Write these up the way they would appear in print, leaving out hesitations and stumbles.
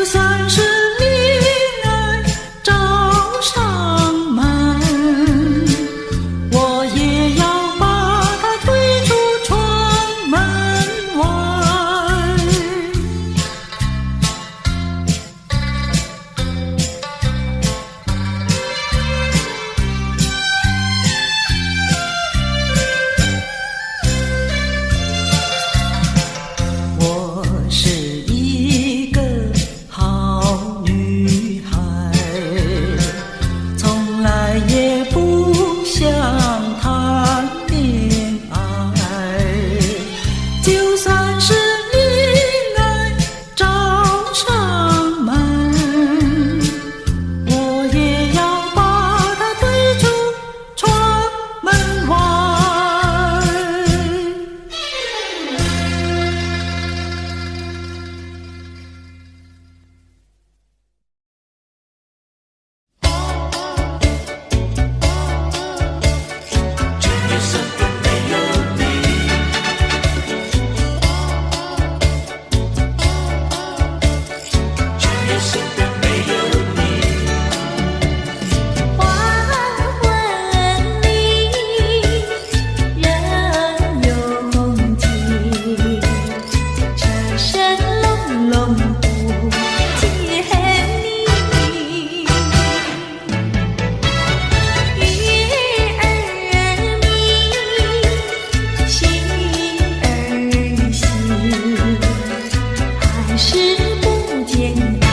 算是恋爱找上门，我也要把它推出窗门外。我是一个好女孩，从来也不想谈恋爱，就算是恋爱找上门，我也要把它推出窗门外。黄昏里，人有风景，车声隆隆不见你。月儿明，星儿稀，还是不见开。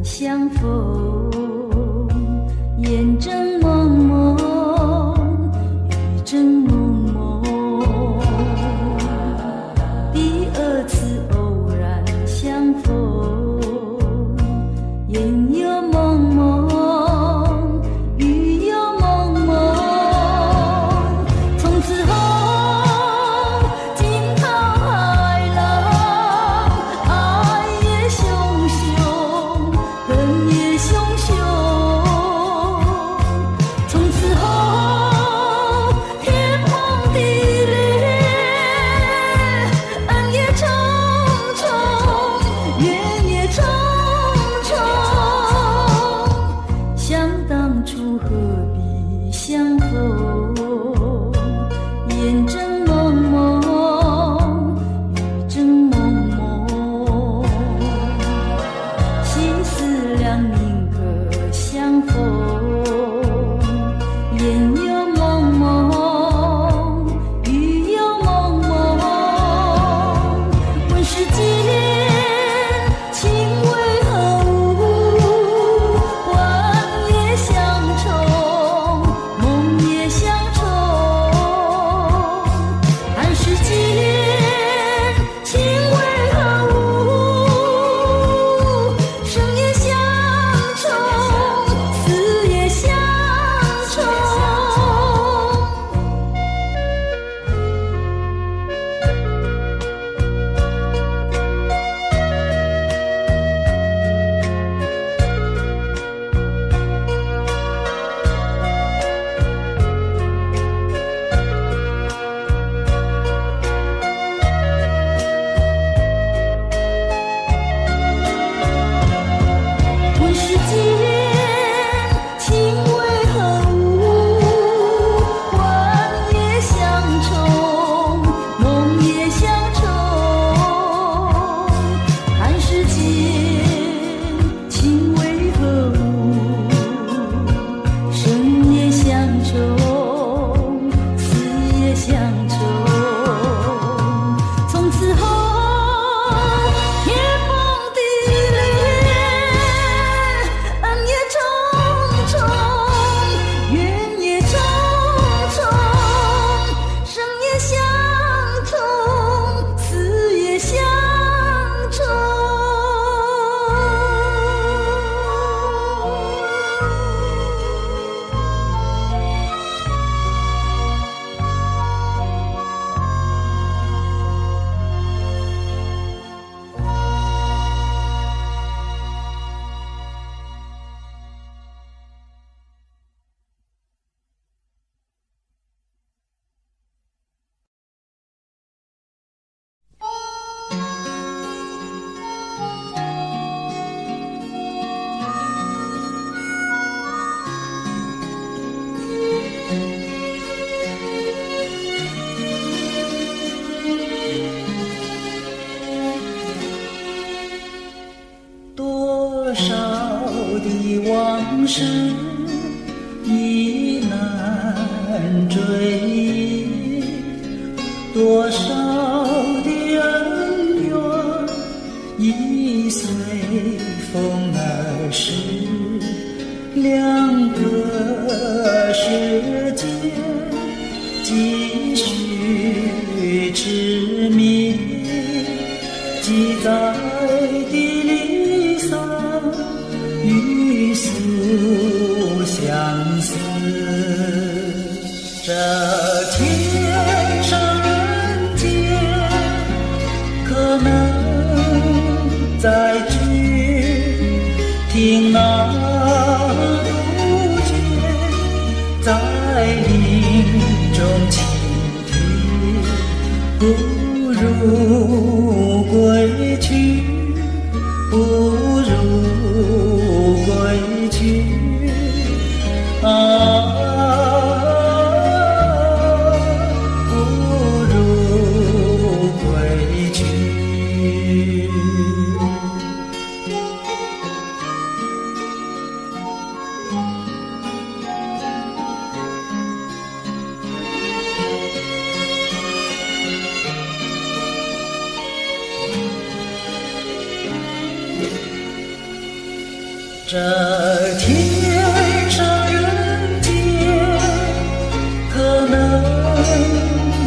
相逢，眼睁蒙蒙，雨正蒙蒙。第二次偶然相逢，眼又蒙蒙，雨又蒙蒙。从此后，惊涛骇浪，爱也汹汹。恨也汹汹，从此后天崩地裂，恩也重重，怨也重重。想当初何必相逢，眼睁蒙蒙，雨正蒙蒙。心思两宁可相逢，眼又蒙蒙，雨又蒙蒙。问世间情为何物，幻也相重，梦也相重。看世间情为何物，生也相重，死也相重。问世间情为何物，幻也相重，梦也相重。看世间情为何物，生也相重，死也相重。从此后天崩地裂，恩也重重，怨也重重。生也相重，死也相重。多少的往事已难追忆，多少的恩怨已随风而逝。两个世界继续痴迷，记载的离散与诉相思。这天上人间，可能再聚，听那杜鹃在林中倾听，不如归去，不如这天上人间可能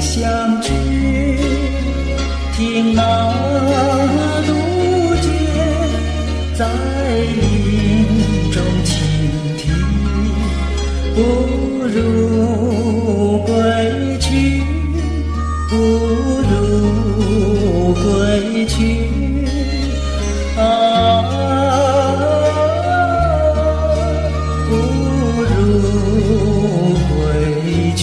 相聚，听那杜鹃在林中倾听，不如归去，不如归去啊，不如归去。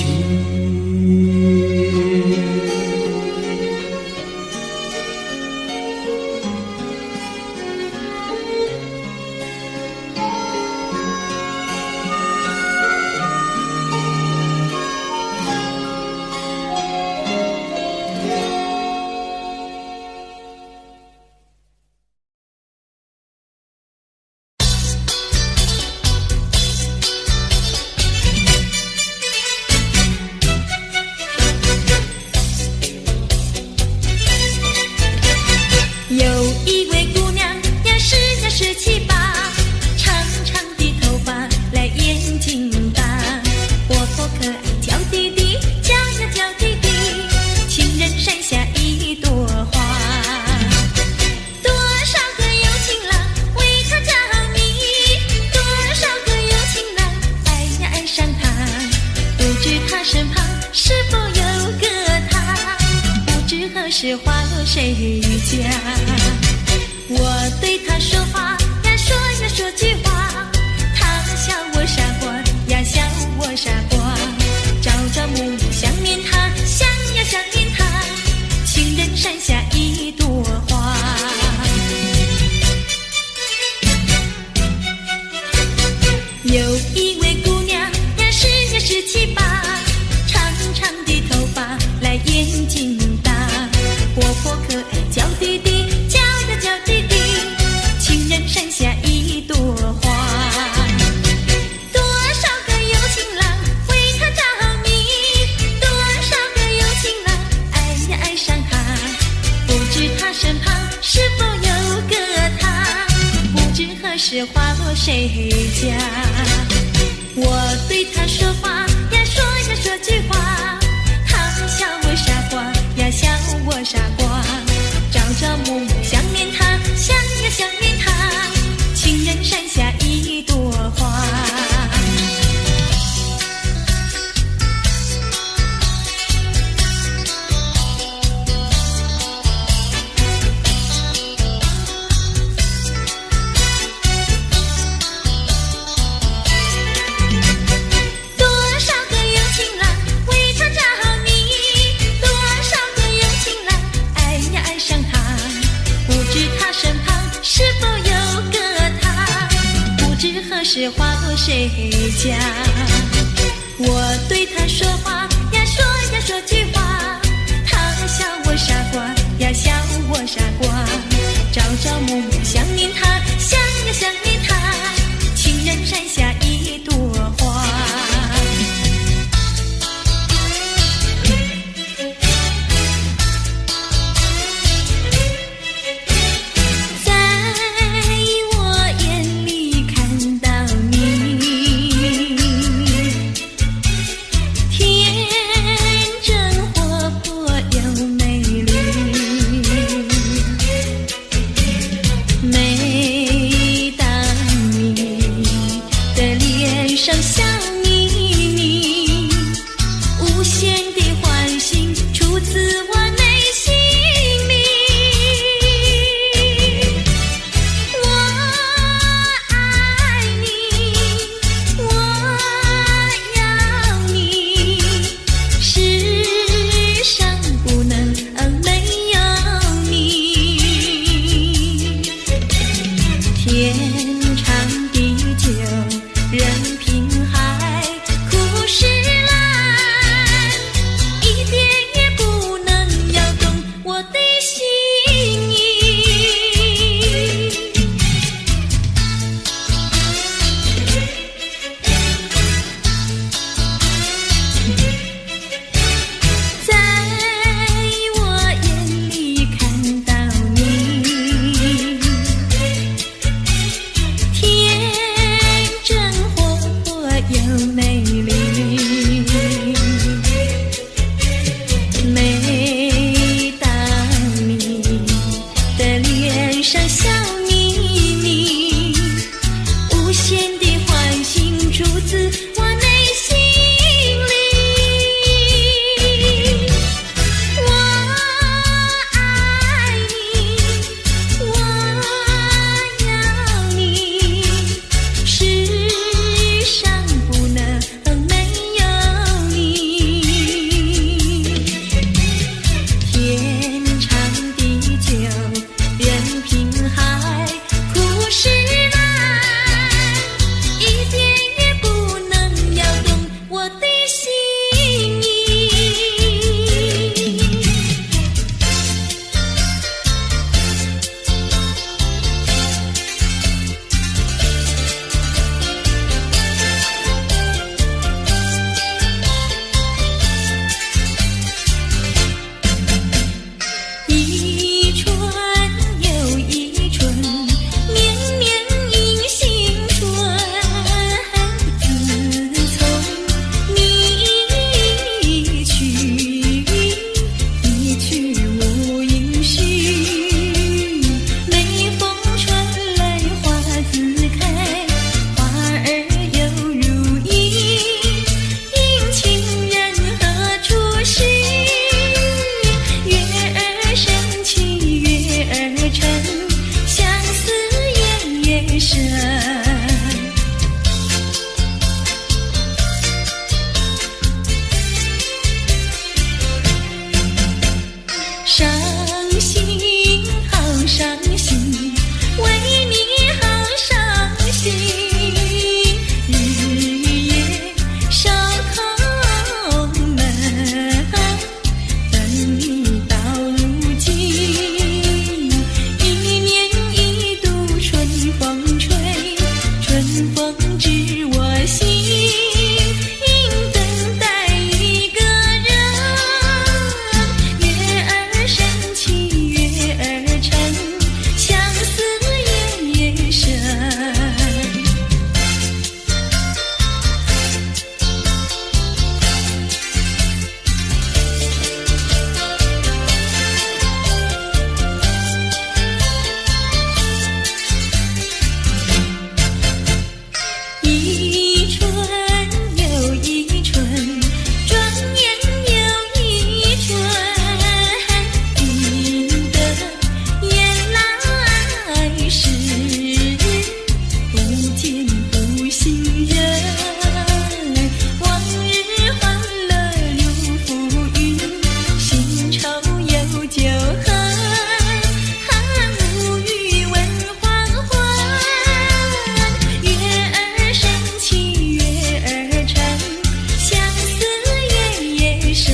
有一位姑娘呀是七八，长长的头发来眼睛大，活泼可爱娇滴滴，叫呀叫滴滴，情人山下一朵花。多少个有情郎为她着迷，多少个有情郎爱呀爱上她，不知她身旁是否有个他，不知何时花落谁家。我对他说话呀说呀说句话，他笑我傻瓜呀笑我傻瓜，朝朝暮暮想念他，想呀想念他，情人山下一朵花。有一位姑娘呀是七八，长长的头发来眼睛大，活泼可爱娇滴滴，叫呀叫滴滴，情人山下一朵花。多少个有情郎为她着迷，多少个有情郎爱呀爱上她，不知她身旁是否有个他，不知何时花落谁家。我对她说话呀说呀说句话，她笑我傻瓜呀笑我傻瓜，朝朝暮暮想念他，想呀想念他，情人山下一朵花。多少个有情郎为她着迷，多少个有情郎爱呀爱上他，不知他身旁是否有个他，不知何时花落谁家。我对他说话呀说呀说句话，他笑我傻瓜呀笑我傻瓜，朝朝暮暮想念他，想呀想念他，情人山下一朵花。在我眼里看到你，天真活泼又美丽，每当你的脸上笑眯眯，无限的欢欣出自我内心里。我爱你，我要你，世上不能没有你。天长地久任凭海枯石烂，一点也不能摇动我的心意。在我眼里看到你，深。伤心，好伤心，为你好伤心，日夜守空门，等你到如今。一年一度春风吹，春风知我心，等待一个人。月儿升起月儿沉，相思夜夜深。一春又一春，转眼又一春，赢得雁来时，不见不信人。往日欢乐如浮云，新愁有旧恨，无语问黄昏。月儿升起月儿沉，相思夜夜深。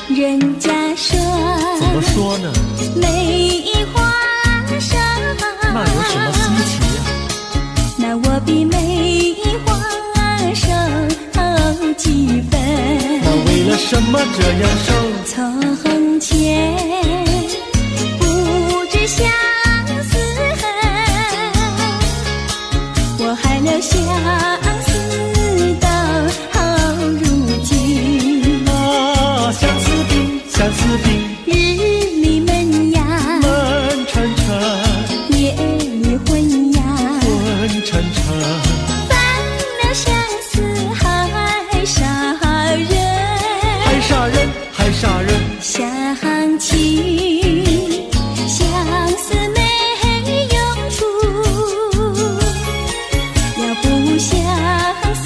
人家说怎么说呢？梅花上，那有什么稀奇呀？那我比梅花瘦几分。那为了什么这样瘦？从前不知相思恨，我还留相思到如今。啊，相思病，相思病，日里闷呀，闷沉沉，夜里昏呀，昏沉沉。犯了相思还杀人，还杀人，还杀人。想起相思没用处，要不相思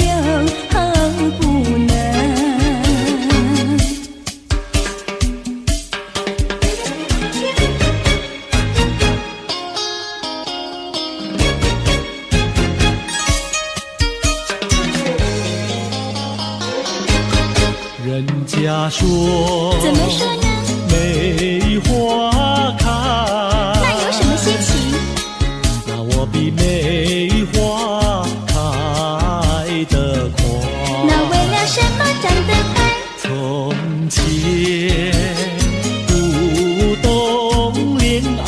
又不能。人家说，怎么说呢？梅花开，那有什么稀奇？那我比梅花开得快。那为了什么长得快？从前不懂恋爱，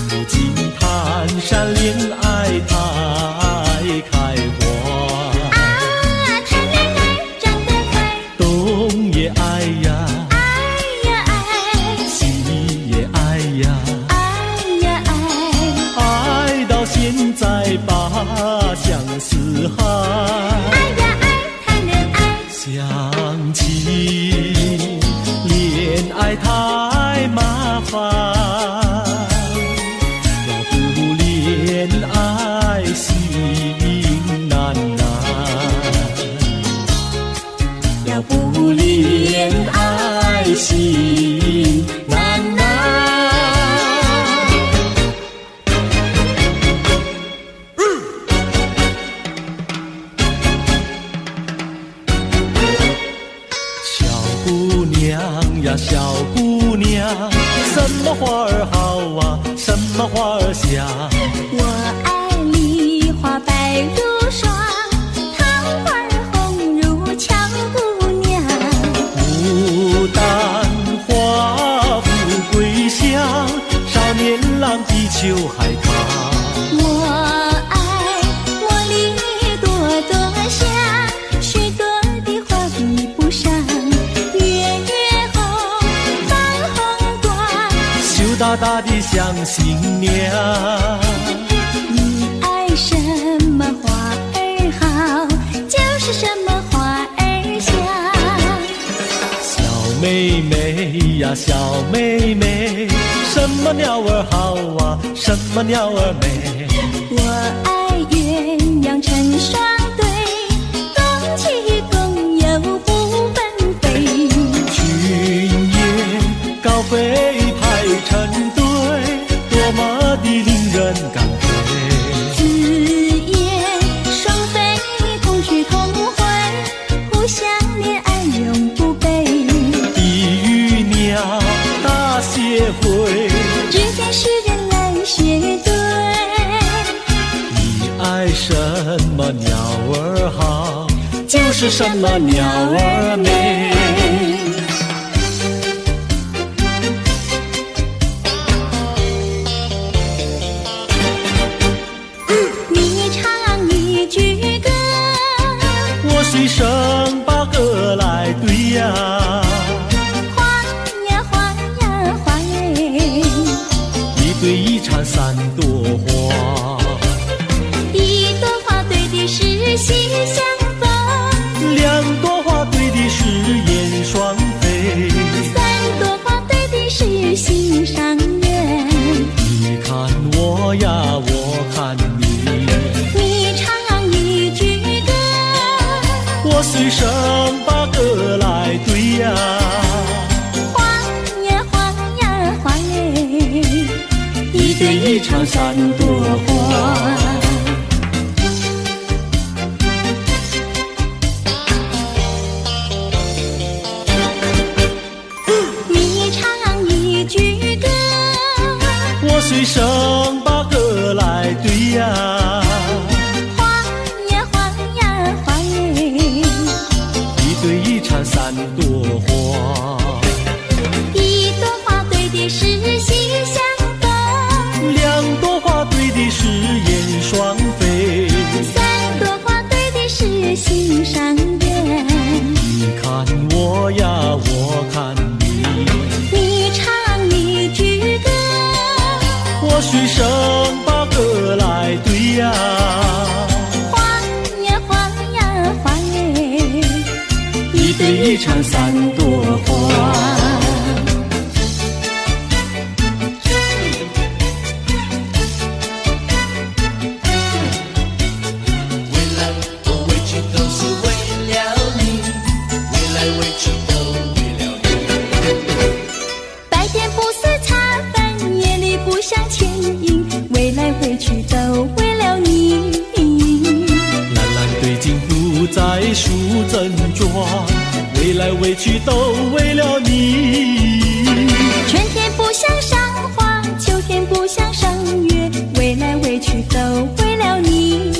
如今谈山恋爱太开花。谈恋爱长得快，东也爱呀，爱呀爱，西也爱呀，爱呀爱，爱到现在把相思害。爱呀爱，谈恋爱。想起恋爱太麻烦，要不恋爱心难难，要不恋爱心难难。小姑娘呀，小姑娘，什么花儿好啊，什么花儿香？我爱梨花白如霜，桃花红如俏姑娘。牡丹花富贵香，少年郎地久海棠。我爱大的像新娘。你爱什么花儿好，就是什么花儿香。小妹妹呀，小妹妹，什么鸟儿好啊，什么鸟儿美。我爱鸳鸯成双对，共起共有不分飞。群雁高飞排成队，多么的令人感佩。子夜双飞同去同回，互相恋爱永不悲。地与鸟大协会，只见诗人来学对。你爱什么鸟儿好，就是什么鸟儿美。你唱一句歌，我随声把歌来对呀。花呀花呀花耶，一对一缠三朵花，一朵花对的是心相逢，两朵花对的是燕双飞，三朵花对的是心上人。你看我呀，我看你，你唱一句歌，我随声把歌来对呀。花呀花呀花耶，一对一缠三朵花。你唱一句歌，我随声把歌来对呀。花呀花呀花耶，一对一缠三朵花，一朵花对的是心相逢，两朵花对的是燕双飞，三朵花对的是心上人。你看我呀，我看你，你唱一句歌，我随声把歌来对呀。花呀花呀花耶，一对一缠三朵花。白天不思茶饭，夜里不想牵引，未来回去都为了你。蓝蓝对镜不再数珍装，未来未去都为了你。春天不想赏花，秋天不想赏月，未来未去都为了你。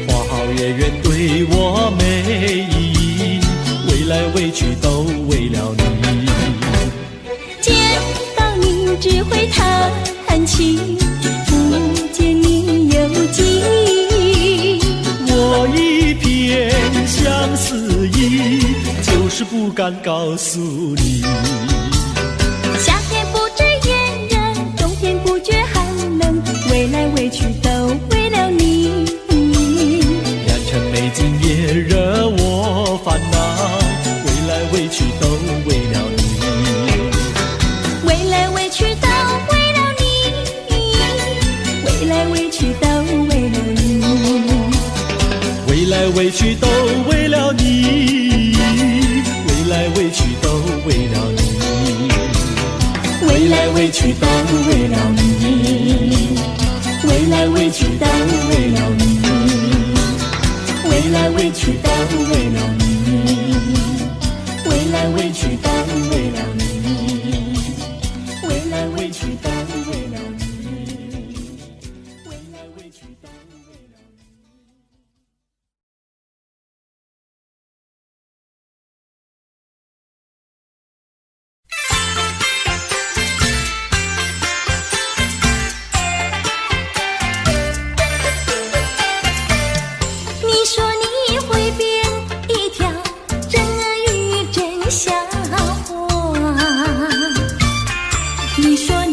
花好月圆对我美意，未来未去都为了你。见到你只会叹气，不见你有记忆。我一片相思意，就是不敢告诉你。夏天不知炎热，冬天不觉寒冷，未来未去都为了你。良辰美景也惹我烦恼，未来未去都为了你。未来未去都为了你，未来未去都为了你，未来未去都为了你，未来未去都为了你，未来未去都为了你，未来未去都为了你，未来未去都为了你，未来未去都为了你，未来未去都为了你，未来未去都为了你。你说你会变一条真鳄鱼真笑话，你说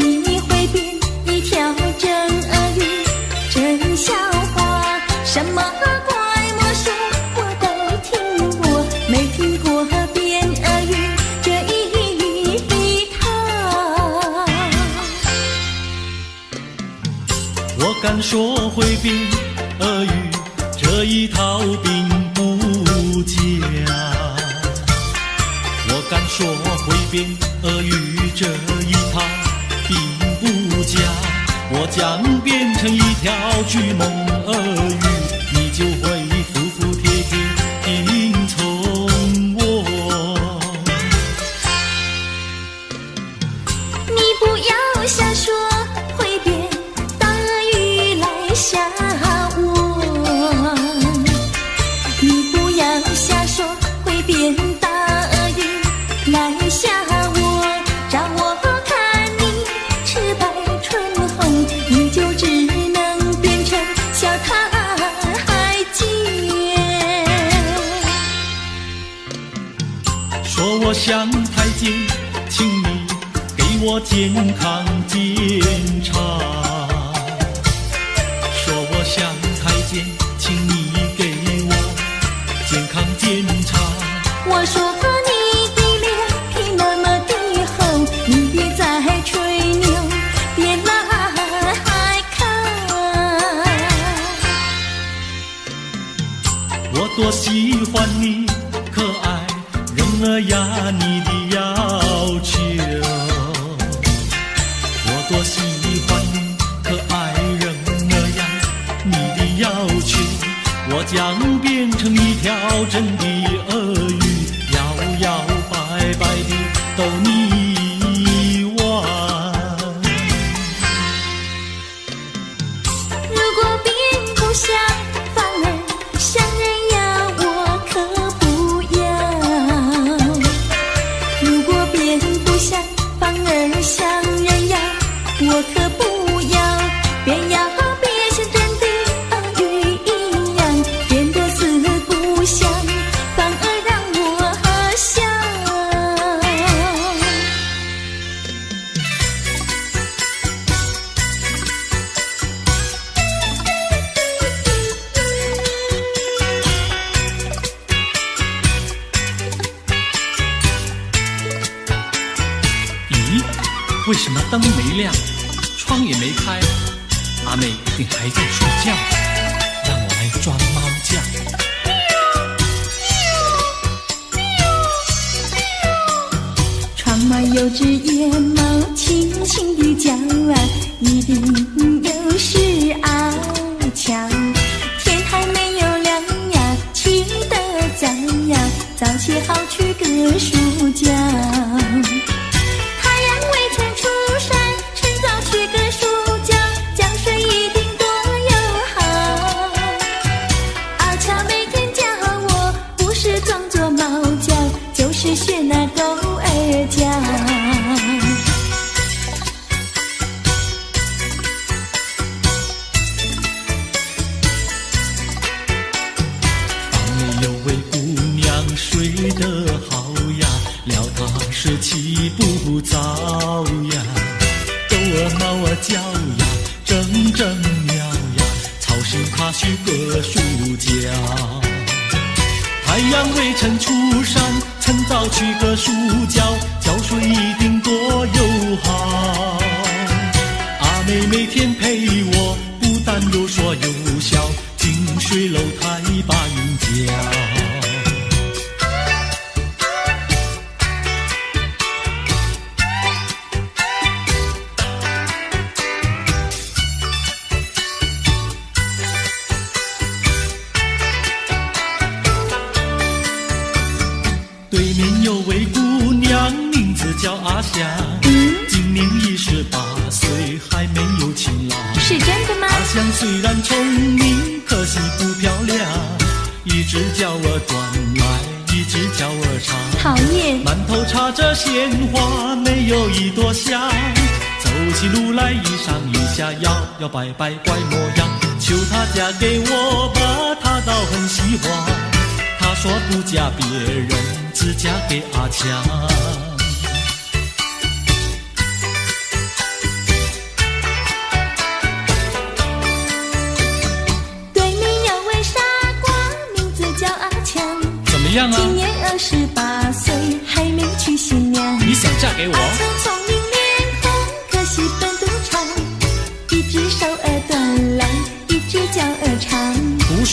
说会变俄语这一套并不假，我敢说会变俄语这一套并不假，我将变成一条巨猛俄语，你就会服服帖帖听从我。你不要瞎说会变大俄语来吓我，你不要瞎说会变大俄语来吓我，照我看你赤白唇红，你就只能变成小太监。说我像太监，请你给我健康检查。说我像太监，请你给我健康检查。我说你的脸皮那么的厚，你别再吹牛，别来看。我多喜欢你可爱人儿呀，你的要求。我多喜欢你可爱人儿呀，你的要求。我将变成一条真的俄语，摇摇摆摆地逗你玩。如果变不像，反而像人呀，我可不要。如果变不像，反而像人呀，我可不要。变呀变像真的俄语一样，变得四不像，反而让我想。咦，为什么灯没亮，窗也没开？阿妹一定还在睡觉，让我来抓猫叫。窗外有只野猫轻轻地叫啊，一定又是爱俏。天还没有亮呀，起得早呀，早些好去个书觉。太阳未曾出山，趁早去个书觉，江水一定多友好。阿俏每天叫我，不是装作猫叫，就是学那狗儿叫。房内有位姑娘睡得好呀，料她是起不早呀。狗儿猫儿叫呀，整整喵呀，吵醒她去个书觉。太阳未曾出山，趁早去个书觉，觉睡一定多友好。阿妹每天陪我，不但有说有笑，近水楼台把云脚。对面有位姑娘，名字叫阿香，今年28岁，还没有情郎。是真的吗？阿香虽然聪明，可惜不漂亮，一直叫我转来，一直叫我唱。讨厌。满头插着鲜花，没有一朵香。走起路来一上一下，摇摇摆摆怪模样。求她嫁给我吧，她倒很喜欢。她说不嫁别人，只嫁给阿强。对面有位傻瓜，名字叫阿强。怎么样啊？今年28岁，还没娶新娘。你想嫁给我？阿强聪明脸红，可惜本不长，一只手儿短来，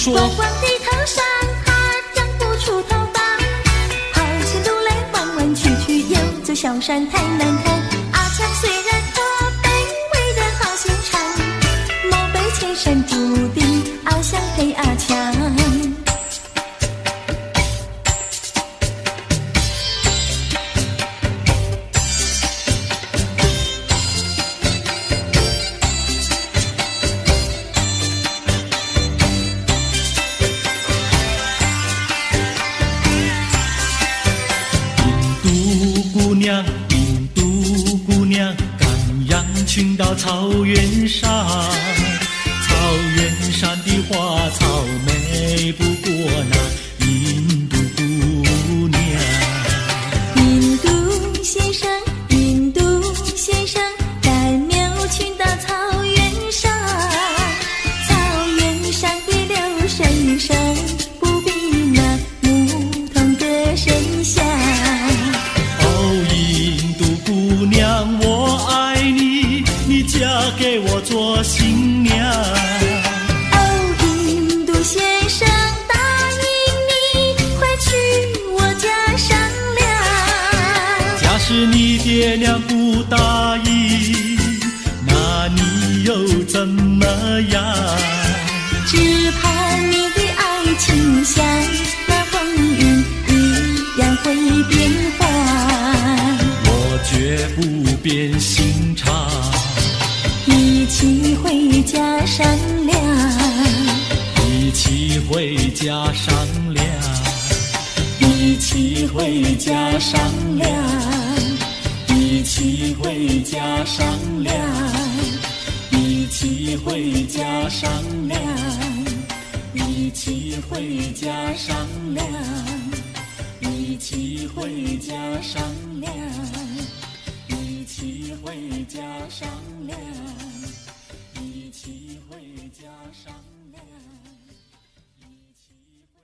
说。光光的头上还长不出头发，跑起路来弯弯曲曲，又走小山太难看。阿强虽然他卑微的好心肠，莫非前生注定翱翔配阿强。印度姑娘，赶羊群到草原上，草原上的花草美不过那印度姑娘。印度先生，印度先生，赶牛群到草原上，草原上的流水声不比那牧童歌声响。姑娘，我爱你，你嫁给我做新娘。哦，印度先生，答应你，快去我家商量。假使你爹娘不答应，那你又怎么样？只怕你的爱情像那风云一样会变幻。绝不变心肠，一起回家商量，一起回家商量，一起回家商量，一起回家商量，一起回家商量，一起回家商量，一起回家商量。一起回家商量，一起回家商量，一起回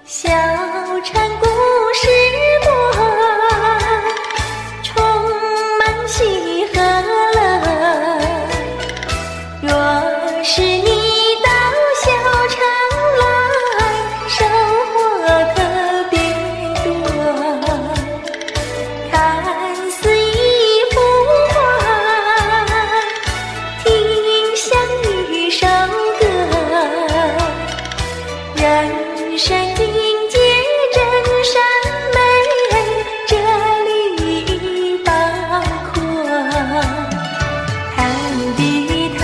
小城故事多，充满喜和乐。若是你到小城来，收获特别多。看似一幅画，听像一首歌，人生境界真善美，这里包括。谈的谈，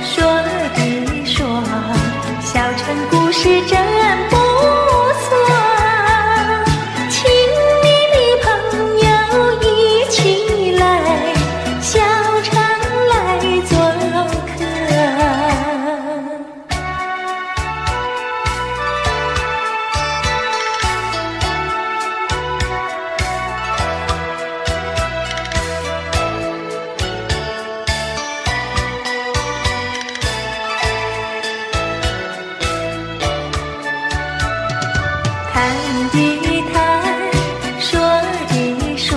说的说，小城故事真不错。请你的朋友一起来，小城来做客。谈的谈，说的说，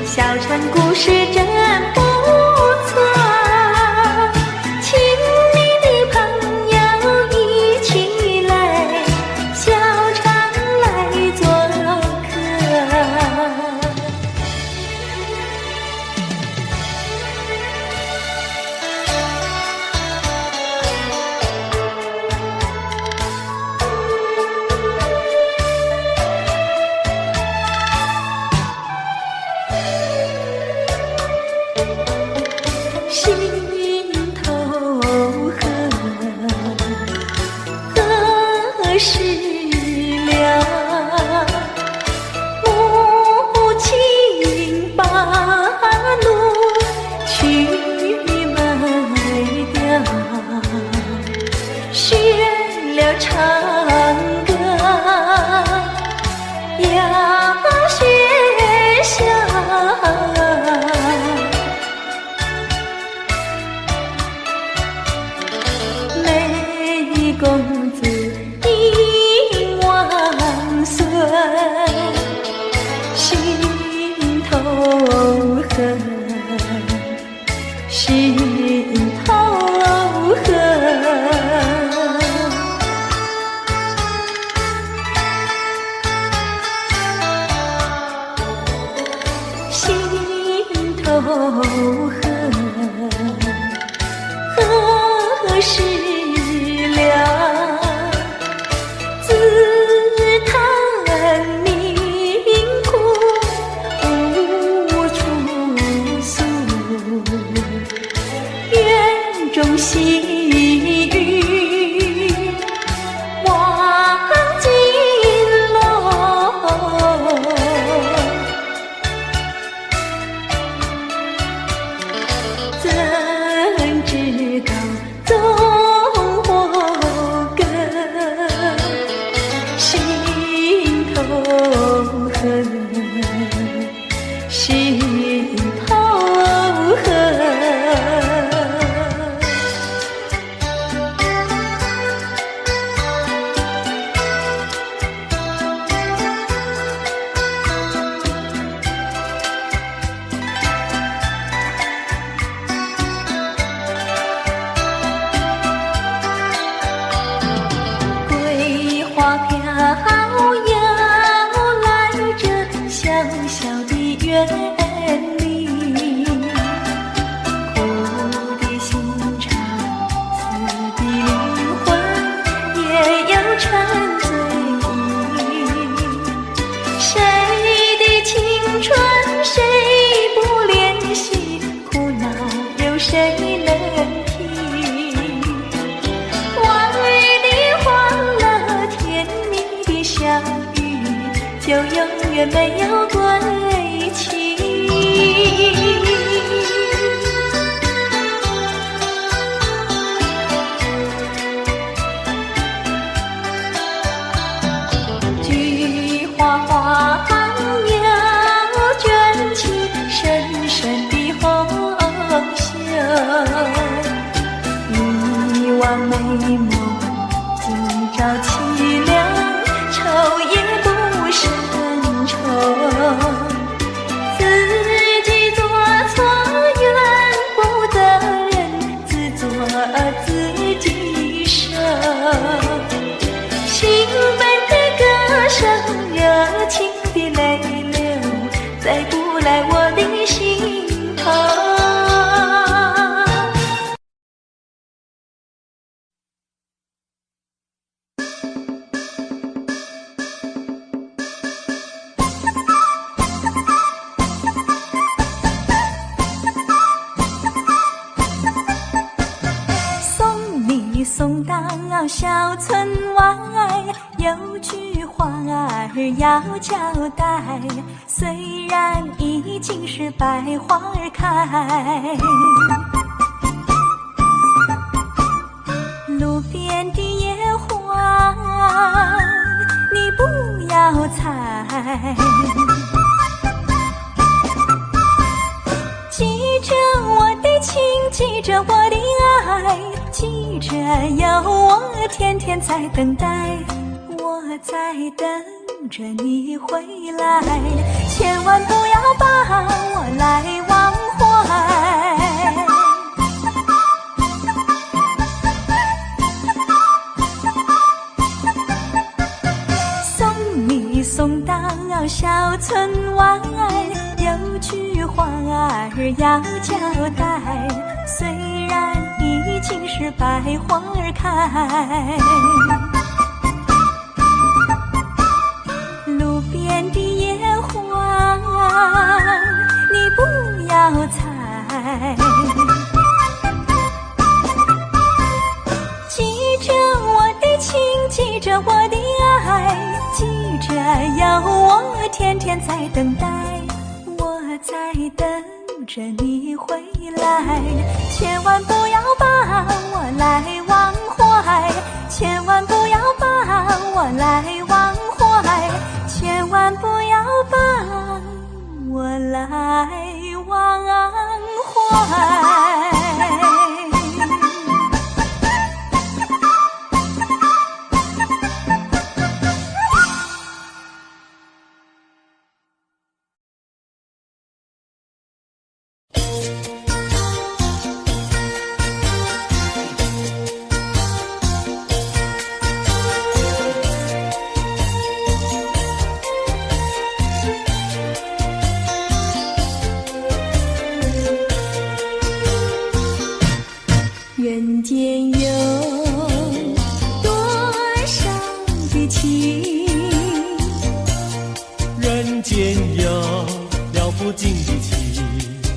小城故事真不错。请你的朋友一起来，小城来做客。心头何时了？母亲把怒去卖掉，学了唱歌要学笑。心头恨。心头恨，何时了？自叹命苦无处诉，院中细雨望金楼。怎知道踪祸根，心头恨，心头恨。桂花飘摇来这小小的园里，苦的心肠，死的灵魂也有沉醉。谁的青春谁不怜惜，苦恼有谁能听？往日的欢乐，甜蜜的相遇，就永远没有归期。菊花花鸟卷起深深的红袖，一往美梦今朝凄凉，愁也不胜愁。自己做错怨不得人，自作自己受。兴奋的歌声，热情的泪流，再不来我的心头。送你送到小村外，有句话儿要交代。虽然已经是百花开，路边的野花你不要采，记着我的情，记着我的爱，记着有我天天在等待，我在等着你回来，千万不要把我来忘怀。送你送到小村外，有句话儿要交代，虽然已经是百花开，路边的野花你不要采，记着我的情，记着我的爱，记着有我天天在等待，我在等着你回来，千万不要把我来忘怀，千万不要把我来忘怀，千万不要把我来忘怀。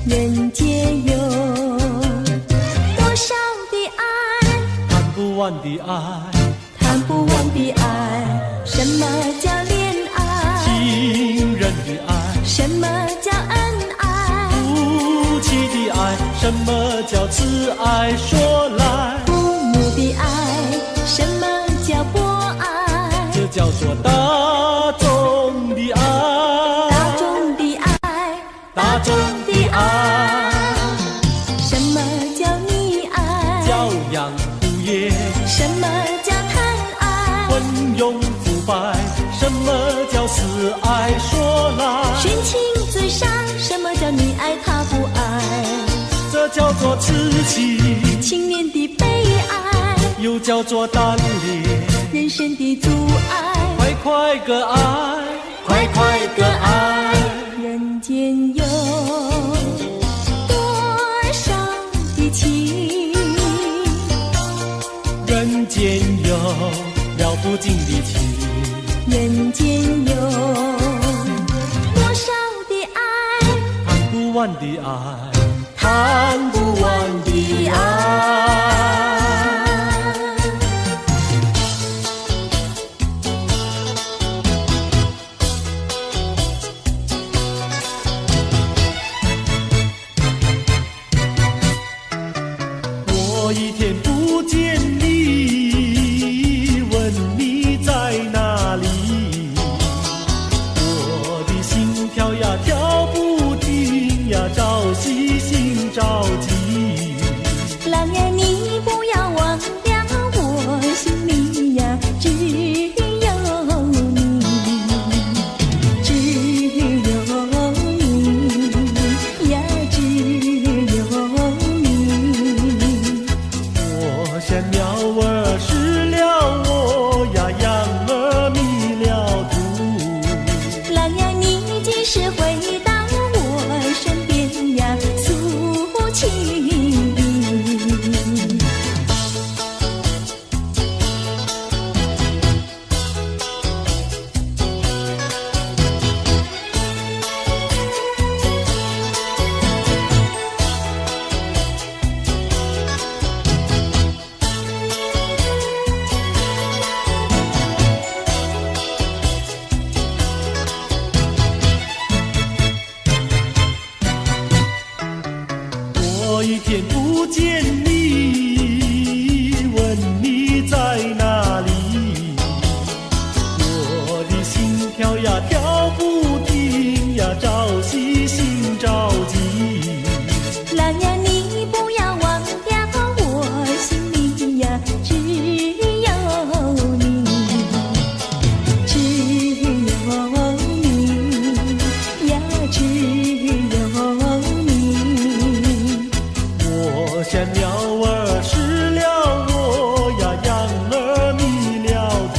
人间有多少的爱，谈不完的爱，谈不完的爱。什么叫恋爱？情人的爱，什么叫恩爱？夫妻的爱，什么叫慈爱？说来，父母的爱，什么叫博爱？这叫做大众的爱，大众的爱，大众的爱。什么叫溺爱？教养无业，什么叫贪爱？昏庸腐败，什么叫死爱？说来，寻情最伤，什么叫你爱他不爱？这叫做痴情，青年的悲哀，又叫做单恋。人生的阻碍，快快个爱，快快个爱。人间有多少的情，人间有了不尽的情，人间有多少的爱，谈不完的爱，谈不完的爱。我一天不见你，问你在哪里，我的心跳呀跳不停呀，着急心着急。郎呀，你不要忘了我心里呀，只有你，只有你呀，只有你。我像鸟儿失了窝呀，羊儿迷了途。郎呀，你几时回到我身边呀，诉情意。我一天不见你，问你在哪里，我的心跳呀跳不停呀，着急心着急。郎呀，你不要忘了我心里呀，只有你，只有你呀，只有你。我像鸟儿失了窝呀，羊儿迷了途。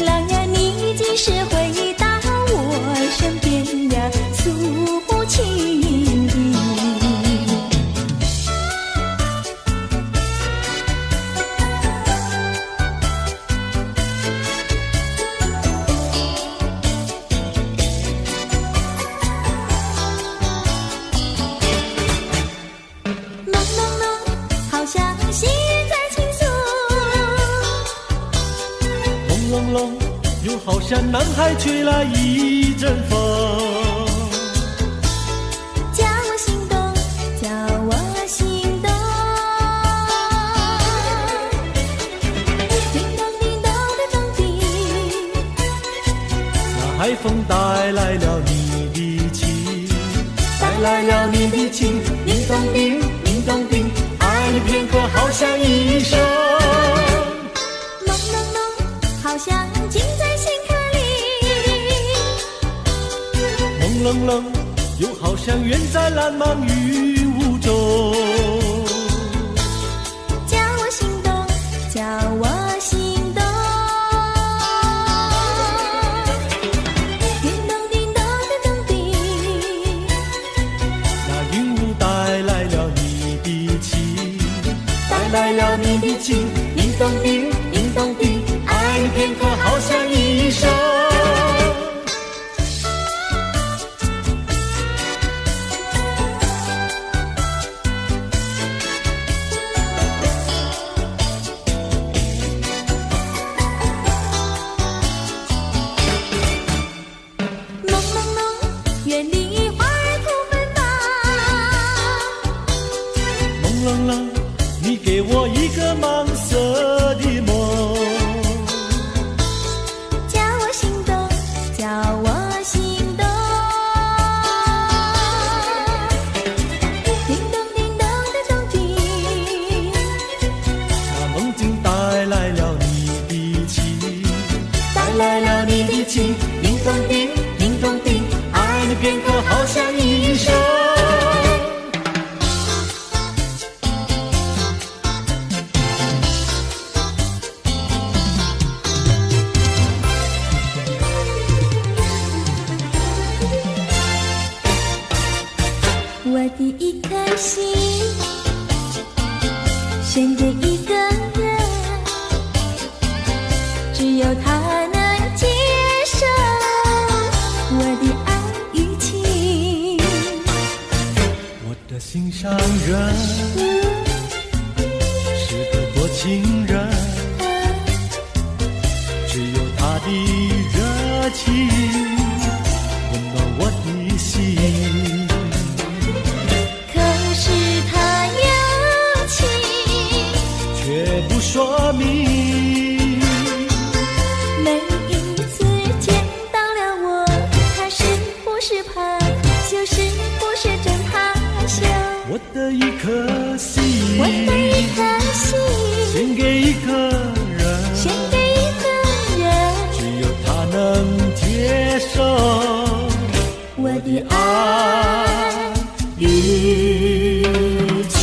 郎呀，你几时回到我身边呀，诉情意。朦朦胧，好像细雨在倾诉，轰隆隆，又好像南海吹来一阵风。叫我心动，叫我心动。叮咚叮咚的咚叮，那海风带来了你的情，带来了你的情，叮咚叮，叮咚叮，爱你片刻好像一生。朦胧胧，好像浸在心坎里。朦胧胧，又好像远在蓝茫雨雾中。叫我心动，叫我心动。叮咚叮咚的咚叮，那云雾带来了你的情，带来了你的情，叮咚叮，叮咚叮，爱你片刻好像一生。了你给我一个盲色的梦。叫我心动，叫我心动。叮咚叮咚的钟鸣，那梦境带来了你的情，带来了你的情，叮咚叮，叮咚叮，爱的片刻好像一生。我的一颗心献给一个人，只有他能接受我的爱与情。我的心上人是个多情人，只有他的热情温暖我的心。不说明，每一次见到了我，他是不是怕，就是不是真怕羞。我的一颗心，我的一颗心，献给一个人，献给一个人，只有他能接受我的爱与情。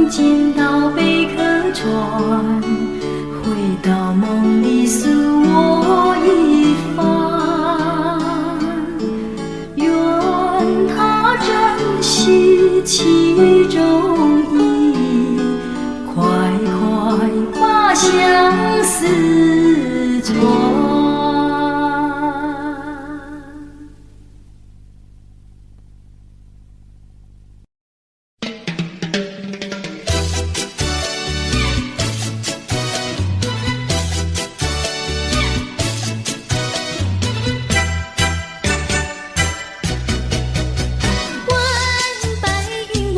见到贝壳船，回到梦里诉我一番，愿他珍惜其中意，快快把相思传。问白云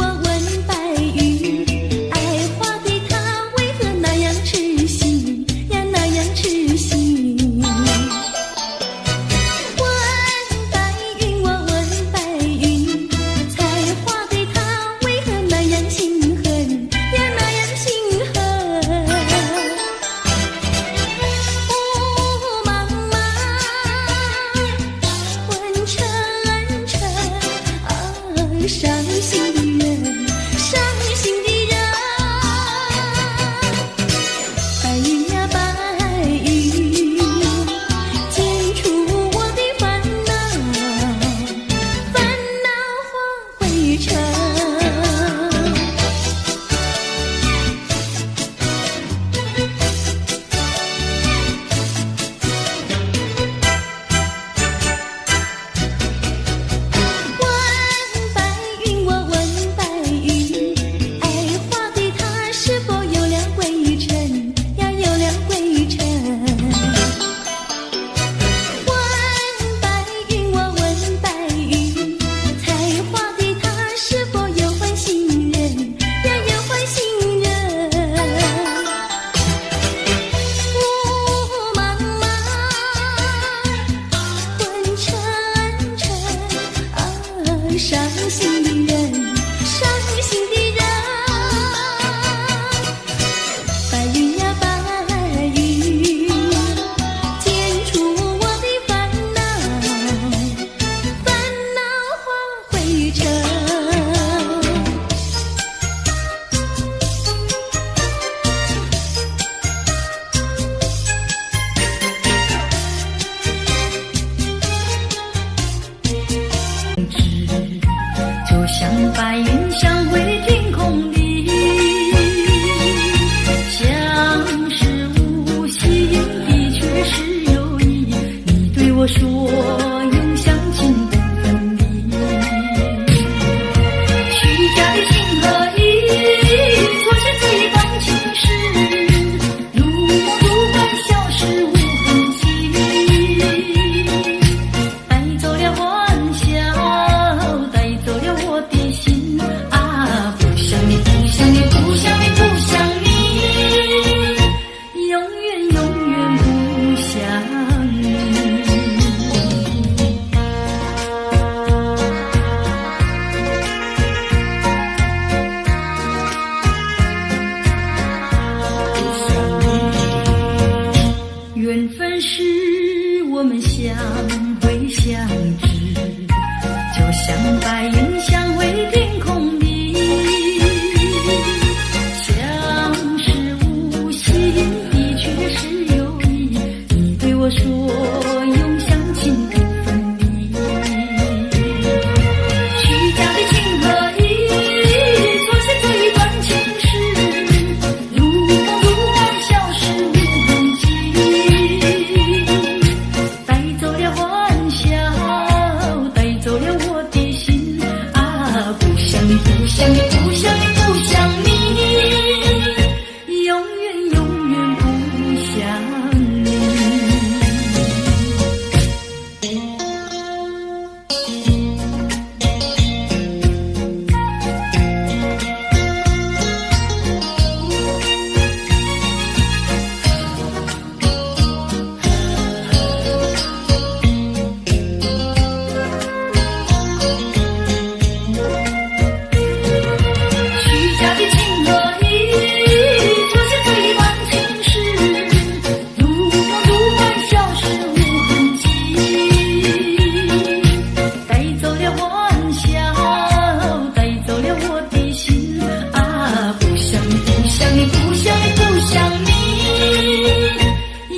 你，不想你，不想你，不想你，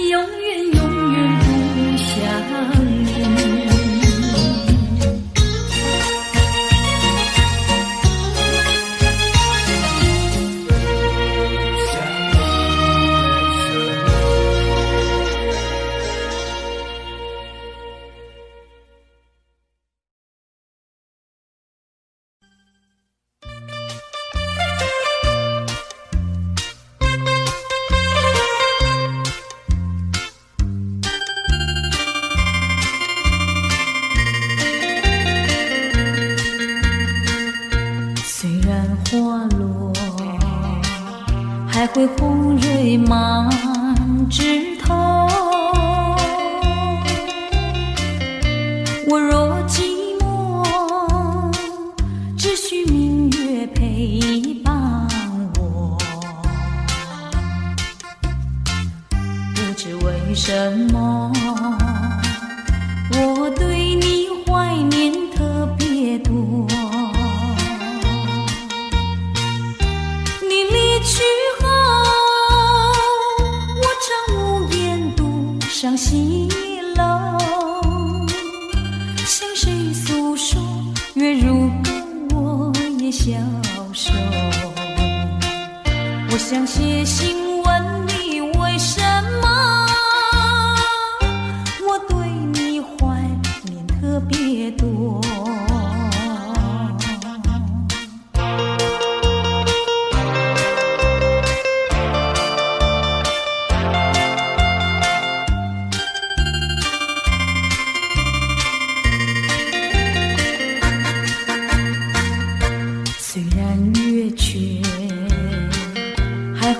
永远永远不想你。虽然花落，还会红蕊满枝头。我若寂寞，只需明月陪伴我。不知为什么，我对你怀念特别多。上西楼，向谁诉说？月如歌，我也消瘦。我想写信问你，为什么我对你怀念特别多？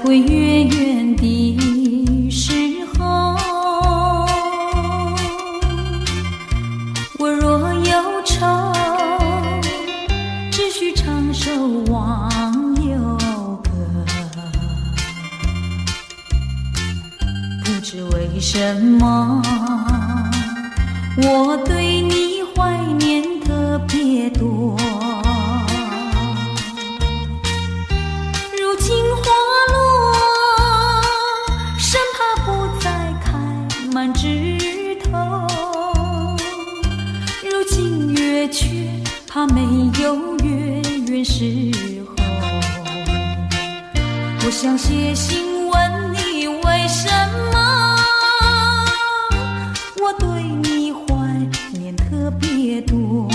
会远远的时候，我若忧愁，只需唱首忘忧歌。不知为什么，我对你怀念特别多。如今花满枝头，如今月缺，怕没有月圆时候。我想写信问你，为什么我对你怀念特别多？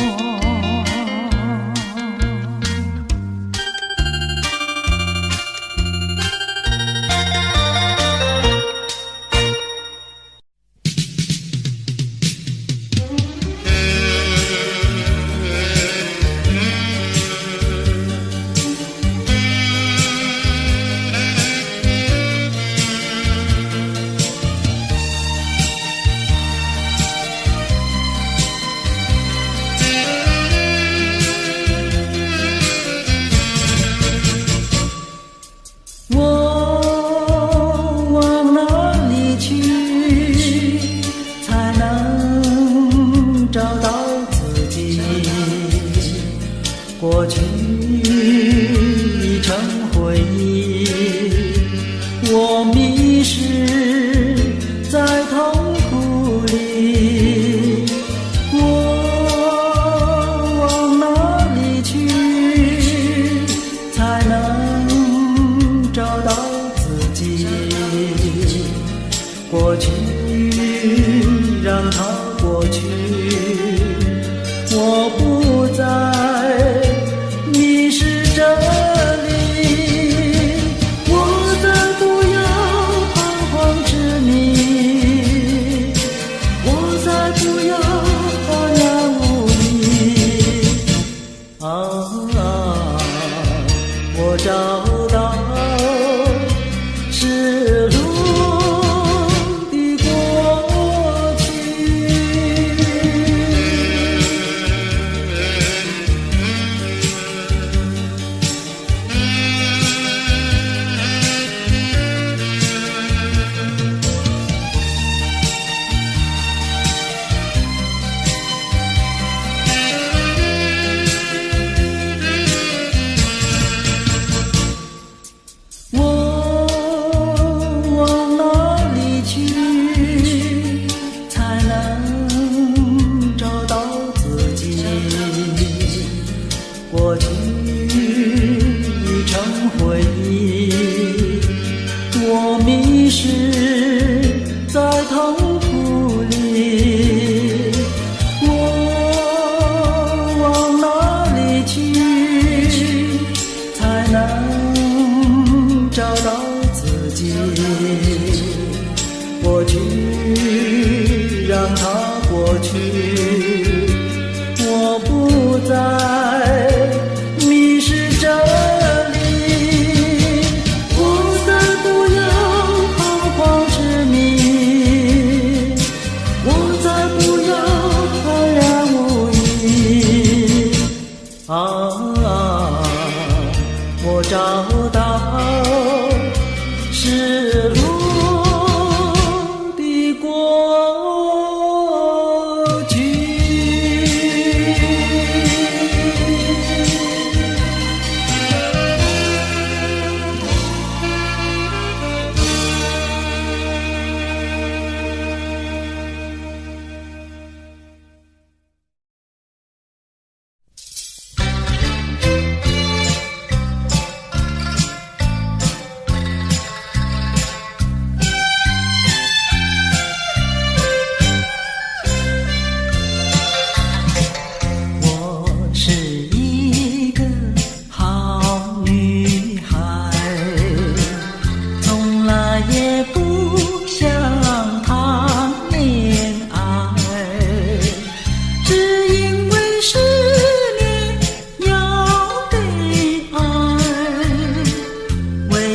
过去已成回忆，我迷失在痛苦里，我往哪里去才能找到自己？过去让它过去，我不再迷失这里，我再不要彷徨执迷，我再不要烦恼无依。我找到失落的过去。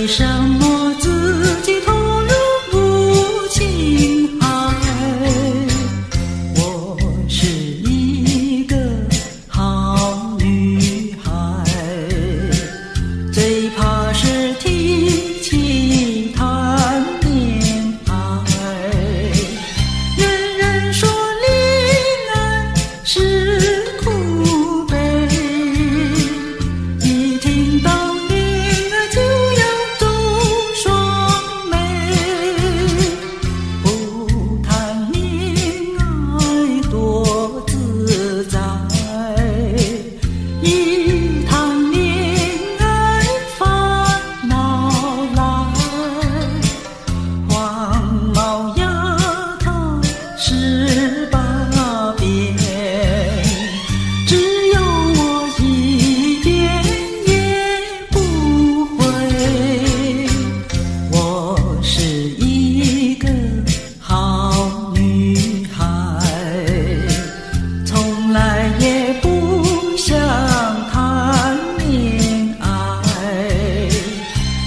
为什么自己投入无情海？我是一个好女孩，最怕是提起谈恋爱。人人说恋爱是苦悲，一听到恋爱就要走双眉，不谈恋爱多自在，一谈恋爱烦恼来。黄毛丫头十八变，只有我一点也不会。我是一个好女孩，从来也不想谈恋爱，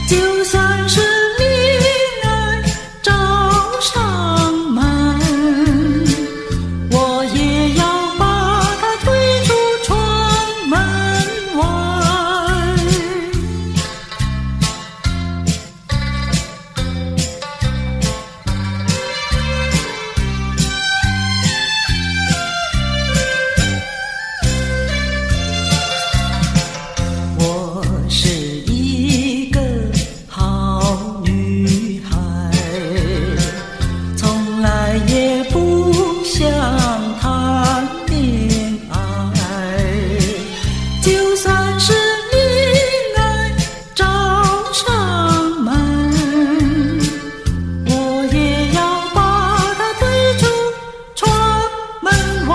就算是恋爱找上门，我也要把它推出窗门外。我是一个好女孩，从来也不想谈恋爱，就算是恋爱找上门，我也要把它推出窗门外。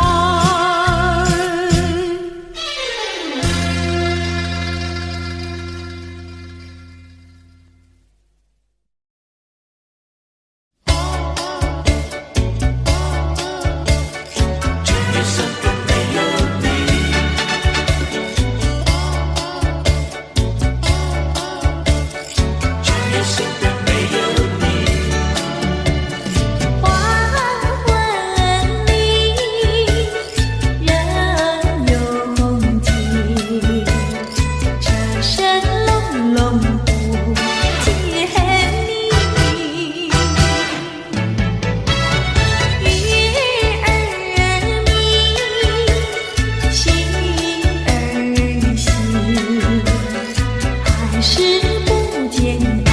黄昏里，人有红旗，车声隆隆不见你。月儿明，星儿稀，还是不见开。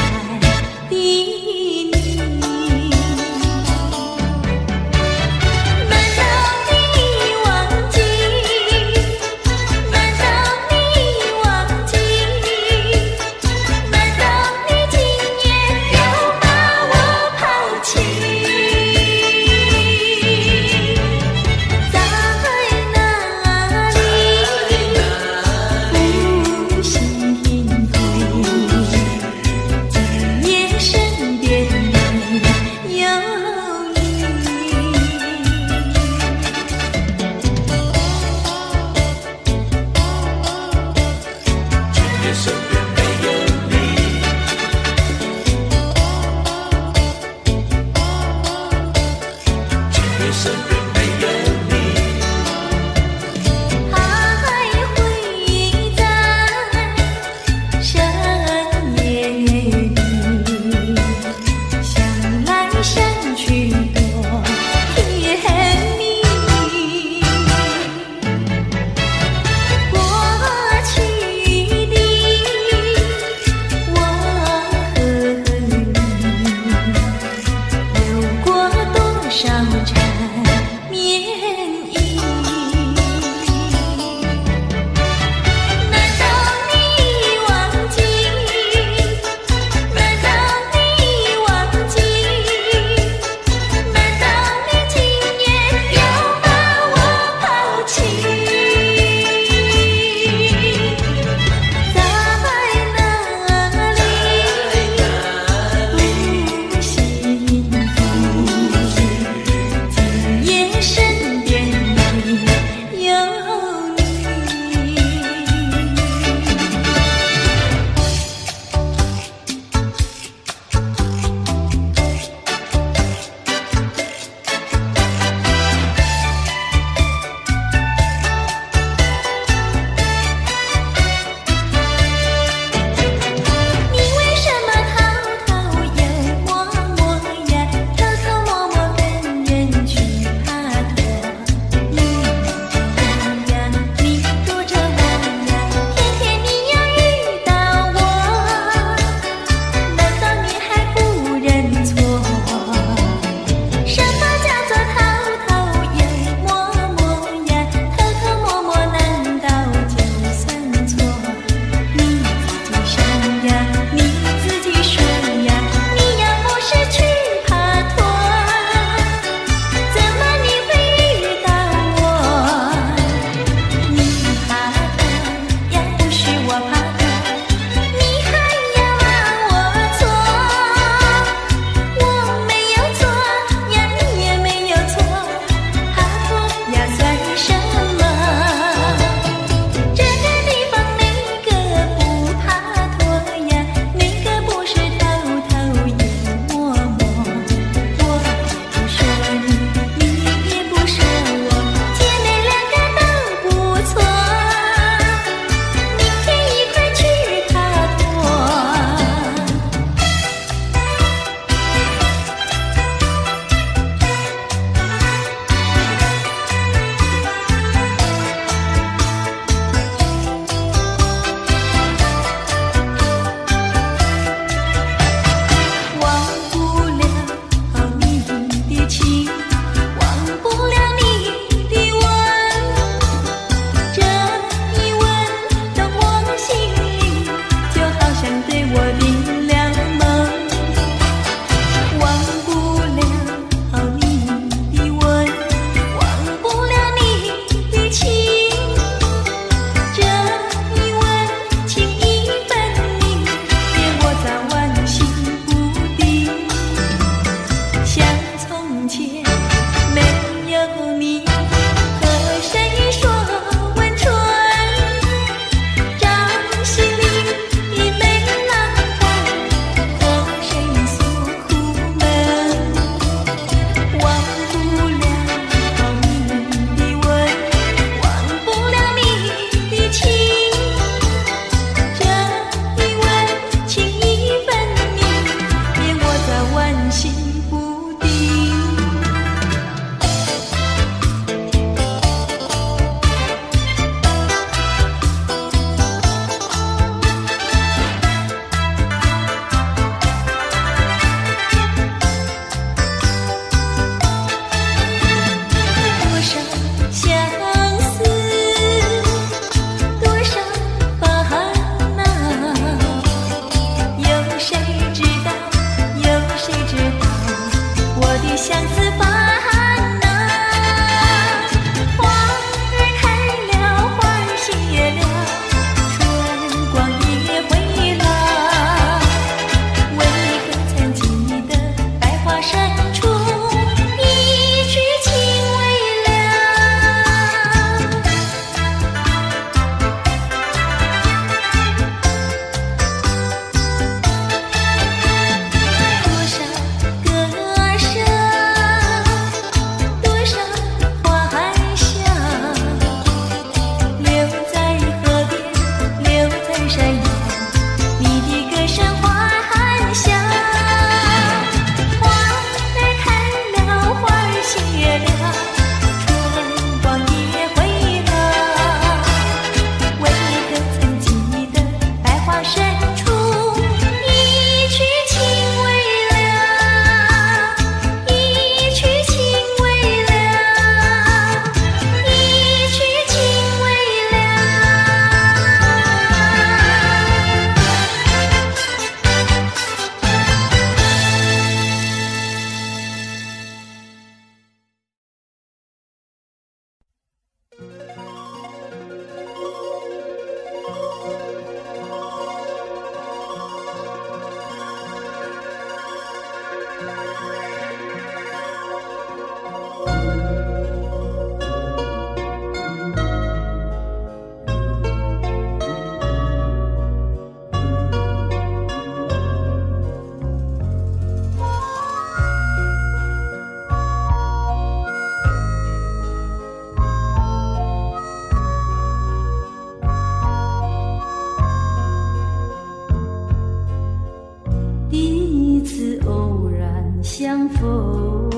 相逢，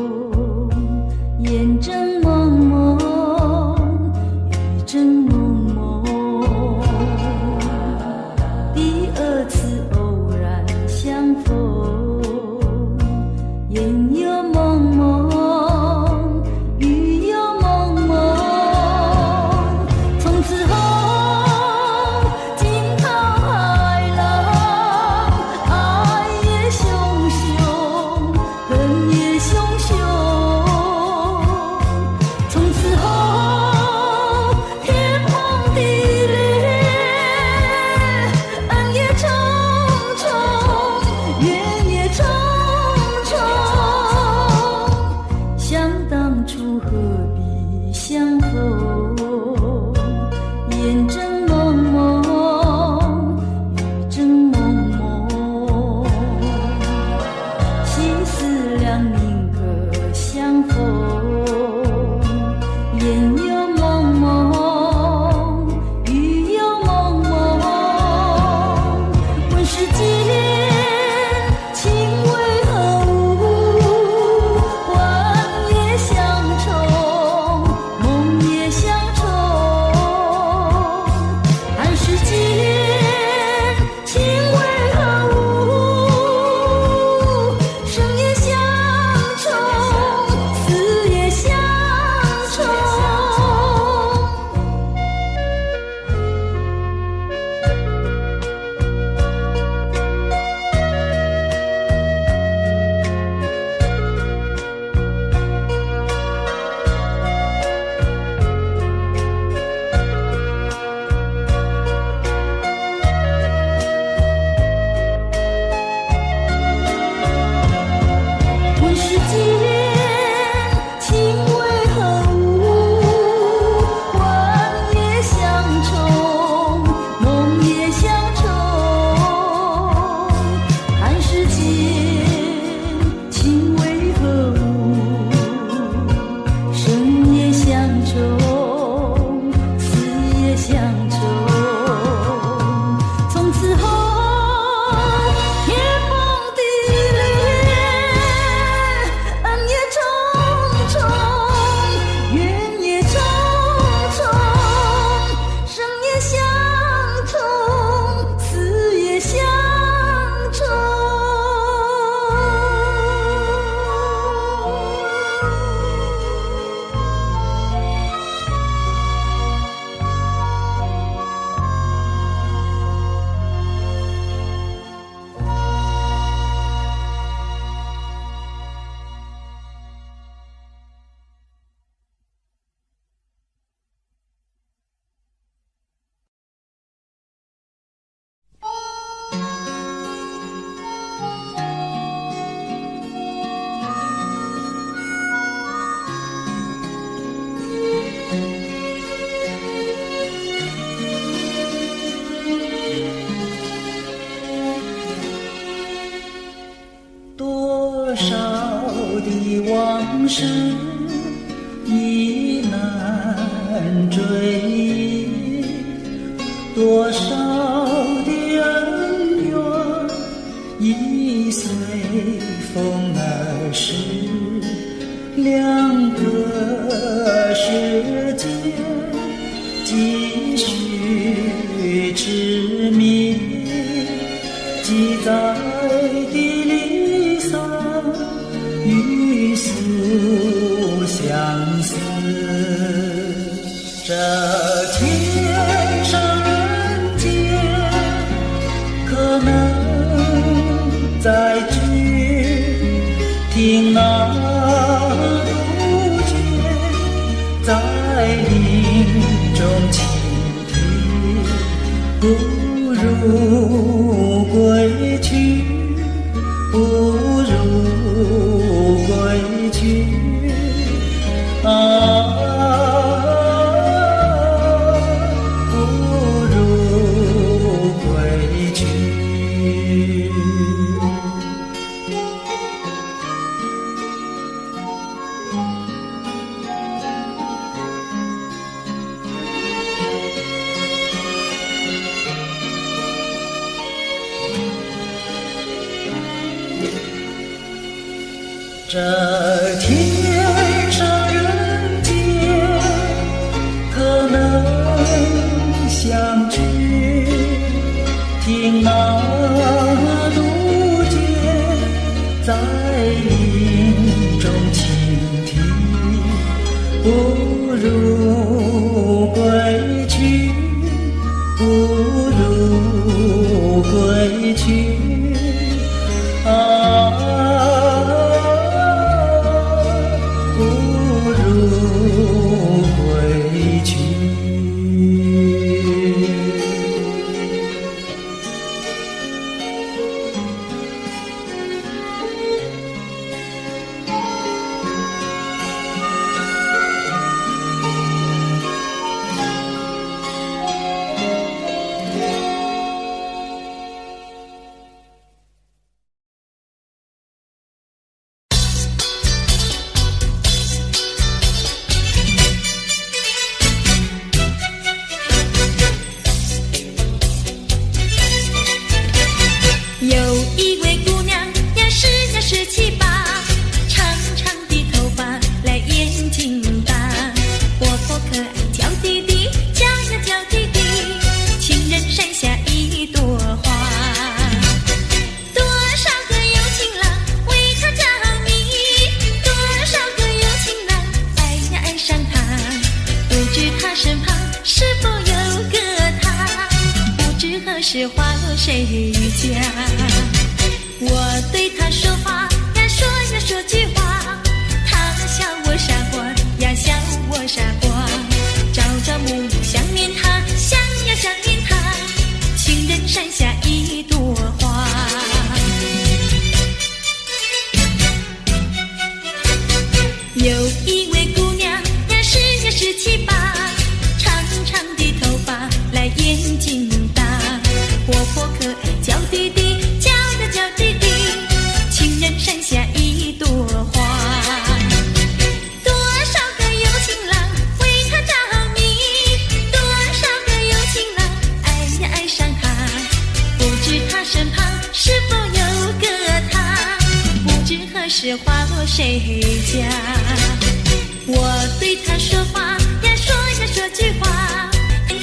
眼睁蒙蒙，雨正蒙蒙。第二次偶然相逢，眼又蒙蒙，雨又蒙蒙。从此后，惊涛骇浪，爱也汹汹。恨也汹汹，从此后天崩地裂，恩也重重，怨也重重。想当初何必相逢？眼睁蒙蒙，雨正蒙蒙。心思两宁可相逢，眼又蒙蒙，雨又蒙蒙。问世间情为何物？幻也相重，梦也相重。看世间情为何物？生也相重，死也相重。问世间情为何物？幻也相重，梦也相重。看世间情为何物？生也相重，死也相重。从此后天崩地裂，恩也重重，怨也重重。生也相重，死也相重。多少的往事已难追忆，多少的恩怨已随风而逝。两个世界继续执迷，记载的离散与诉相思。这天上人间，可能再聚，听那杜鹃在林中倾听，不如归去，不如这天上人间可能相聚，听那杜鹃在林中倾听，不如归去，不如归去啊，不如归去。有一位姑娘呀是17、8，长长的头发来眼睛大，活泼可爱娇滴滴，叫呀叫滴滴，情人山下一朵花。多少个有情郎为她着迷，多少个有情郎爱呀爱上她，不知她身旁是否有个他，不知何时花落谁家。我对他说话呀说呀说句话，他笑我傻瓜呀笑我傻瓜，朝朝暮暮想念他，想呀想念他，情人山下一朵花。有一位姑娘呀是17、8，长长的头发来眼睛大，活泼可爱娇滴滴，叫呀叫滴滴，情人山下一朵花。多少个有情郎为她着迷，多少个有情郎爱呀爱上她，不知她身旁是否有个他，不知何时花落谁家。我对他说话呀说呀说句话，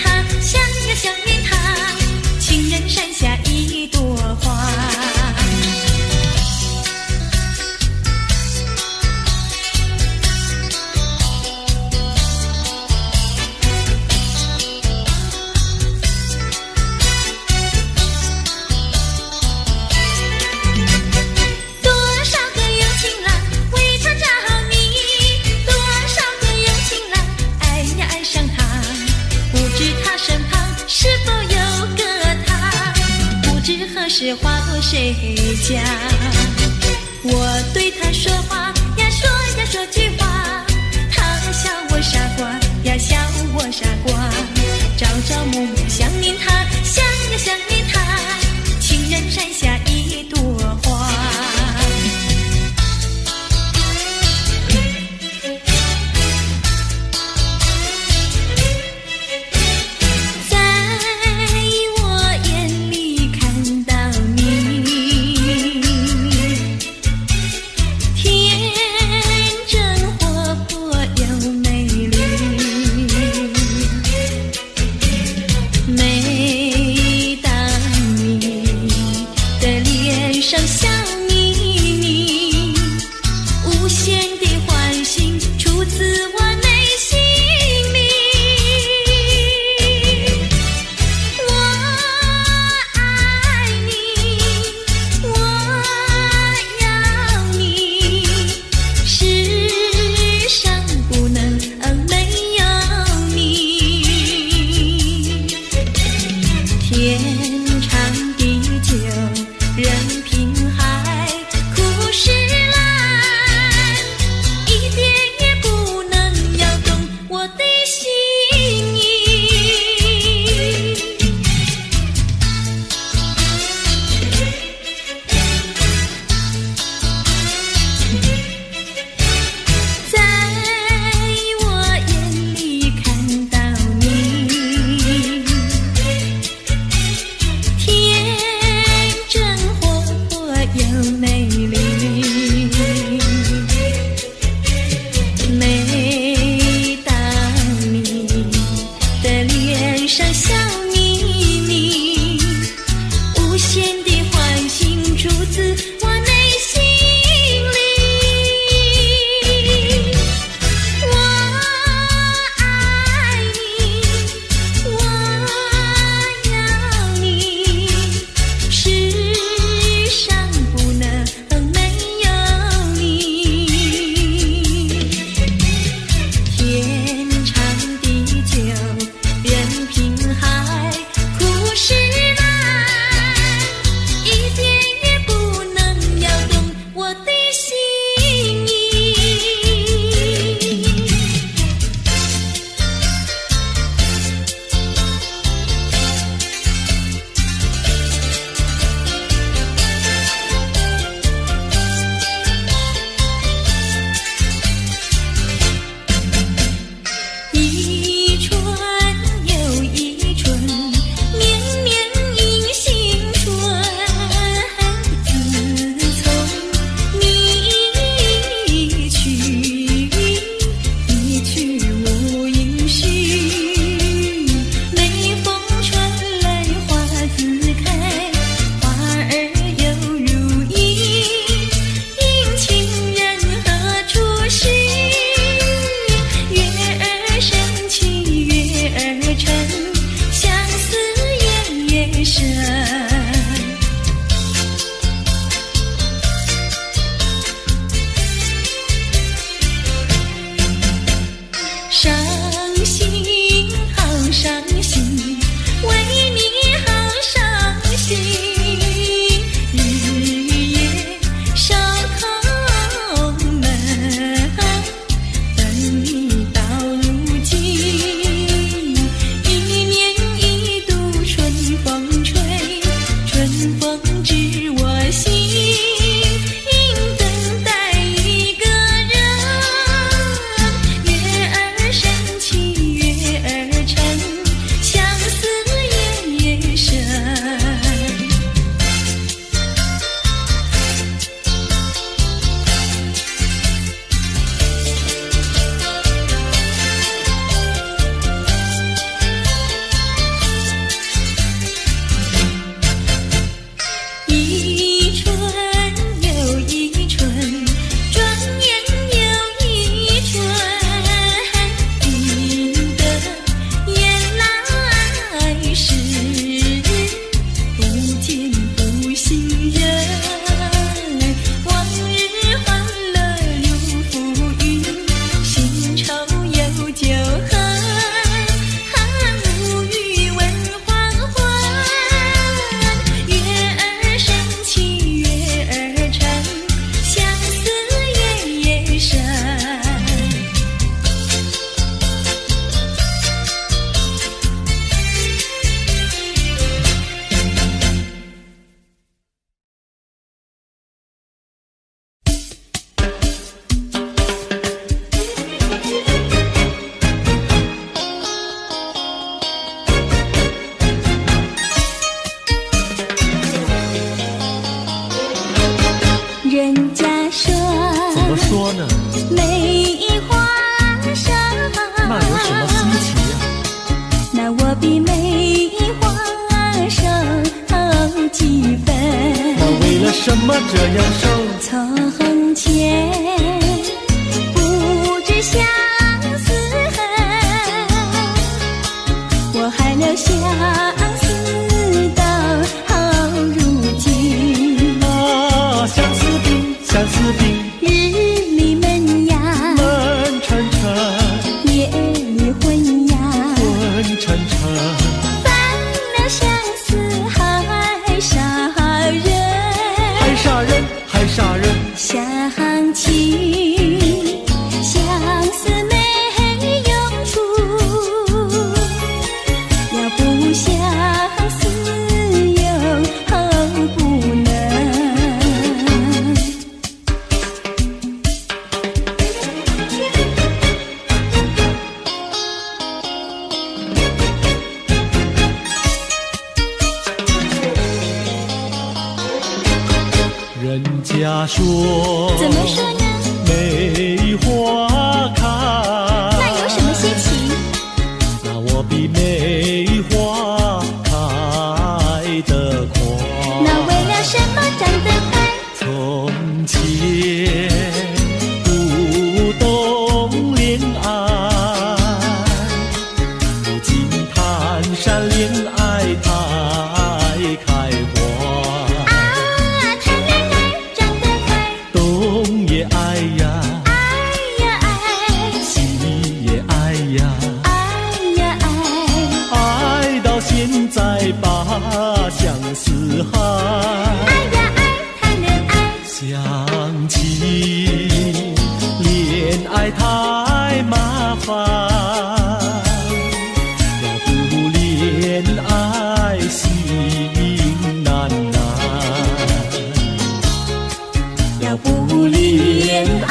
他想呀想念他，情人山下一朵花。多少个有情郎为她着迷，多少个有情郎爱呀爱上她，不知她身旁是否有个他，不知何时花落谁家。我对他说话呀说呀说句话，他笑我傻瓜呀笑我傻瓜，朝朝暮暮想念他，想呀想念他，情人山下一朵花。在我眼里看到你，天真活泼又美丽，每当你的脸上笑眯眯，无限的欢欣出自我内心里。我爱你，我要你，世上不能没有你。天长地久任凭海枯石烂，一点也不能摇动我的心意。在我眼里看到你，天真活泼又美丽。人家说怎么说呢？梅花生，那有什么稀奇呀？那我比梅花生几分？那为了什么这样生？从前不知相思恨，我还留相思到如今。相思病，相思病，日里闷呀，闷沉沉，夜里昏呀，昏沉沉。犯了相思还杀人，还杀人，还杀人。想起相思没用处，要不相思又不能。人家说怎么说呢？梅花开，那有什么稀奇？那我比梅花开得快。那为了什么长得快？从前不懂恋爱，如今谈山恋爱太开花。谈恋爱长得快，东也爱呀，爱呀爱，西也爱呀，爱呀爱，爱到现在把相思害。爱呀爱，谈恋爱。想起恋爱太麻烦，要不恋爱心难难，要不恋爱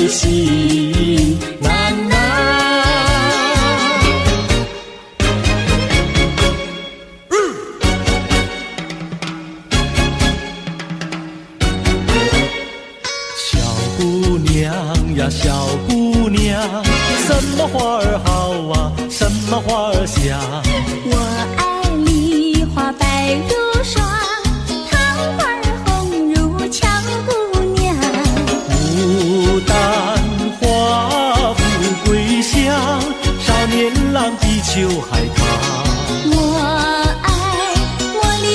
心难难。小姑娘呀，小姑娘，什么花儿好啊，什么花儿香？我爱梨花白如霜，桃花红如俏姑娘。牡丹花富贵香，少年郎比秋还长。我爱茉莉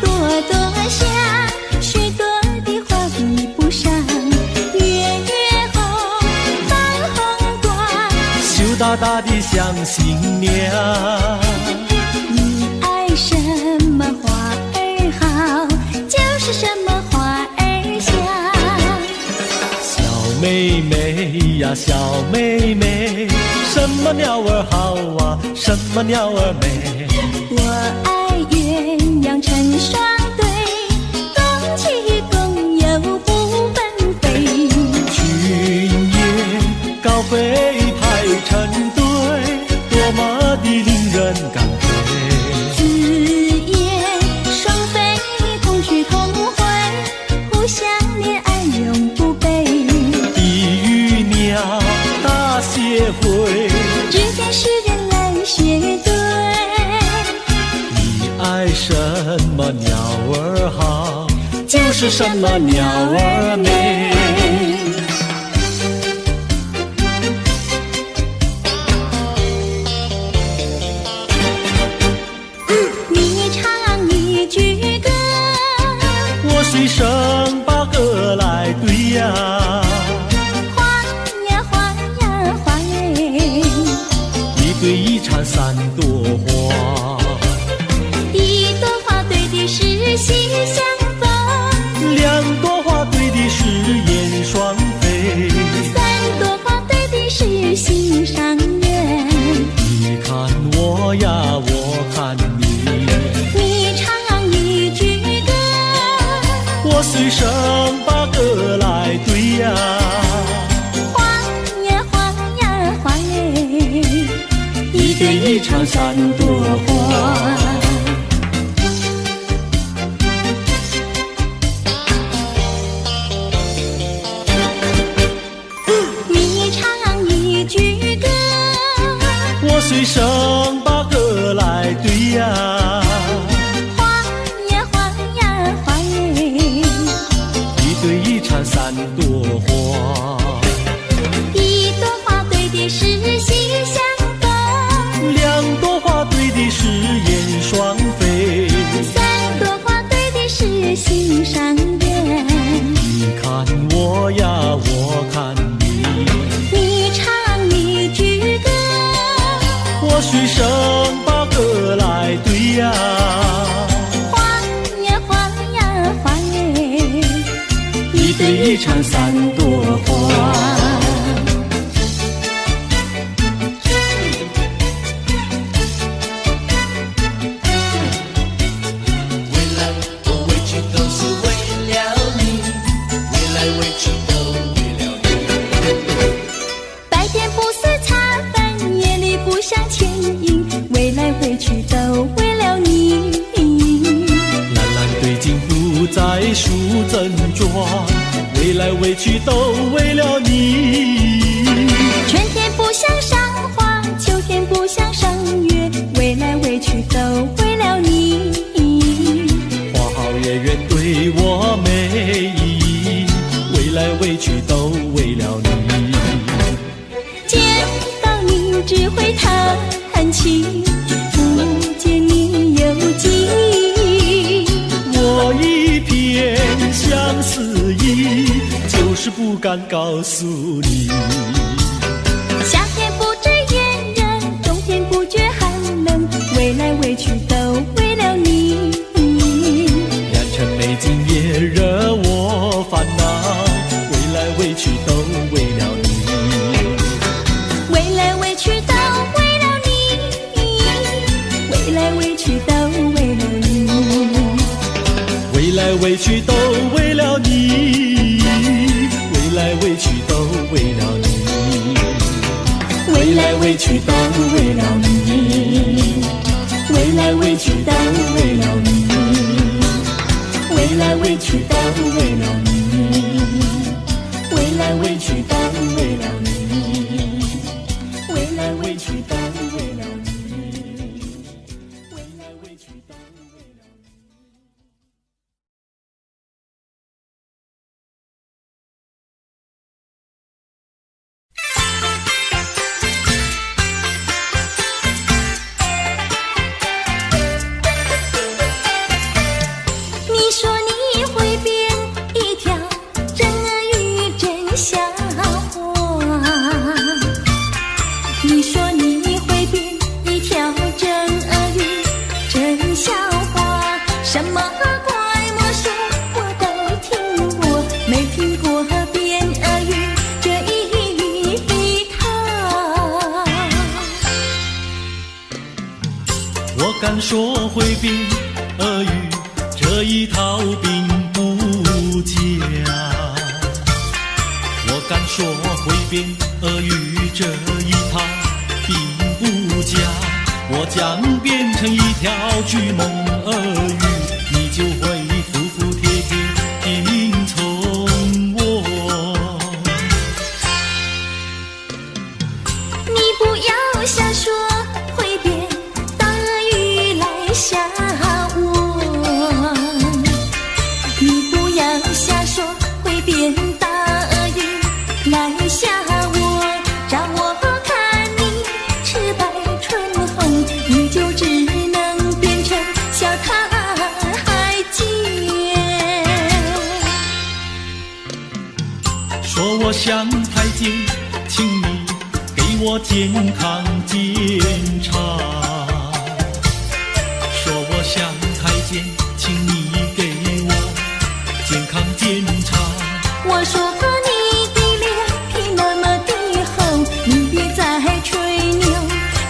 朵朵香，许多的花比不上。月月红，放红光。羞答答的像新娘。你爱什么花儿好，就是什么花儿香。小妹妹呀，小妹妹，什么鸟儿好啊，什么鸟儿美？我爱鸳鸯成双对，共起共有不分飞。群雁高飞排成队，多么的令人感佩。子夜双飞同去同回，互相恋爱永不悲。地狱鸟大协会，只见诗人来学对。你爱什么鸟儿好，就是什么鸟儿美。你唱一句歌，我随声把歌来对呀。花呀花呀花哎，一对一缠三朵花，一朵花对的是喜相逢，两朵花对的是燕双飞，三朵花对的是心上人。你看我呀，我看你，你唱一句歌，我随声把歌来对呀。花呀花呀花哎，一对一缠三朵花。朵花，一朵花对的是心相逢，两朵花对的是燕双飞，三朵花对的是心上人。你看我呀，我看你，你唱一句歌，我随声把歌来对呀。花呀花呀花耶，一对一唱三朵花。白天不思茶饭，夜里不想牵引，为来回去都为了你。蓝蓝对镜不再梳正妆，为来为去都为了你。春天不想赏花，秋天不想赏月，为来为去都为了你。花好月圆对我没意义，为来为去都为了你。见到你只会叹气，不见你有记忆。我一片相思意，就是不敢告诉你。夏天不知炎热，冬天不觉寒冷，为来为去都为了你。良辰美景也惹我烦恼，为来为去都为了你。为来为去都为了你，为来为去都为了你，为来为去都为了你，为来为去都为了你，为来为去都为了你，为来为去都为了你，为来为去都为了你，为来为去都为了你，为来为去都为了你，为来为去都为了你。你说你会变一条真鳄鱼真笑话，你说你会变一条真鳄鱼真笑话，什么怪魔术我都听过，没听过变鳄鱼这一套。我敢说会变鳄鱼这一套并不假，我敢说会变鳄鱼这一套并不假。我将变成一条巨猛鳄鱼，你就会服服帖帖听从我。你不要瞎说会变大鳄鱼来吓我，你不要瞎说会变大鳄鱼来吓我，照我看你赤白春红，你就只能变成小太监。说我像太监，请你给我健康检查。说我像太监，请你给我健康检查。我说过你的脸皮那么的厚，你别再吹牛，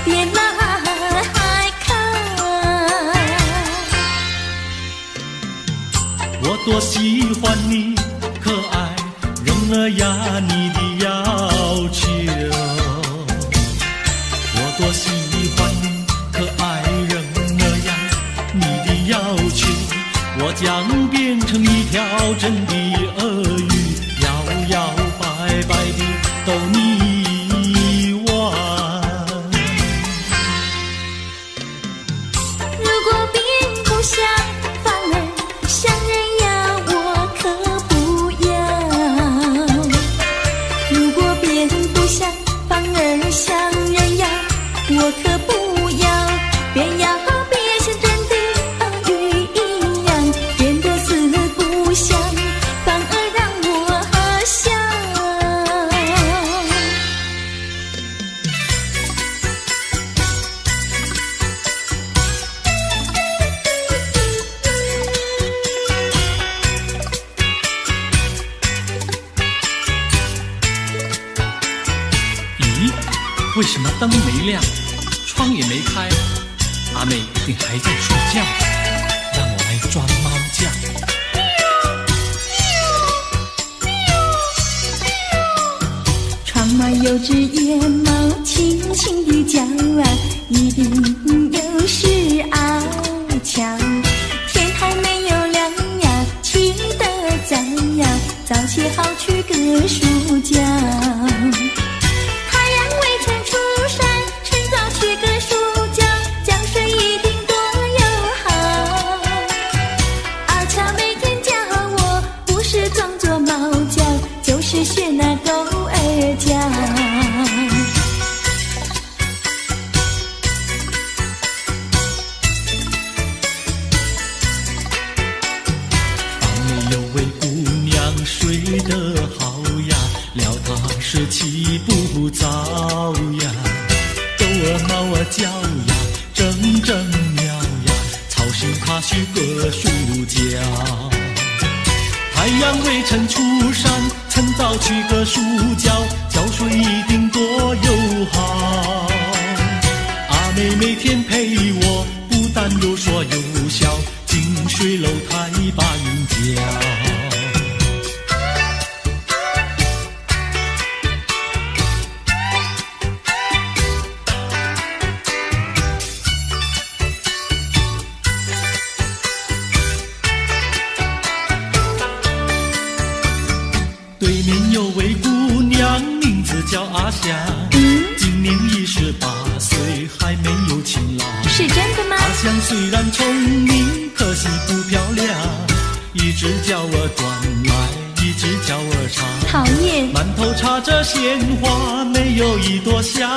别来看。我多喜欢你可爱人儿呀，你的要求。我多喜欢你可爱人儿呀，你的要求。我将变成一条真的鳄鱼，摇摇摆摆地逗你玩。如果变不像，反而像人呀，我可不要。为什么灯没亮，窗也没开？阿妹一定还在睡觉，让我来装猫叫。窗外有只野猫轻轻地叫啊，一定有事啊瞧。天还没有亮呀，起得早呀，早起好去个书觉。太阳未曾出山，趁早去个书觉，觉睡一定多友好。阿乔每天教我，不是装作猫叫，就是学那狗儿叫。房里有位姑娘睡得好呀，料她是起不早呀。狗儿猫儿叫呀，整整喵呀，吵醒她去个书觉。太阳未曾出山，趁早去个书觉，觉睡一定多友好。阿妹每天陪我，不但有说有笑，近水楼台把云脚。对面有位姑娘，名字叫阿香，今年28岁，还没有情郎。是真的吗？阿香虽然聪明，可惜不漂亮，一只叫我短来，一只叫我长。讨厌！满头插着鲜花，没有一朵香。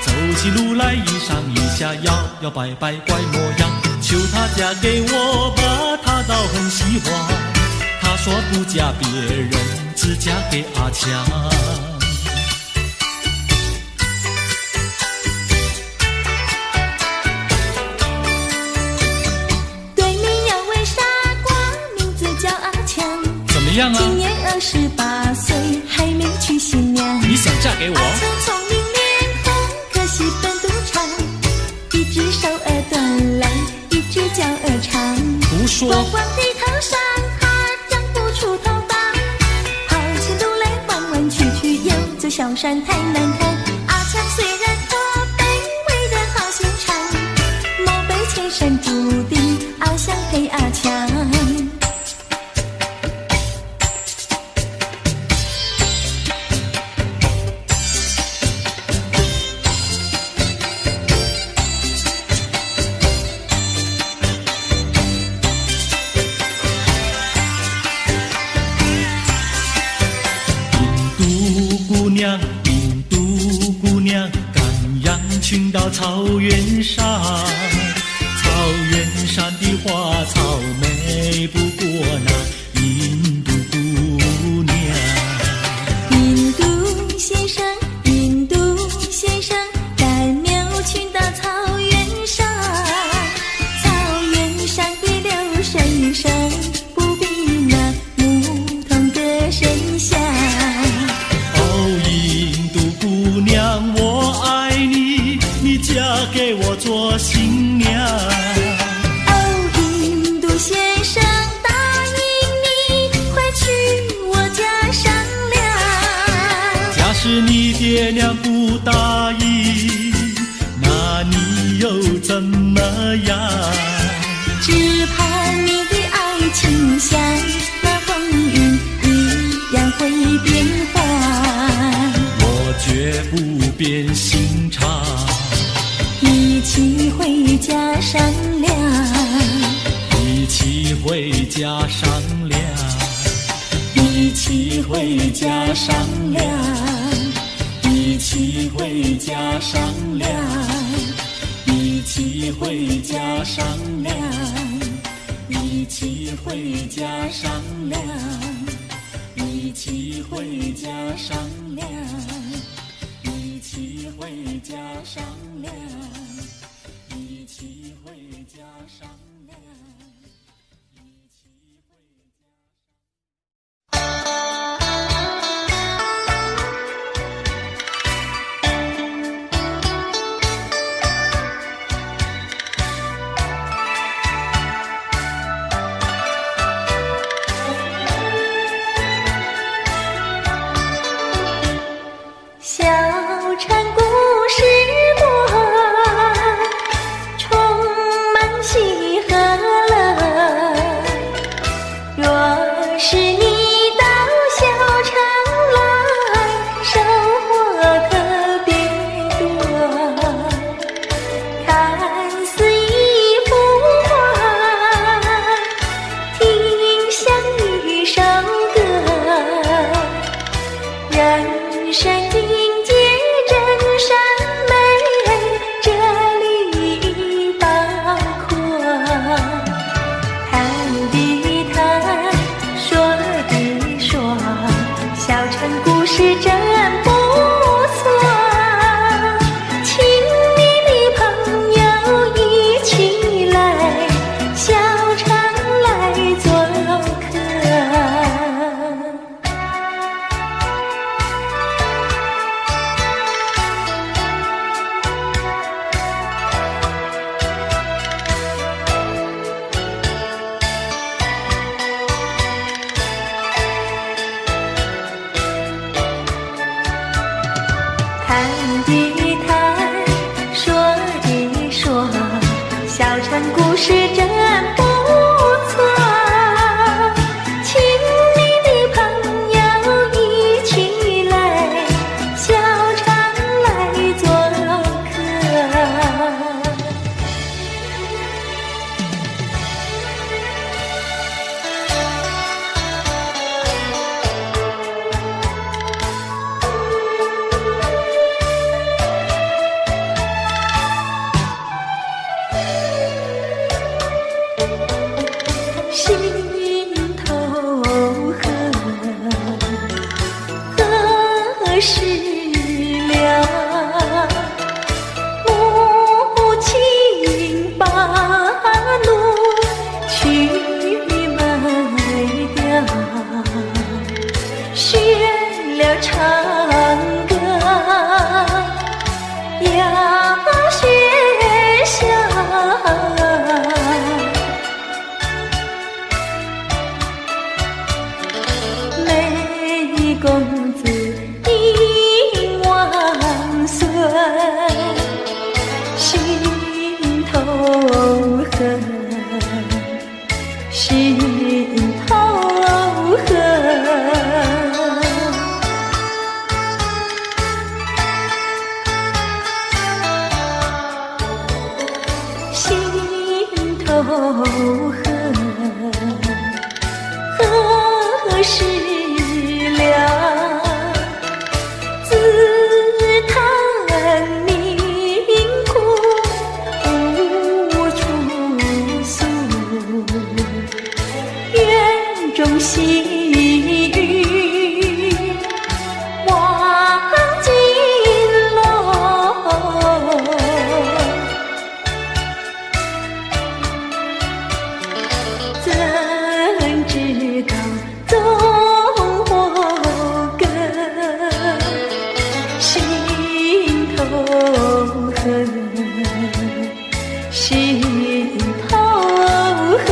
走起路来一上一下，摇摇摆摆怪模样。求她嫁给我吧，她倒很喜欢。她说不嫁别人，只嫁给阿强。对面有位傻瓜，名字叫阿强，怎么样啊？今年28岁，还没娶新娘。你想嫁给我？阿强聪明脸红，可惜本独长，一只手儿短来，一只脚儿长。胡说！光光的头上还长不出头发，跑起路来弯弯曲曲，又走小山太难看。阿强虽然驼背，为人好心肠，某被前生注定，阿香配阿强。印度姑娘，赶羊群到草原上，草原上的花草美不过那印度姑娘。印度先生，印度先生，赶牛群到草原上，草原上的流水声，不比那牧童歌声响。姑娘，我爱你，你嫁给我做新娘。哦，印度先生答应你，快去我家商量。假使你爹娘不答应，那你又怎么样？只怕你的爱情像那风云一样会变幻。绝不变心肠，一起回家商量，一起回家商量，一起回家商量，一起回家商量，一起回家商量，一起回家商量，一起回家商量。一起回家商量，一起回家商量，一起回家。谈一谈，说一说，小城故事真不错。请你的朋友一起来，小城来做客。心头恨，何时了？母亲把路去卖掉，学了唱歌，要学笑。公子应万岁，心头恨，心头恨。心头恨，何时了？自叹命苦无处诉，园中细雨望金楼，怎知道踪祸根，心头恨，心头恨。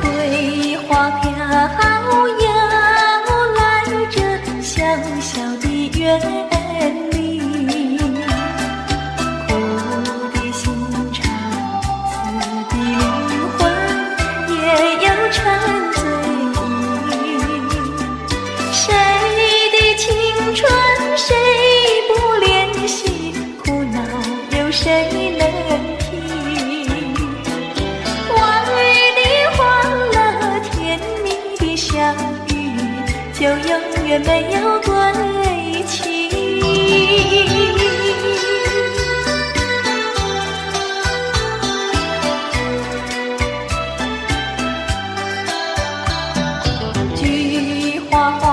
桂花飘摇来这小小的园里，苦的心肠，死的灵魂也有沉醉。谁的青春谁不怜惜，苦恼有谁能听？往日的欢乐，甜蜜的相遇，就永远没有归期。菊花花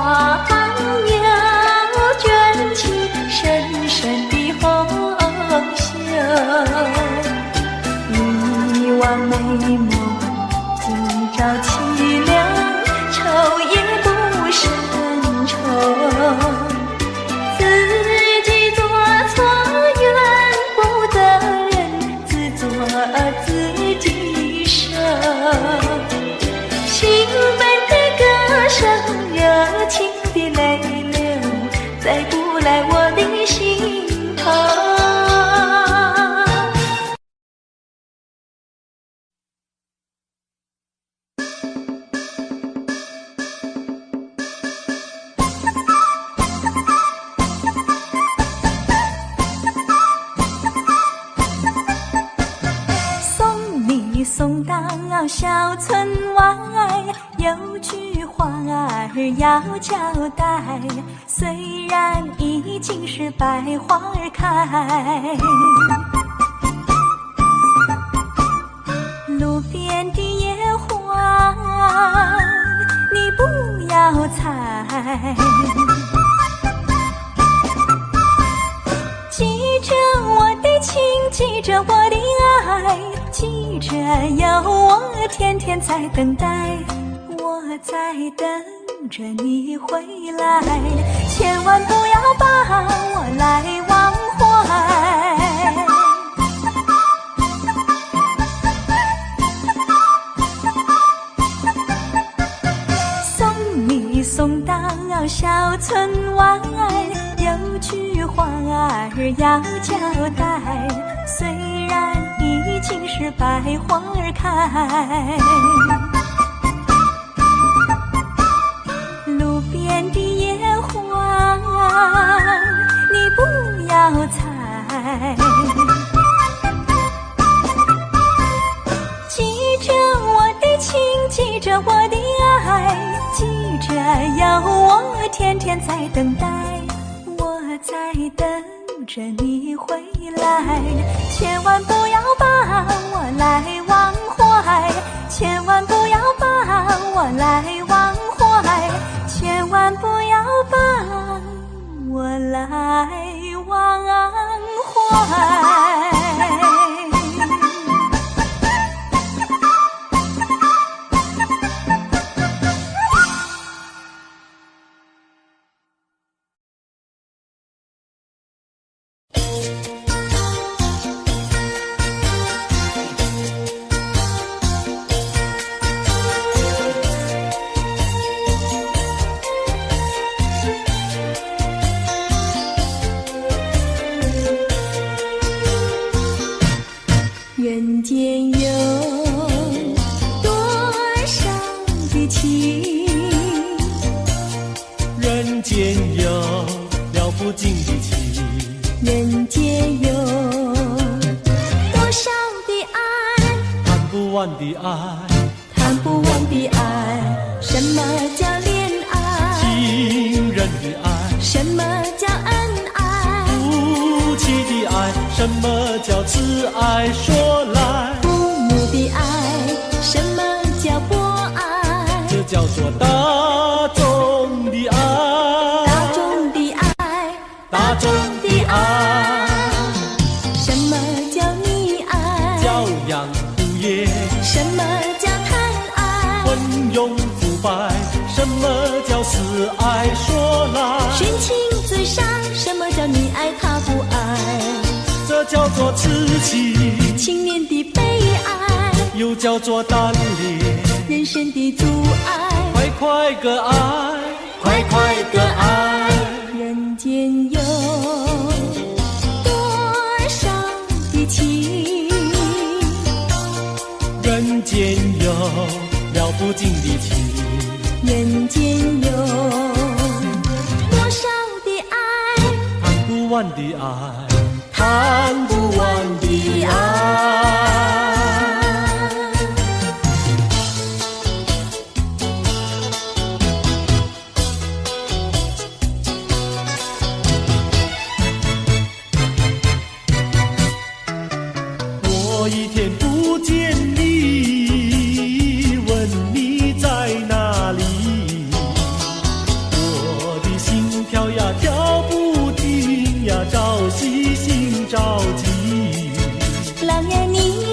鸟卷起深深的红袖，一往美梦今朝凄凉，愁也不胜愁。自己做错怨不得人，自作自己受。兴奋的歌声，热情的泪流，再不来我的心头。送你送到小村外，有句话儿要交代，虽然已经是百花开，路边的野花你不要采，记着我的情，记着我的爱，记着有我天天在等待，我在等着你回来，千万不要把我来忘怀。送你送到小村外，有句话儿要交代，虽然已经是百花开，路边的野花你不要采，记着我的情，记着我的爱，记着有我天天在等待，我在等着你回来，千万不要把我来忘怀，千万不要把我来忘怀，千万不要把我来忘怀。人间有多少的情，人间有了不尽的情，人间有多少的爱，谈不完的爱，谈不完的爱。什么叫恋爱？情人的爱，什么叫恩爱？夫妻的爱，什么叫慈爱？说来，父母的爱，什么叫博爱？这叫做大众的爱，大众的爱，大众的爱，什么叫溺爱？教养无业，什么叫贪爱？昏庸腐败，什么叫死爱？说来，寻情追杀，什么叫你爱他不爱？这叫做痴情，青年的悲哀，又叫做单恋，人生的阻碍。快快个爱，快快个爱，人间有多少的情，人间有了不尽的情，人间有多少的爱，谈不完的爱，谈不完的爱。我一天不见你，问你在哪里，我的心跳呀跳不停呀，朝夕心着急。郎儿你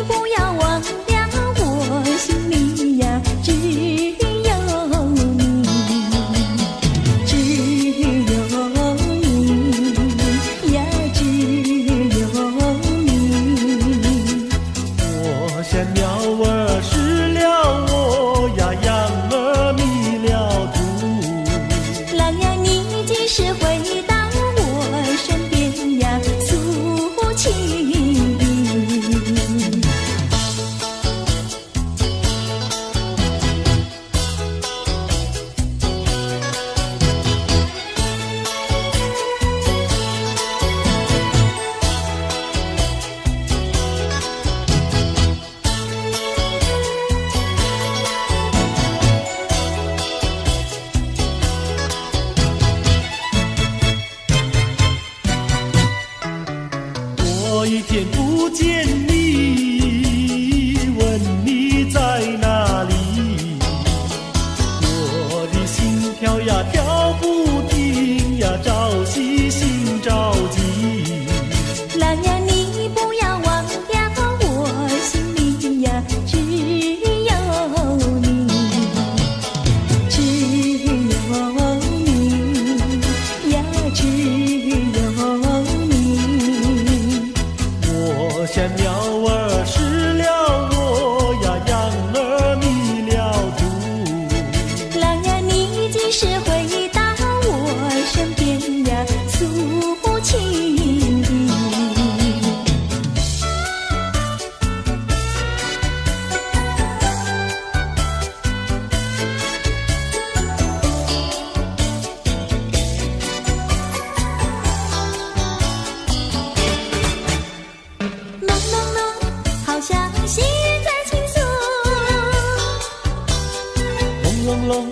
隆，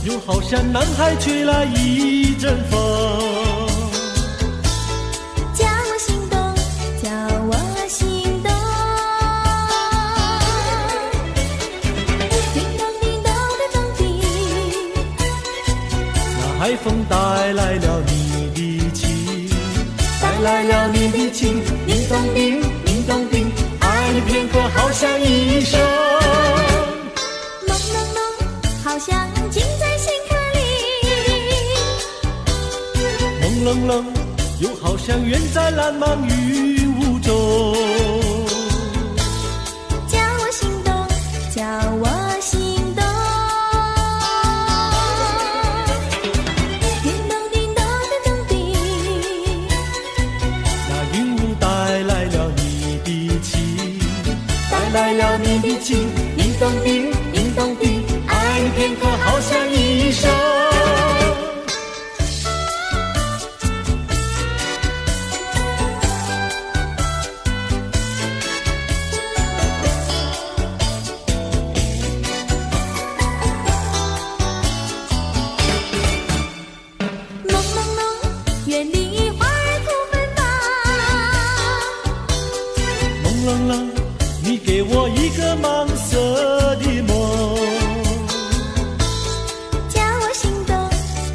又好像南海吹来一阵风。叫我心动，叫我心动。叮咚叮咚的咚叮，那海风带来了你的情，带来了你的情，叮咚叮，叮咚叮，爱你片刻好像一生。朦胧胧，好像近在心坎里。朦胧胧，又好像远在蓝茫云雾中。叫我心动，叫我心动。叮咚叮咚的咚叮，那云雾带来了你的情，带来了你的情，叮咚叮，叮咚叮，爱你片刻好像一生。朦胧胧，远离花儿吐芬芳。朦胧胧，你给我一个茫色的梦。叫我心动，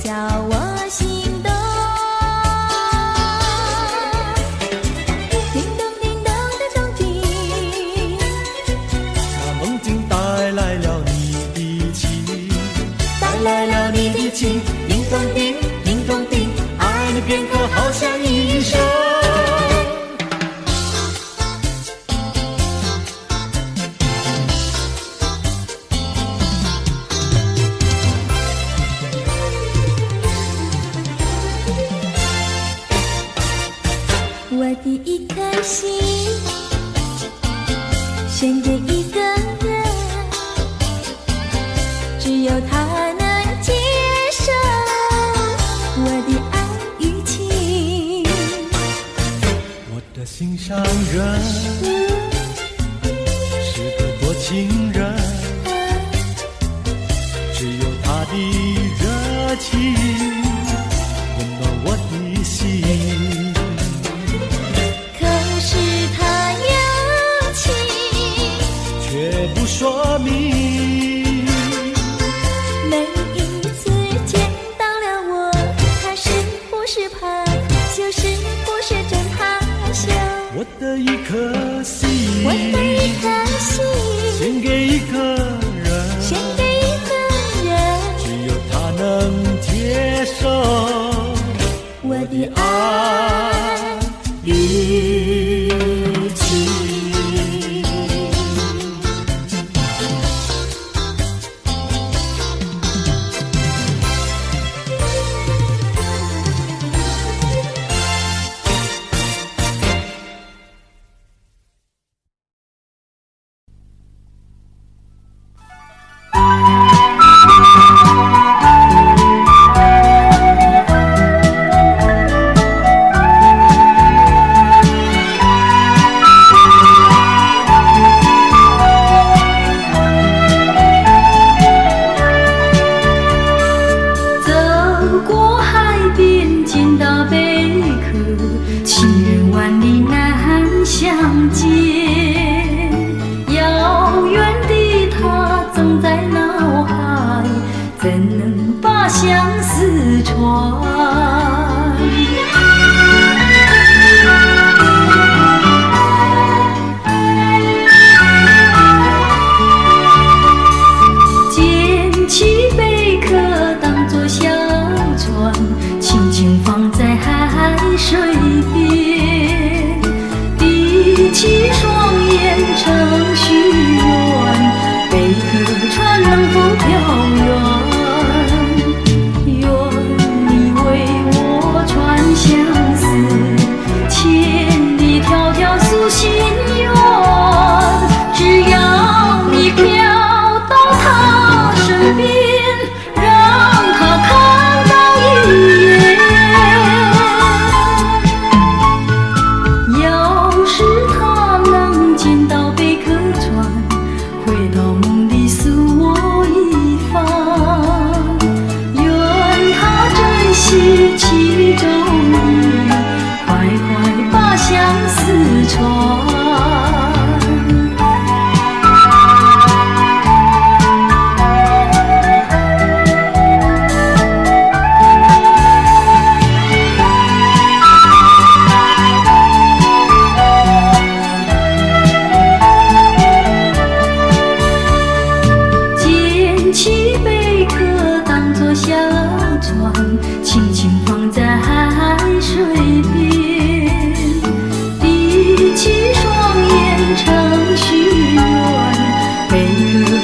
叫我心动。叮咚叮咚的咚叮，那梦境带来了你的情，带来了你的情，叮咚叮，叮咚叮，爱你片刻好像一生。我的一颗心献给一个人，只有他能接受我的爱与情。我的心上人是个多情人，只有他的热情温暖我的心。可是他有情，却不说明，每一次见到了我，他是不是怕羞，是不是真怕羞？我的一颗心，我的一颗心献给一个人，献给一个人，只有他能接受我的爱与情。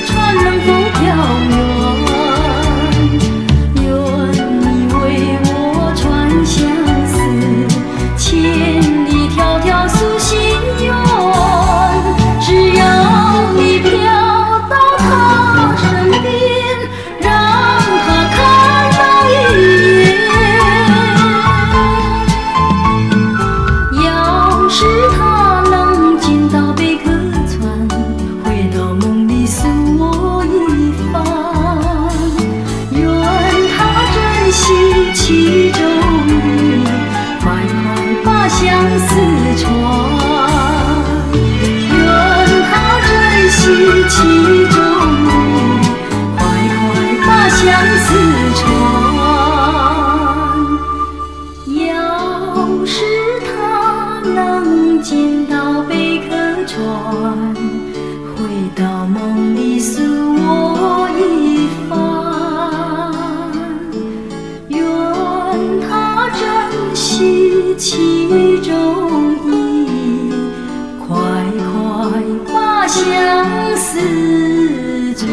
船能否飘远？愿你为我传相思，千里迢迢诉心愿。只要你飘到他身边，让他看到一眼。要是他能见到贝壳船，回到梦里诉我一番。愿他珍惜其中意，快快把相思传。愿他珍惜其中意，快快把相思传。要是他能见到贝壳船，回到梦里诉我一番。愿他珍惜其中意，快快把相思传。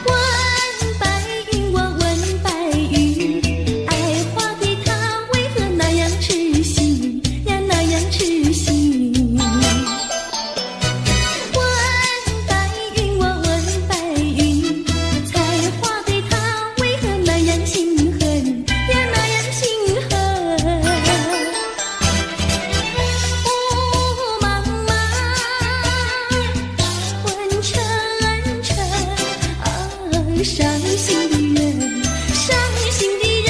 问白云，我问白云，爱花的它为何那样痴心呀，那样痴心？问白云，我问白云，采花的它为何那样心狠呀，那样心狠？雾茫茫，昏沉沉，伤心的人，伤心的人。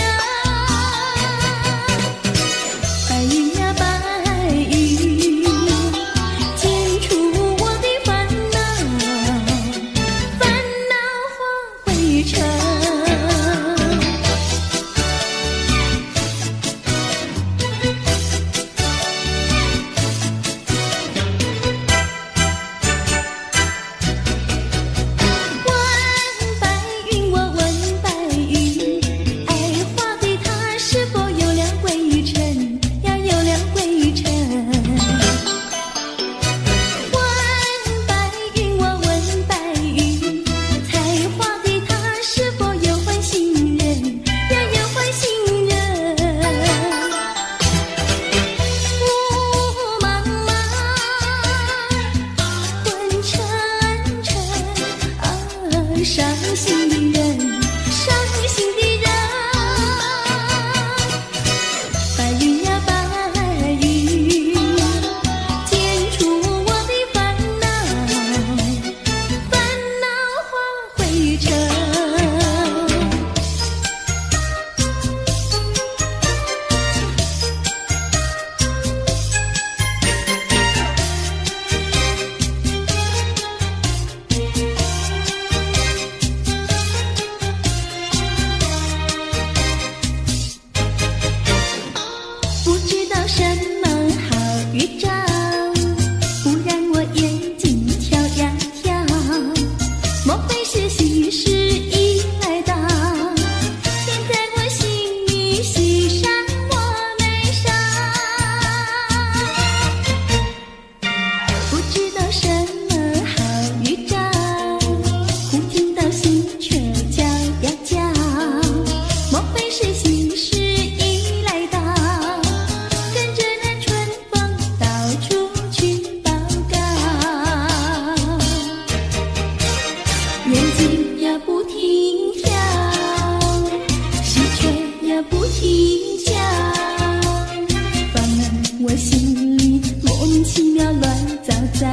白云呀白云，剪除我的烦恼，烦恼化灰尘。问白云，我问白云，爱花的它是否有两归尘呀，有两归尘？问白云，我问白云，采花的它是否有换新人呀，有换新人？雾茫茫，昏沉沉，伤心的人，伤心的人。白云呀白云，剪除我的烦恼，烦恼化灰尘。不知道什么好预兆，不让我眼睛跳呀跳，莫非是喜事已来到？现在我心里喜上我眉梢，不知道什么好预兆，忽听到心却叫呀叫，莫非是喜事已来到？跟着那春风到处去报告，眼睛呀不停跳，喜鹊呀不停叫，放得我心里莫名其妙乱糟糟。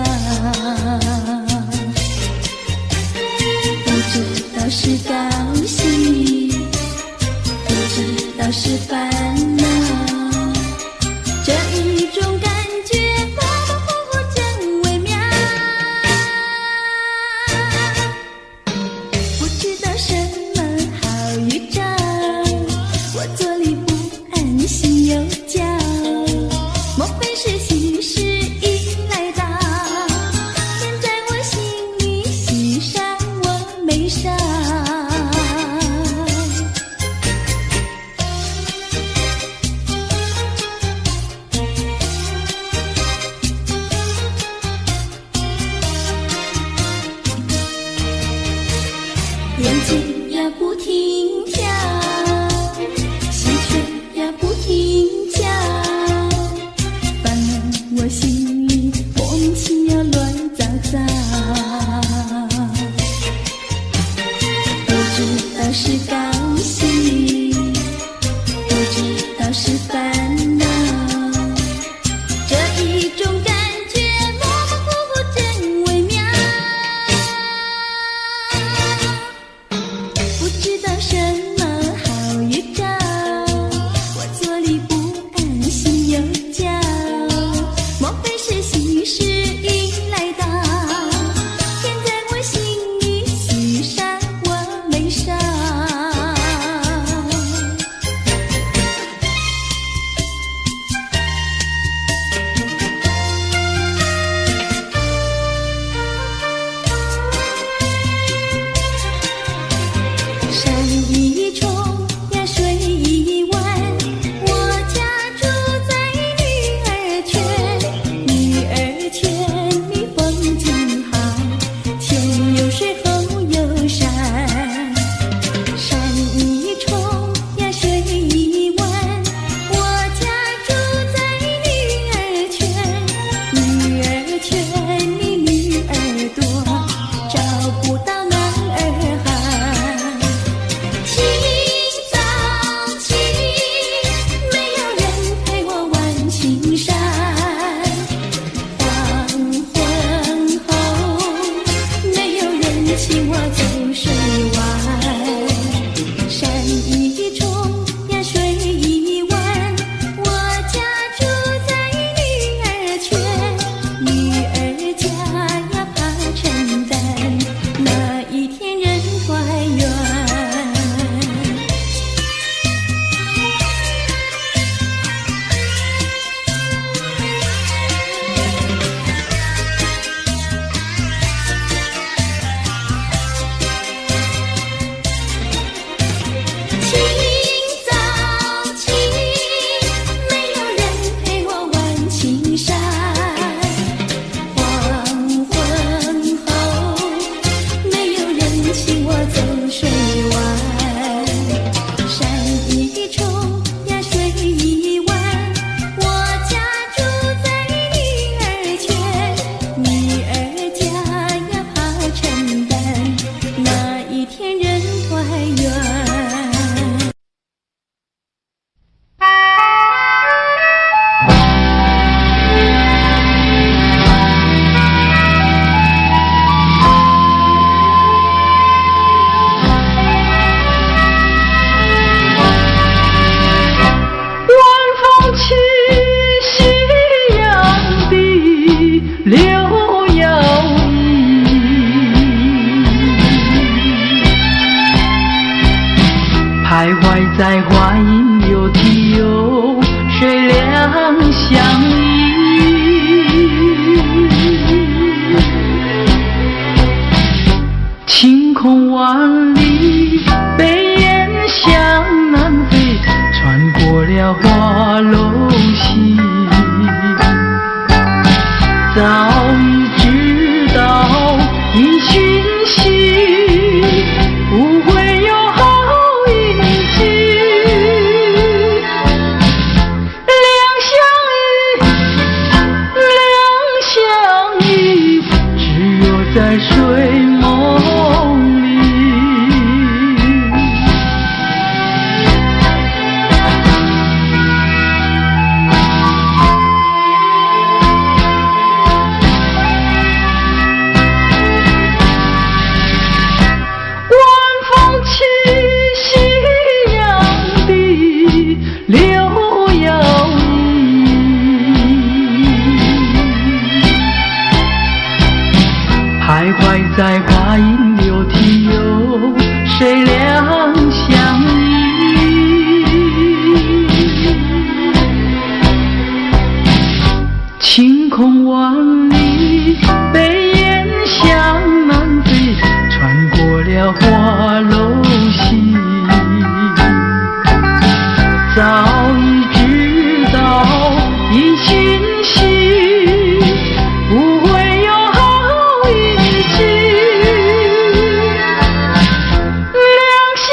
不知道是高兴，不知道是烦恼，这一种感觉模模糊糊真微妙。不知道什么好预兆，我坐立不安心又焦，莫非是心停跳，喜鹊呀不停叫，烦了我心里莫名其妙乱糟糟。不知道是高兴，不知道是烦恼，这一种感觉模模糊糊真微妙。不知道什么好预兆，我坐立不安，心又焦，莫非是喜事已来到？天在我心里，喜上我眉梢。山一重呀水一弯，我家住在女儿圈，女儿圈里风景好，前有水后有山。山一重呀水一弯，我家住在女儿圈，女儿圈里女儿多，找不到男儿好。清早起，没有人陪我玩青山，黄昏后，没有人请我走水湾。山一重呀水一弯，我家住在女儿圈，女儿家呀怕承担，那一天人团圆。清早起，没有人陪我玩青山，黄昏后，没有人请我走水湾。山一重呀水一弯，我家住在女儿圈，女儿家呀怕承担，那一天人团圆。晚风起，夕阳低，柳摇曳，徘徊在花影柳堤游，水两相依。晴空万里，北雁向南飞，穿过了花楼溪。早已知道你讯息，不会有好运气。两相依，只有在睡梦里。徘徊在花影柳堤游，谁两相依？晴空万里，北雁向南飞，穿过了花楼溪。早已知道一讯息，不会有好运气。两相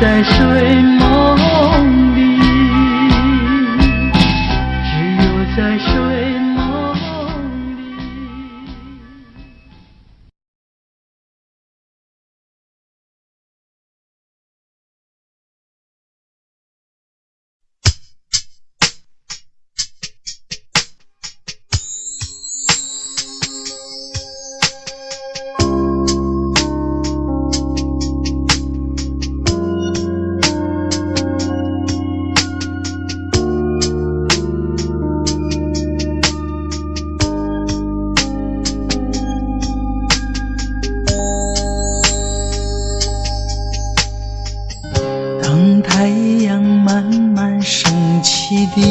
在睡梦里，只有在睡梦里。当太阳慢慢升起的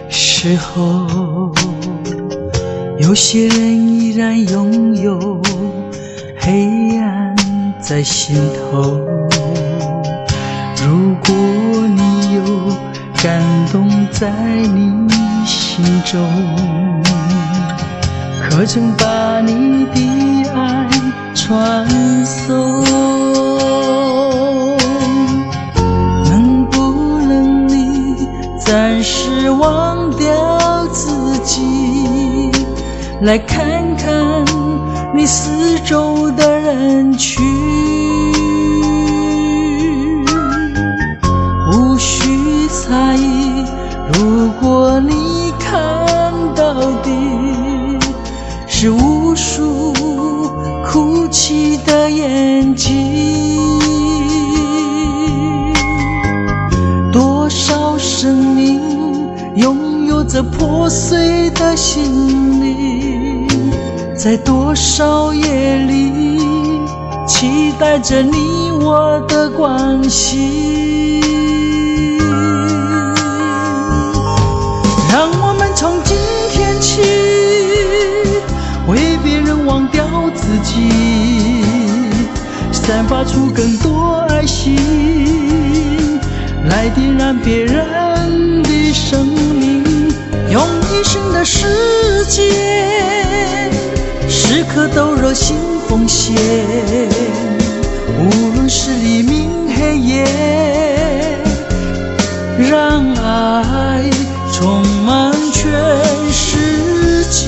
时候，有些人依然拥有黑暗在心头。如果你有感动在你心中，可曾把你的爱传送？暂时忘掉自己，来看看你四周的人群，无需猜疑。如果你看到的是无数哭泣的眼睛，多少生命拥有着破碎的心灵，在多少夜里期待着你我的关系。让我们从今天起为别人忘掉自己，散发出更多爱心，来点燃别人的生命，用一生的时间，时刻都热心奉献。无论是黎明黑夜，让爱充满全世界。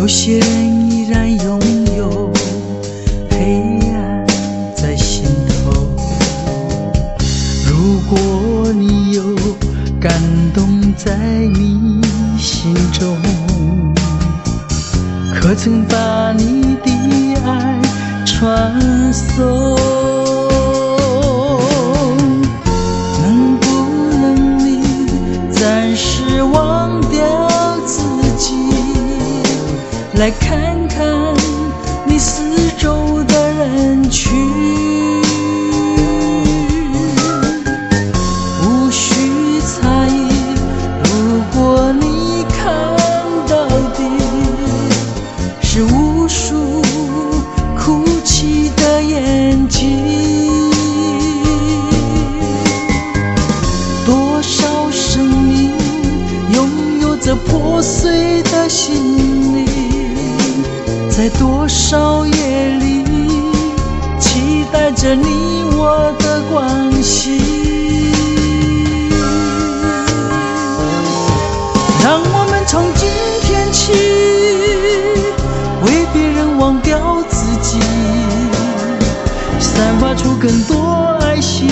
有些人依然拥有黑暗在心头。如果你有感动在你心中，可曾把你的爱传送？能不能你暂时忘掉自己，来看看你四周的人群，无需猜疑。如果你看到的是无数哭泣的眼睛，多少生命拥有着破碎的心灵，在多少夜里期待着你我的关系。让我们从今天起为别人忘掉自己，散发出更多爱心，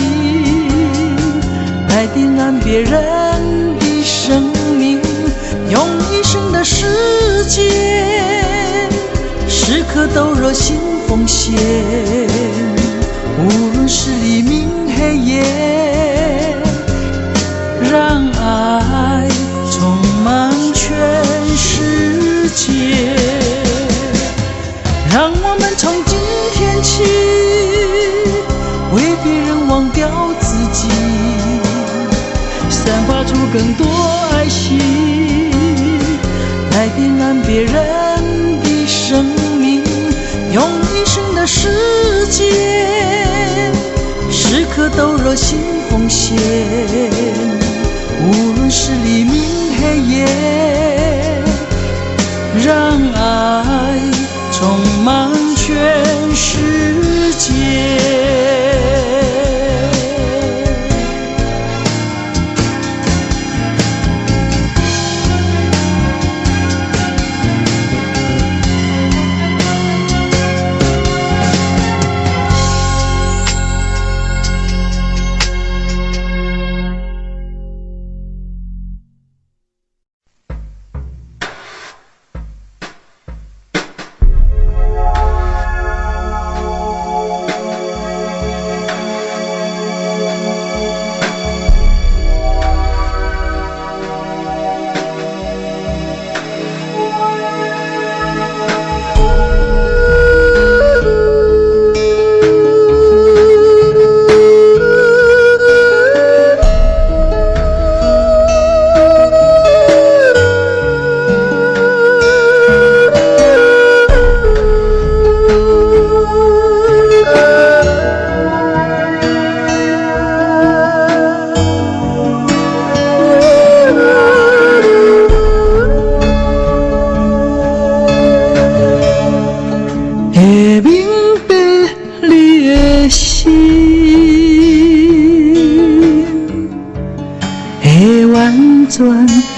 来点燃别人的生命，用一生的时间，时刻都热心奉献。无论是黎明黑夜，让爱充满全世界。让我们从今天起为别人忘掉自己，散发出更多爱心，来点燃别人的生命，用一生的时间，时刻都热心奉献，无论是黎明黑夜，让爱充满全世界。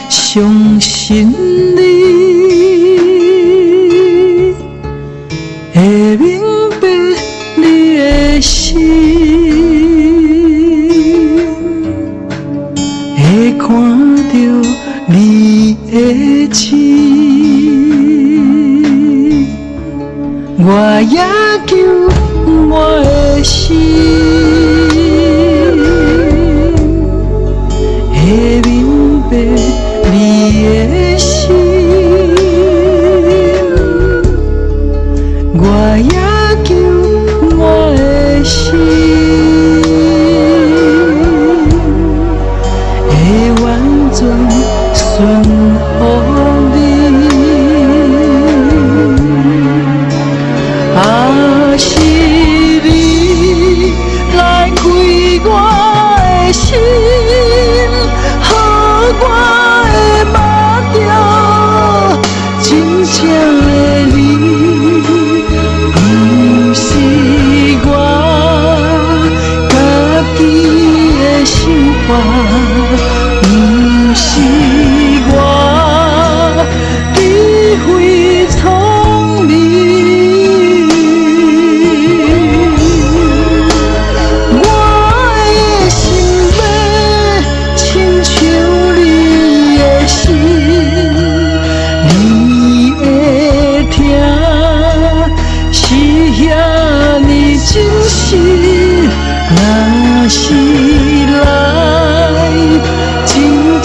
相信你会明白你的心，会看到你的情，我也求我的心会明白你的心，我也求我的心会完全顺服你，啊，是你来开我的心，好我真正的你，不是我家己的想法，不是我智慧聪明，我的心要亲像你的心。真是，若是来真正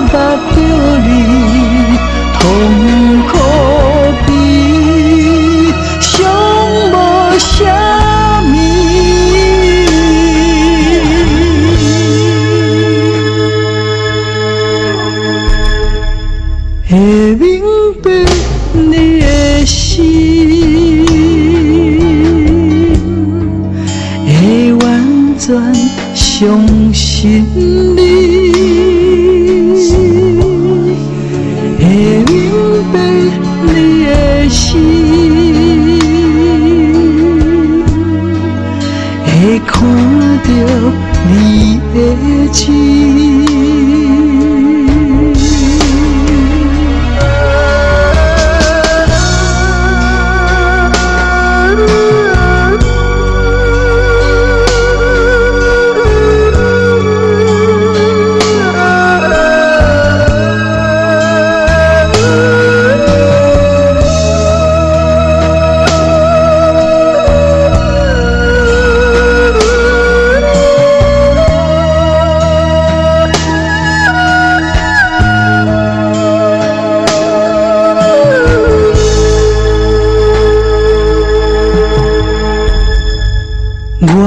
捌着你，痛苦比上无啥物，会明白你的心。全相信你，会明白你的心，会看到你的情。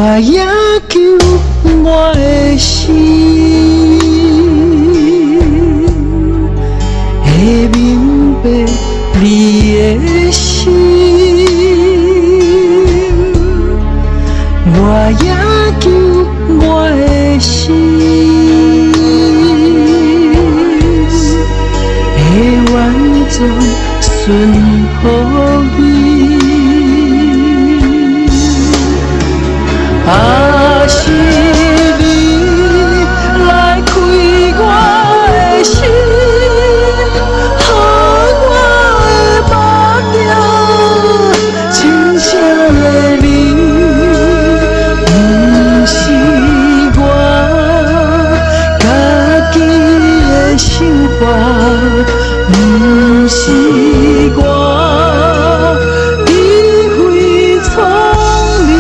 我也求我的心会明白你的心，我也求我的心会完全顺服你。啊，是你来开我的心，予我的目睭真正的你，不是我家己的想法，不是我理会聪明。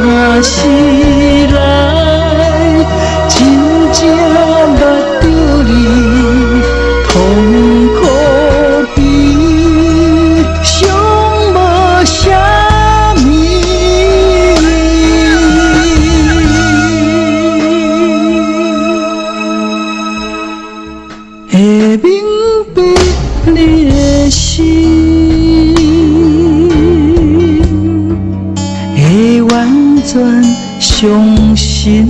若是来真正捌着你，痛苦比上无啥物。会明白你的心，会完全相信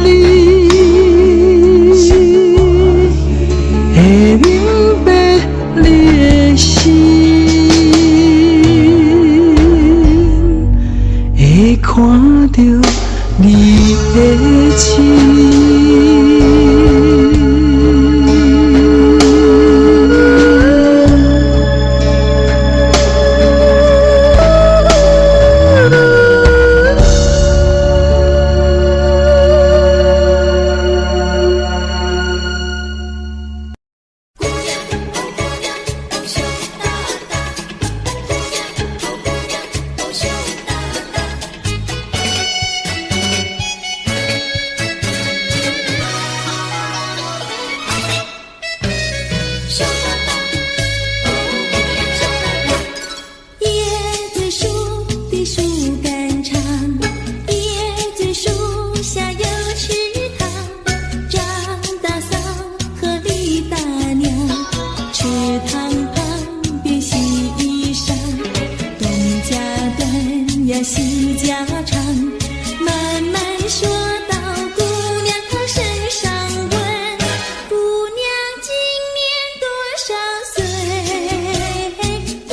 你，会明白你的心，会看到你的情。西家常，慢慢说到姑娘她身上问，姑娘今年多少岁？姑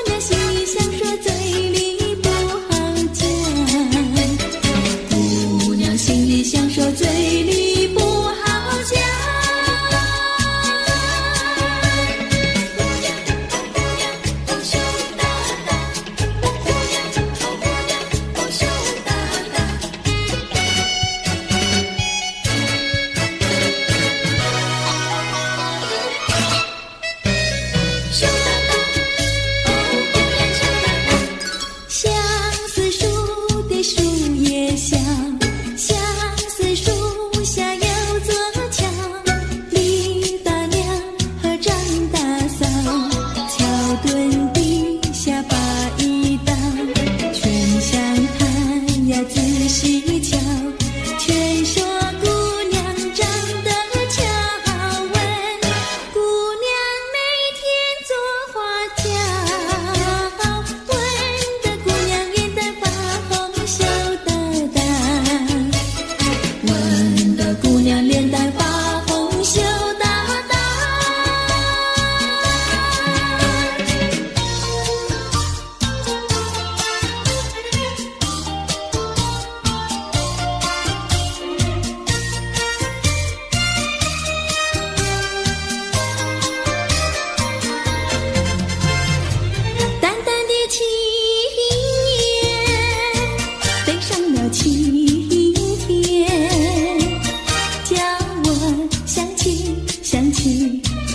娘心里想说，嘴里不好讲。姑娘心里想说，嘴里不好讲。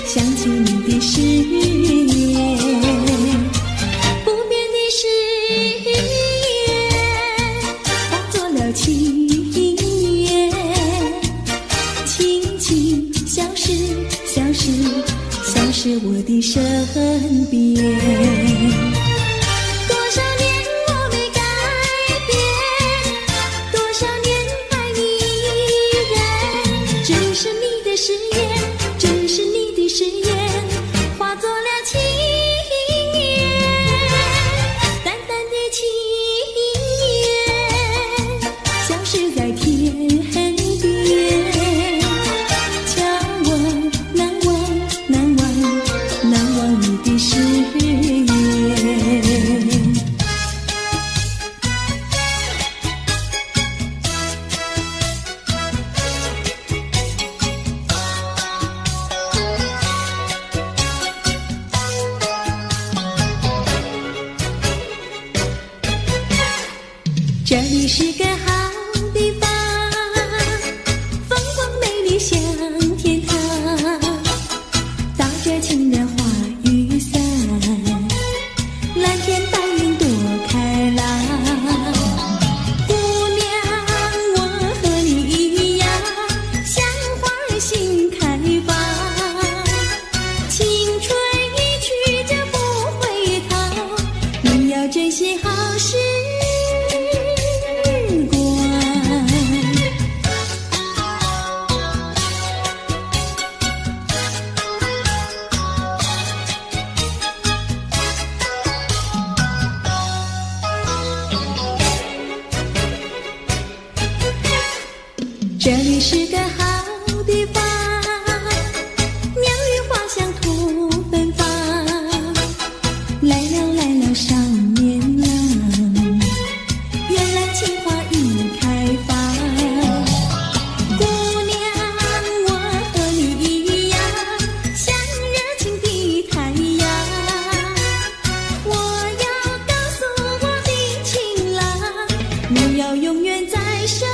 想起你的誓言，是我的身边。多少年我没改变，多少年爱你依然。这是你的誓言，这是你的誓言，化作了情缘，淡淡的情缘，消失在天边。瞧我难忘，难忘，难忘你的誓言。这里是个好地方，风光美丽像天堂，打着情人花雨伞，蓝天白云多开朗。姑娘，我和你一样，像花儿心开放，青春一去就不回头，你要珍惜好时这里是个好地方，鸟语花香吐芬芳。来了来了少年郎，原来情花已开放。姑娘，我和你一样，像热情的太阳。我要告诉我的情郎，你要永远在身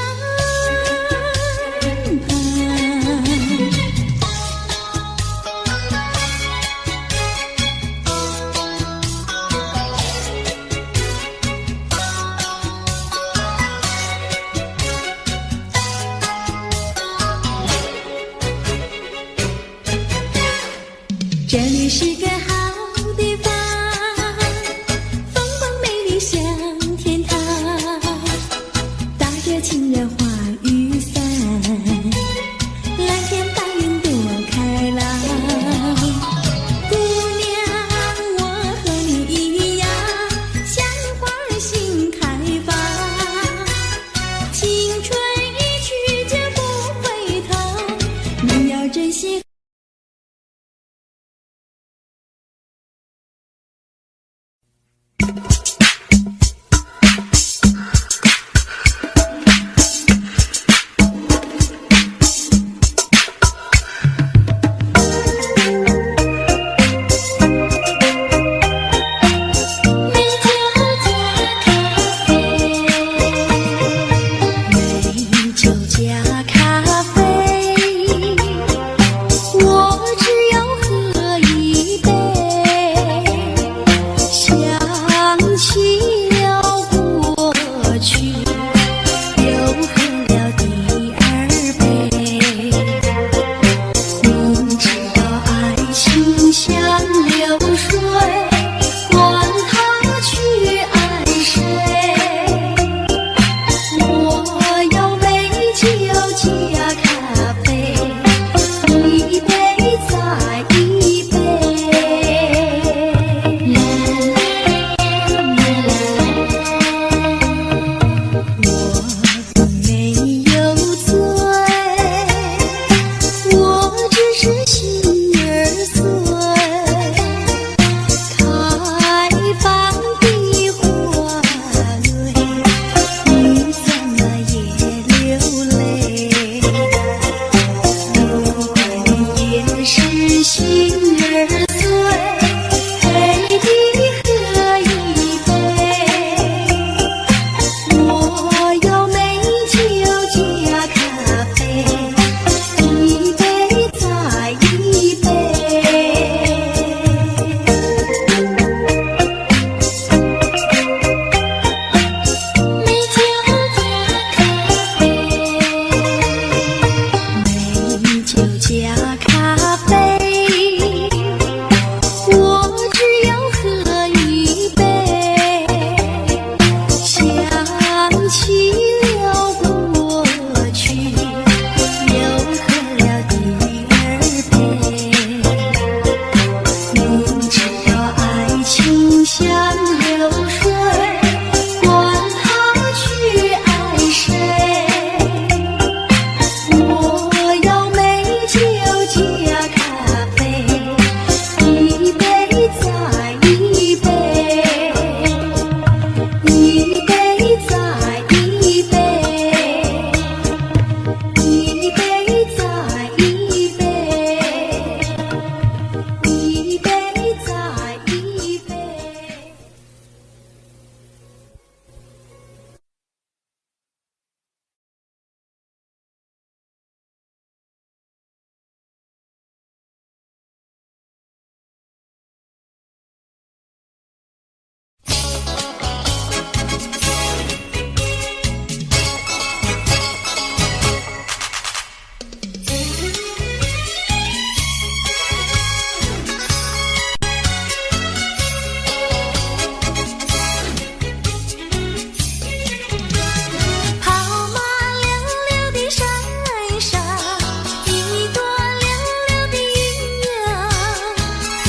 这里是个好地方，风光美丽像天堂，打着情人花雨伞，蓝天白云多开朗。姑娘，我和你一样，像花儿心开放，青春一去就不回头，你要珍惜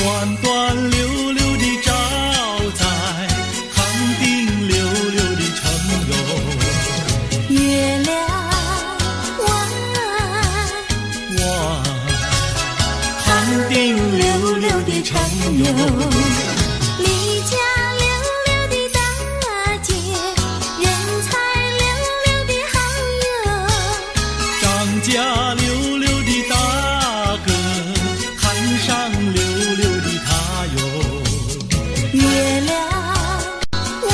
端端溜溜地照在康定溜溜的城哟。月亮弯，康定溜溜的城哟。离家溜溜的大姐，人才溜溜的好友。张家溜溜的大哥，看上溜溜的他哟。月亮弯，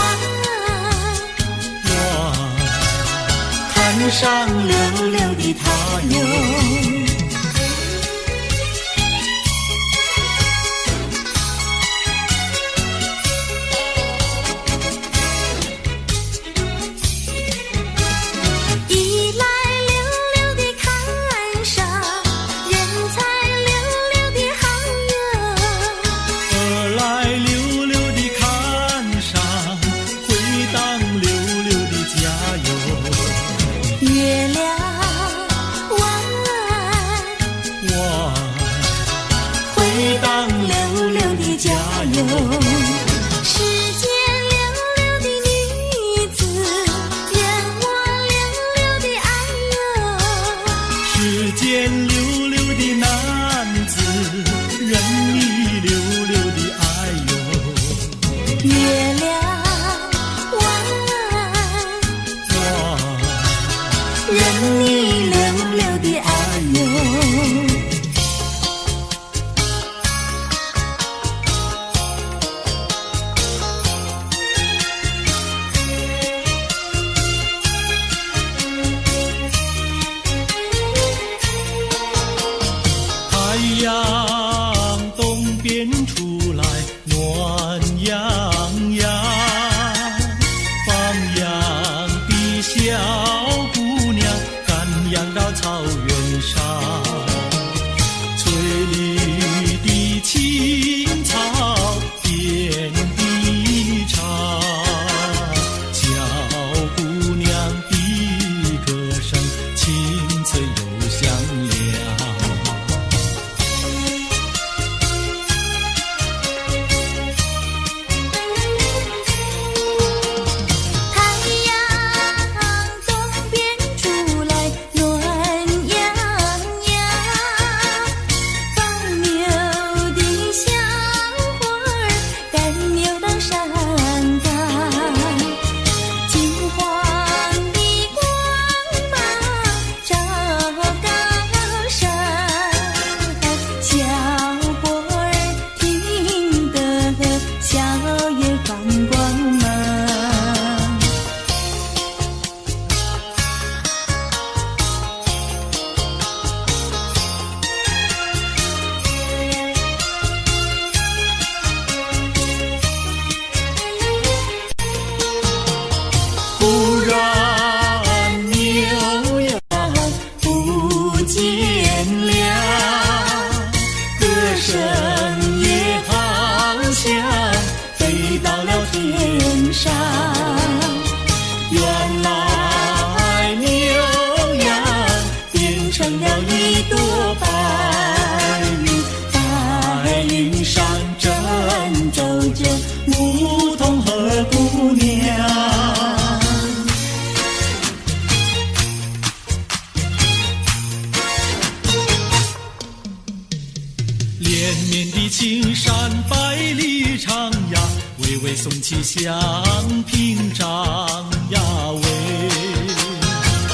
看上溜溜的他哟。一来溜溜的看上，人才溜溜的好友。二来溜溜的看上，回荡溜溜的家哟。月亮弯，回荡溜溜的家哟。世间溜溜的女子，任我溜溜的爱哟。世间溜溜的男子，任你溜溜的爱哟。月亮弯，任你溜溜的爱哟。太阳东边出来暖洋洋，放羊的小姑娘赶羊到草原上，翠绿的青草遍地长，小姑娘的歌声清脆又响亮。太阳东边出来暖洋洋，放牛的小伙儿赶牛到山岗，金黄的光芒照高山，小伙儿听得笑眼放光芒。忽然牛羊不见了，歌声也好像飞到了天上。原来牛羊变成了一朵白云，白云上正走着牧童和姑娘。连绵的青山百里长呀，巍巍耸起像屏障呀喂。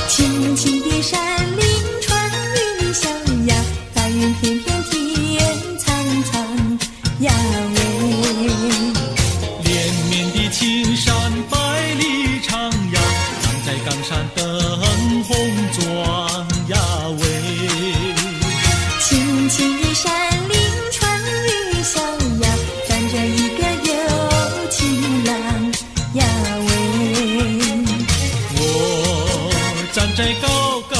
青青的山林穿云霄呀，白云片片天苍苍呀喂。连绵的青山百里长呀，站在冈山灯红妆呀喂。青青的山林穿云霄呀，站着一个有情郎呀喂。我站在高岗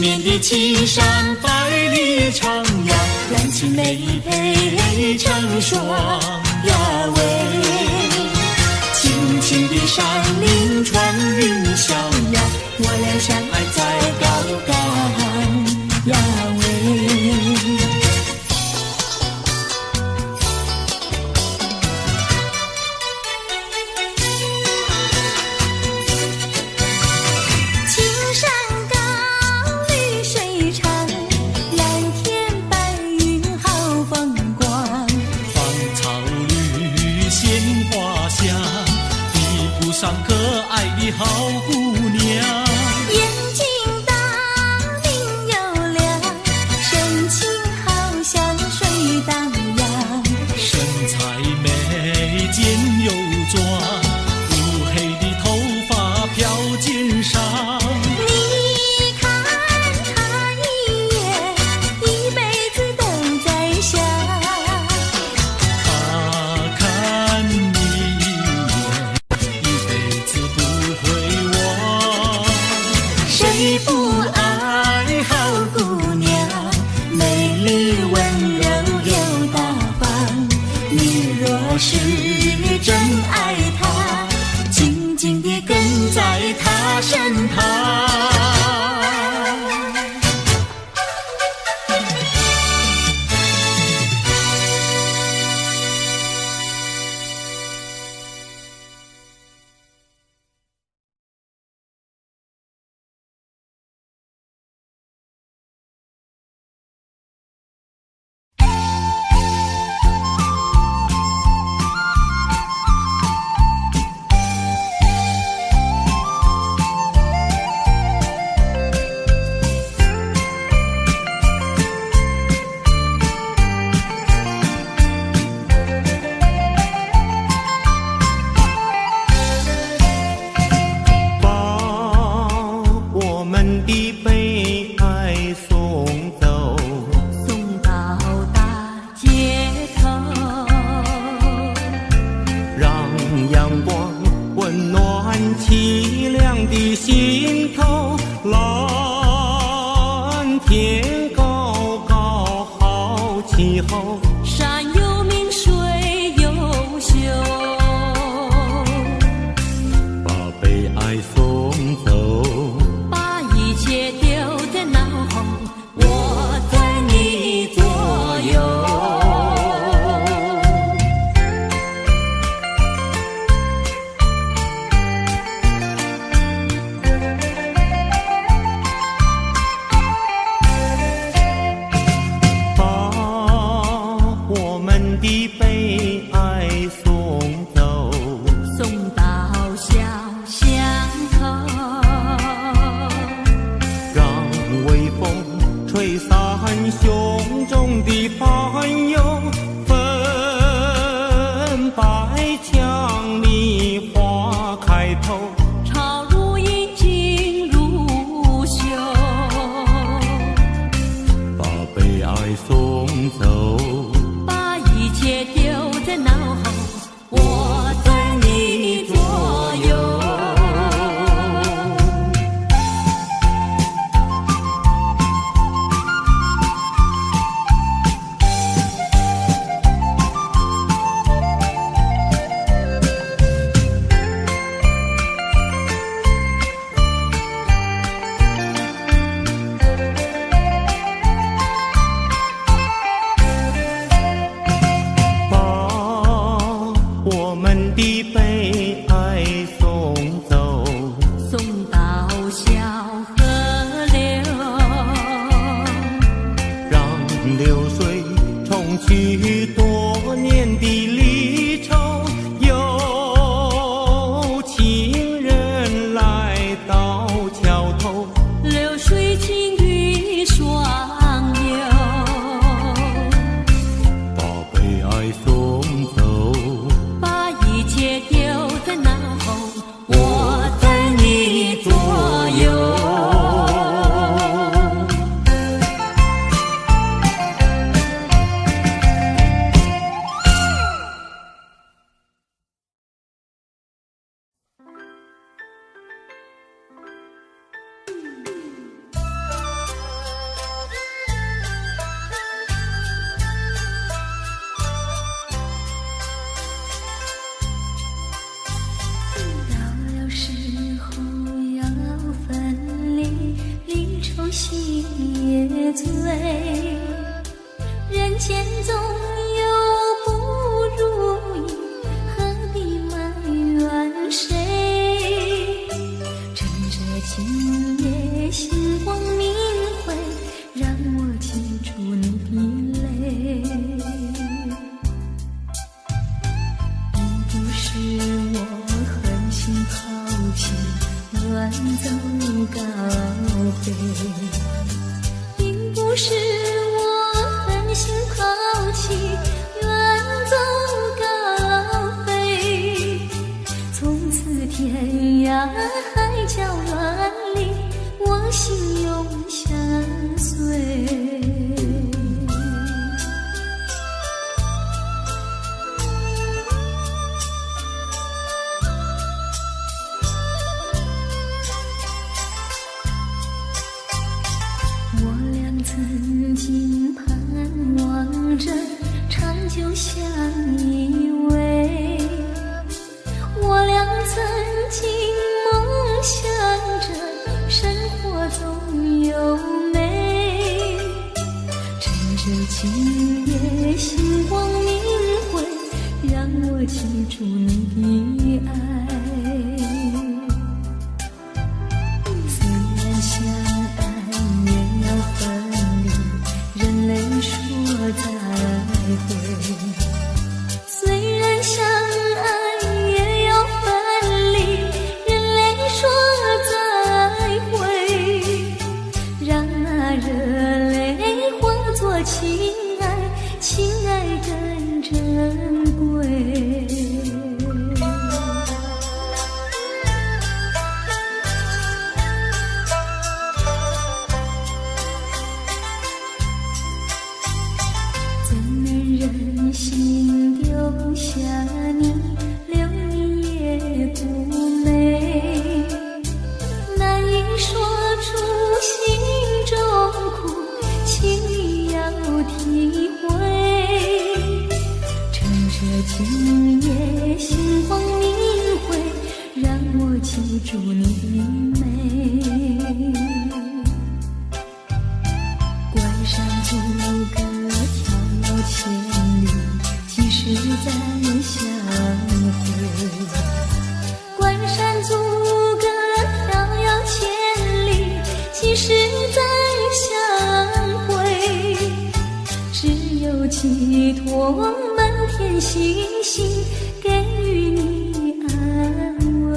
年的青山百里长呀，蓝青梅配成双呀喂，青青的山林穿云霄呀，我俩相爱在高岗呀喂。青山高，绿水长，蓝天白云好风光。芳草绿，鲜花香，地铺上可爱的好姑娘。眼睛大，明又亮，神情好像水荡漾。身材美，肩又壮，乌黑的头发飘肩上。你看他一眼，一辈子都在想。他看你一眼，一辈子不会忘。谁不爱好姑娘？美丽温柔又大方。你若是真爱她，紧紧地跟在她身旁。把我们的悲哀送走，送到大街头，让阳光温暖凄凉的心头。蓝天高高好气候，山有名水有秀，把悲哀送走。把一切丢在脑后，我在你左右。也醉。人间总有不如意，何必埋怨谁？趁着今夜星光明辉，让我记住你的泪。并不是我狠心抛弃，远走高飞，并不是我狠心抛弃，远走高飞。从此天涯海角万里，我心永相随。我俩曾经盼望着长久相依偎，我俩曾经梦想着生活总有美。趁着今夜星光明辉，让我记住你的爱。虽然相爱也要分离，人类说再会。虽然相爱也要分离，人类说再会。让那热泪化作情爱，情爱更珍贵。怎能忍心丢下你，留你也不美。难以说出心中苦，请你要体会。趁着今夜星光明辉，让我记住你的美。关山阻隔迢千里，几时再相会？关山阻隔迢千里，几时再相会？只有寄托满天星星，给予你安慰。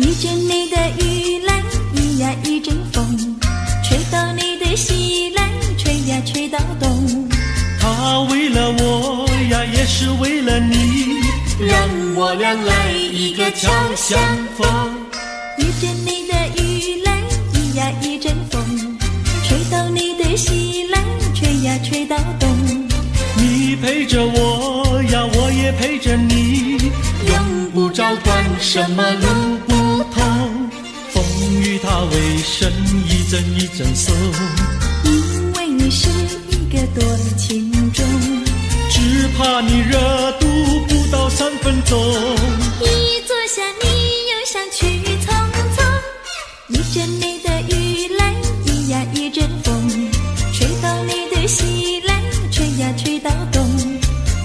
一阵你的雨来，一呀一阵风，吹到你的西来，吹呀吹到东。他为了我呀，也是为了你，让我俩来一个巧相逢。一阵你的雨来，一呀一阵风，吹到你的西来，吹呀吹到东。你陪着我呀，我也陪着你，用不着管什么路不同，风雨它为身一阵一阵送。因为你是一个多情种，只怕你热度不到3分钟。一坐下你又想去匆匆。一阵你的雨来，一呀一阵风，吹到你的西来，吹呀吹到东。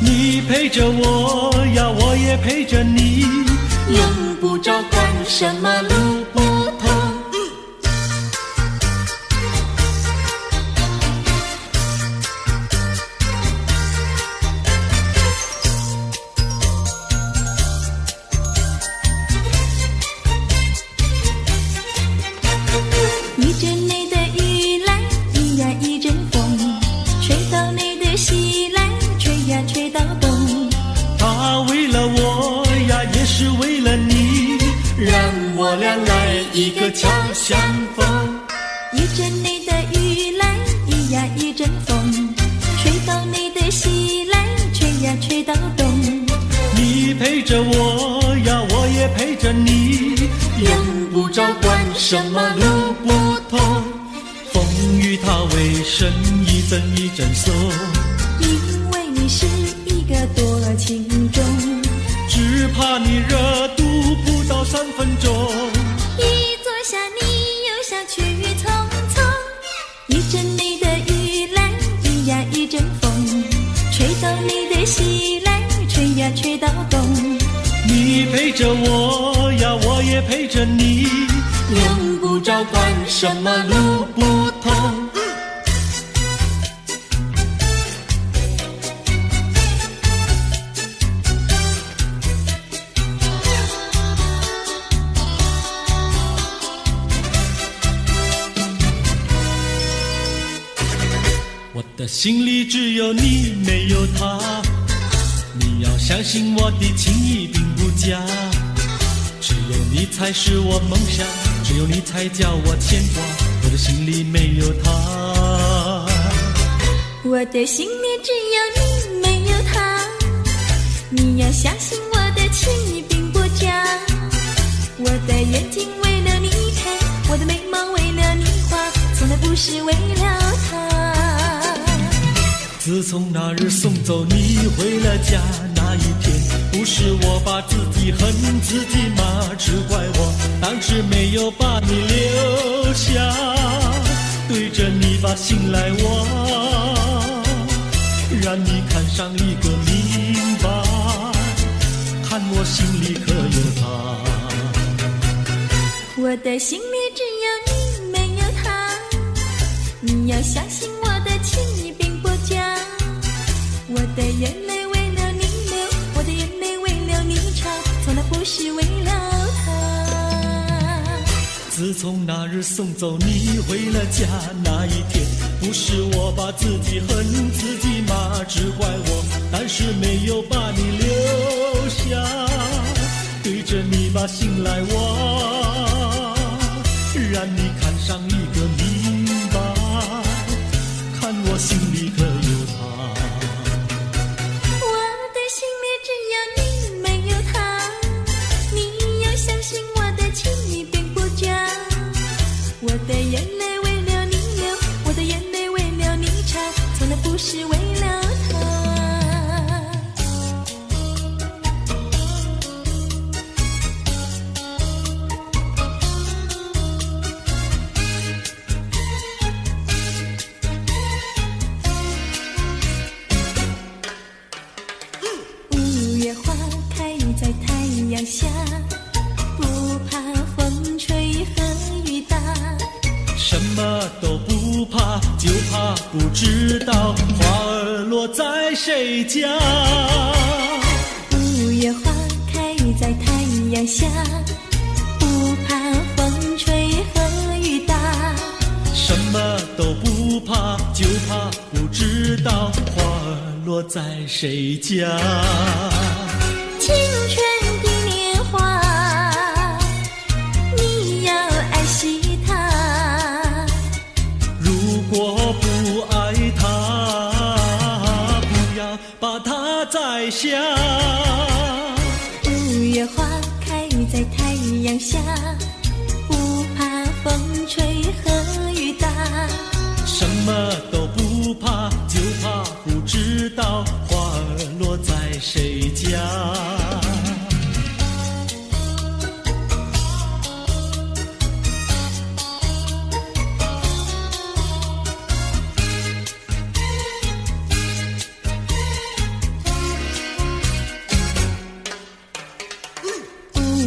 你陪着我呀，我也陪着你，用不着管什么路不同。一阵你的雨来，一呀一阵风，吹到你的西来，吹呀吹到东。他为了我呀，也是为了你，让我俩来一个敲响风。一阵你的雨来，一呀一阵风，吹到你的西来，吹呀吹到东。你陪着我呀，我也陪着你，用不着管什么路不同。风雨它为什一阵一阵松？因为你是一个多情种，只怕你热度不到3分钟。一坐下你又下去匆匆。一阵你的雨来，一呀一阵风，吹到你的西来，吹呀吹到东。你陪着我呀，我也陪着你，用不着管什么路不同。我的心里只有你，没有他。你要相信我的情谊并不假，只有你才是我梦想，只有你才叫我牵挂。我的心里没有他，我的心里只有你，没有他。你要相信我的情谊并不假，我的眼睛为了你开，我的眉毛为了你画，从来不是为了他。自从那日送走你回了家那一天，不是我把自己恨自己吗？只怪我当时没有把你留下，对着你把心来挖，让你看上一个明白，看我心里可有他。我的心里只有你，没有他。你要相信我的情谊并不假，我的眼泪为了你流，我的眼泪为了你擦，从来不是为了他。自从那日送走你回了家那一天，不是我把自己恨自己吗？只怪我当时没有把你留下，对着你把心来挖，让你看上一个明白，看我心里可有他。我的心里只有你，没有他。你要相信我的情谊并不假，我的眼泪为了你流，我的眼泪为了你擦，从来不是为了他。五月花开在太阳下，不怕风吹和雨打，什么都不怕，就怕不知道花儿落在谁家。五月花开在太阳下，不怕风吹和雨打，什么都不怕，就怕不知道花儿落在谁家。青春的年华，你要爱惜它。如果不爱它，不要把它摘下。五月花开在太阳下，不怕风吹和雨打，什么都不怕，就怕不知道花儿落在谁家。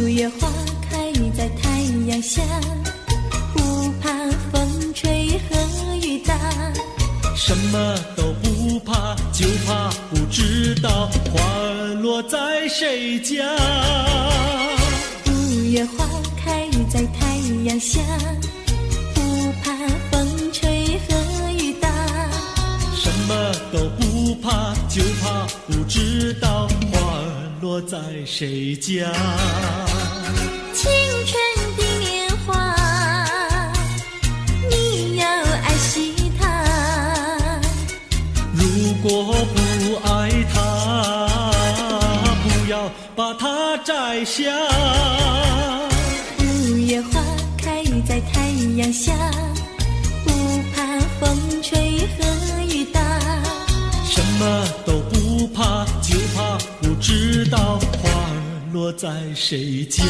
五月花开在太阳下，不怕风吹和雨打，什么都不怕，就怕不知道花儿落在谁家。五月花开在太阳下，不怕风吹和雨打，什么都不怕，就怕不知道花儿落在谁家。青春的年华，它摘下。五月花开在太阳下，不怕风吹和雨打，什么都不怕，就怕不知道花儿落在谁家。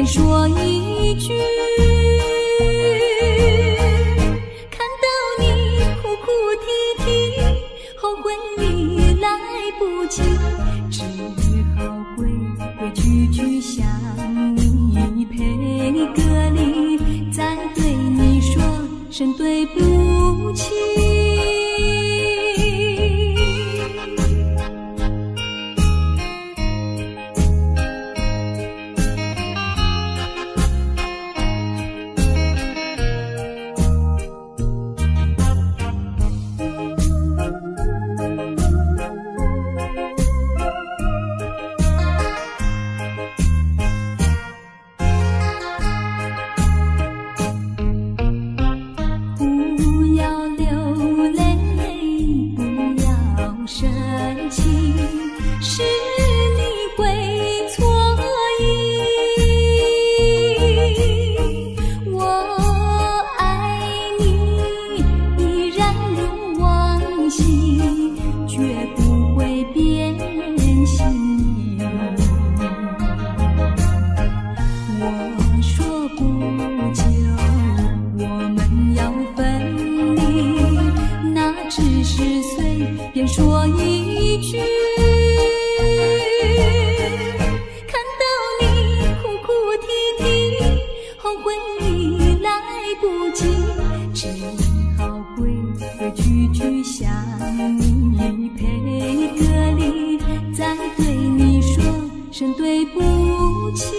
说一句，看到你哭哭啼啼，后悔已来不及，只好规规矩矩向你赔个礼，再对你说声对不起。说一句，看到你哭哭啼啼，后悔已来不及，只好规规矩矩向你赔个礼，再对你说声对不起。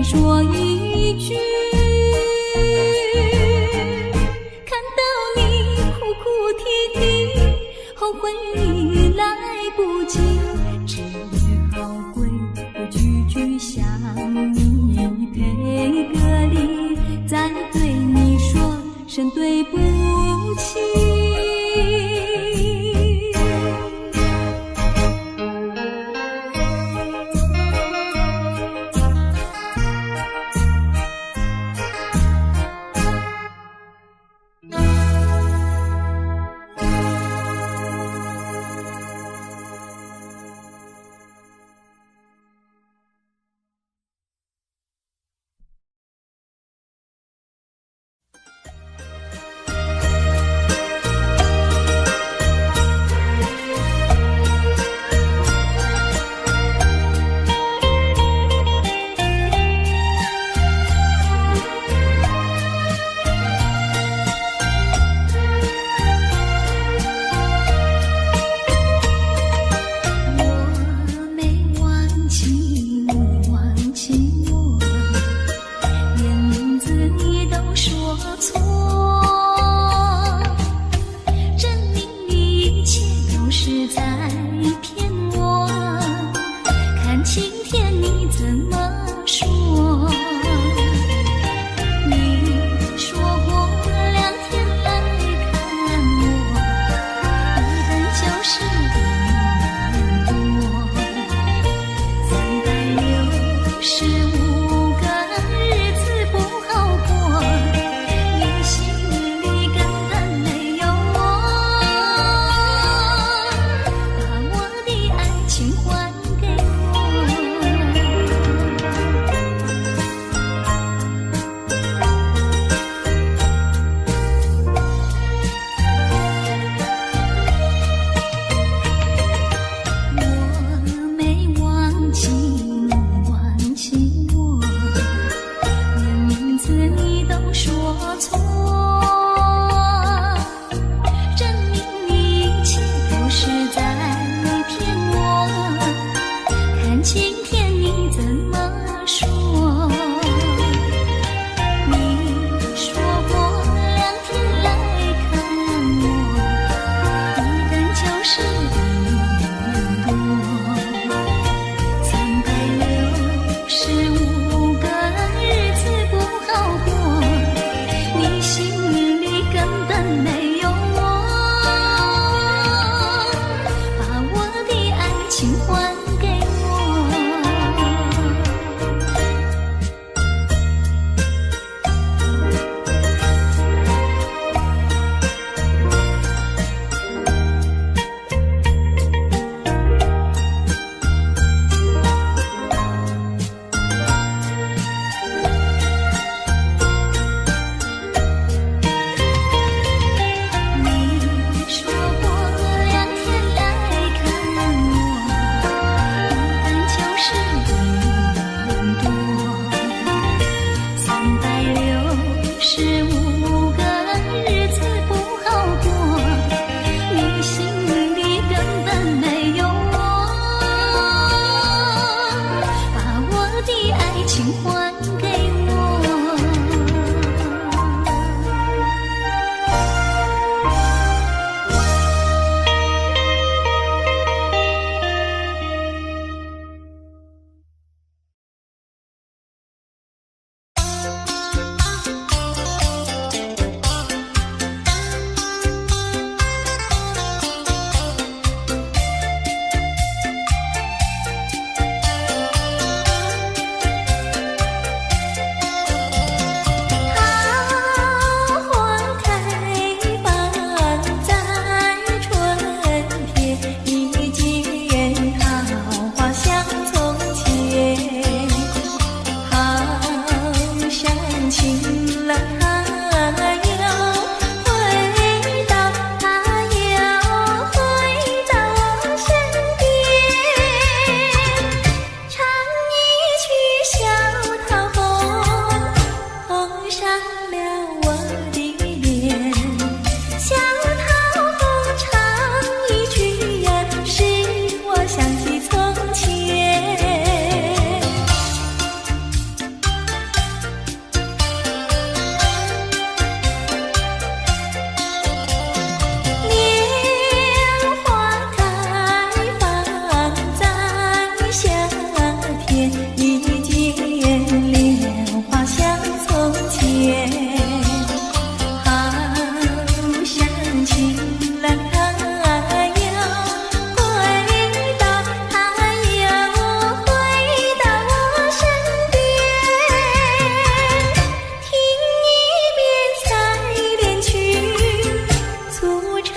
说一句，看到你哭哭啼啼，后悔已来不及，只好规规矩矩向你赔个礼，再对你说声对不起。情还给我。我没忘记你忘记我，连名字你都说错，证明一切都是在骗我。看今天你怎么说？你说过2天来看我，一等就是1年多。365个日子不好过，你心里根本没有我，把我的爱情还给我。你说过2天来看我，一等就是1年多。365个日子不好过，你心里根本没有我，把我的爱情还给我。花开放在春天，一见桃花像从前。好像情郎他要回到，他要回到我身边，唱一曲小桃红，红上了我的脸。小桃红唱一曲呀，使我想起从前。莲花开放在夏天，一见莲花像从前。好像情郎他要回到，他要回到我身边，听一遍采莲曲，促唱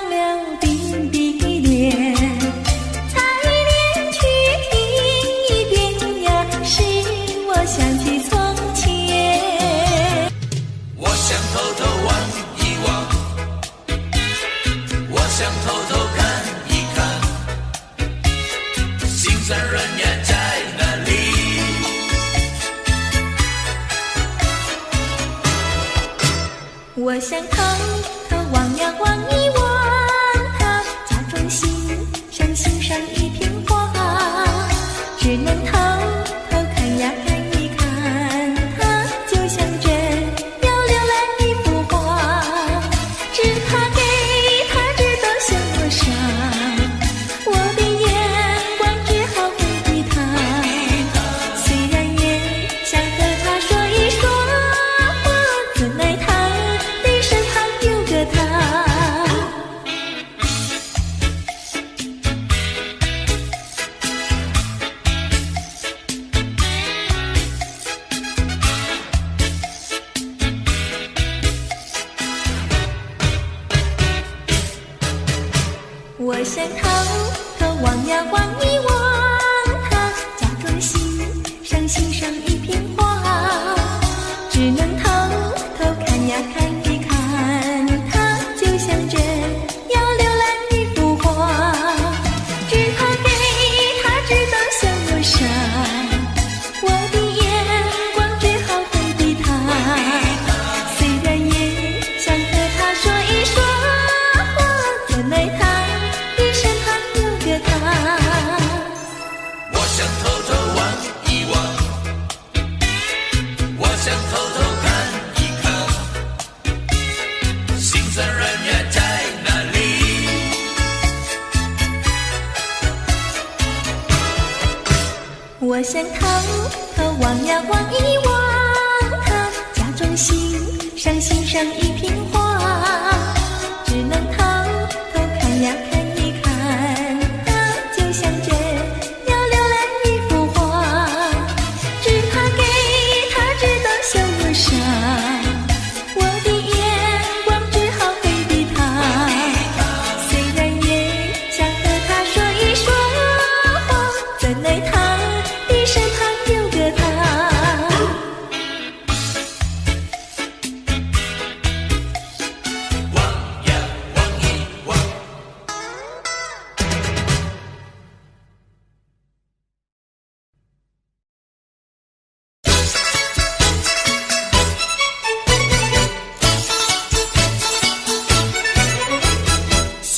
了冰的恋。采莲曲听一遍呀，使我想起从前。我想偷偷望一望，我想偷偷看一看，心酸人呀在哪里？我想偷偷望呀望一望他，假装欣赏一片花，只能偷偷看呀看一看他，就像真要浏览一幅画，只怕给他知道欣赏，我的眼光只好回避他。虽然也想和他说一说，我怎奈他的身旁有个他。呀望一望他，假装欣赏一片花，只能偷偷看呀看一看，他就像这要浏览一幅画，只怕给他知道笑我傻，我的眼光只好回避他，虽然也想和他说一说话，怎奈他的身旁有个他。我想偷偷望一望，我想偷偷看一看，心酸人缘在哪里？我想偷偷望呀望一望他，假装欣赏一片花，只能偷偷看呀看一看，他就像这要浏览一幅画，只怕给他知道笑我傻，我的眼光只好回避他，虽然也想和他说一说话，怎奈他的身旁有个他。望呀望一望，双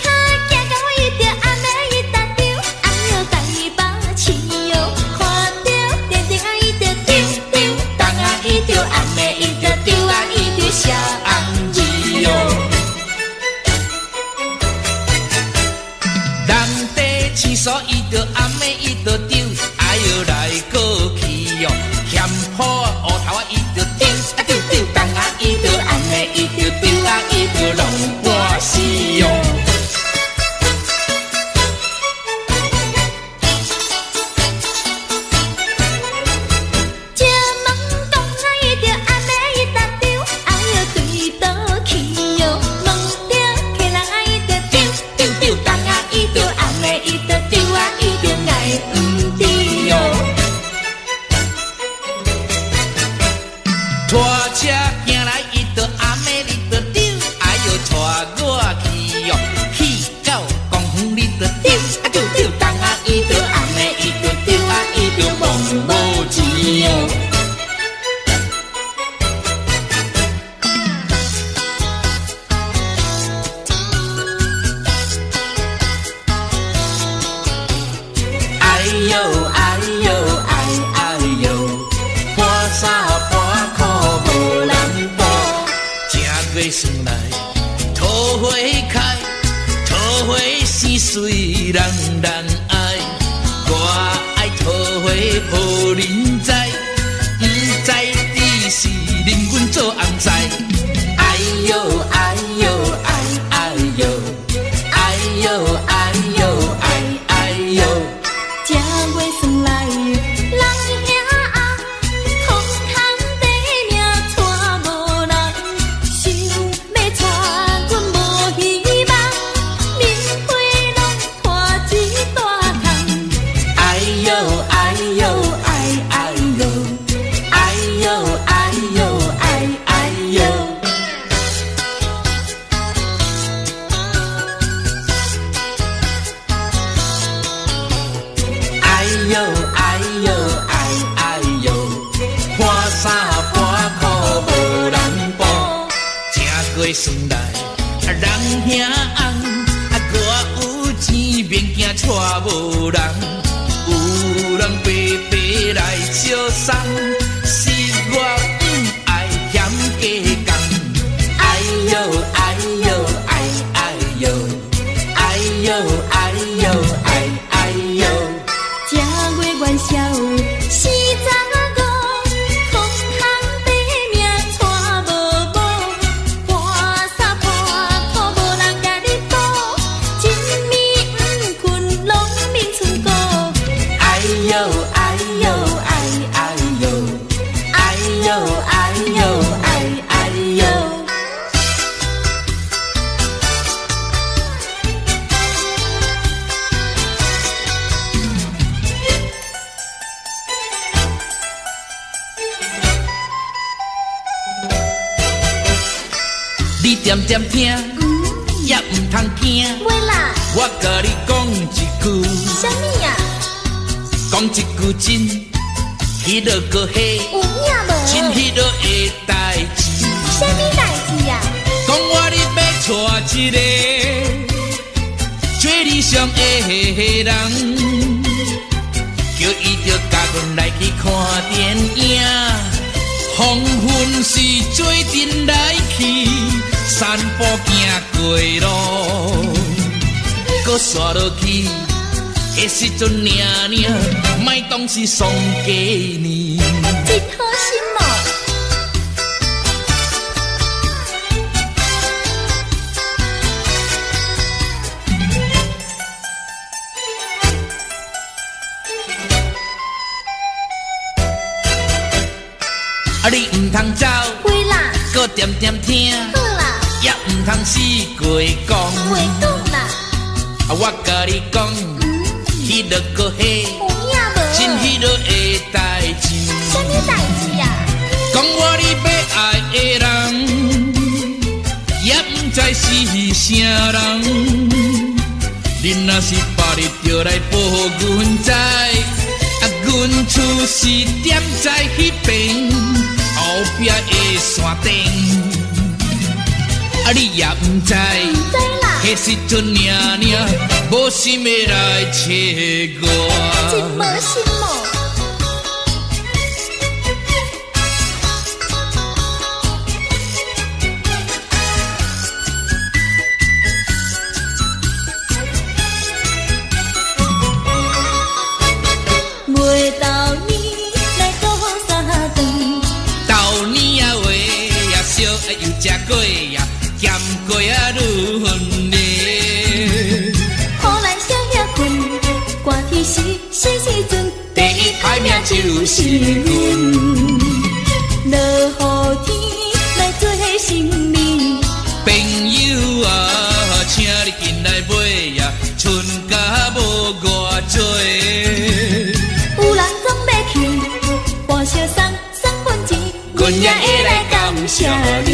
脚行到伊着阿妹伊搭着，阿妹带伊把气哟，看着定定啊伊着丢丢，当啊伊着阿妹伊着丢啊伊着小红字哟。人地厕所伊着阿妹伊着丢，哎哟来过去哟，嫌破乌头啊伊着丢啊丢丢，当啊伊着阿妹伊着丢啊伊着弄半死哟。这问讲啊伊着阿妹伊搭着，哎哟对倒去哟，问着客人啊伊着丢丢丢，当啊伊着阿妹伊着丢啊伊着爱毋知哟。拖车行来伊着阿妹你着丢，哎哟带我去哟，去到公园你着丢啊丢丢，当啊伊着阿妹伊着丢啊伊着忘无钱哟。哎呦哎呦哎哎呦，半衫半裤无人补，正月算来桃花开，桃花似水人人爱，我爱桃花予人知，不知只是令阮做红菜。哎呦哎呦哎哎呦，哎呦哎呦哎哎呦。正月算来，人兄红，空空地命带无人，想要带阮无希望，面皮拢破一大空。哎呦哎呦哎哎呦，哎呦哎呦哎哎呦。哎呦哎呦哎哎呦，半衫半裤无人补，正月算来人兄红，我有钱免惊带无人，有人白白来相送，是我不爱嫌加工。哎呦哎呦哎哎呦，哎呦哎呦哎哎呦。正月元宵四十五，空空地命带无某，半衫半裤无人甲你补，一暝毋困拢眠剩孤。点点听，也唔通惊。袂啦，我甲你讲一句，啥物呀？讲一句真，迄落个嘿，有影无？真迄落的代志。啥物代志呀？讲我你要娶一个最理想的人，叫伊着甲阮来去看电影。黄昏时做阵来去散步行过路，搁刷落去的时阵领领，莫当是送给你。真好心哦！啊，你唔通走，会啦，搁点点听，好啦，也唔通死过讲。袂讲啦，啊，我甲你讲，迄落个嘿，有影无？真迄落的代志。啥物代志呀？讲我你要爱的人，也唔知是啥人。你若是把你着来报阮知，啊，阮厝是点在迄边后壁的山顶。啊，你也唔知，知啦，迄时阵领领，无心要来找我。真无心哦。袂到年来过三顿，豆年啊话也烧又食过呀，咸过啊愈分哩。好咱少遐困，寒天时阵，第一排名就是阮。落雨天来做新年，朋友啊，请你进来买呀，剩甲无偌多。有人总要去，花小送份钱，阮也会来感谢你。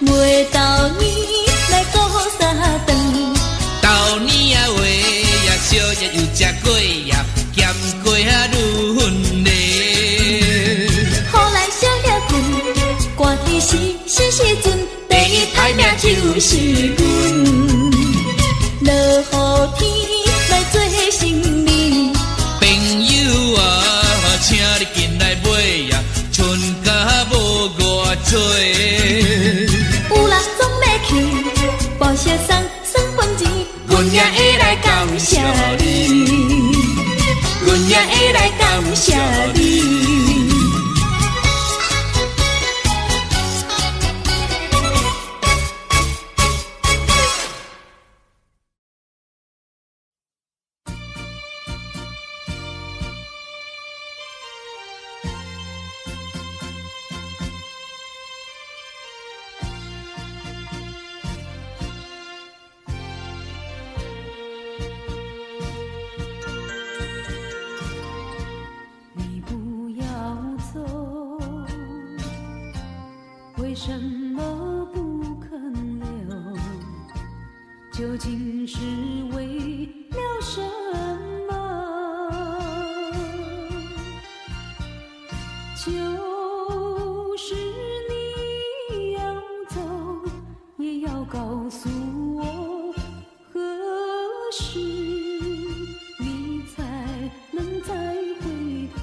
袂到年来过三顿，豆年啊话也烧也又食过呀，咸过啊愈分哩。好咱少遐困，寒天时阵，第一排名就是阮。落雨天来做新年，朋友啊，请你进来买呀，剩甲无偌多。有人总要去，报销送份钱，阮也会来感谢你，阮也会来感谢你。为什么不肯留？究竟是为了什么？就是你要走，也要告诉我，何时你才能再回头？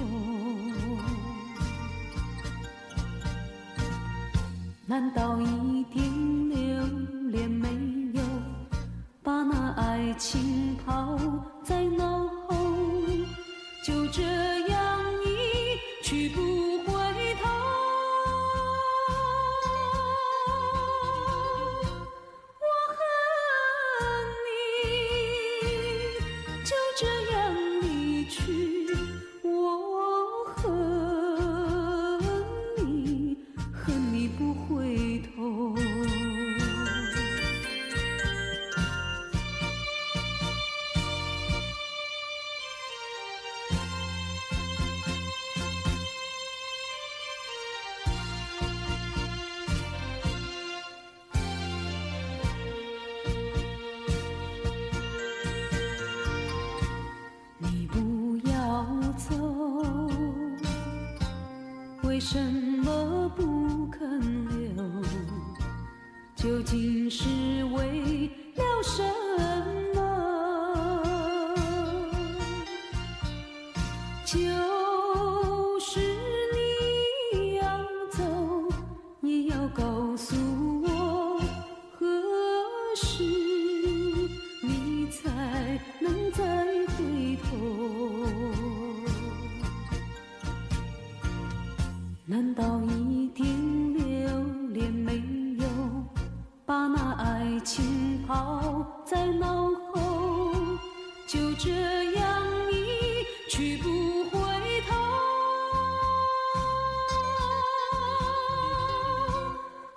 难道一点留恋没有，把那爱情抛在脑后，就这样一去不回头？我恨你，就这样离去，我恨你不回头。什么不肯留？究竟是为了什么？就是你要走，也要告诉我，何时你才能再回头？难道一点留恋没有，把那爱情抛在脑后，就这样一去不回头？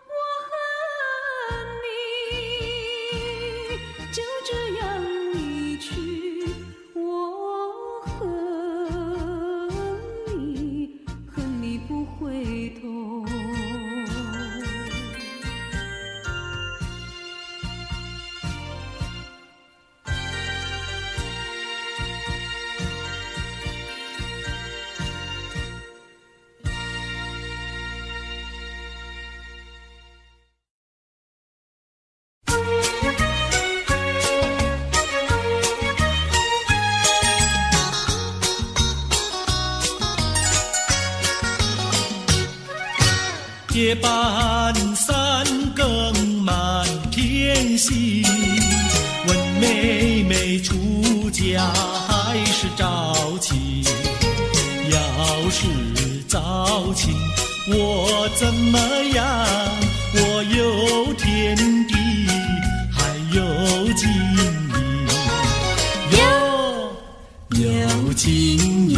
我恨你，就这样一去，我恨你，恨你不回头。夜半三更满天星，问妹妹出嫁还是早亲？要是早亲，我怎么样？我有天地，还有金银，有金银。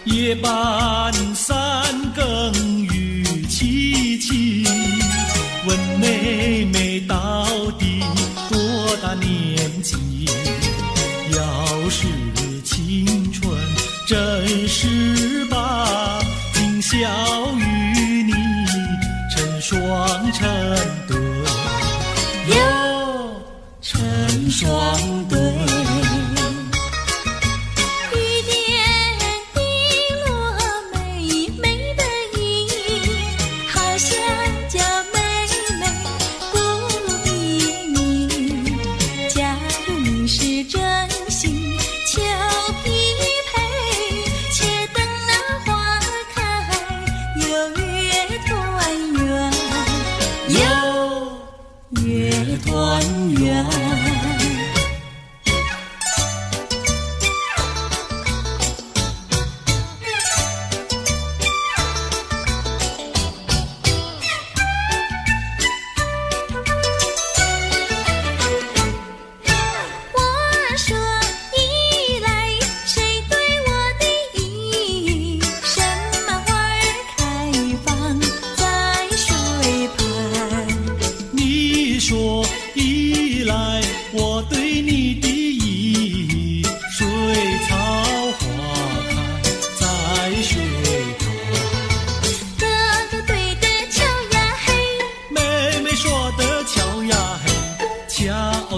夜半三更雨凄凄，问妹妹到底多大年纪？要是青春真是把，今宵与你成双成对，成双对。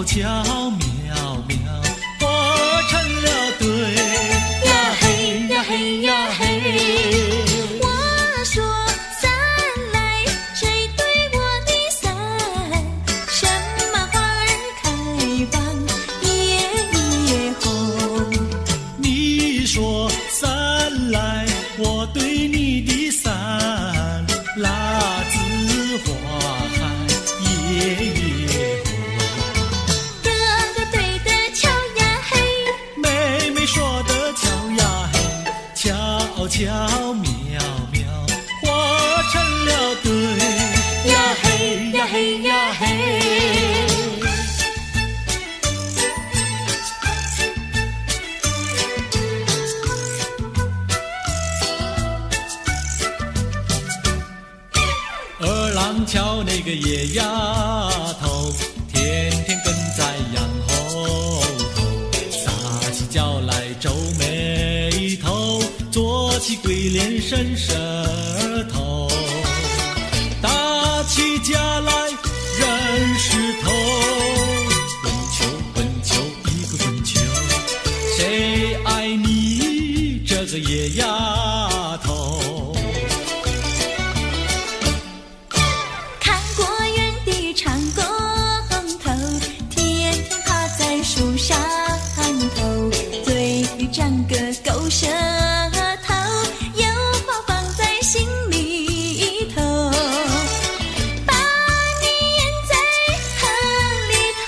悄渺渺，化成了对呀嘿呀嘿呀嘿。我说伞来，谁对我的伞？什么花儿开放夜夜红？你说伞来，我对你的伞，蜡子花开夜夜红。悄渺渺，化成了对呀嘿呀嘿呀。瞧那个野丫头，天天跟在羊后头，撒起娇来皱眉头，做起鬼脸伸舌头，打起架来扔石头，滚球滚球一个滚球，谁爱你这个野丫头？看过园地长工头，天天趴在树上头，嘴里长个狗舌头，有话放在心里头，把你咽在河里头，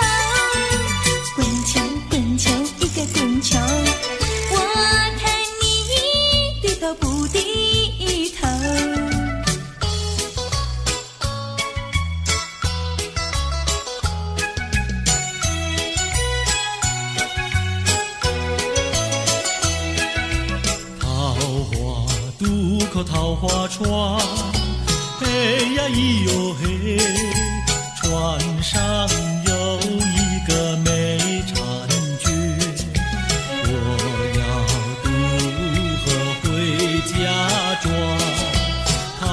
滚球滚球一个滚球，我看你低头不低头。桃花渡口桃花船，嘿呀咿哟嘿，船上有一个美婵娟，我要渡河回家庄，桃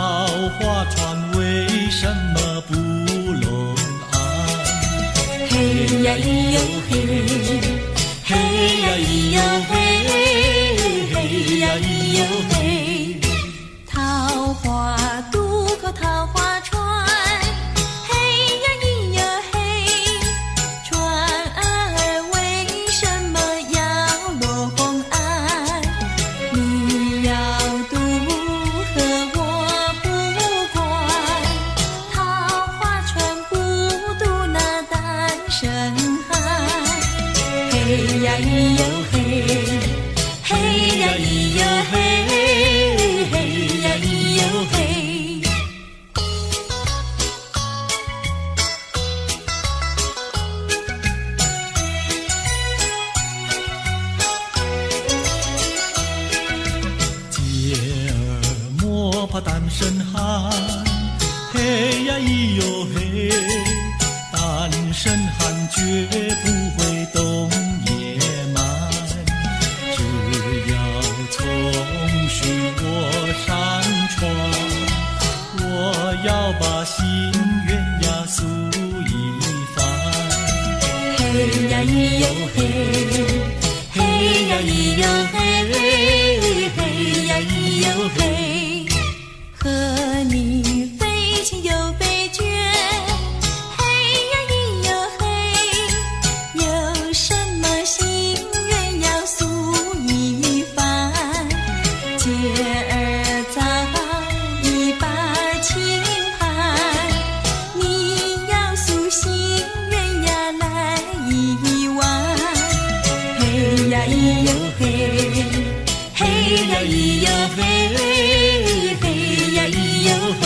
花船为什么不拢岸？嘿呀咿哟嘿，嘿呀咿哟嘿，嘿呀咿哟嘿，桃花渡口桃花船，嘿呀咿哟嘿，船儿为什么要落岸？你要渡河我不管，桃花船不渡那单身汉。嘿呀咿哟嘿，嘿呀咿哟嘿，嘿呀咿哟嘿。姐儿莫怕单身汉，嘿呀咿哟嘿，单身汉绝不会动野蛮，只要从许我上床，我要把心愿呀诉一番。嘿呀咿哟嘿，嘿呀咿哟嘿，嘿呀咿哟嘿，和你非亲又非眷，嘿呀咿哟嘿，有什么心愿要诉一番？姐儿早已把情盘，你要诉心愿呀来一碗。嘿呀咿哟嘿，嘿呀咿哟嘿，嘿呀咿哟嘿。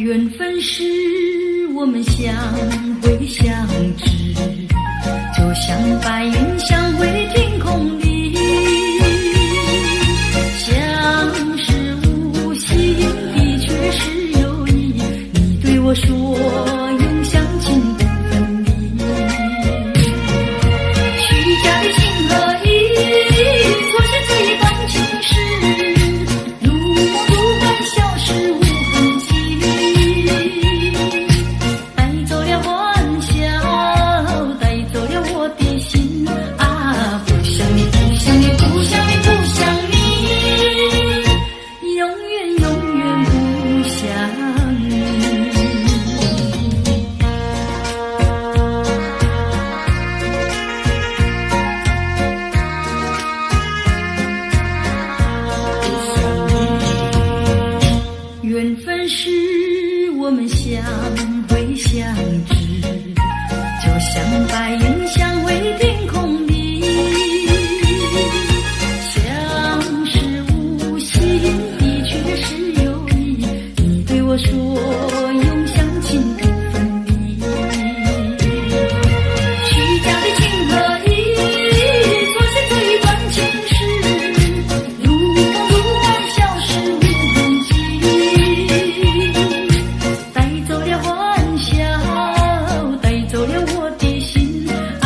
缘分是我们相会相知，就像白云相会天空里，相识无心的确是有意，你对我说永相亲不分离，虚假的情和义错写这一段情史，如梦如幻消失无痕迹，带走了欢笑，带走了我的心啊，不想你不想你不想你不想你，永远永远不想你。缘分是我们相会相知，就像白云相会天空里，相识无心的确是有意，你对我说永相亲不分离，虚假的情和义错写这一段情史，如梦如幻消失无痕迹，带走了欢笑，带走了我的心啊，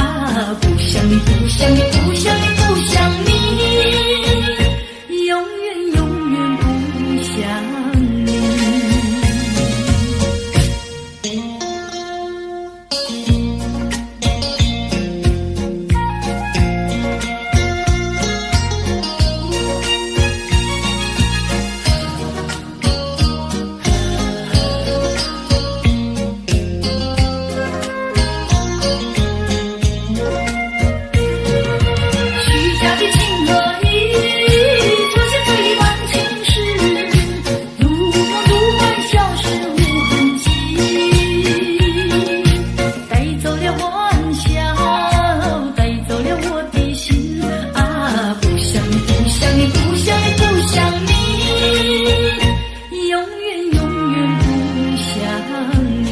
不想你不想你不想你不想你，永远永远不想你。虚假的情和义错写这一段情史，如梦如幻消失无痕迹，带走了欢笑，带走了我的心啊，不想你不想你不想你不想你，永远永远不想你。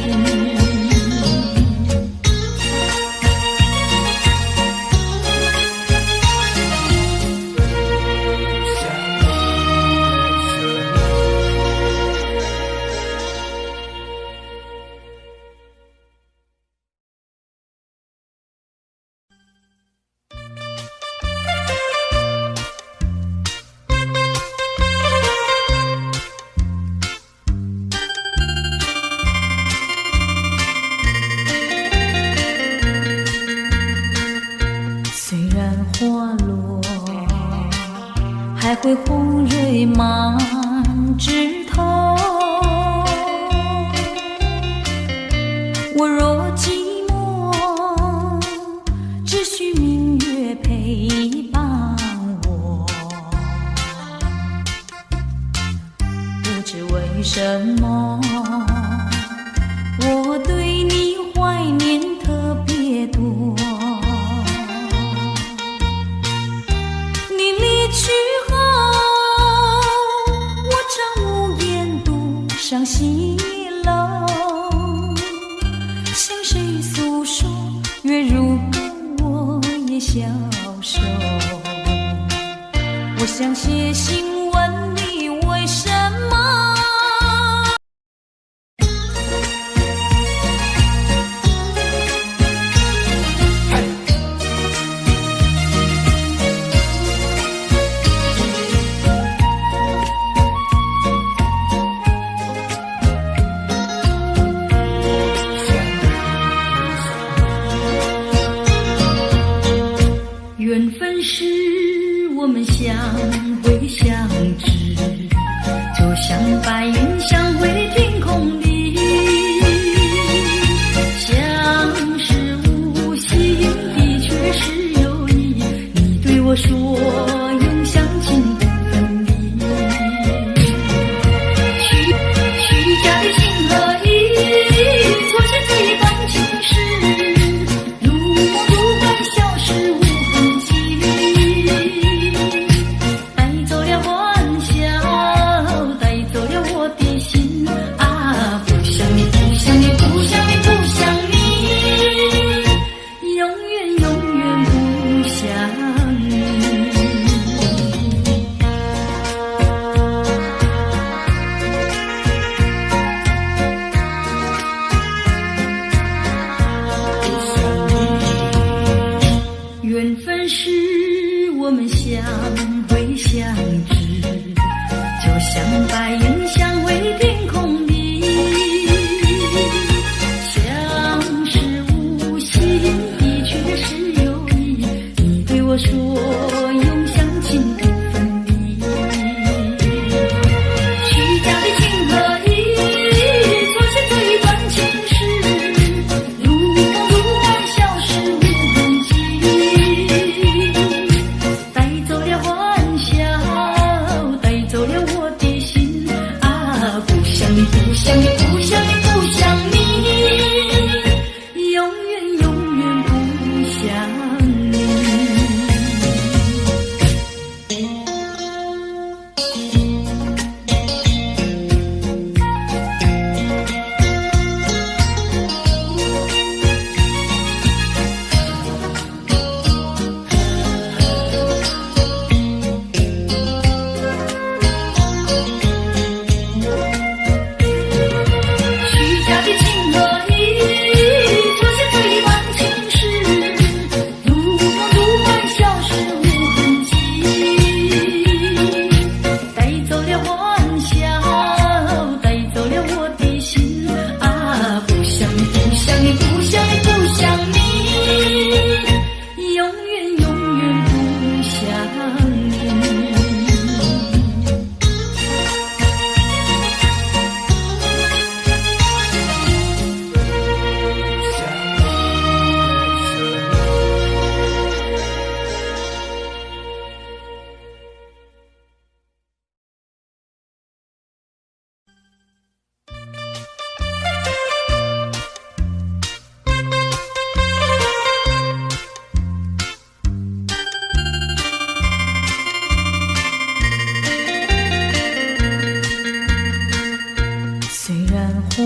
虽然花落，还会红蕊满枝头。我若寂寞，只需明月陪伴我。不知为什么，我对你怀念特别多。你离去后，我常无言独上西楼，向谁诉说？月如歌，我也消瘦。我想写信问你为什么。缘分是我们相会相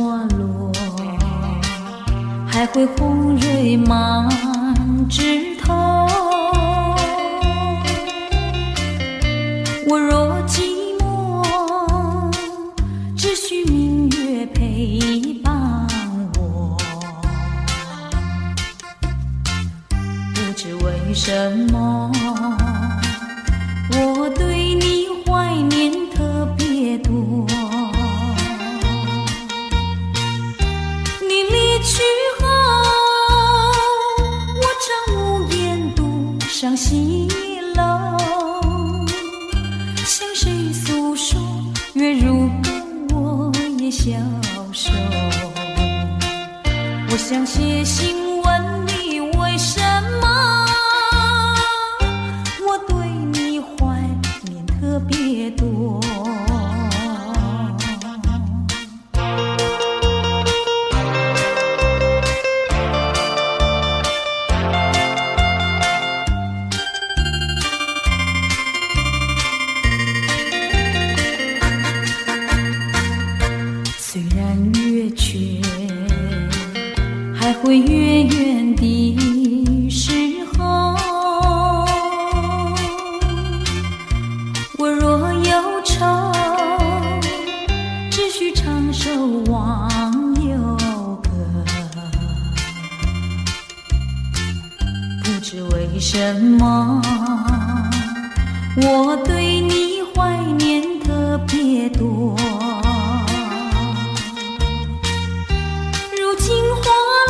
花落，还会红蕊满枝头。我若寂寞，只需明月陪伴我。不知为什么，我对你怀念特别多。你离去后，我常无言独上西楼。向谁诉说？月如歌，我也消瘦。我想写信问你，为什么我对你怀念特别多。虽然月缺，还会月圆的时候。我若忧愁，只需唱首忘忧歌。不知为什么，我对你怀念特别多。如今花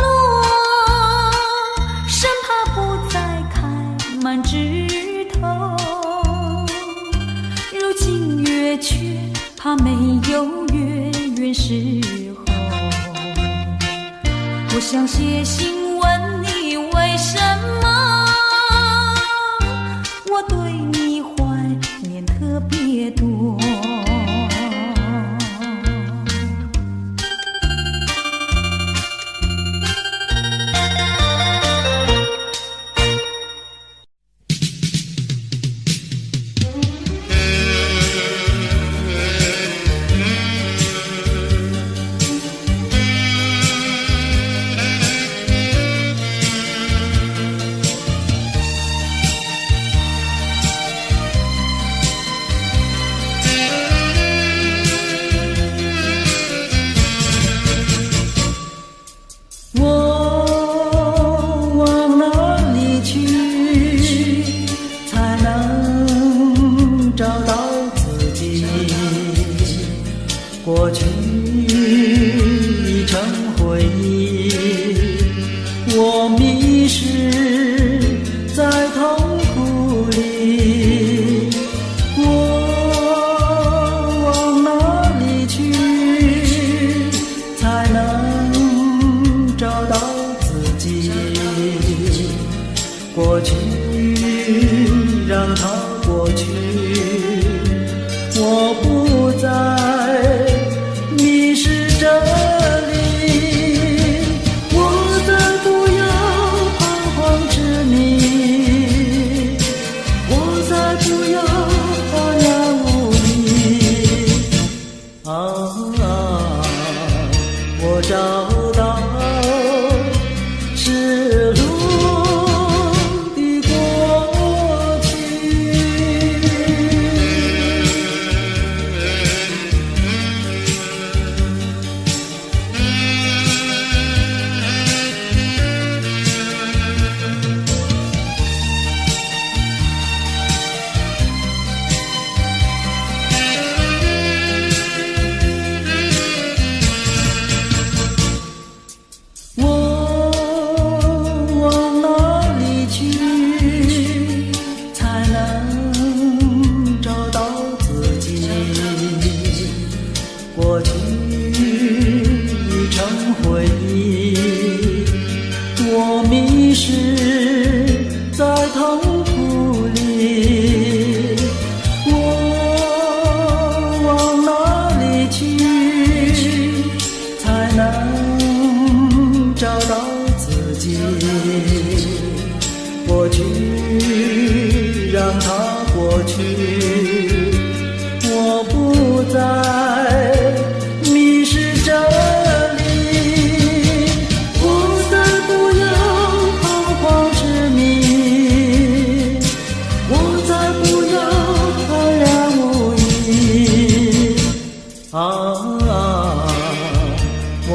落，生怕不再开满枝头。如今月缺，怕没有月圆时候。我想写信问你，为什么我对你怀念特别多。过去已成回忆，我迷失在痛苦里。我往哪里去，才能找到自己？过去让它过去，我不再迷失这里，我再不要彷徨执迷，我再不要花言无意。我找到失落的过去。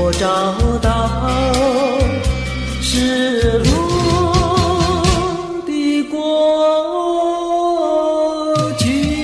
我找到失落的过去。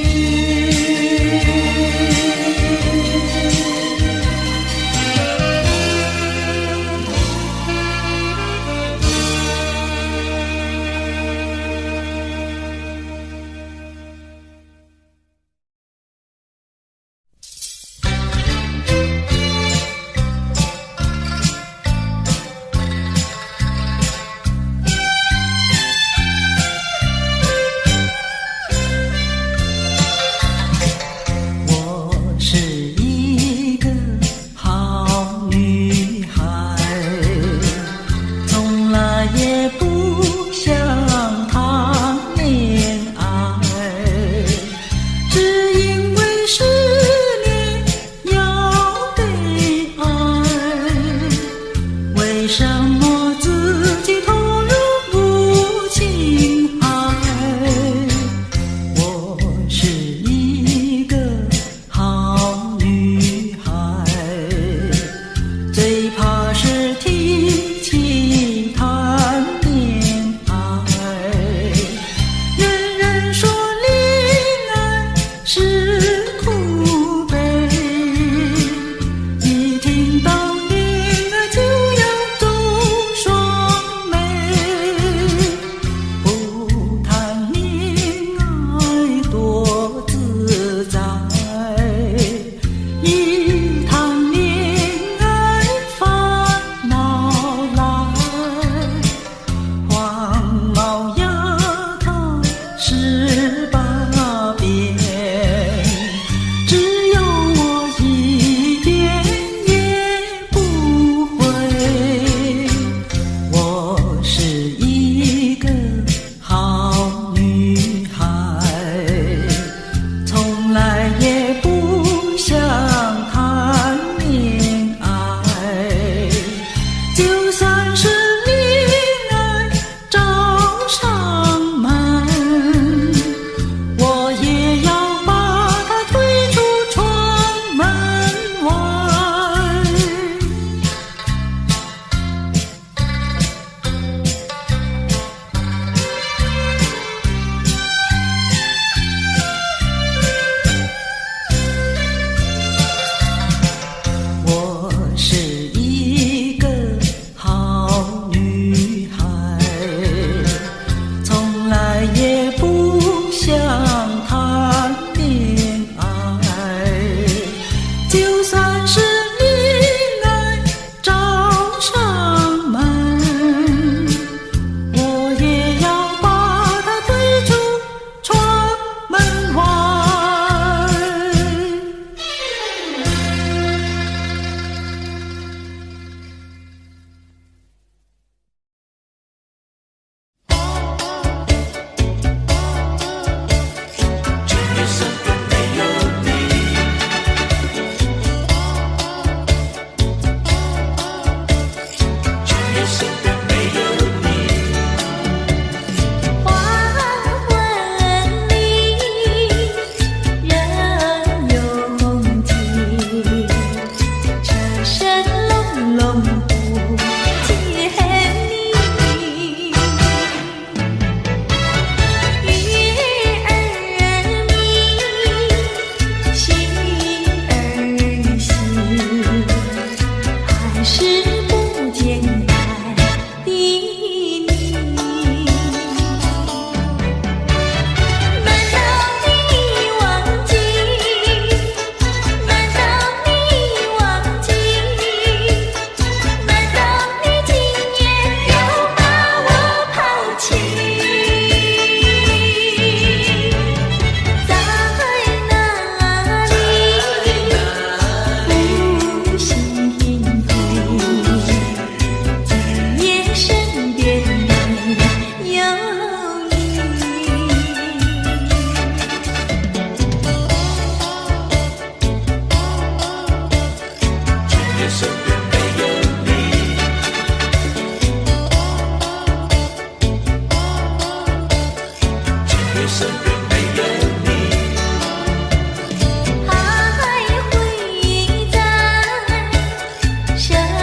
还会在什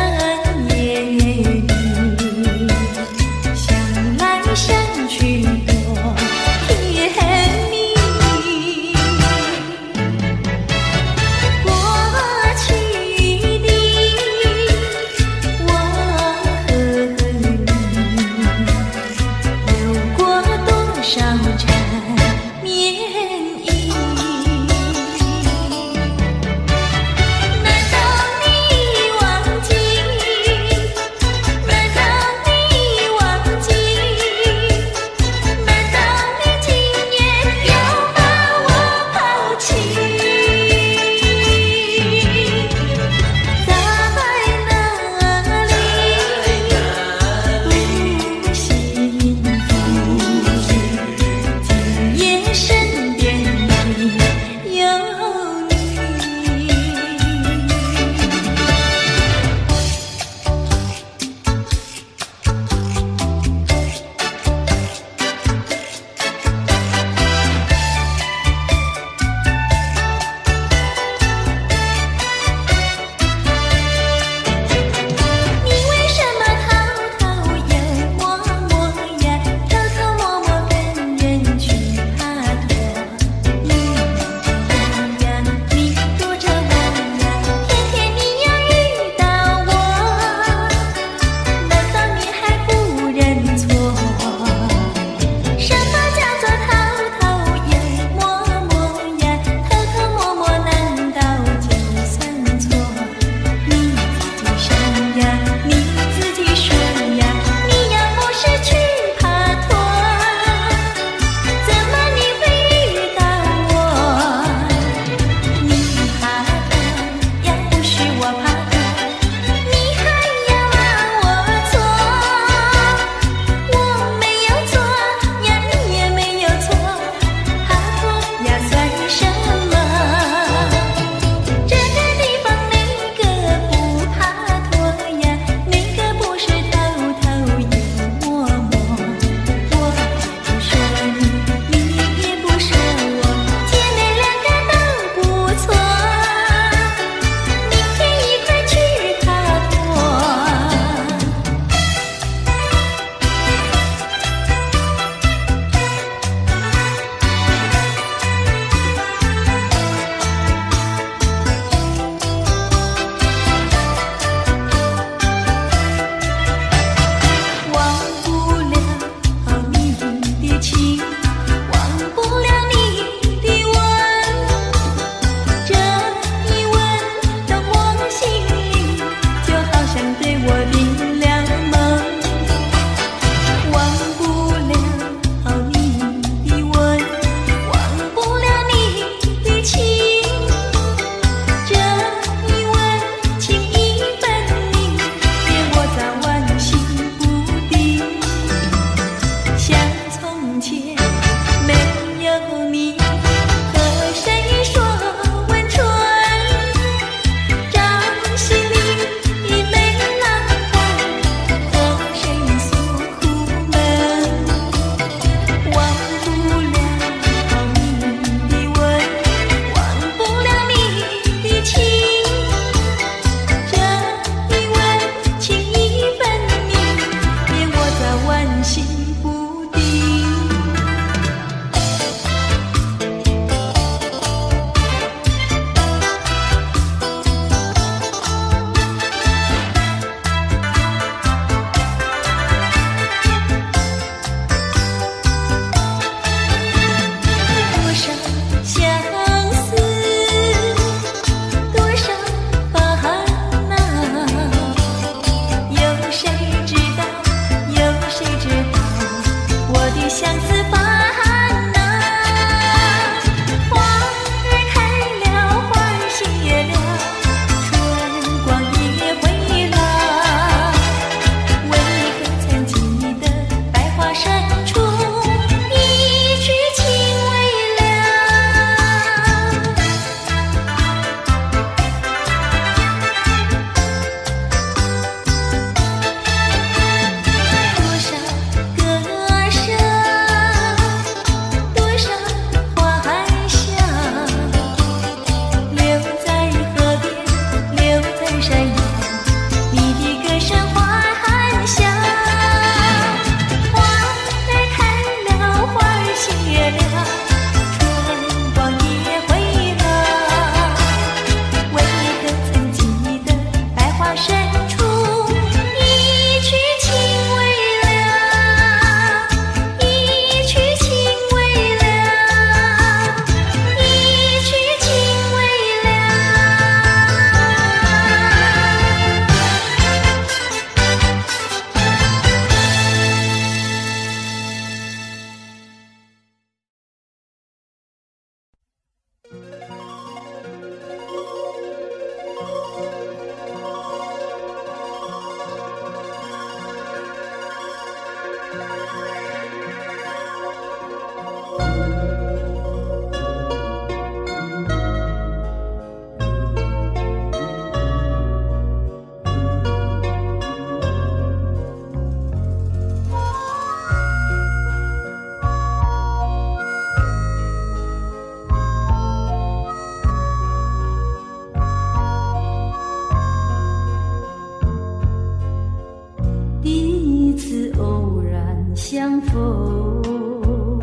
相逢，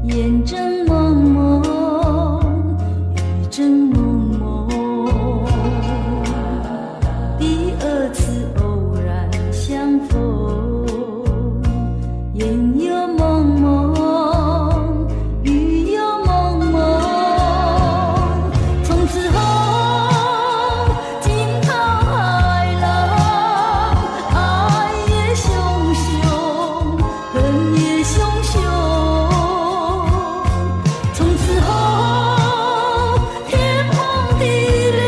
烟正蒙蒙，雨正蒙蒙。第二次偶然相逢，烟又蒙蒙，雨又蒙蒙。从此后，惊涛骇浪，爱也汹汹，恨也汹汹。从此后，天崩地裂，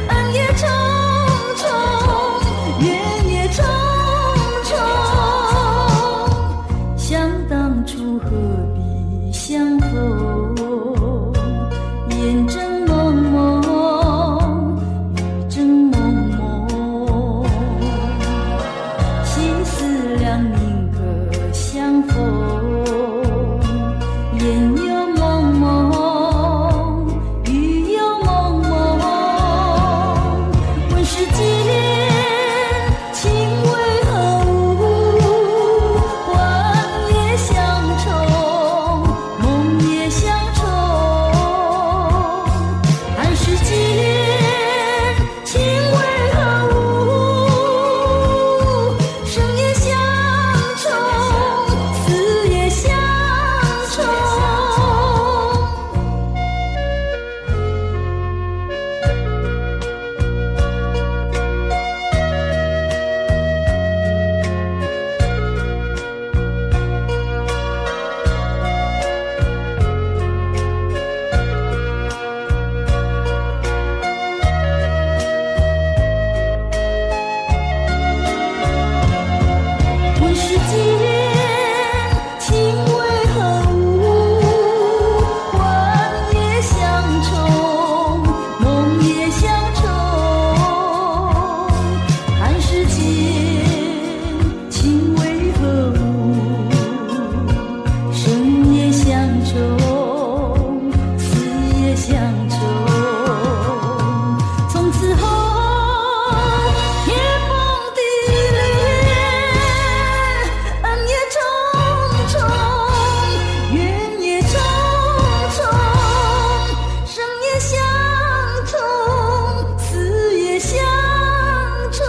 恩也重重，怨也重重。想当初何必相逢？烟正蒙蒙，雨正蒙蒙。心思两宁可相逢？烟又蒙蒙，雨又蒙蒙。问世间情为何物？幻也相重，梦也相重。看世间情为何物？生也相重，死也相重。问世间情为何物？幻也相重，梦也相重。看世间情为何物？生也相重，死也相重。从此后，天崩地裂，恩也重重，怨也重重。生也相重，死也相重。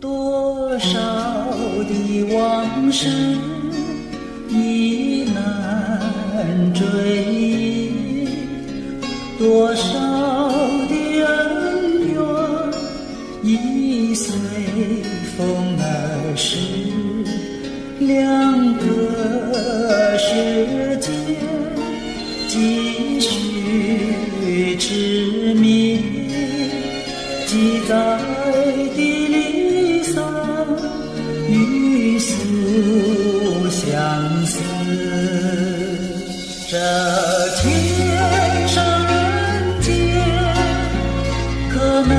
多少的往事已难追忆，多少的恩怨已随风而逝。两个世界继续痴迷，记载的离散与诉相思。这天上人间，可能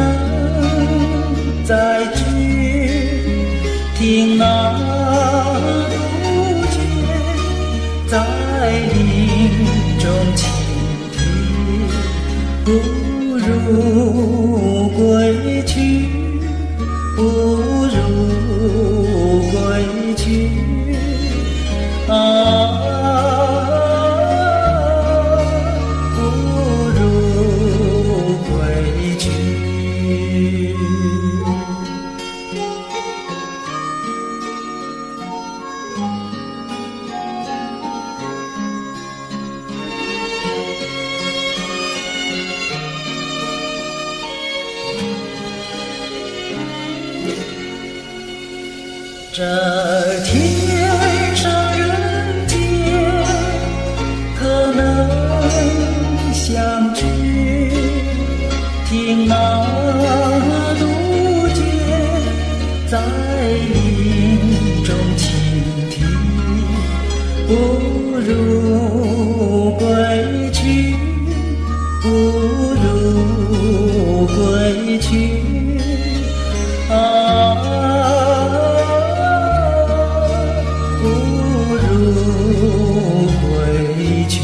再聚，听那杜鹃在林中倾听，不如归去，不如归去啊。这天上人间可能相聚，听那杜鹃在林中倾听，不如归去，不如归去啊，不如归去。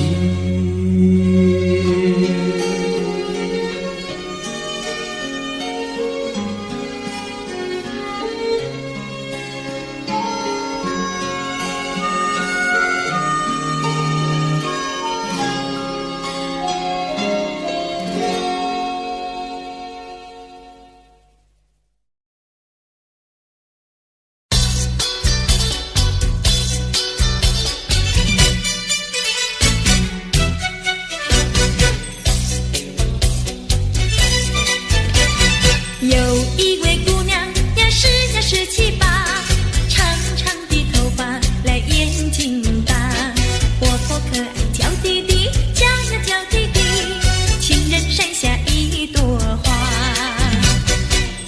有一位姑娘呀是17、8，长长的头发来眼睛大，活泼可爱娇滴滴，叫呀叫滴滴，情人山下一朵花。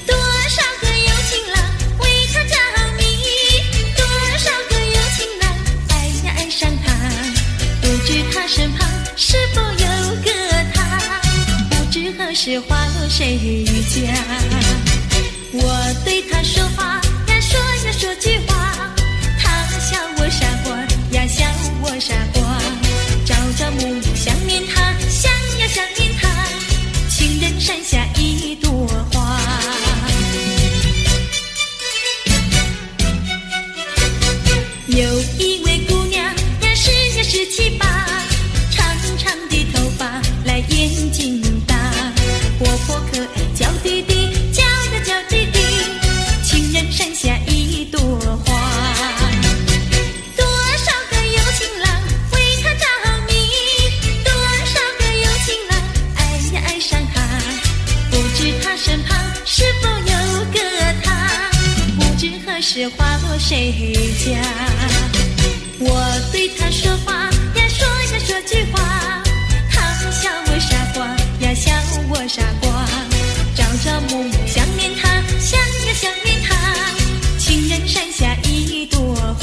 多少个有情郎为她着迷，多少个有情郎爱呀爱上她，不知她身旁是否有个他，不知何时花落谁家。我对他说话呀说句话，他笑我傻瓜呀笑我傻瓜，朝朝暮暮想念他，想呀想念他，情人山下一朵花。有一位姑娘呀是17、8，长长的头发来眼睛大，活泼可爱娇滴滴，叫呀叫滴滴，情人山下一朵花。多少个有情郎为她着迷，多少个有情郎爱呀爱上她，不知她身旁是否有个他，不知何时花落谁家。我对她说话呀说句话，她笑我傻瓜呀笑我傻瓜，朝朝暮暮想念他，想呀想念他，情人山下一朵花。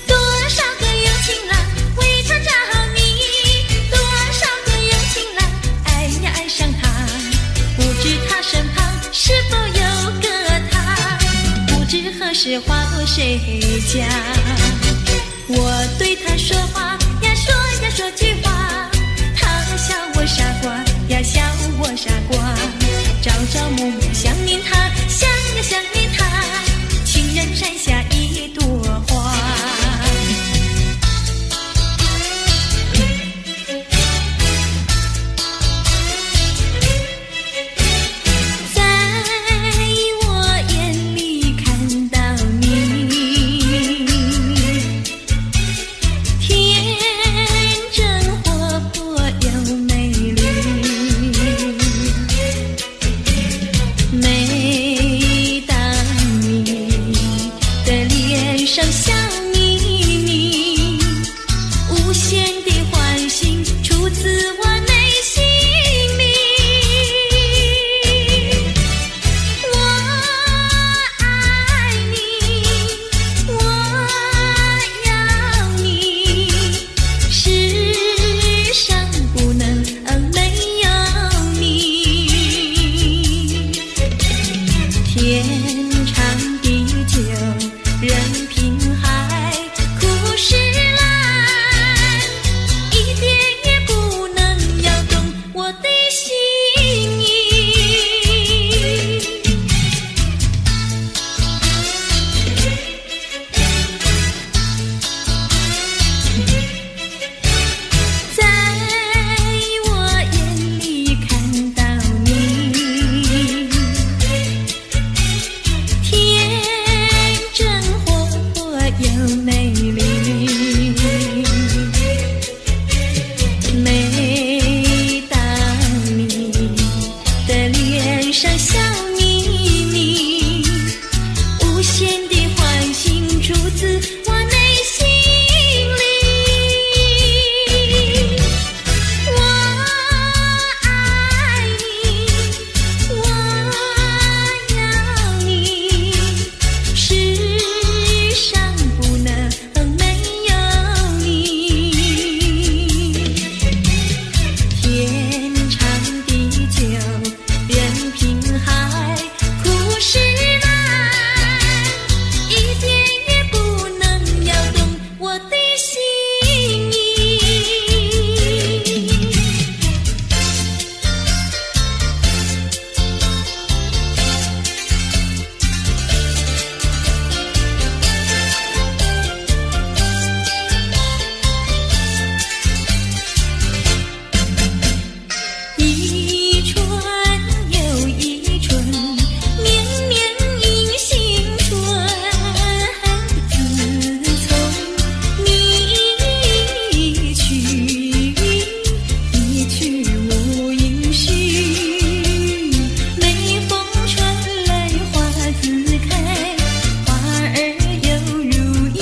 多少个有情郎为她着迷，多少个有情郎爱呀爱上他，不知他身旁是否有个他，不知何时花落谁家。我对他说话呀说句话，他笑我傻瓜呀笑我傻瓜，朝朝暮暮想念他，想呀想念他，情人山下一朵花。在我眼里看到你，天真活泼又美丽，每当你的脸上笑上笑眯眯，无限的欢欣出自我内心里。我爱你，我要你，世上不能没有你。天长地久任凭海枯石烂，一点也不能摇动我的心意。一春又一春，年年迎新春。自从你去，一去无音讯。每逢春来花自开，花儿又如茵。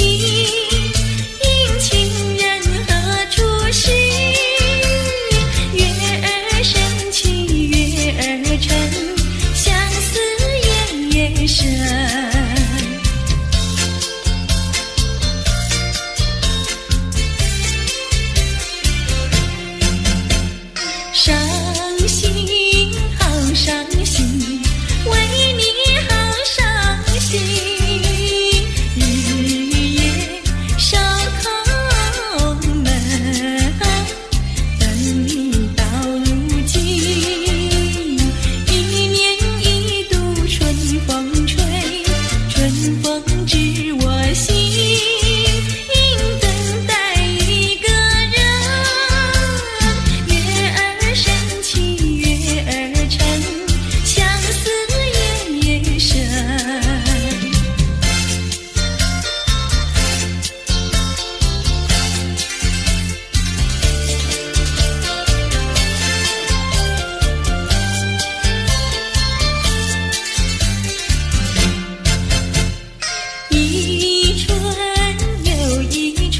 因情人何处寻？月儿升起月儿沉，相思夜夜深。伤心好伤心，为你好伤心，日夜守空门，等你到如今。一年一度春风吹，春风知我心，应等待一个人。月儿升起月儿沉，相思夜夜深。一春又一春，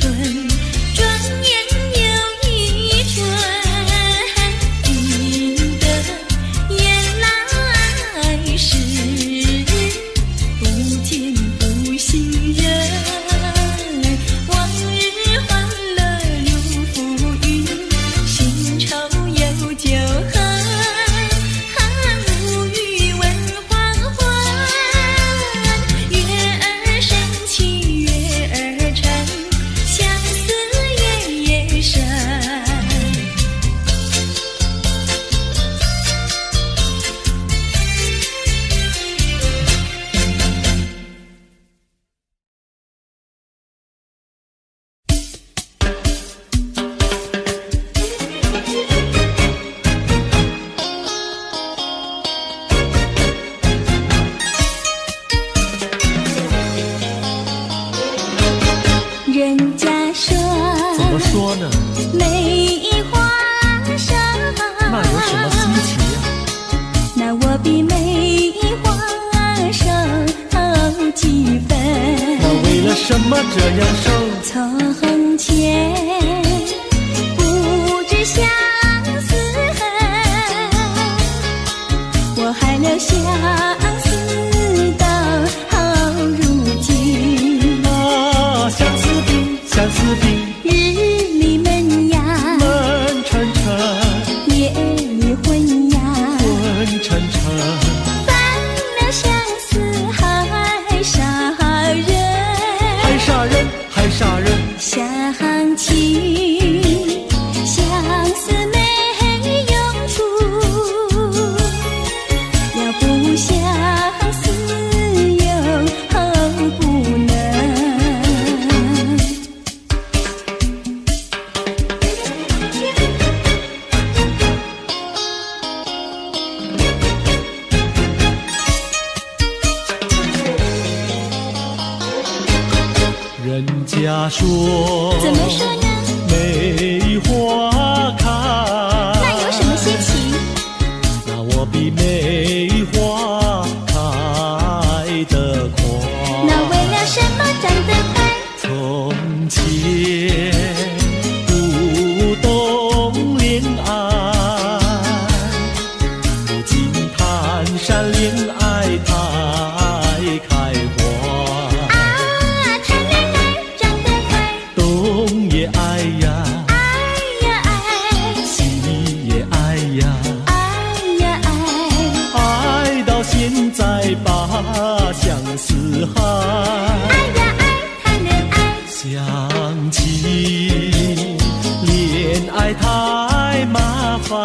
转眼又一春。赢得雁来时，不见负心人。往日欢乐如浮云，新愁又旧恨。无语问黄昏，月儿升起月儿沉，相思夜夜深。人家说怎么说呢？梅花上，那有什么稀奇呀？那我比梅花上好几分。那为了什么这样瘦？从前不知相思恨，我还留相思到如今。啊，相思病，相思病，日里闷呀，闷沉沉，夜里昏呀，昏沉沉。犯了相思还杀人，还杀人，还杀人。想起相思没用处，要不相思又不能。人家说，怎么说呢？梅花开，那有什么稀奇？那我比梅梅花开得快。那为了什么长得快？从前不懂恋爱，如今谈山恋爱太开花。啊，谈恋爱长得快，懂也爱呀，爱呀爱，喜也爱呀，爱呀爱，爱到现在把相思海。爱呀爱，谈恋爱。想起恋爱太麻烦，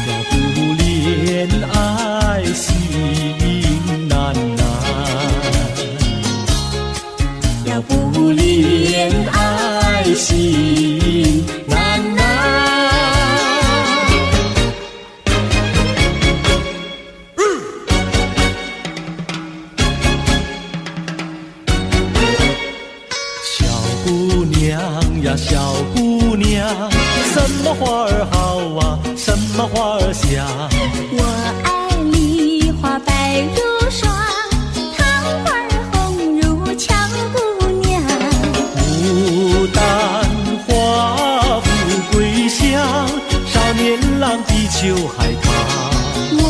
要不恋爱心难难，要不恋爱心难难。小姑娘呀，小姑娘，什么花儿好啊，什么花儿香？我爱梨花白如霜，桃花红如俏姑娘。牡丹花富贵香，少年郎比秋还长。我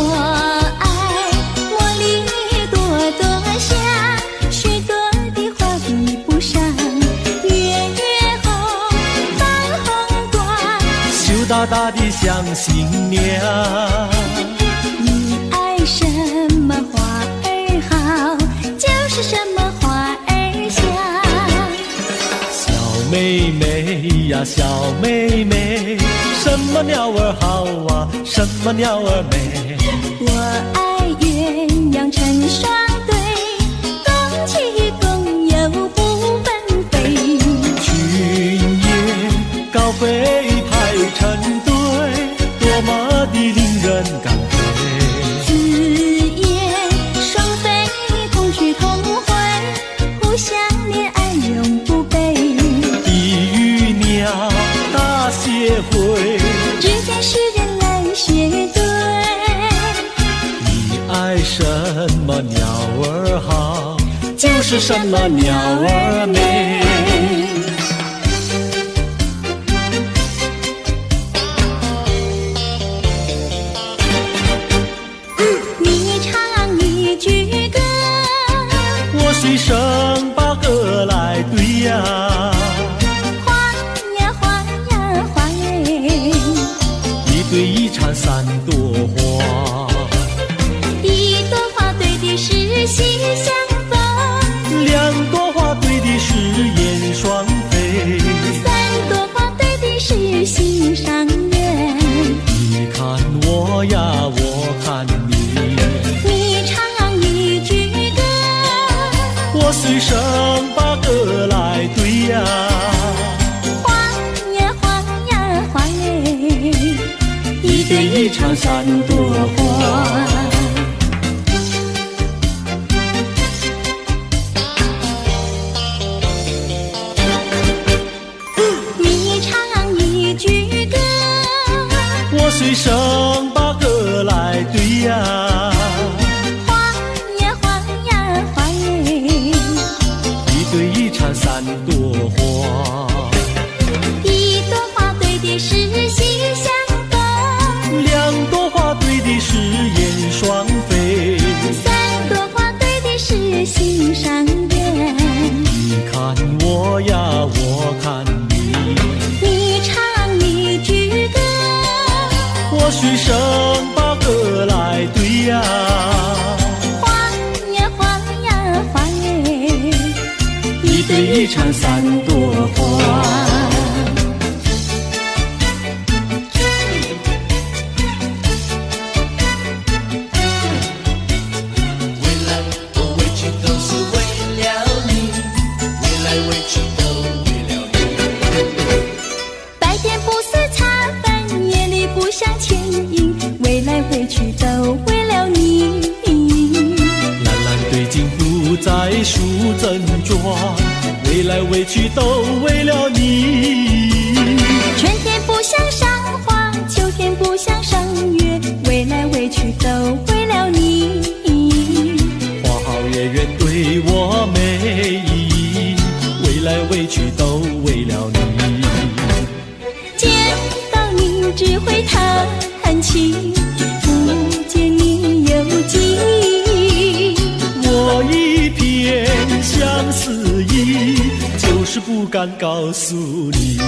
爱茉莉朵朵香，许多的花比不上。月月红，放红光，羞答答的像新娘。你爱什么花儿好，就是什么花儿香。小妹妹呀，小妹妹，什么鸟儿好啊，什么鸟儿美？我爱鸳鸯成双对，共起共有不分飞。群雁高飞排成队，多么的令人感佩。紫燕双飞同去同回，互相恋爱永不悲。地狱鸟大协会，只见诗人来学对。你爱什么鸟儿好，就是什么鸟儿美。你唱一句歌，我随声把歌来对呀，花呀花呀花耶，一对一唱三朵花。一朵花对的是心相逢，两朵花对的是燕双飞，三朵花对的是心上人。你看我呀，我看你，你唱一句歌，我随声把歌来对呀，花呀花呀花耶，一对一唱三朵花。你唱一句歌，我随声把歌来对呀，花呀花呀花耶，一对一唱三朵花。一朵花对的是心相逢，两朵花对的是燕双飞，三朵花对的是心上人。你看我呀，我看你，你唱一句歌，我随声把歌来对呀，花呀花呀花耶，一对一唱三朵花。未来我委屈都是为了你，未来委屈都为了你。白天不思茶饭，夜里不想牵引，未来委屈都为了你。蓝蓝对镜不再梳正装，未来委屈都为了你。春天不想赏花，秋天不想赏月，未都为了你。花好月圆对我没意义，为来为去都为了你。见到你只会叹气，不见你有记忆。我一片相思意，就是不敢告诉你。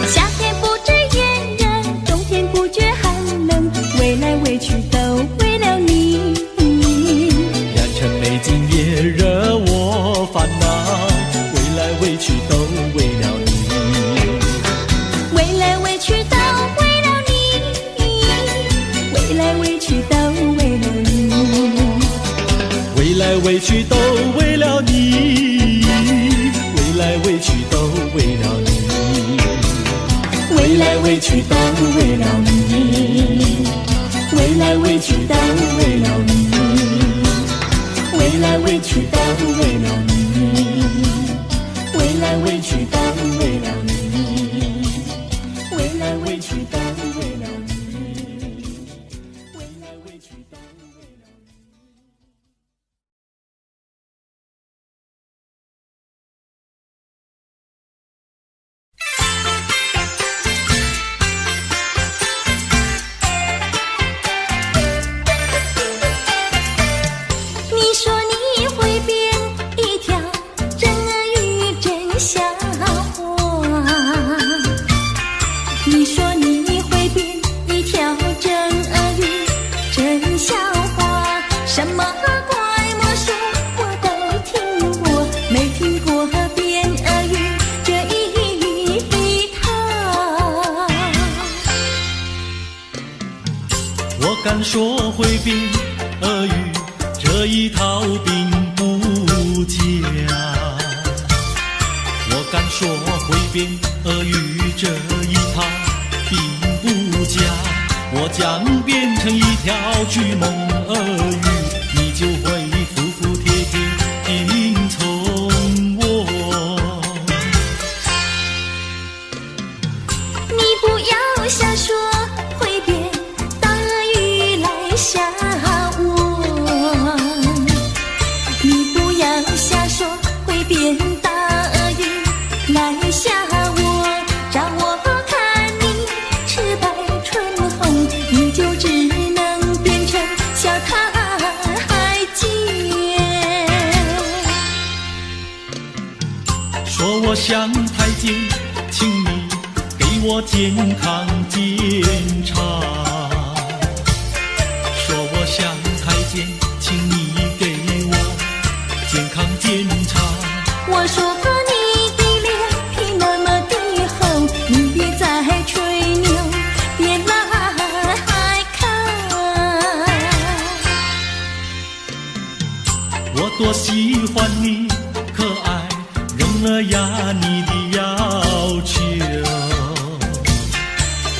夏天不知炎热，冬天不觉寒冷，为来为去都为了你。良辰美景也惹我烦恼，为来为去都为了你。为来为去都为了你，为来为去都为了你，为来为去都为了你，为来为去都为了你，为来为去都为了你，为来为去都为了你，为来为去都为了你，为来为去都为了你，为来为去都为了你，为来为去都为了你。你说你会变一条真鳄鱼真像花，你说你会变一条真鳄鱼真像花，什么怪魔术我都听过，没听过变鳄鱼这一套。我敢说会变鳄鱼这一套并不假，我敢说会变鳄鱼这一套并不假。我将变成一条巨猛鳄鱼，你就会服服帖帖听从我。你不要瞎说会变大鳄鱼来吓我，你不要瞎说会变大鳄鱼来吓我，让我看你赤白唇红，你就只能变成小太监。说我像太监，请你给我健康检查。说我像太监，请你给我健康检查。我说过你的脸皮那么的厚，你别再吹牛，别来看。我多喜欢你可爱，扔了呀你的要求。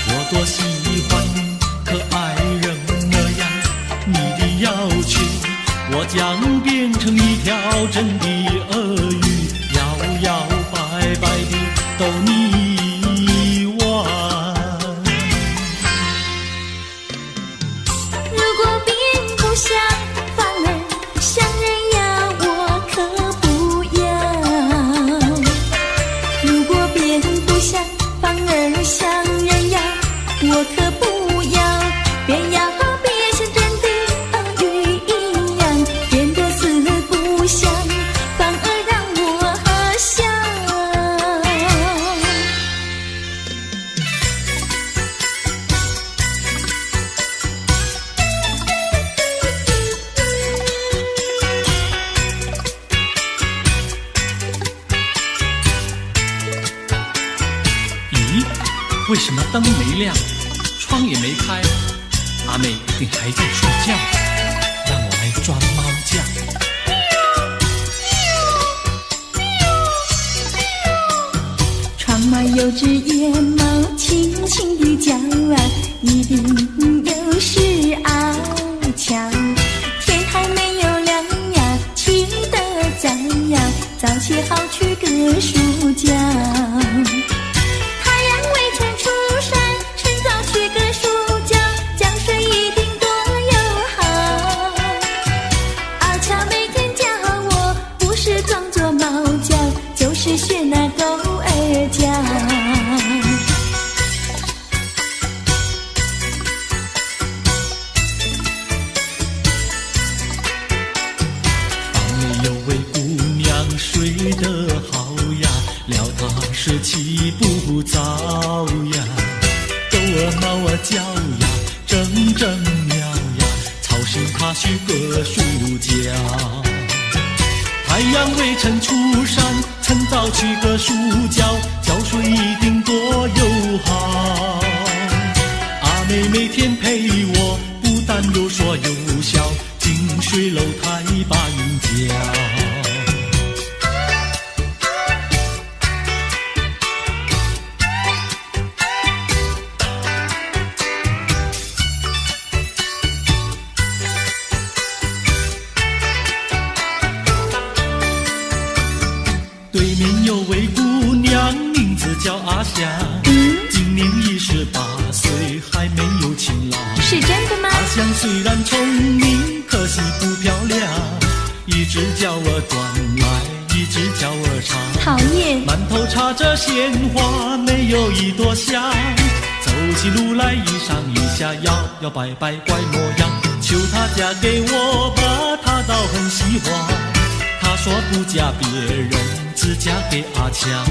我多喜欢你可爱，扔了呀你的要求。我将变成一条真的鳄鱼，摇摇摆摆地逗你玩。如果变不像，反而像人呀，我可不要。如果变不像，反而像人呀，我可不要。变呀变像真的鳄鱼一样，变得四不像，反而让我想。咦，为什么灯没亮，窗也没开？阿妹一定还在睡觉，让我来装猫叫。窗外有只野猫轻轻地叫啊，一定有事啊瞧。天还没有亮呀，起得早呀，早起好去割树胶。太阳未曾出山，趁早去割树胶，江水一定多许个暑假。太阳未曾出山，趁早取个暑觉，觉睡一定多友好。阿妹每天陪我，不但有说有笑，近水楼台把云搅。对面有位姑娘，名字叫阿香，今年28岁，还没有情郎。是真的吗？阿香虽然聪明，可惜不漂亮，一直叫我转来，一直叫我唱。讨厌！满头插着鲜花，没有一朵香。走起路来一上一下，摇摇摆摆怪模样。求她嫁给我吧，她倒很喜欢。她说不嫁别人，只嫁给阿强。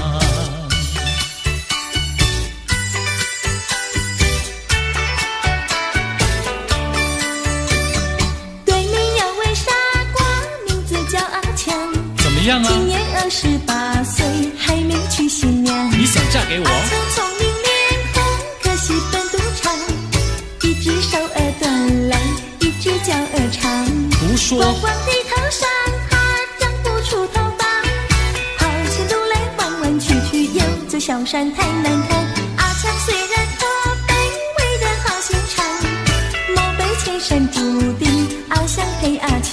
对面有位傻瓜，名字叫阿强，怎么样啊？今年28岁，还没娶新娘。你想嫁给我？阿强聪明脸红，可惜本赌场，一只手儿断来，一只脚儿长。胡说！光光的头上长不出头发，跑起路来弯弯曲曲，又走小山太难看。阿强虽然可卑微的好心肠，莫非前生注定阿香配阿强。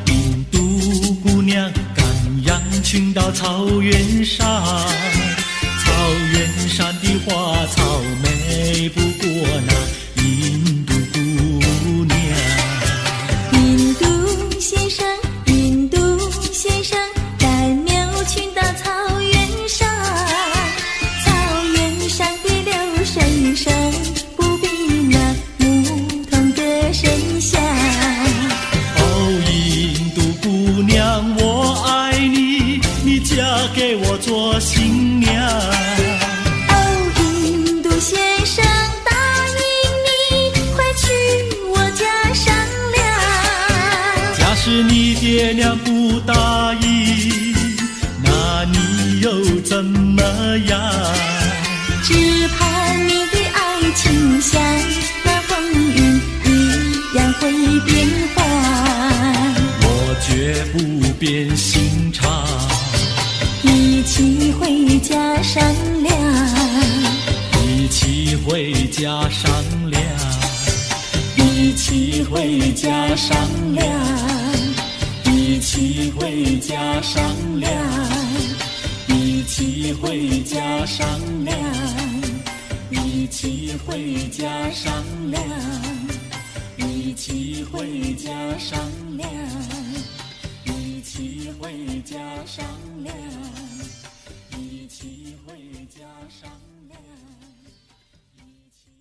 印度姑娘，赶羊群到草原上，草原上的花草美不过那印度姑娘。印度先生，印度先生，赶牛群到草原上，草原上的流水声不比那牧童歌声响。姑娘，我爱你，你嫁给我做新娘。哦，印度先生答应你，快去我家商量。假使你爹娘不答应，那你又怎么样？只怕你的爱情像那风云一样会变幻。绝不变心肠，一起回家商量，一起回家商量，一起回家商量，一起回家商量，一起回家商量，一起回家商量，一起回家商量。一起回家商量，一起回家商量，一起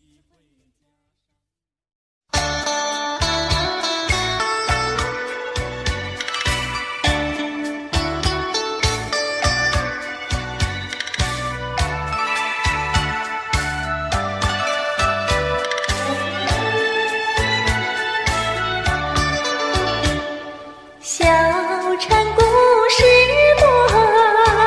回小城故事多。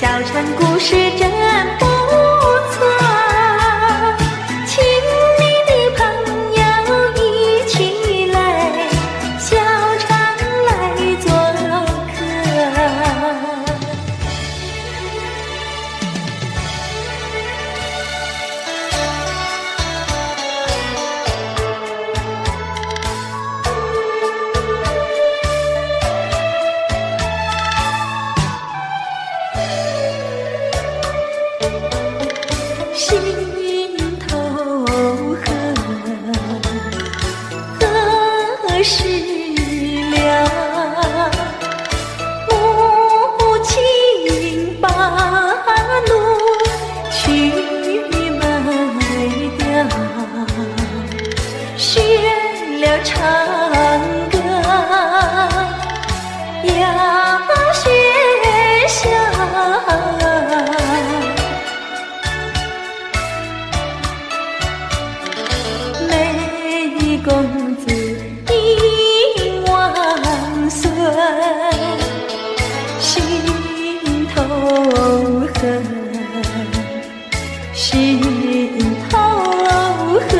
小城故事真不错，请你的朋友一起来，小城来做客。心头恨，何时了？母亲把路去卖掉，学了唱歌，要学笑。公子应万岁，心头恨，心头恨。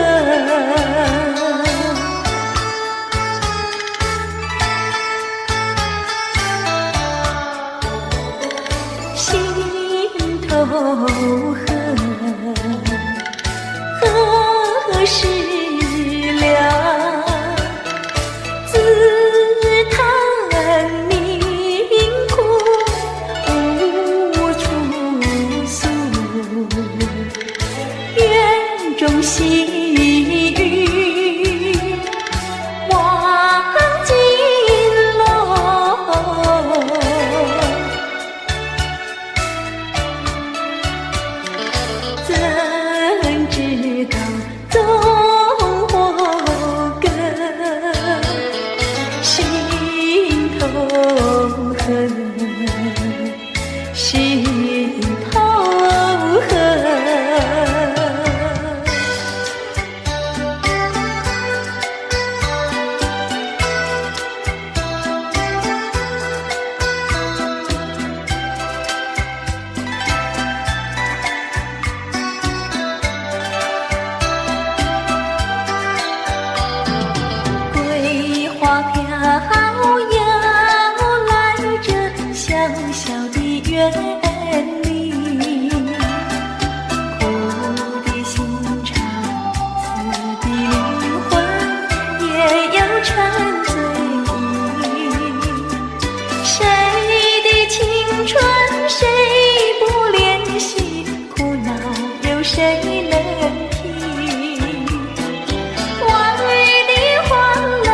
心头恨，何时自叹命苦无处诉，园中细雨忘尽了，怎知道踪祸根，心头恨，心头恨。桂花飘摇来这小小的园里，苦的心肠，死的灵魂也有沉醉意。谁的青春谁不怜惜，苦恼有谁能替？往日的欢乐，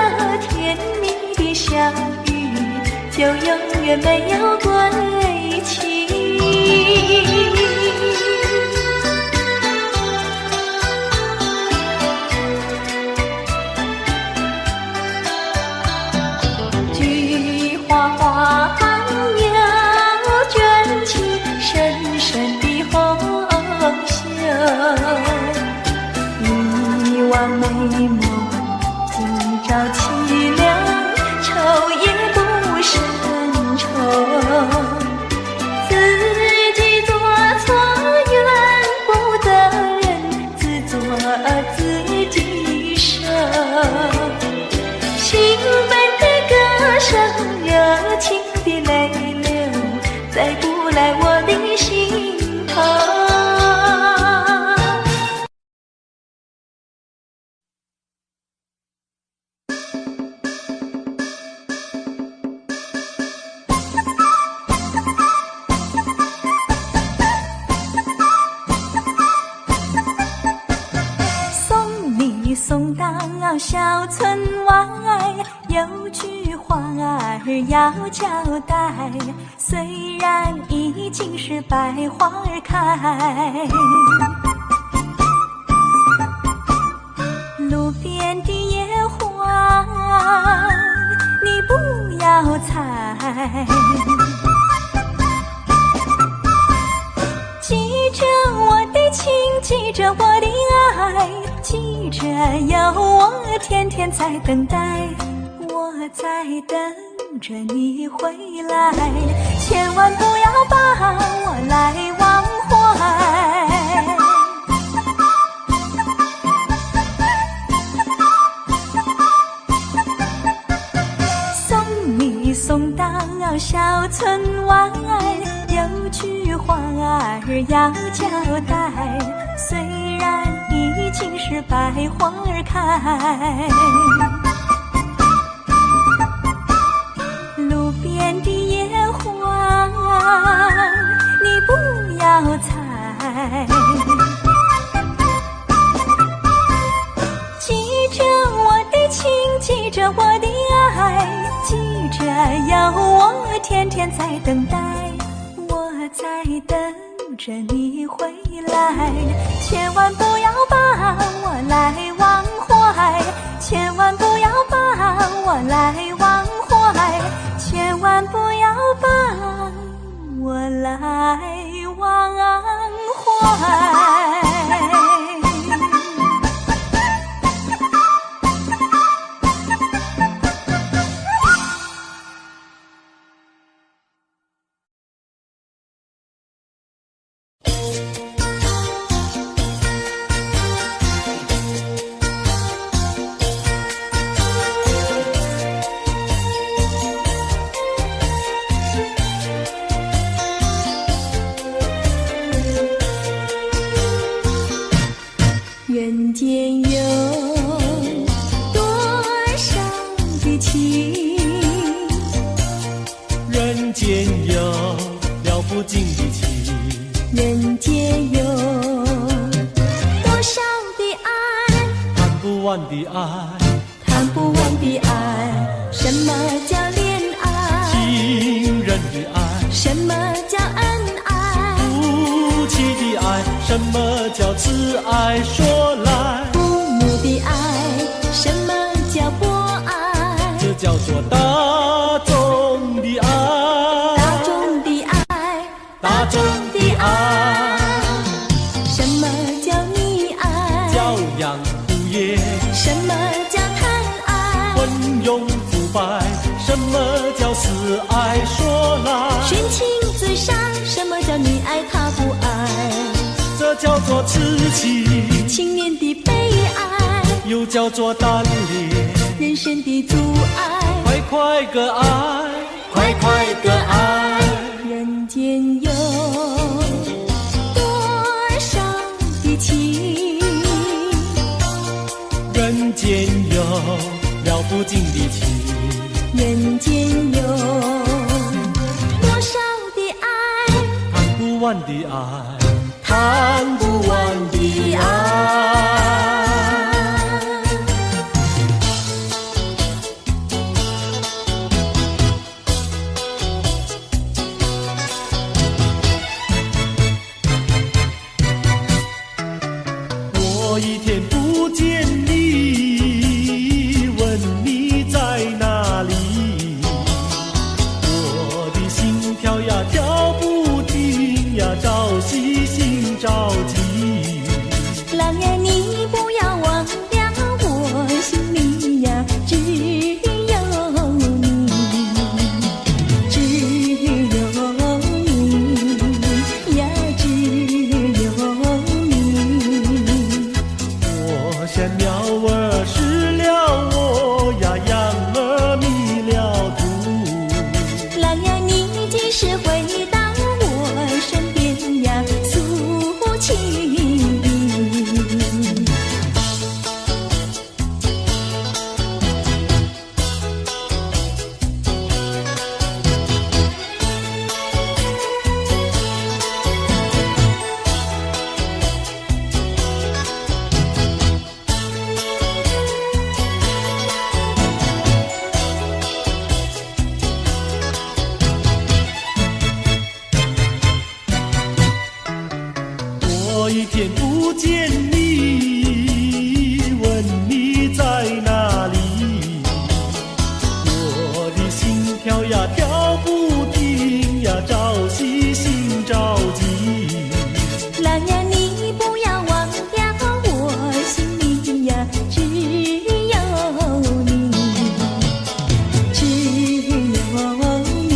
甜蜜的相遇，就永远没有归期。菊花花鸟卷起深深的红袖，一往美梦今朝凄凉，愁也不胜愁。自己做错怨不得人，自作自己受。兴奋的歌声，热情的泪流，再不来我的心头。送你送到小村外，有句话儿要交代，虽然已经是百花开，路边的野花你不要采，记着我的情，记着我的爱，记着有我天天在等待，我在等着你回来，千万不要把我要交代，虽然已经是百花儿开，路边的野花你不要采，记着我的情，记着我的爱，记着有我天天在等待，我在等着你回来，千万不要把我来忘怀，千万不要把我来忘怀，千万不要把我来忘怀。人间有多少的情，人间有了不尽的情，人间有多少的爱，谈不完的爱，谈不完的爱。什么叫恋爱？情人的爱，什么叫恩爱？夫妻的爱，什么叫慈爱？说来，父母的爱，什么叫博爱？这叫做大众的爱，大众的爱，大众的爱，什么叫溺爱？教养无业，什么叫贪爱？昏庸腐败，什么叫死爱？说来，寻情自杀，什么叫你爱他不爱？这叫做痴情，青年的悲哀，又叫做单恋，人生的阻碍。快快个爱，快快个爱，人间有多少的情，人间有了不尽的情，人间有多少的爱，谈不完的爱，谈不完的爱。我一天不见你，问你在哪里，我的心跳呀跳不停呀，朝夕心着急。郎儿你不要忘了，我心里呀只有你，只有你呀，只有你。我像鸟儿失了窝呀，羊儿迷了途。郎儿你几时回到我身边呀，诉情意。我一天不见你，问你在哪里，我的心跳呀跳不停呀，朝夕心着急。郎儿你不要忘了，我心里呀只有你，只有你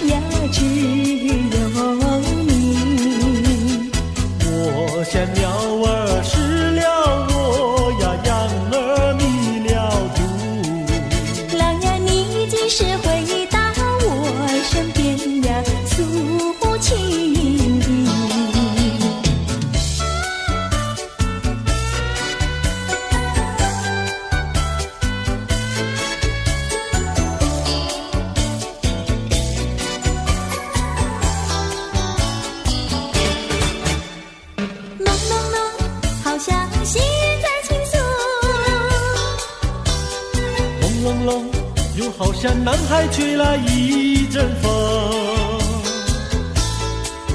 呀，只有你。我像鸟好像南海吹来一阵风，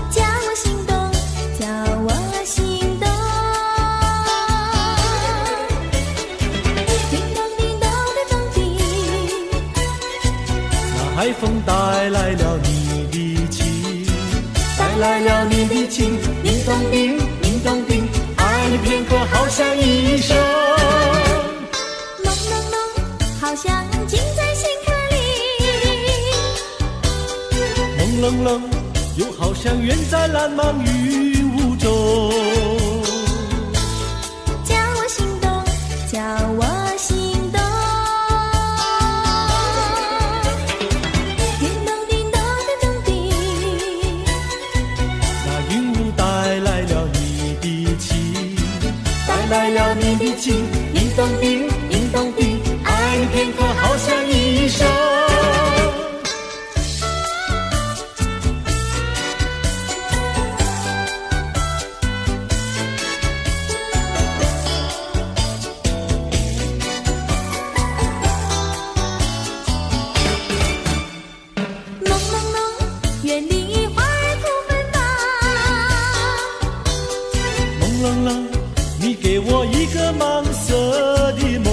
叫我心动，叫我心动。叮咚叮咚的咚叮，那海风带来了你的情，带来了你的情，叮咚叮，叮咚叮，爱你片刻好像一生。朦胧胧，好像浸在心坎里。朦胧胧，又好像远在蓝茫云雾中。叫我心动，叫我心动。叮咚叮咚的咚叮，那云雾带来了你的情，带来了你的情，叮咚叮，叮咚叮，爱你片刻好像一生。朦胧胧，远离花儿吐芬芳。朦胧胧，你给我一个盲色的梦，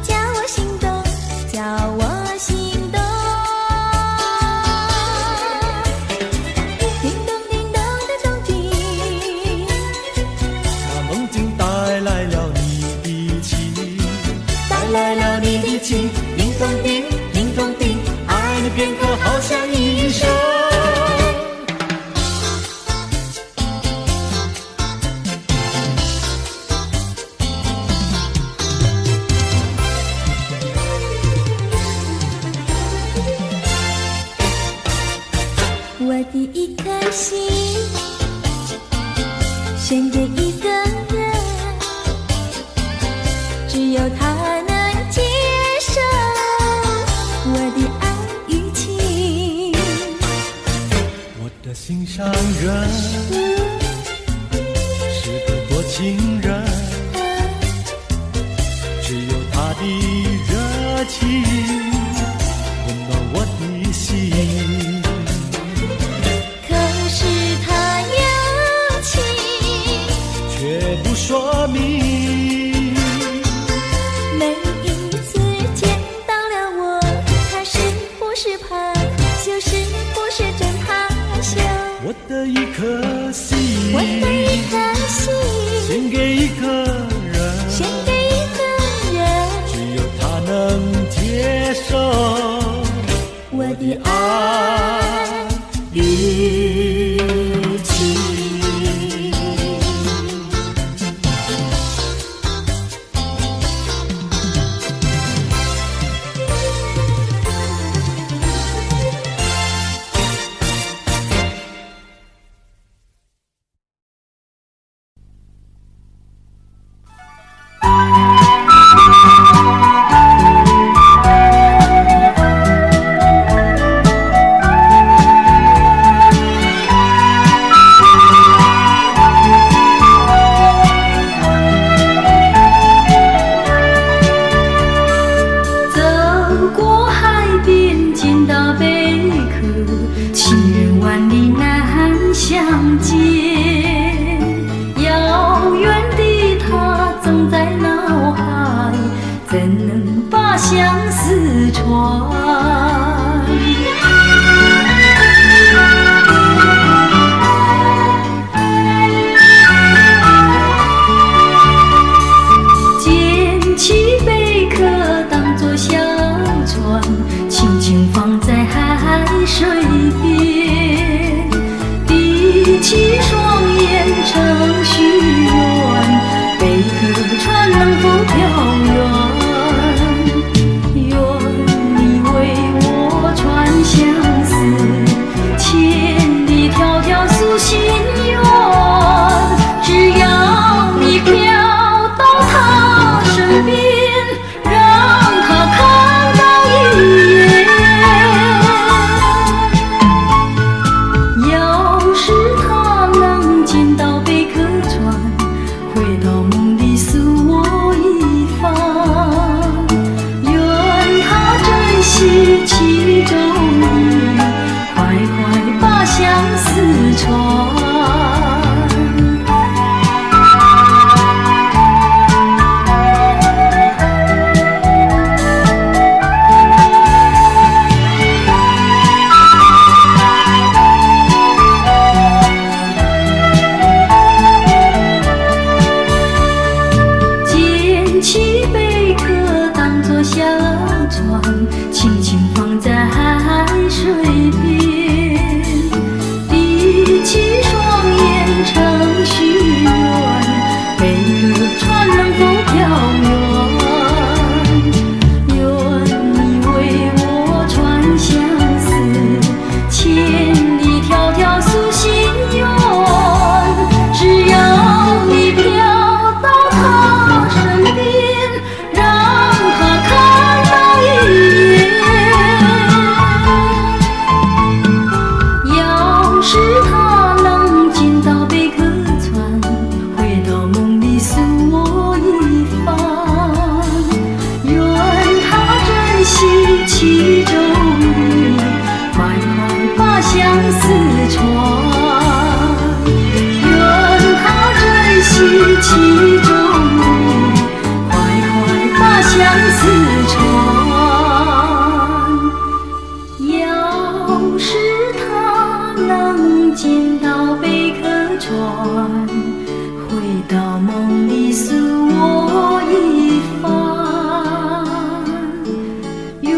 叫我心动，叫我心动。叮咚叮咚的咚叮，那梦境带来了你的情，带来了你的情，叮咚叮，叮咚叮，爱你片刻好像一生。我的一颗心献给一个人，只有他能接受我的爱与情。我的心上人是个多情人，只有他的热情温暖我的心。可是他有情，却不说明，每一次见到了我，他是不是怕羞，是不是真怕羞？我的一颗心，我的一颗心献给一个人，献给一个人，只有他能接受我的爱与情。走过海边见到贝壳，情人万里难相见。遥远的他总在脑海，怎能把相思传？捡起贝壳当作小船，轻轻放在海水边，闭起双捡起贝壳当作小船，轻轻放在海水边，闭起双眼承许愿，贝壳船能否飘远？愿你为我传相思，千里迢迢诉心愿。只要你飘到他身边，让他看到一眼。要是他能见到贝壳船，回到梦里诉我一番。愿他珍惜其中意，快快把相思传。愿他珍惜其中意，快快把相思传。要是他能见到贝壳船，回到梦里诉我一番。愿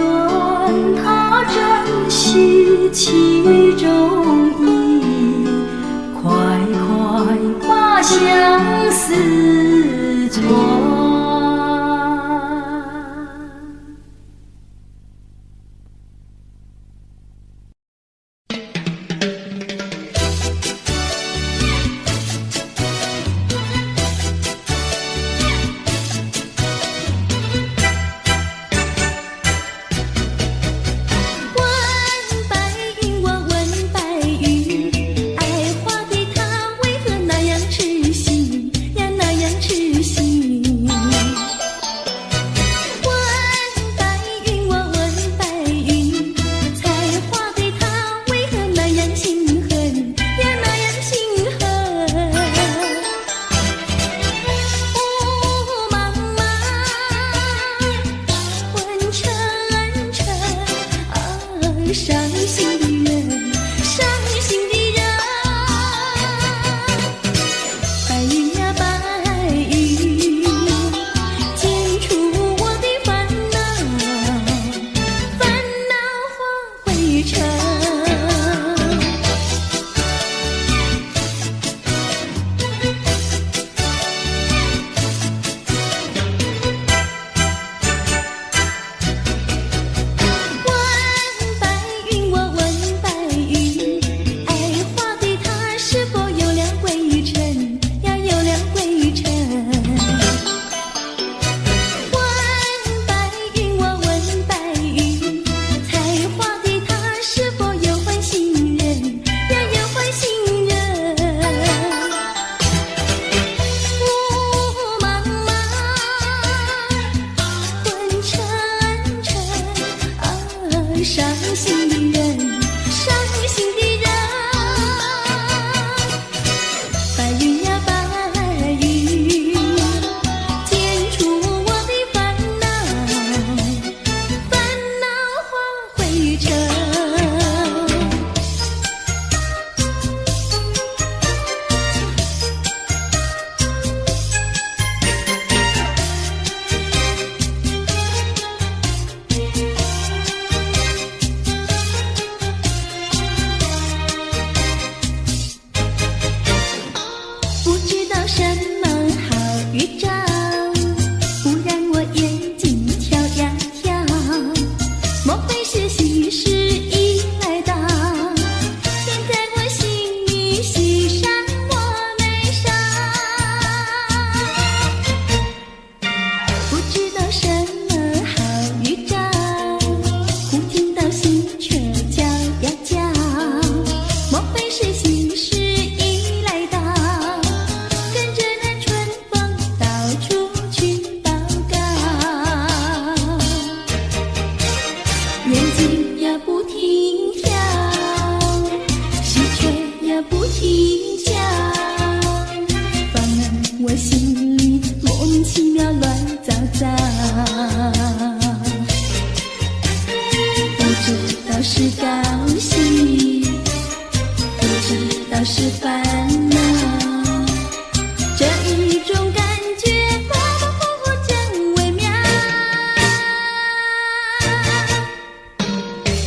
他珍惜其中意，快快把相思传。问白云，我问白云，爱花的它为何那样痴心呀，那样不知道是高兴，不知道是烦恼，这一种感觉模模糊糊真微妙。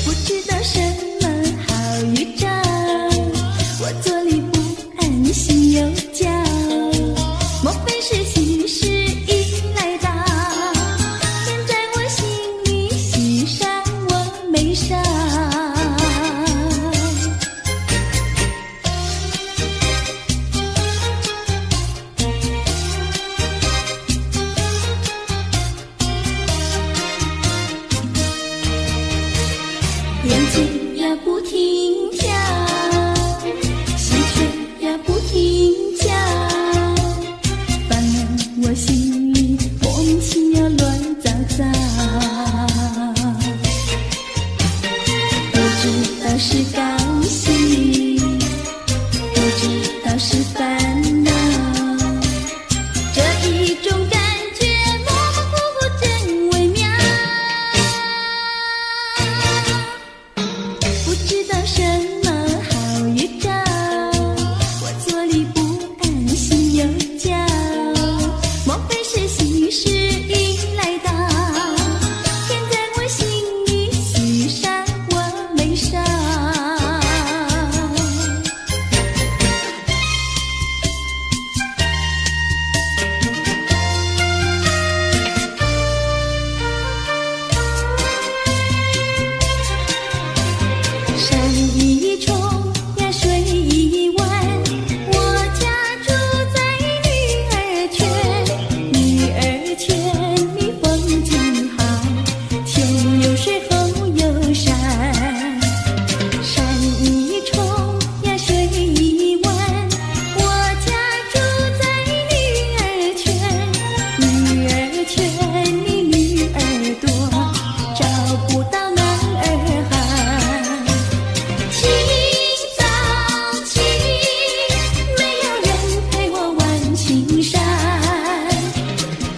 不知道什么好预兆，我坐立不安，心又焦，莫非是喜事已来到？天在我心里，喜上我眉梢。眼睛呀不停跳，心却呀不停叫，烦了我心里莫名其妙乱糟糟。不知道是高兴，不知道是烦恼，这一种感觉模模糊糊真微妙。不知道什么好预兆，我坐立不安，心又焦，莫非是喜事已来到？天在我心里，喜上我眉梢。山一重呀水一弯，我家住在女儿圈，女儿圈里风景好，前有水后有山。山一重呀水一弯，我家住在女儿圈，女儿圈里女儿多，找不到男儿汉。清早起，没有人陪我玩青山，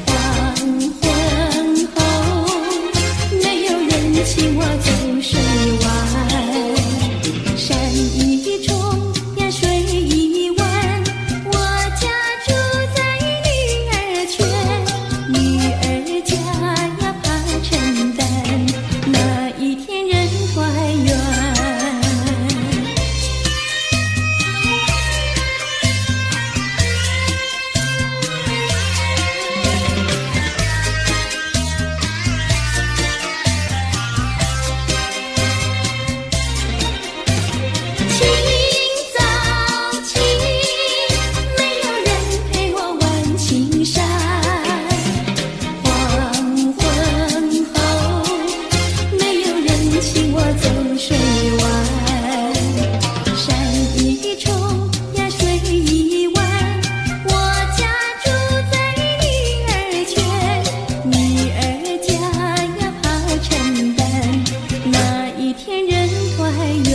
黄昏后，没有人请我走水湾。山一重呀水一弯，我家住在女儿圈，女儿家呀怕承担，那一天人团圆。清早起，没有人陪我玩青山，黄昏后，没有人请我走水湾。山一重呀水一弯，我家住在女儿圈，女儿家呀怕承担，那一天人团圆。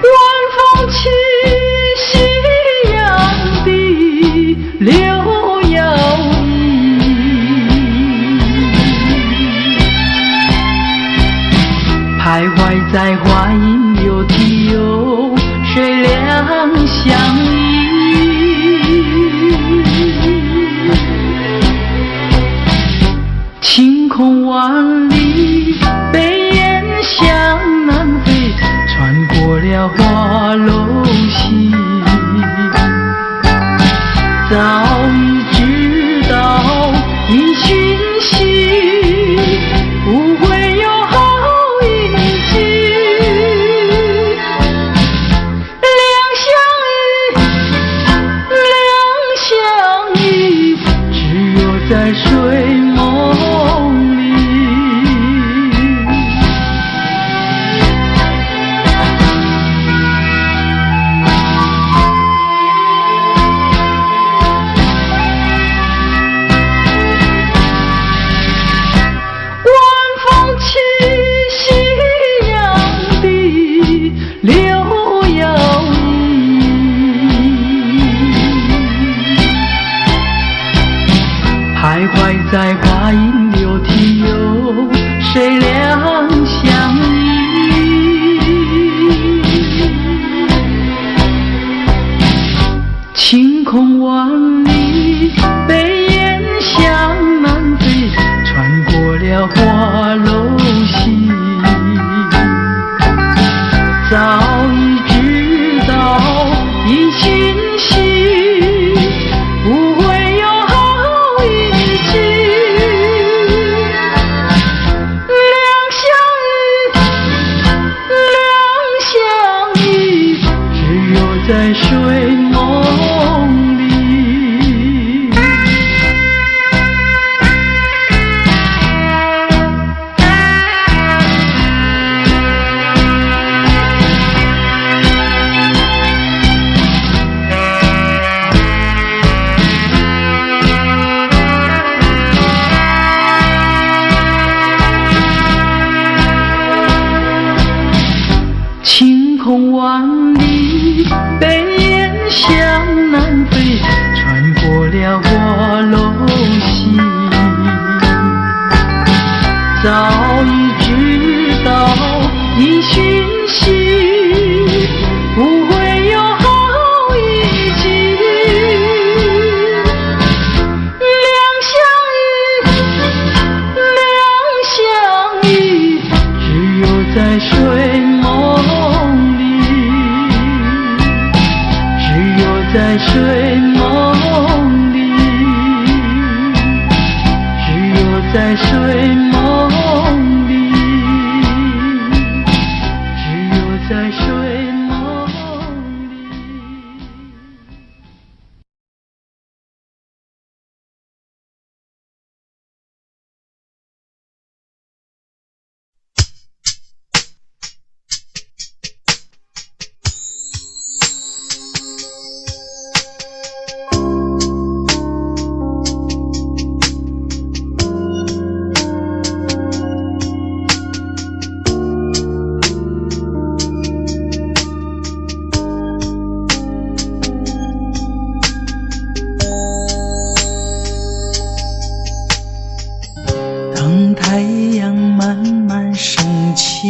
晚风起，夕阳低，柳摇曳，徘徊在花影有啼有水两相依。晴空万里，北雁向南飞，穿过了花楼溪。早已知道你讯息，不会有好运气。两相依，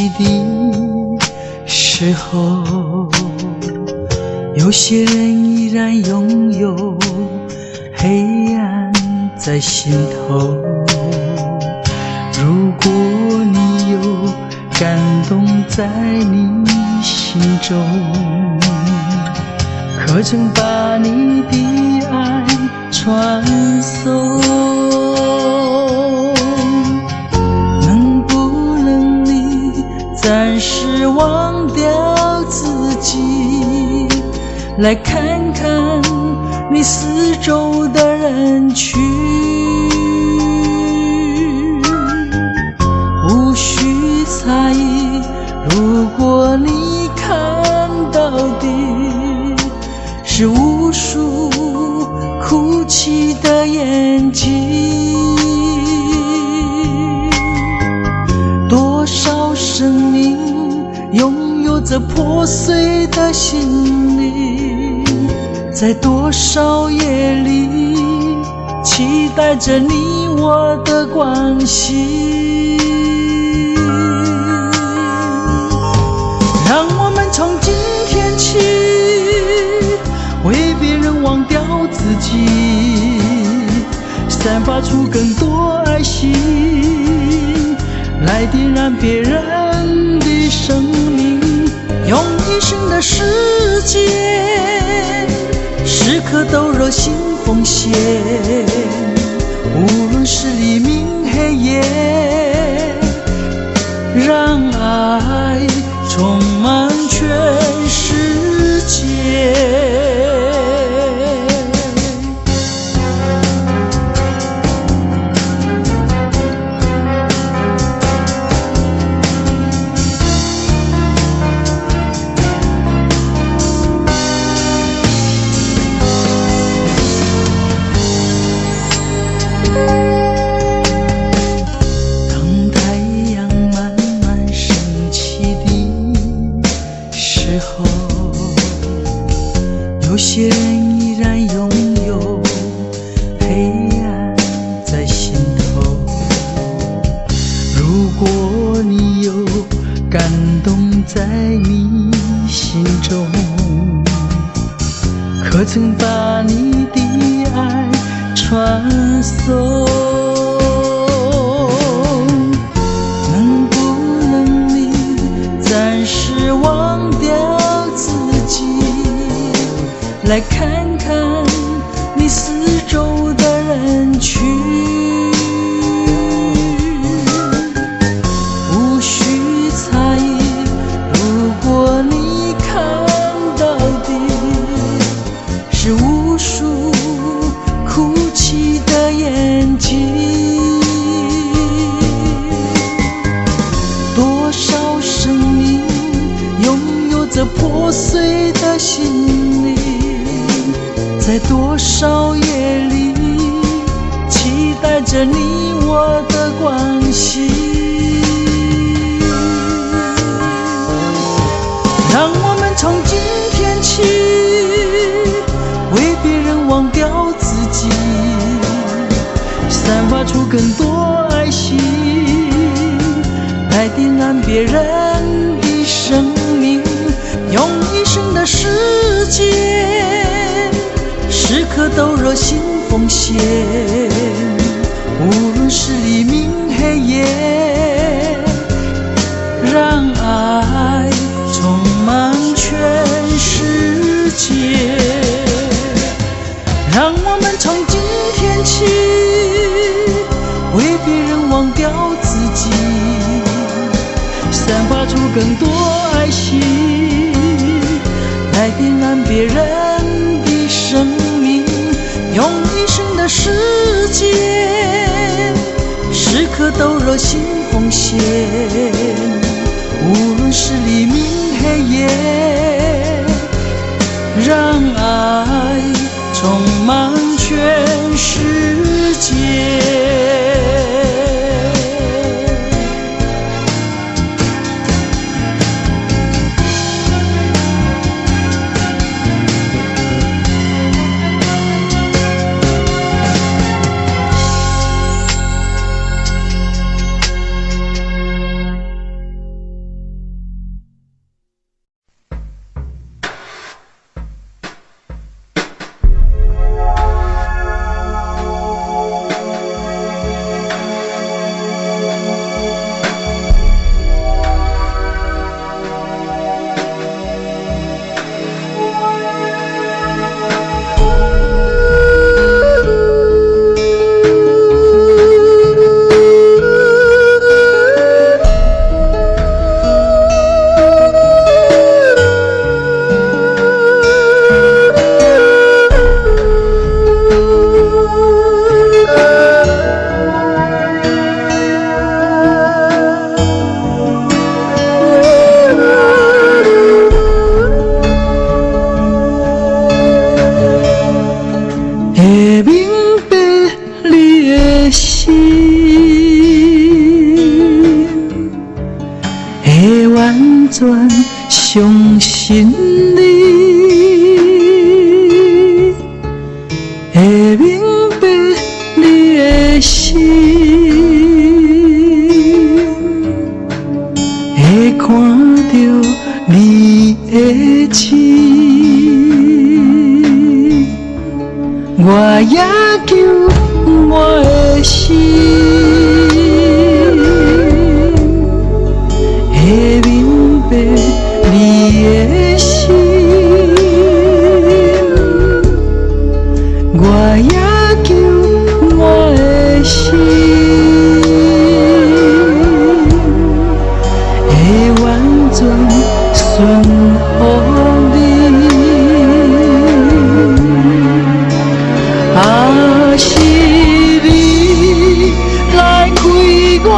起的时候，有些人依然拥有黑暗在心头。如果你有感动在你心中，可曾把你的爱传送？能不能你暂时忘掉自己，来看看你四周的人群？无需猜疑，如果你看到的是无数哭泣的眼睛，多少生命拥有着破碎的心灵，在多少夜里期待着你我的关系。让我们从今天起为别人忘掉自己，散发出更多爱心，来点燃别人的生命，用一生的时间时刻都热心奉献，无论是黎明黑夜，让爱充满全世界。有些人依然拥有黑暗在心头，如果你有感动在你心中，可曾把你的爱传送？能不能你暂时忘掉自己，来看看你四周的人群？无需猜疑，如果你看到的是无数哭泣的眼睛，多少生命拥有着破碎的心灵，在多少夜里期待着你我的关系。让我们从今天起为别人忘掉自己，散发出更多爱心，来点燃别人的生命，用一生的时间时刻都热心奉献，无论是黎明黑夜，让爱充满全世界。让我们从今天起为别人忘掉自己，散发出更多爱心，来点燃别人的生命，用一生的时间时刻都热心奉献，无论是黎明黑夜，让爱充满全世界。会完全相信你，会明白你的心，会看到你的情，我也求我的心，会明白你的心，我也求我的心，会完全顺服你。啊，是你来开我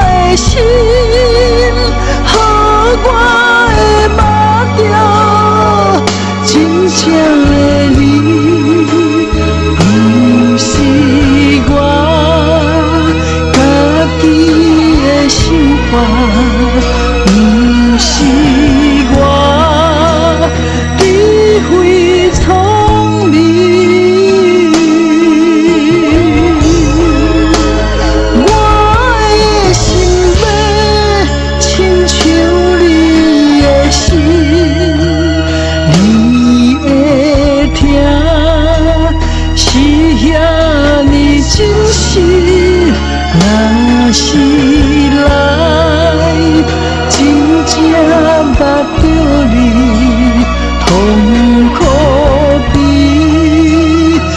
的心，予我会摸着真正的你，不是我家己的想法，不是我智慧聪明，我的心要亲像你的心，你会听是遐尼真实，若是来真正捌着你，痛苦比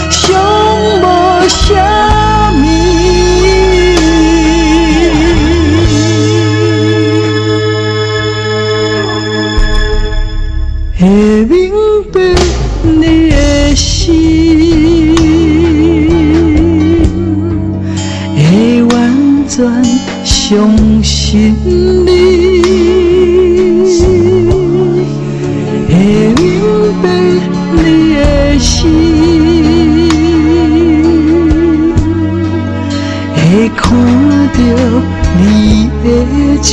上无啥物。会明白你的心，会完全相信你，会明白你的心，会看到你的情。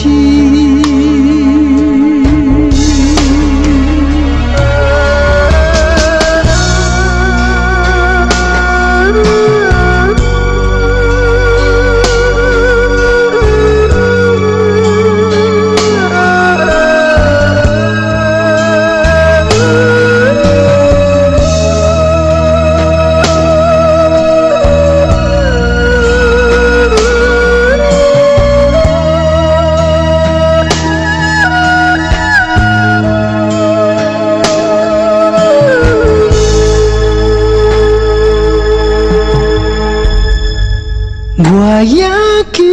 我也求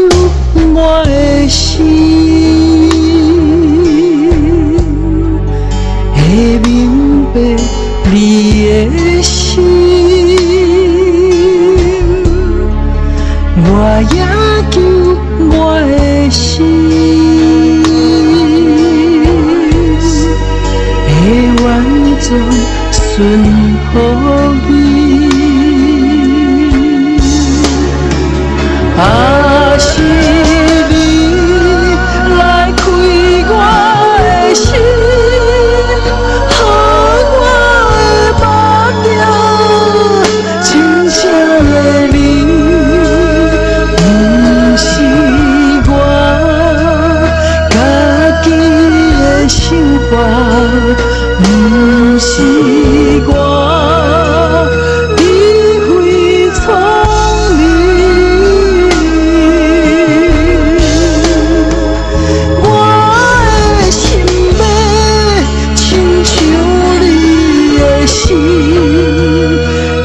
我的心，会明白你的心，我也求我的心，会完全顺服你。啊，是你来开我的心，予我会摸着真正的你，不是我家己的想法，不是我智慧聪明。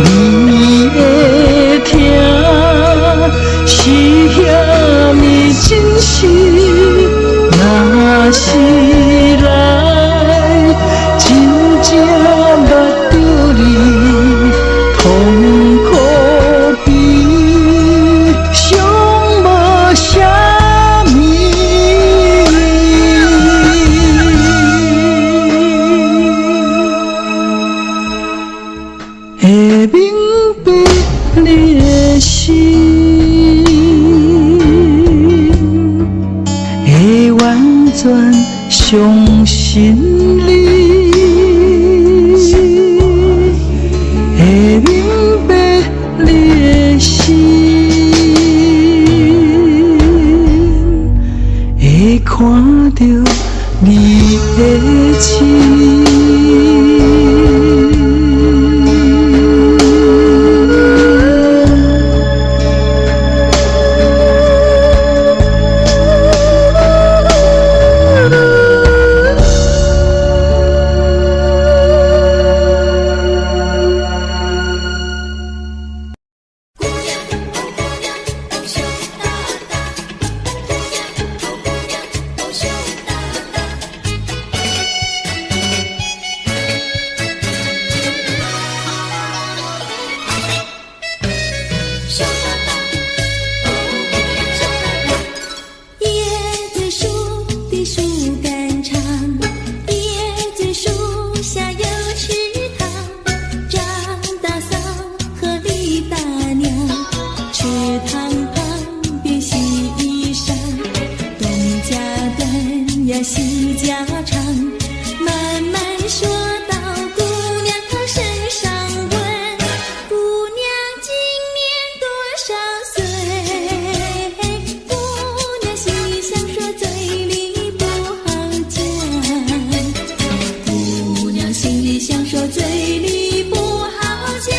你会听是遐尼真实，若是来真正捌着你，痛苦比上无啥物。会明白你的心，会完全上心里，会明白你的心，会看到你的情。西家常，慢慢说到姑娘她身上问，姑娘今年多少岁？姑娘心里想说，嘴里不好讲。姑娘心里想说，嘴里不好讲。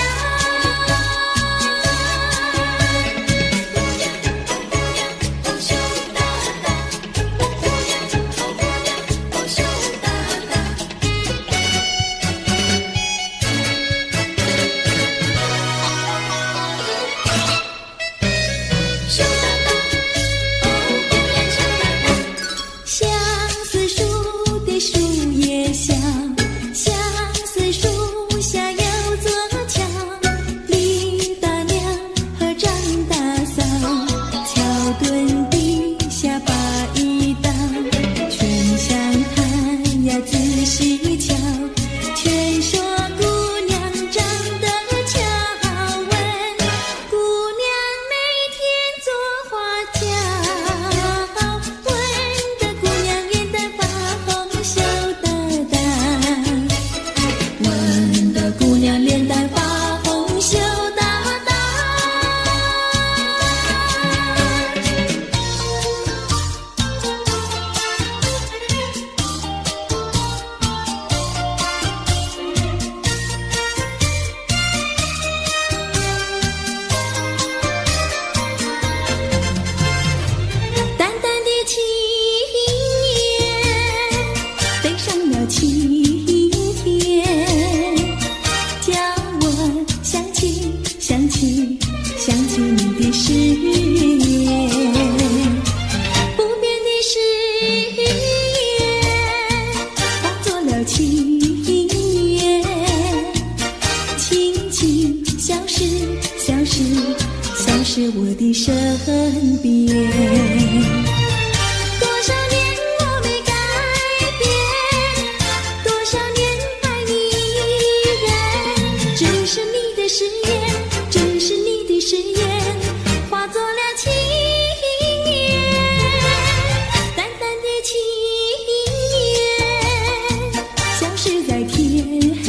我的身边，多少年我没改变，多少年爱你依然，只是你的誓言，只是你的誓言，化作了情缘，淡淡的情缘，消失在天边。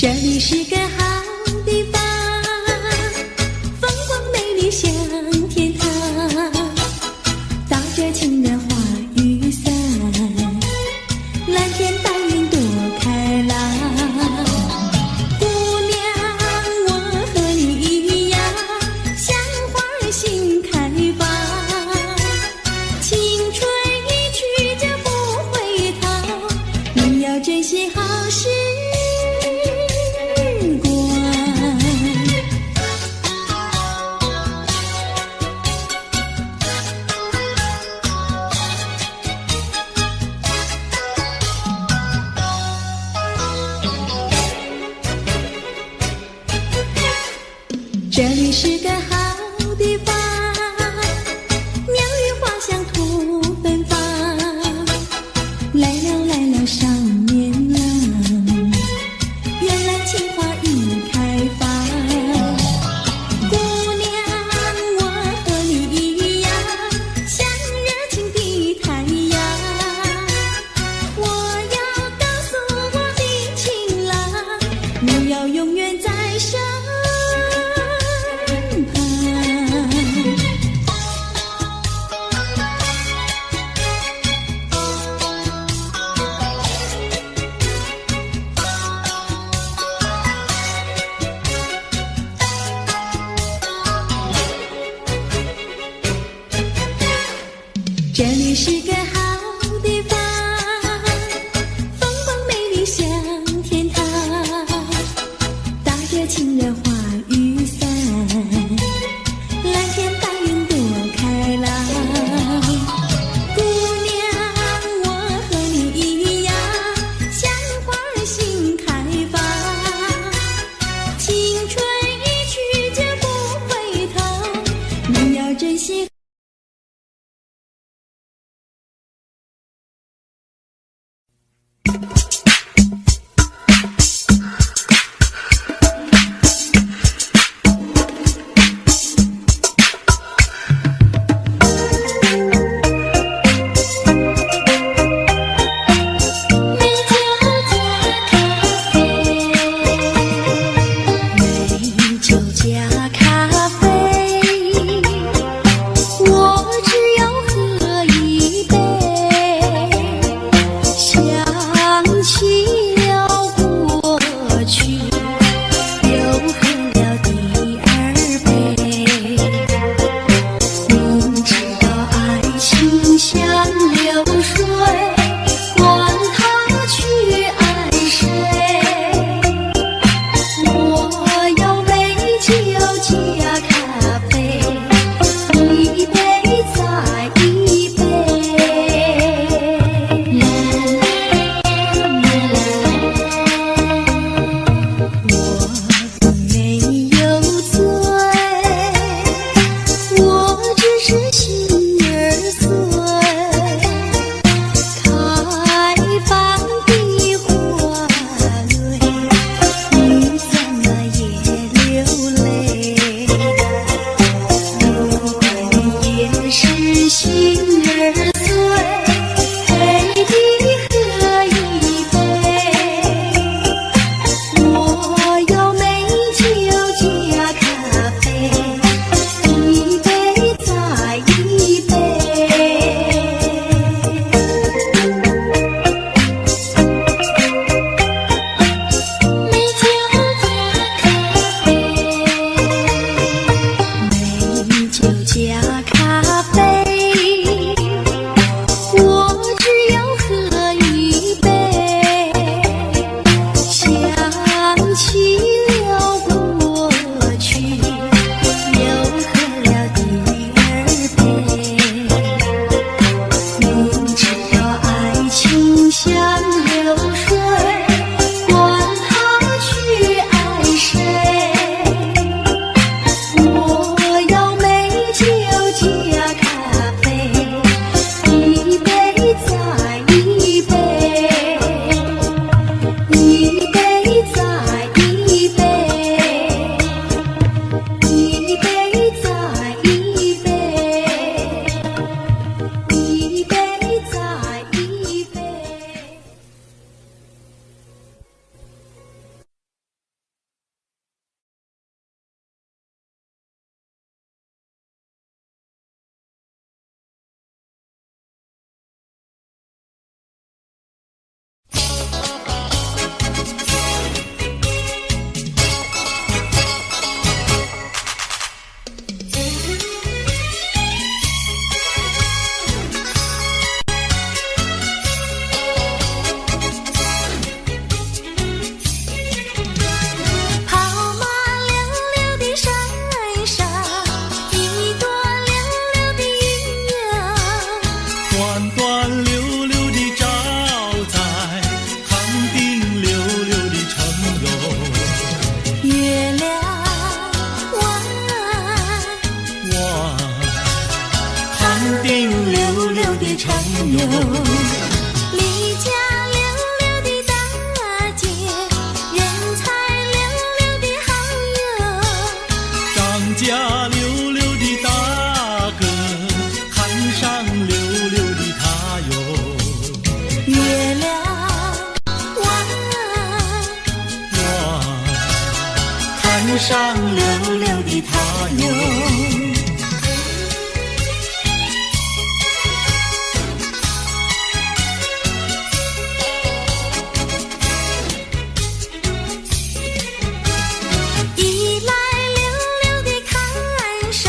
这里是个好地方，风光美丽像天堂，打着情人花雨伞，蓝天白云多开朗。姑娘，我和你一样，像花儿心开放，青春一去就不回头，你要珍惜好时。这里是个好地方，鸟语花香吐芬芳。来了来了，少年郎，原来情花已开放。姑娘，我和你一样，像热情的太阳。我要告诉我的情郎，你要永远在身旁。哟，离家溜溜的大姐，人才溜溜的好友，张家溜溜的大哥，看上溜溜的他哟。月亮弯，看上溜溜的他哟。一来溜溜的看上，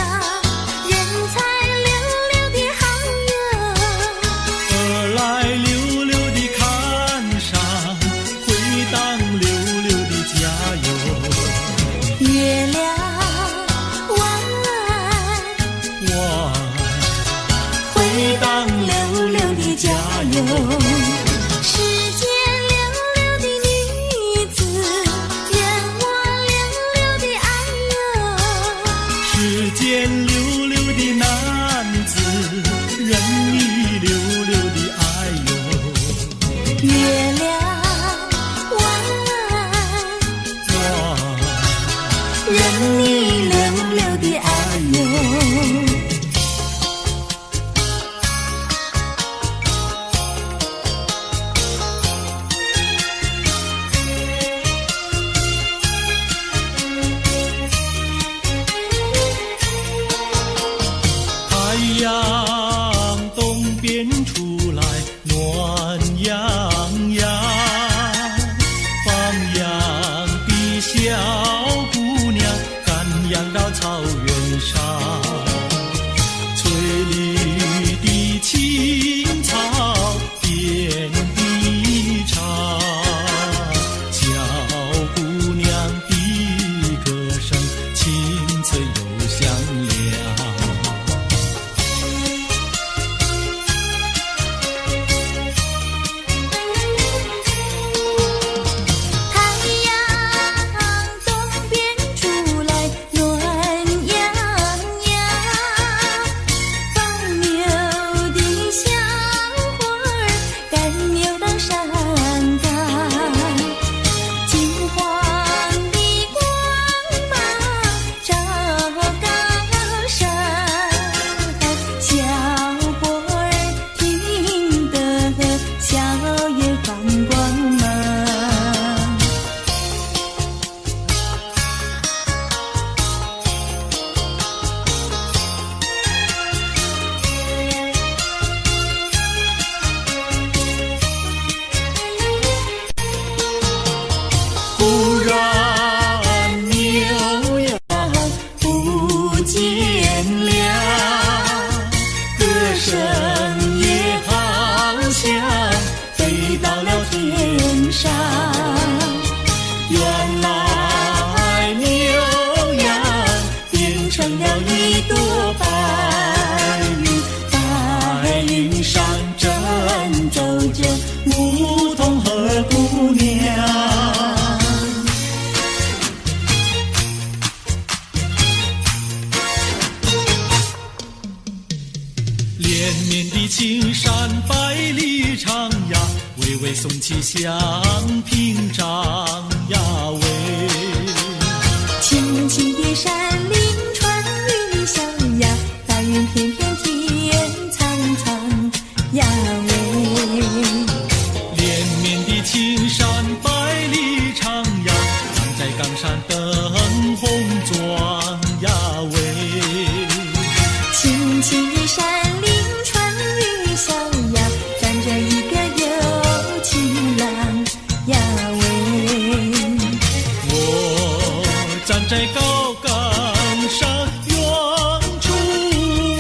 人才溜溜的好友，二来溜溜的看上，回当溜溜的家哟。月亮弯，回当溜溜的家哟。世间溜溜的女子，任我溜溜的爱哟。世间溜溜的男子，任你溜溜的爱哟。月亮弯，任你溜溜的爱哟。太阳东边出来暖洋洋，放羊的小姑娘赶羊到草原上，翠绿的青草遍地长，小姑娘的歌声清脆又响亮。太阳东边出来暖洋洋，放牛的小伙儿赶牛到山岗，金黄的光芒照高山，小伙儿听得笑眼放光芒。忽然牛羊不见了，歌声也好像飞到了天上。原来牛羊变成了一朵白云，白云上正走着牧童和姑娘。连绵的青山百里长呀，巍巍耸起像屏障呀喂。青青的山林穿云霄呀，白云片片天苍苍呀喂。连绵的青山百里长呀，站在冈山灯红妆呀喂。青青的山林穿云霄呀，站着一个有情郎呀喂。我站在高岗上，远处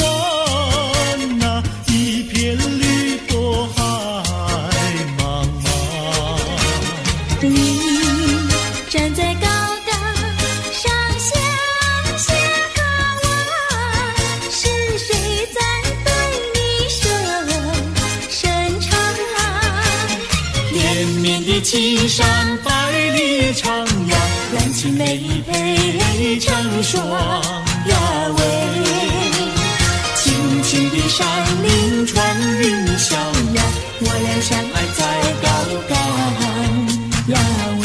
望那一片绿波海茫茫。你站在高岗上向下望，是谁在对你深长？连绵的青山百里长呀，蓝青梅配成双呀喂。青心的山林穿云霄呀，我俩相爱在高岗呀喂。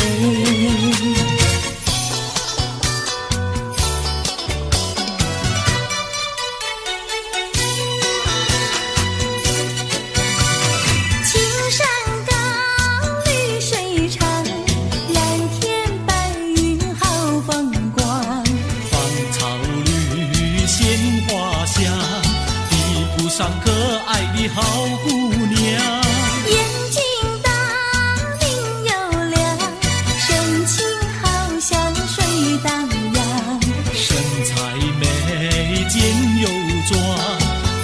青山高，绿水长，蓝天白云好风光。芳草绿，鲜花香，地铺上可爱的好姑娘。眼睛大，明又亮，神情好像水荡漾。身材美，肩又壮，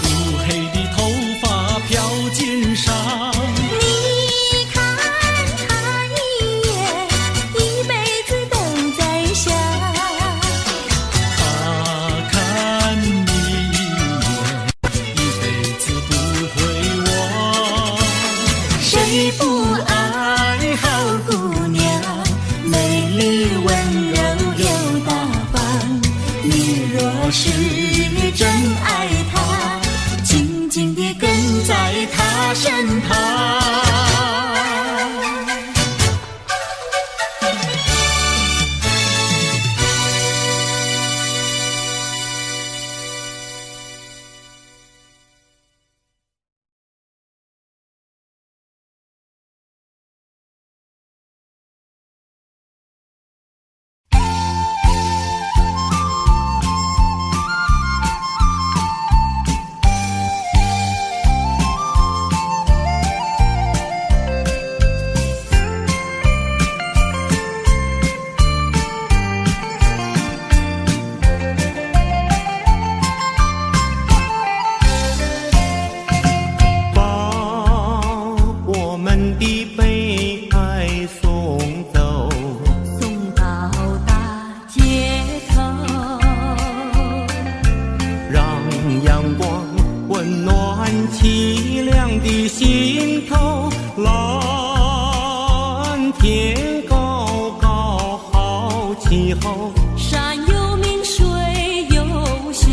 乌黑的头发飘肩上。你看他一眼，一辈子都在想。他看你一眼，一辈子不会忘。谁不爱好姑娘？美丽温柔又大方。你若是真爱她，紧紧地跟在她身旁。山有名水有秀，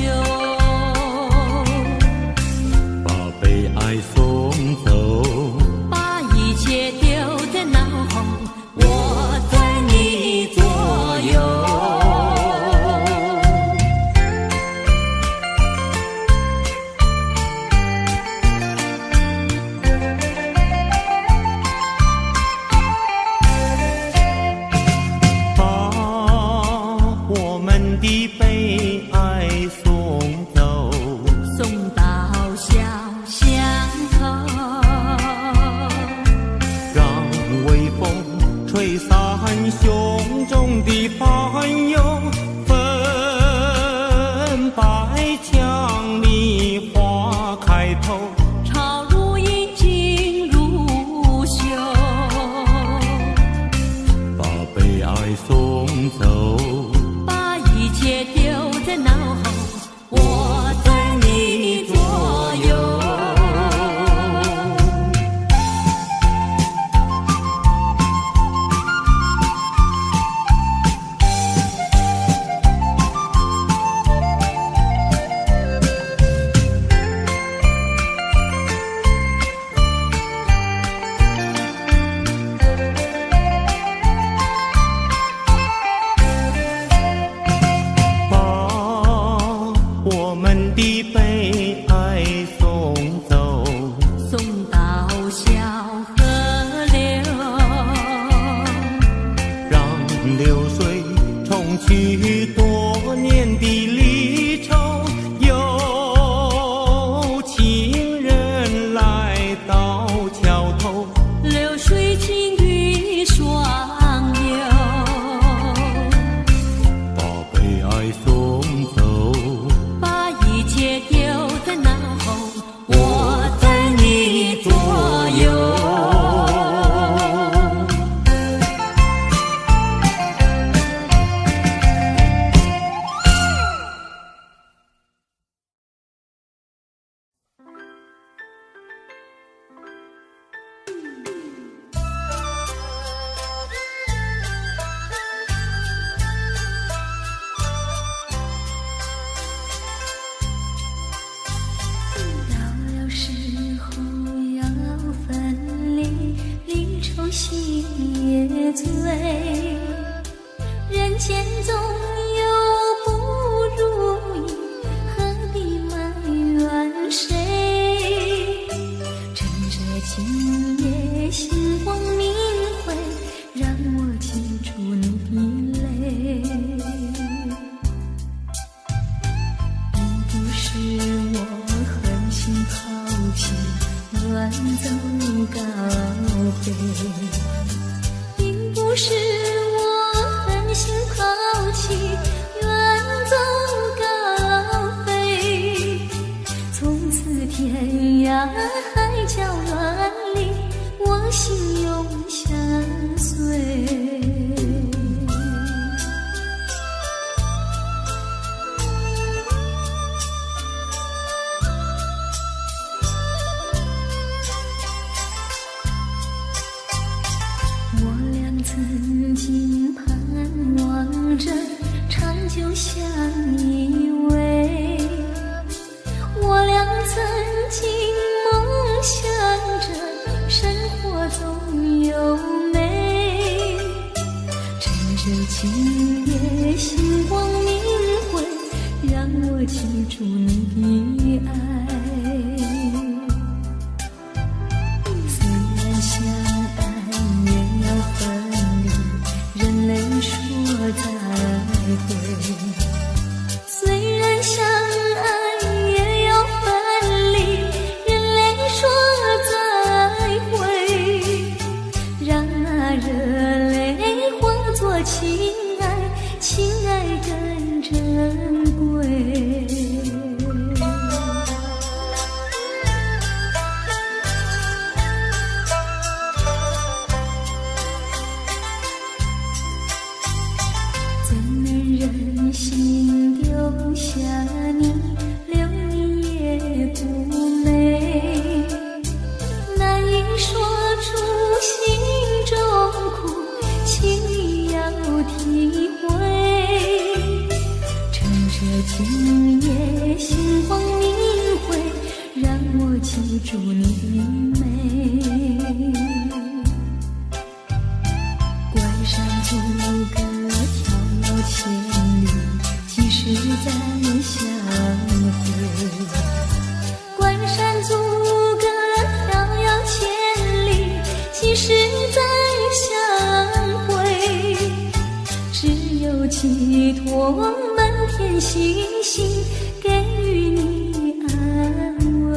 把悲哀送走，把一切丢在脑后，我在你左右。的悲哀送走，送到小巷口，让微风吹散胸中的烦忧，粉白墙里花开头，朝如饮尽如休，把悲哀送走，一切丢在脑后，我在你左右。的悲哀送走，送到小河流，让流水冲去多年的离愁，有情人来到桥头，流水轻于双游，把悲哀送走，一切丢在脑后，我在你左右。就相依偎。我俩曾经梦想着生活总有美，趁着今夜星光明辉，让我记住你的爱。虽然相爱也要分离，人类说再会。虽然相爱也要分离，人类说再会。让那热泪化作情爱，情爱更珍贵。怎能忍心丢下你，留你也不美，难以说出心中苦，请你要体会。趁着今夜星光明辉，让我记住你的美。关山阻隔迢遥千里，几时再相会？关山阻隔迢遥千里，几时再相会？只有寄托满天星星，给予你安慰。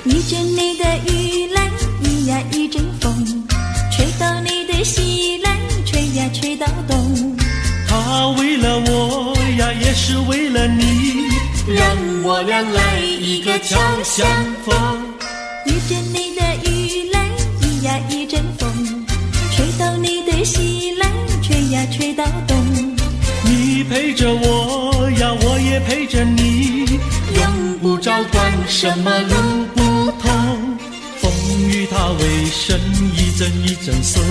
一阵你的雨来，一呀一阵风，吹到你的西来，吹呀吹到东。他为了我呀，也是为了你，让我俩来一个巧相逢。一阵你的雨来，一呀一阵风，吹到你的西来，吹呀吹到东。你陪着我呀，我也陪着你，用不着管什么路不同，风雨它为身一阵一阵送。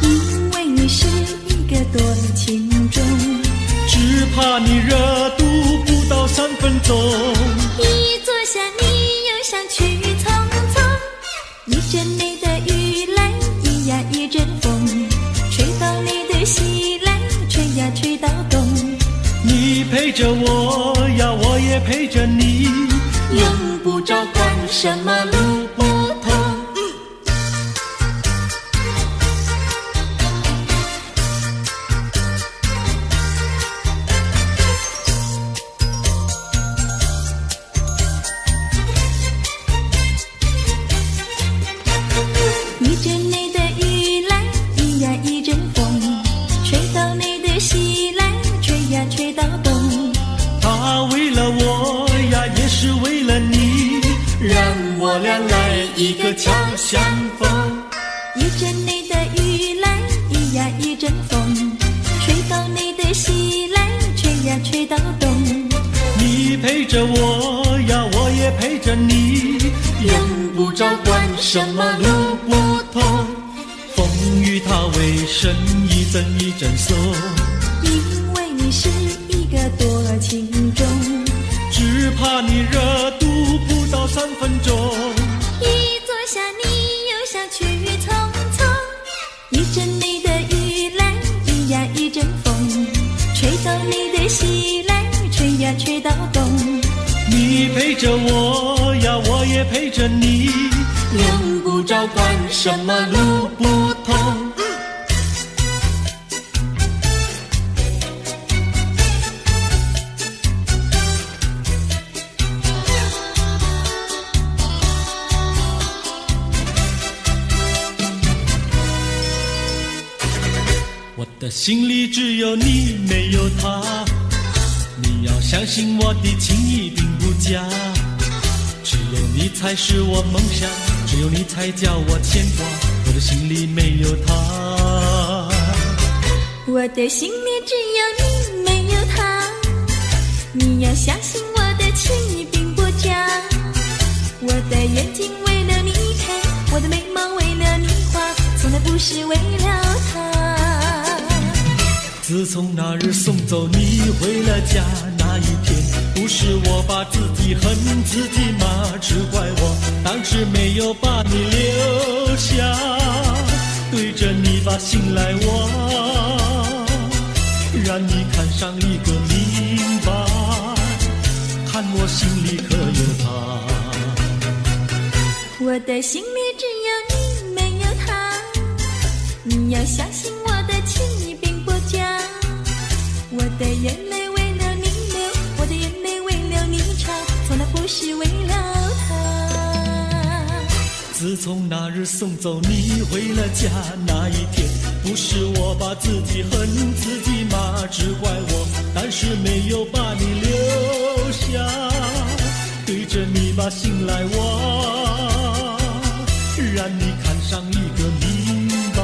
因为你是一个多情种，只怕你热度不到3分钟。一坐下你又想去匆匆。一阵你的雨来，一呀一阵风，吹到你的西来，吹呀吹到东。你陪着我呀，我也陪着你，用不着管什么路不同。一阵你的雨来，一呀一阵风，吹到你的西来，吹呀吹到东。他为了我呀，也是为了你，让我俩来一个巧相逢。一阵你的雨来，一呀一阵风，吹到你的西来，吹呀吹到东。你陪着我呀，我也陪着你，用不着管什么路不同，风雨它为身一阵一阵送。因为你是一个多情种，只怕你热度不到3分钟。一坐下你又想去匆匆。一阵你的雨来，一呀一阵风，吹到你的西来，吹呀吹到东。你陪着我呀，我也陪着你，用不着管什么路不同。的心里只有你没有他，你要相信我的情意并不假，只有你才是我梦想，只有你才叫我牵挂，我的心里没有他，我的心里只有你没有他，你要相信我的情意并不假，我的眼睛为了你开，我的眉毛为了你画，从来不是为了他。自从那日送走你回了家那一天，不是我把自己恨自己吗？只怪我当时没有把你留下，对着你把心来挖，让你看上一个明白，看我心里可有他。我的心里只有你没有他，你要相信我的情意并不假，我的眼泪为了你流，我的眼泪为了你擦，从来不是为了他。自从那日送走你回了家那一天，不是我把自己恨自己吗？只怪我当时没有把你留下，对着你把心来挖，让你看上一个明白，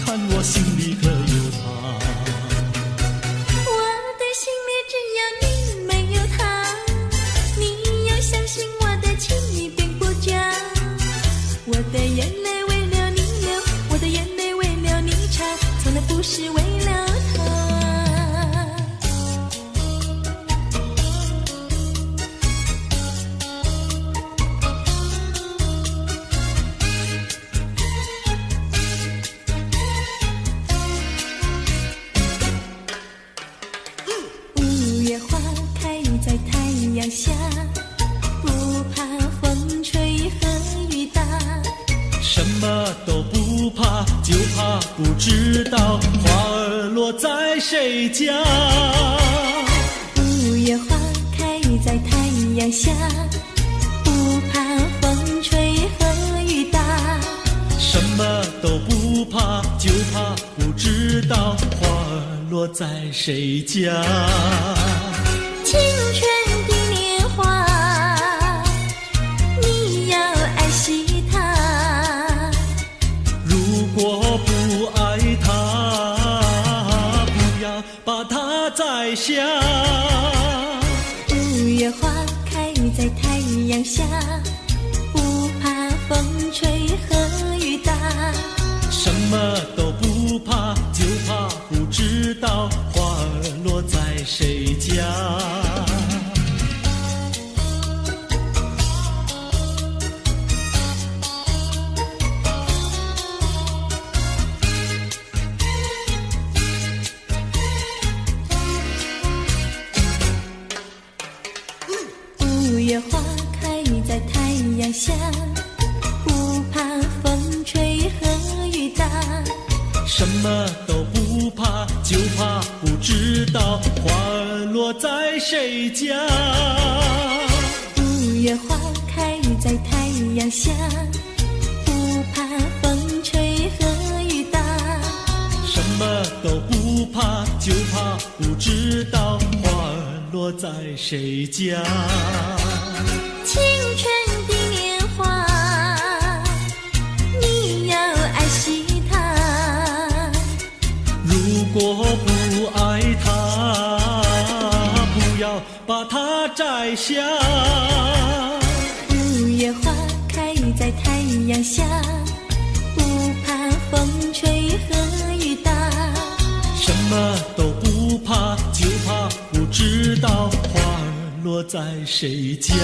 看我心里可有他。我的心里只有你没有他，你要相信我的情意并不假，我的眼泪为了你流，我的眼泪为了你擦，从来不是为了他。五月花开在太阳下，不怕风吹和雨打，什么都不怕，就怕不知道花儿落在谁家。五月花开在太阳下，不怕风吹和雨打，什么都不怕，就怕不知道花儿落在谁家。青春的年华，你要爱惜它，如果不爱它，不要把它摘下。五月花开在太阳下，不怕风吹和雨打，什么都不怕，就怕不知道花儿落在谁家。五月花开在太阳下，不怕风吹和雨打，什么都不怕，就怕不知道花儿落在谁家。五月花开在太阳下，不怕风吹和雨打，什么都不怕，就怕不知道花儿落在谁家。青春的年华，你要爱惜它，如果不爱它，不要把它摘下。五月花开在太阳下，不怕风吹和雨打，什么都不怕，就怕不知道花儿落在谁家。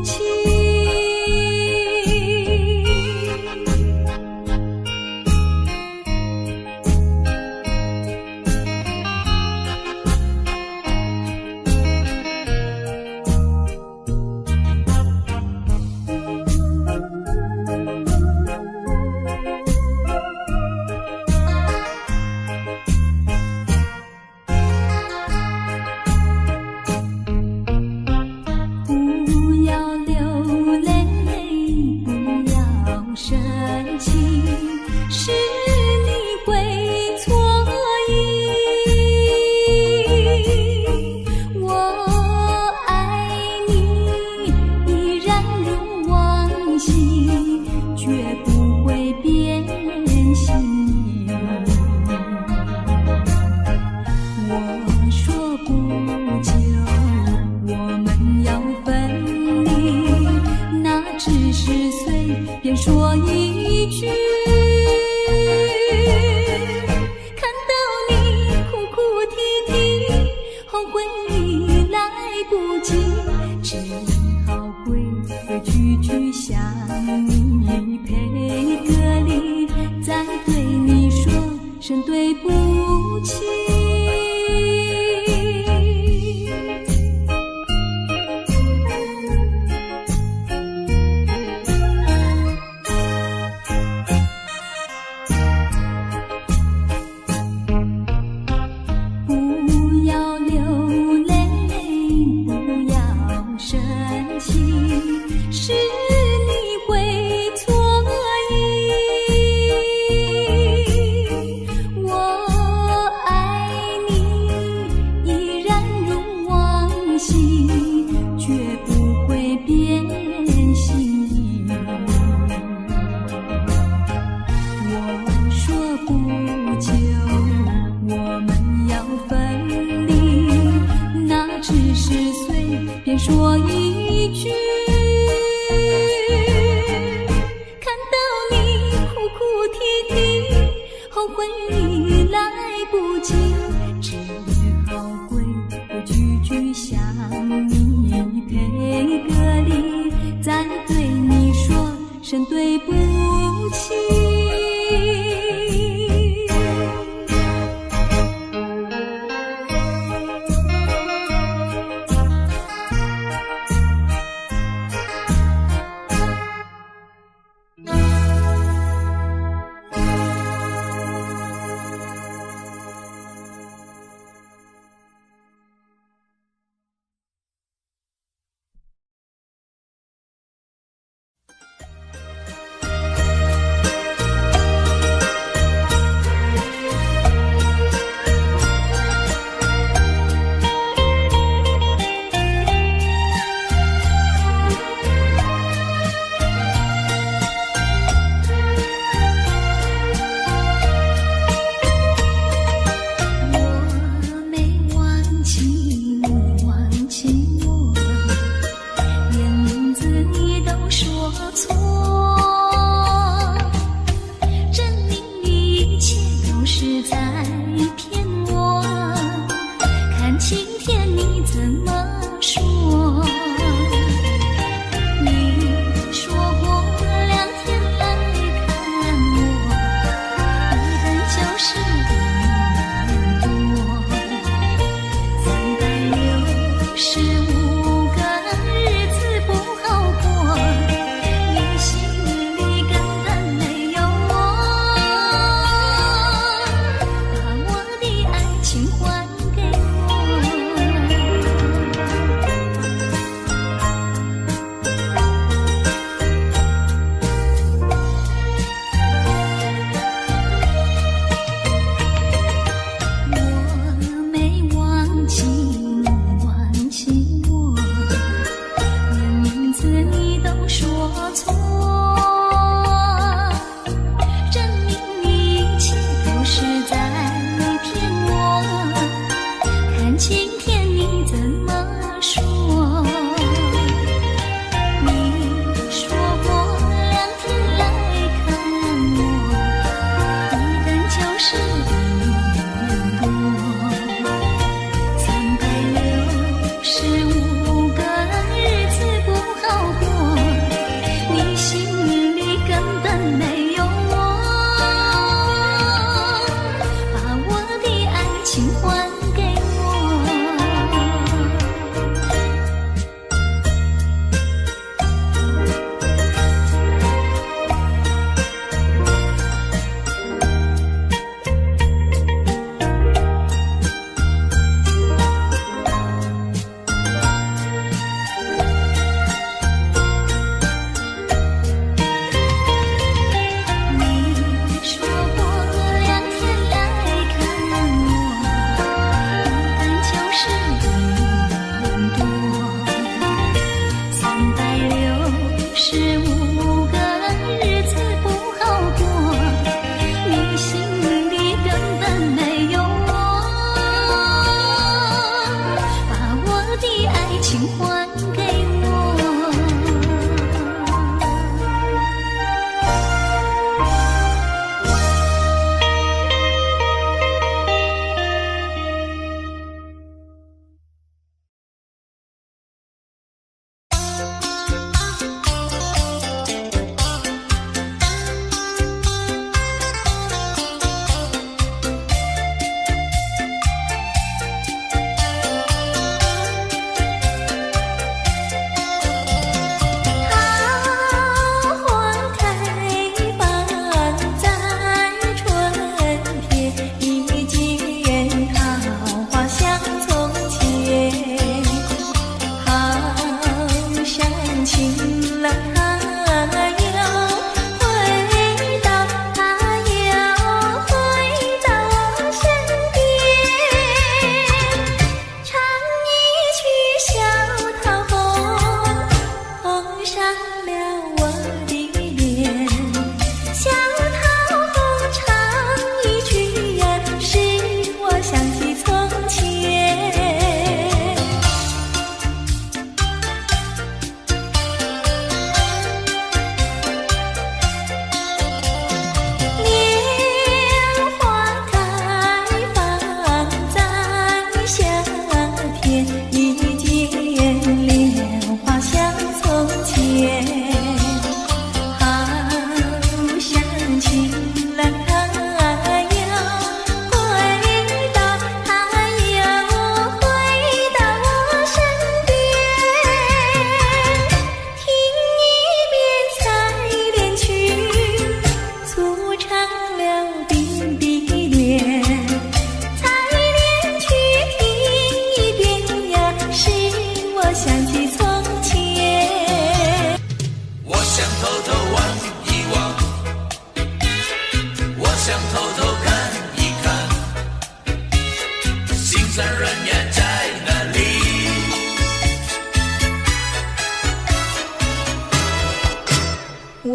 起。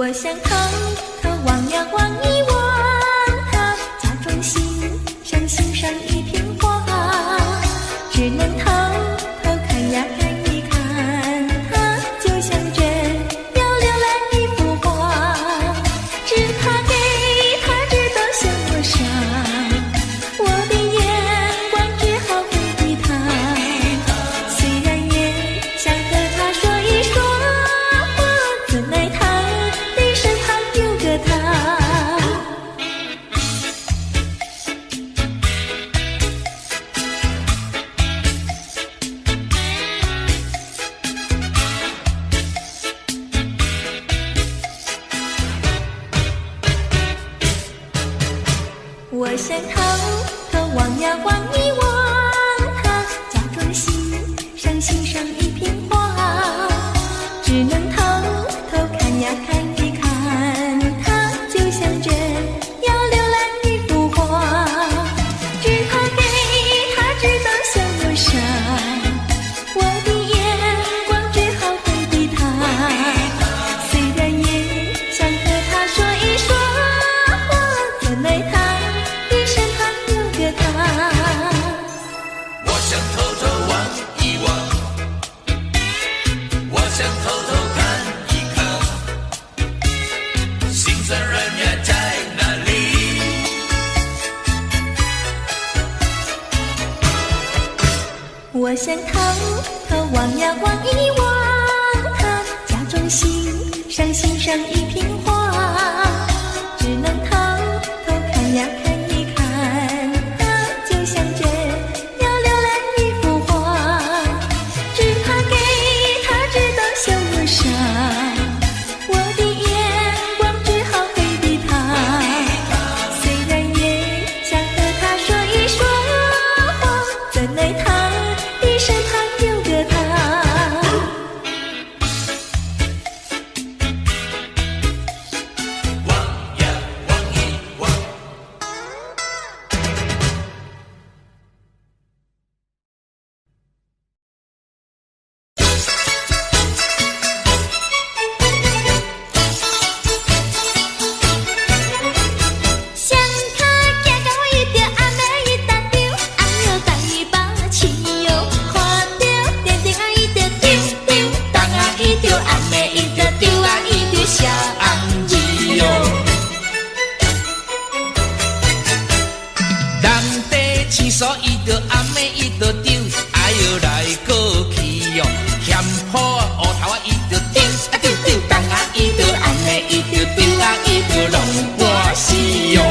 我想偷偷望呀望一望他，假装欣赏欣赏一片花，只能偷偷看呀看一看他，就像真要浏览一幅画，只怕给他知道向我傻，我的眼光只好回避他，虽然也想和他说一说话，怎奈他的身旁有个他。我想偷偷望呀望一望他，假装欣赏欣赏一片花，只能偷偷看呀看一看他，就像真要浏览一幅画，只怕给他知道向我傻，我的眼光只好回避他，虽然也想和他说一说话，怎奈他的身旁有个他。我想偷偷望一望，我想偷偷看一看，心酸人呀在哪里？我想偷偷望呀望一望他，假装欣赏欣赏一片花，只能偷偷看呀看一看他，就像真要浏览一幅画，只怕给他知道向我傻，我的眼光只好回避他，虽然也想和他说一说话，怎奈他的身旁有个他。望呀望一望，双脚行到伊着阿妹伊搭着，阿哟大把气哟，看着电电啊伊着丢丢，当啊伊着阿妹伊着丢啊伊着小红字哟。人地青疏伊着阿妹伊着丢，哎哟来过去哟，嫌破乌头啊伊着丢啊丢丢，当啊伊着阿妹伊着丢啊伊着弄半死哟。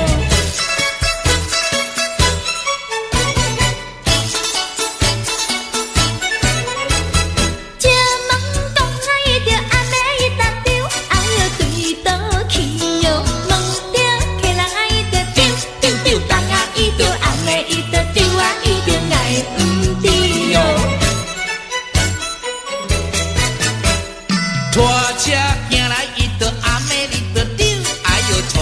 这问讲啊伊着阿妹伊搭着，哎哟对倒去哟，问着客人啊伊着丢丢丢，当啊伊着阿妹伊着丢啊伊着爱毋知哟。拖车行来伊着阿妹你着丢，哎哟带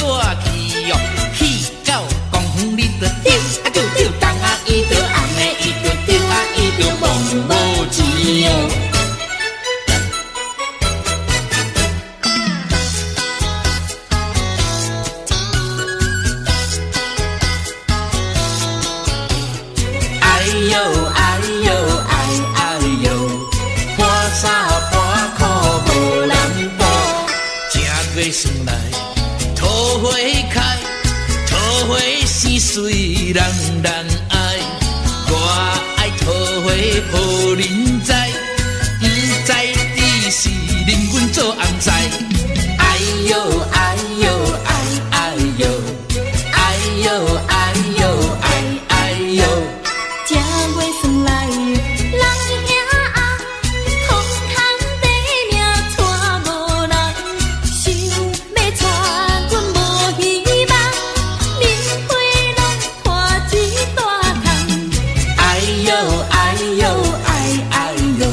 我去哟，去到公园你着丢啊丢丢，当啊伊着阿妹伊着丢啊伊着忘无钱哟。哎呦哎呦哎哎呦，半衫半裤无人补，正月算来桃花开，桃花鲜水人人爱，我爱桃花予人知，不知只是令阮做红菜。哎呦哎呦哎哎呦，哎呦哎呦哎哎呦。正月算来，人兄啊，空空地命带无人，想要带阮无希望，面皮拢破一大空。哎呦哎呦哎哎呦，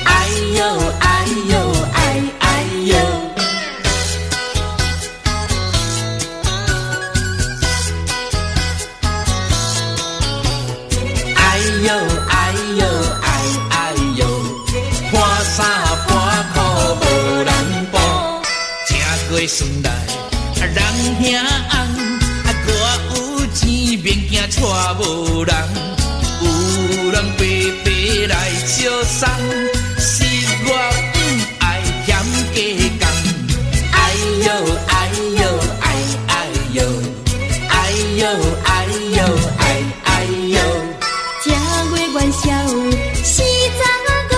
哎呦哎呦哎哎呦。月算来，人兄翁，我有钱免惊带无人，有人白白来相送，是我不爱嫌加工。哎呦哎呦哎哎呦，哎呦哎呦哎哎呦，正月元宵是查某，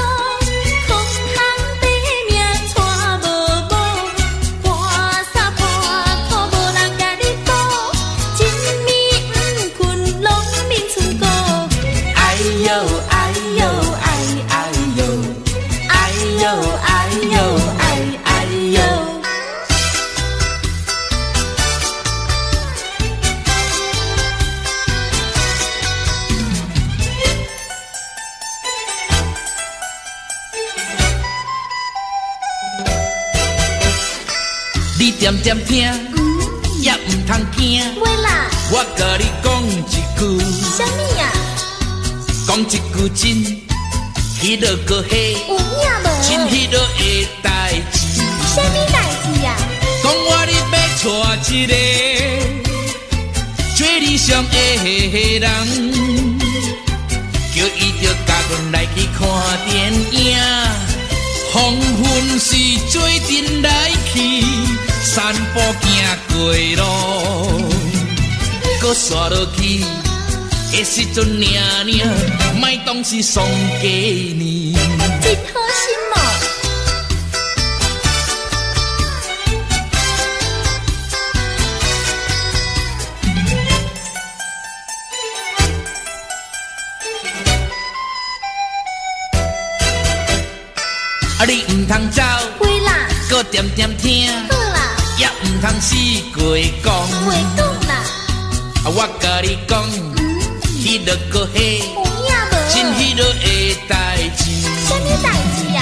空空白命带无某，破衫破裤无人甲你补，一暝不困拢眠厝孤。哎呦哎呦哎哎呦，哎呦哎呦哎哎呦。你点点听，也唔通惊。袂啦，我甲你讲一句，啥物啊？讲一句真，迄落个嘿，有影无？真迄落的代志。啥物代志啊？讲我你要娶一个最理想的人，叫伊着甲阮来去看电影。黄昏时做阵来去，散步行过路，搁刷落去的时阵，莫当是送给你。真好心哦！你唔通走，会啦，搁点点听，好啦，也唔通死过讲。袂讲啦，我甲你讲，迄落个嘿，有影无？真迄落的代志。啥物代志啊？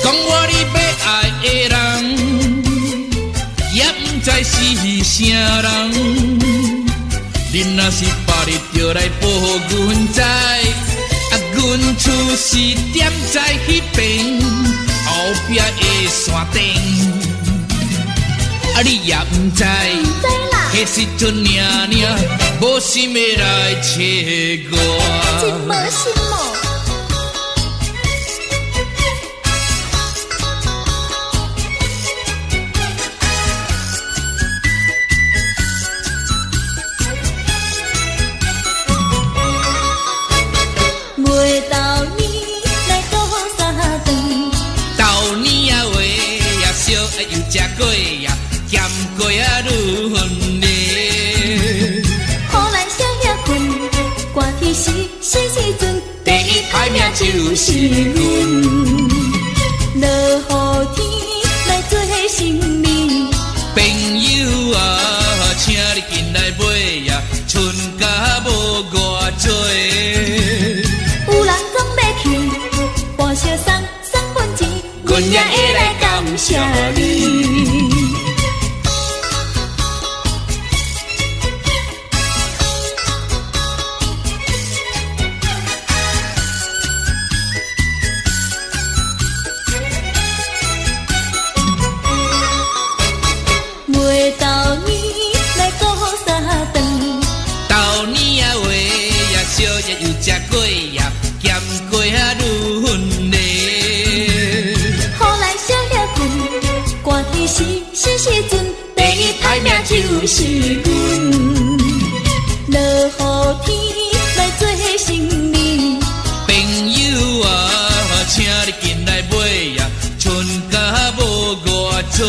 讲我你要爱的人，也唔知是啥人。你若是别日就来报阮知，阮厝是点在迄边后壁的山顶。你也唔知，知啦，迄时阵无心要来找我。真无心哦。月到年来过三顿，豆年啊话也烧又食过呀，咸过啊愈分离。好咱少遐困，寒天时时阵，第一歹命就是阮。落雨天来做新年，朋友啊，请你进来买呀，春甲无偌多。有人总要去，报销送份钱，阮也会来感谢你。月到年来过三顿，豆年啊话也烧又食过呀，咸过啊愈分离。好咱少遐困，寒天时时阵，第一歹命就是阮。落雨天来做新年，朋友啊，请你进来买呀，春甲无偌多。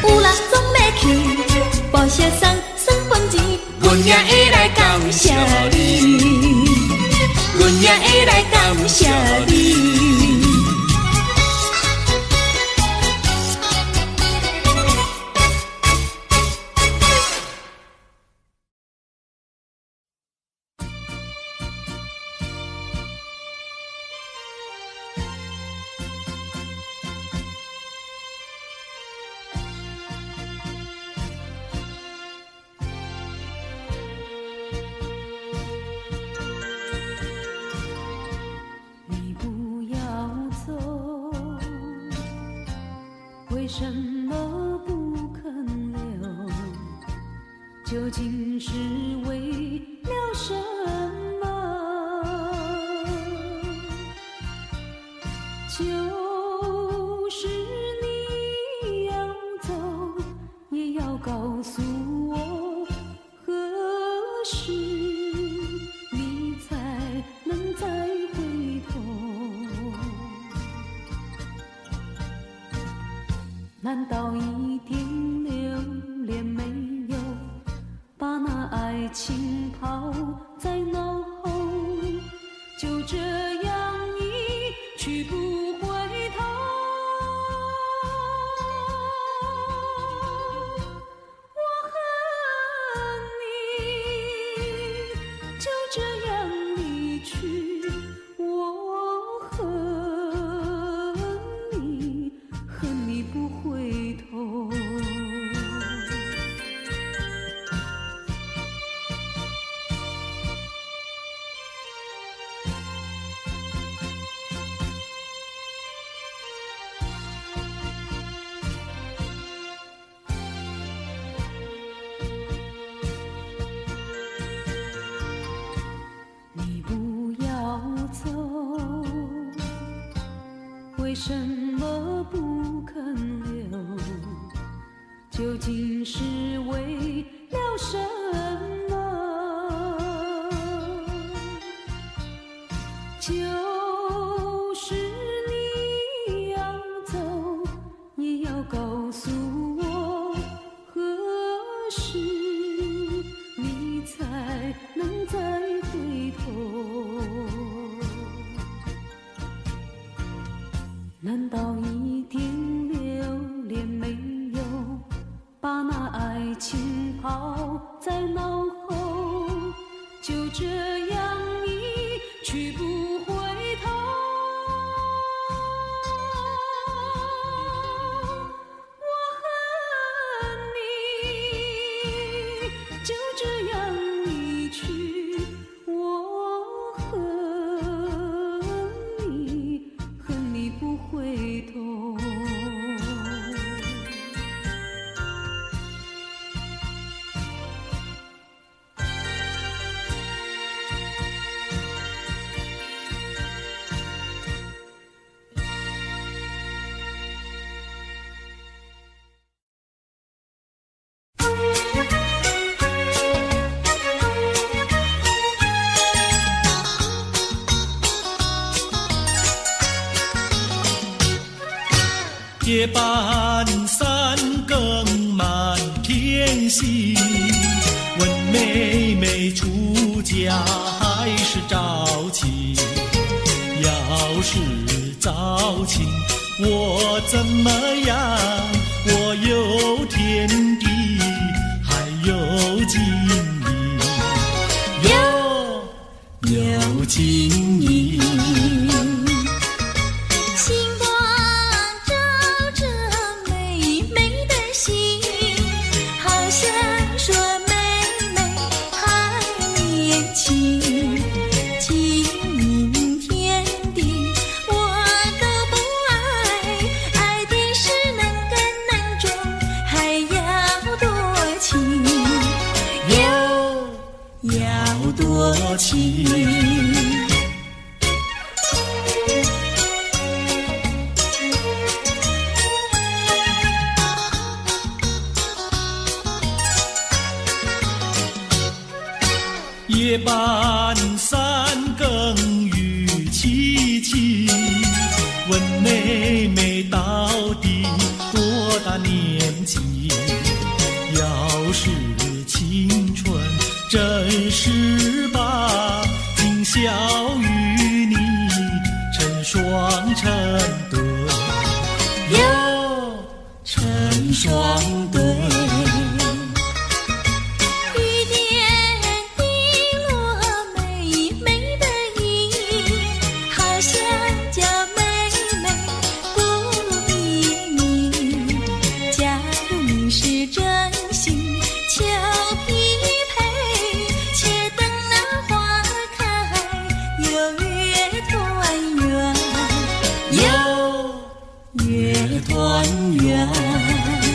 有人总要去，报销送份钱，阮也会来感谢你，阮也会来感谢你。为什么么不肯留？究竟是为了什么？就是你要走，也要告诉我，何时你才能再回头？难道一点留恋没有，把那爱情抛在脑后，就这样一去不回头？我恨你，就这样离去，我恨你，恨你不回头。你不要走，为什么不肯留？究竟是为了什么？就是你要走，也要告诉我，何时你才能再回头？难道一点留恋没有，把那爱情抛在脑后，就这样一去不回头？我恨你，就这样离去，我恨你，恨你不回头。夜半三更满天星，问妹妹出嫁还是早亲？要是早亲，我怎么样？我有天地，还有金银，有金银。多情，夜半三更雨凄凄，问妹妹到底多大年纪？要是青春真是把，今宵与你成双成对，哟，成双对。团圆。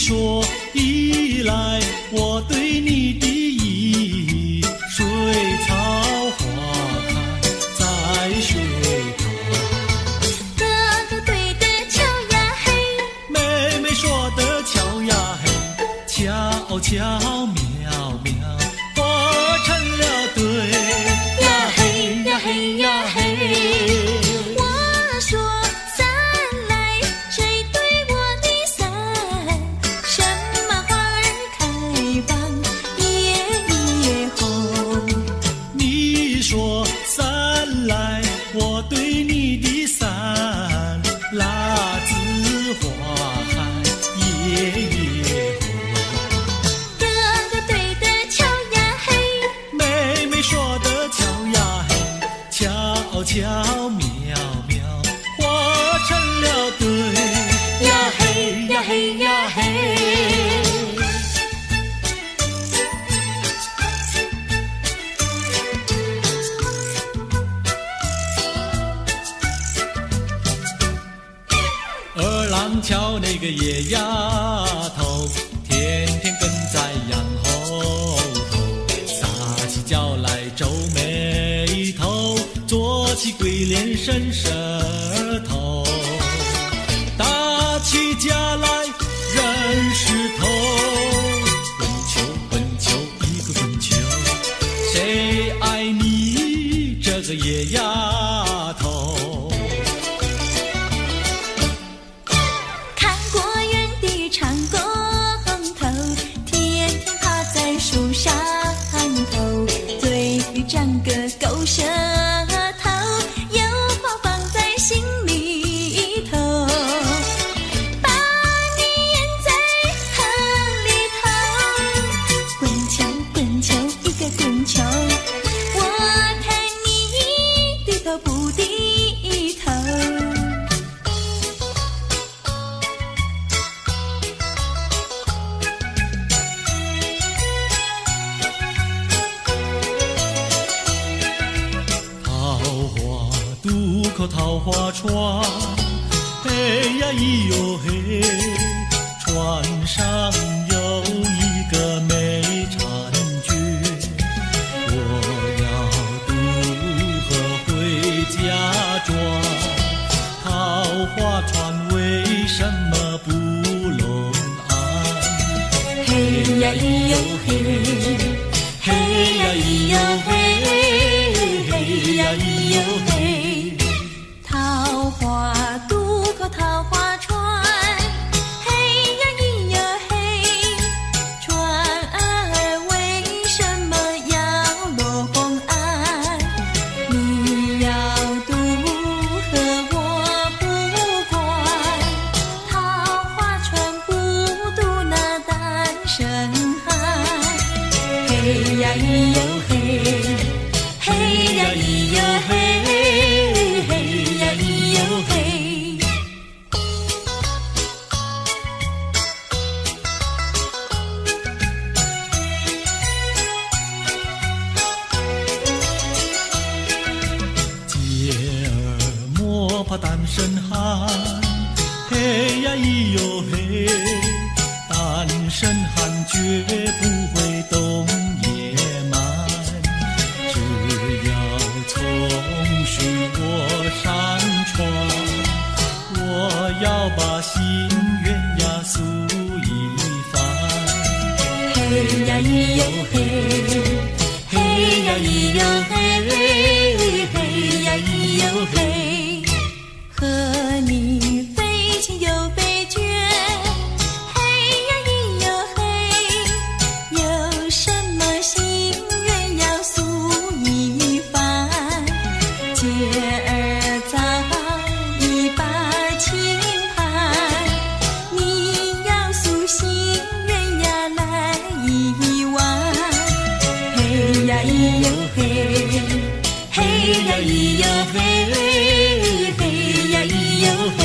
说依赖我对你的意，水草花开在水旁。哥哥对的巧呀嘿，妹妹说的巧呀嘿，巧巧妙妙，活成了对呀嘿呀嘿呀嘿。我说伞来，谁对我的伞？什么花儿开放，夜夜红。你说伞来，我对你的伞，蜡子花开夜夜红。哥哥对的巧呀嘿，妹妹说的巧呀嘿，巧巧妙妙，活成了对呀嘿呀嘿呀嘿。二郎桥那个野丫头，天天跟在羊后头，撒起娇来皱眉头，做起鬼脸伸舌头，打起架来扔石头，滚球滚球一个滚球，谁爱你这个野丫头？看过园的长工头，天天趴在树上头，嘴里长个狗舌头，有话放在心里头，把你咽在河里头，滚球滚球一个滚球，我看你低头不低头。桃花渡口桃花船，嘿呀咿哟嘿，船上有一个美婵娟，我要渡河回家庄，桃花船为什么不拢岸？嘿呀咿哟嘿，嘿呀咿哟嘿，嘿呀咿哟嘿。桃花渡口桃花船，嘿呀咿哟嘿。船儿为什么要落岸？你要渡河我不管，桃花船不渡那单身汉。嘿呀咿哟嘿，嘿呀咿哟嘿，嘿呀咿哟嘿。姐儿莫怕单身汉，嘿呀咿哟嘿，单身汉绝不会动野蛮，只要从许我山川，我要把心愿呀诉一番。嘿呀咿哟嘿，嘿呀咿哟嘿，嘿呀咿哟嘿。和你非亲又非眷，嘿呀咿哟嘿。有什么心愿要诉一番？姐儿早已把情盘，你要诉心愿呀来一碗。嘿呀咿哟嘿，嘿呀咿哟嘿，嘿呀咿哟嘿。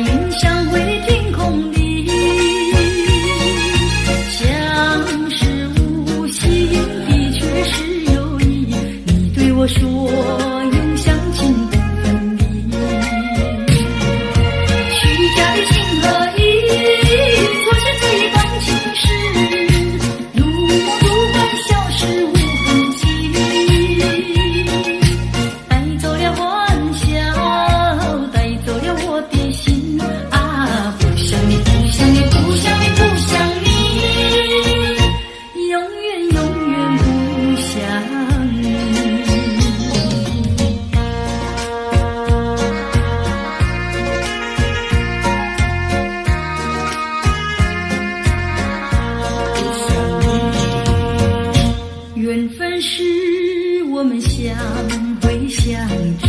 云相会天空里，相识无心的却是有意，你对我说永相亲不分离，虚假的情和义，错是这段情事，如梦如幻消失无痕迹，带走了欢笑，带走了我的心啊，不想你，不想你，不想你，不想你，永远永远不想你。缘分是我们相会相知，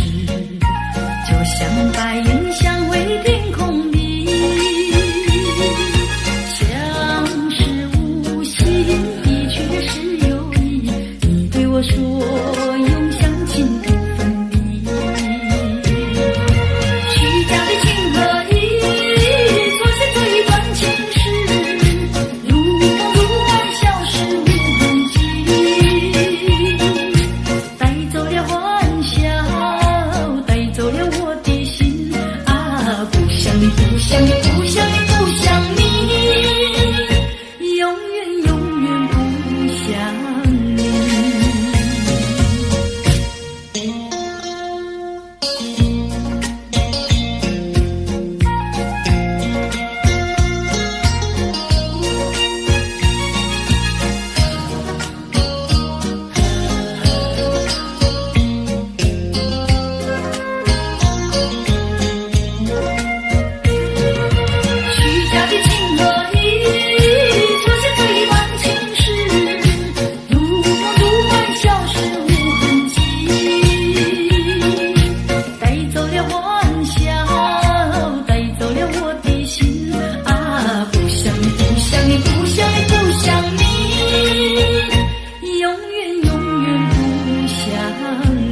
就像白云相会天空里，相识无心的却是有意，你对我说永相亲不分离，虚假的情和义，错是这段情事，如梦如幻消失无痕迹，带走了欢笑，带走了我的心啊，不想你，不想你，不想你，不想你，永远永远不想你。虚假的情和义，错是这段情事，如梦如幻消失无痕迹，带走了欢笑，带走了我的心啊，不想你，不想你，不想你，不想你，永远永远不想你。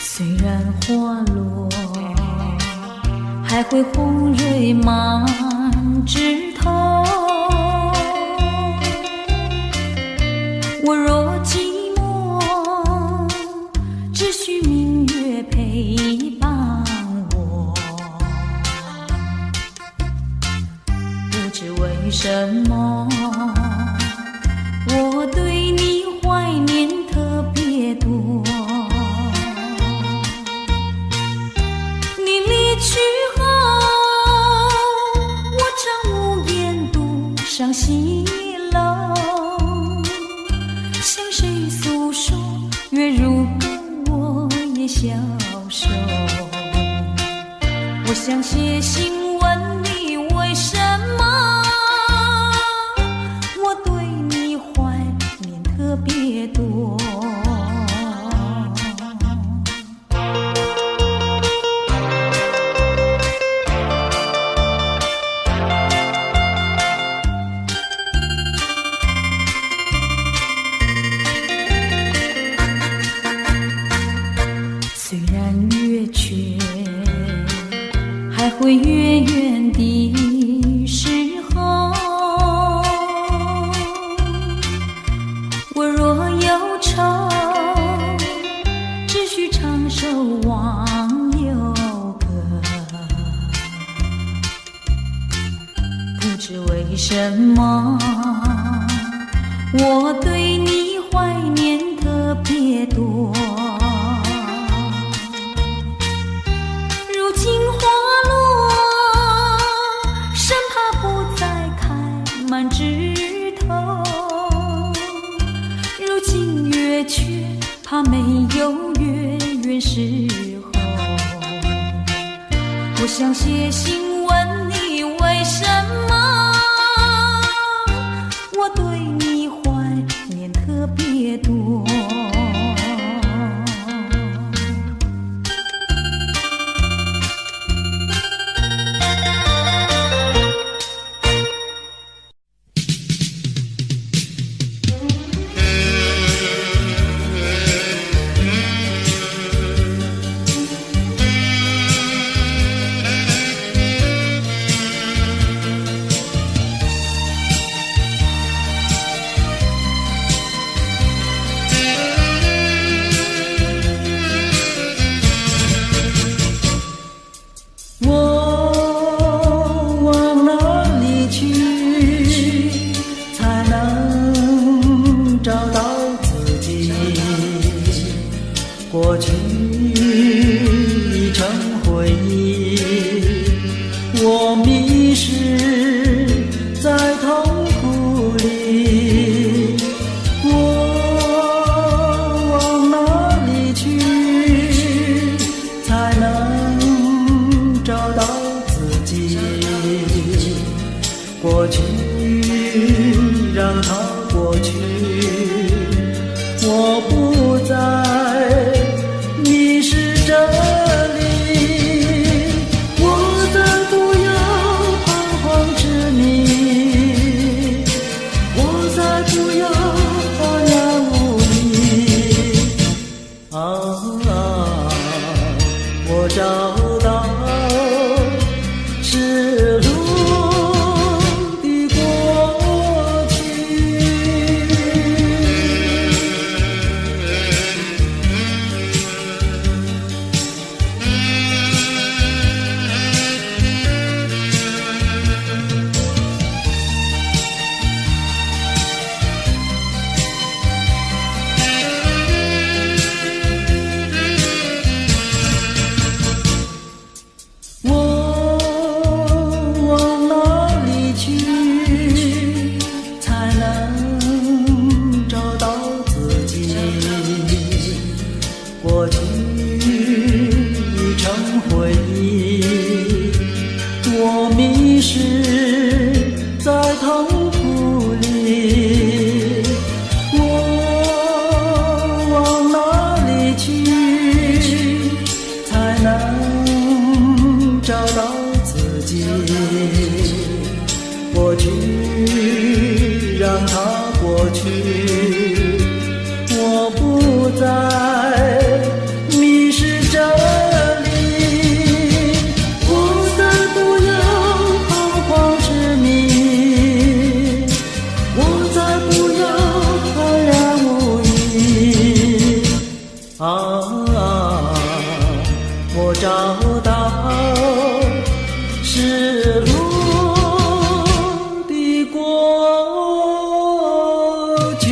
虽然花落，还会红蕊满枝头。我若寂寞，只需明月陪伴我。不知为什么，我对你怀念特别多。你离去后，我常无言独上西楼，向谁诉说？月如歌，我也消瘦。我想写信问你，为什么我对你怀念特别多？虽然月缺，还会月圆的时候。我若忧愁，只需唱首忘忧歌。不知为什么，我对你怀念特别多。如今花落，生怕不再开满枝头。如今月缺，怕没有月圆时时候，我想写信问你为什么我对你怀念特别多。过去已成回忆，我迷失在痛苦里，我往哪里去才能找到自己？过去让它过去，我不再迷失这里，我再不要彷徨执迷，我再不要茫然无依。我找到失落的过去。过去已成回忆，我迷失在痛苦里，我往哪里去才能找到自己？过去让它过去，我不再迷失这里，我再不要彷徨执迷，我再不要茫然无依。我找到失落的过去。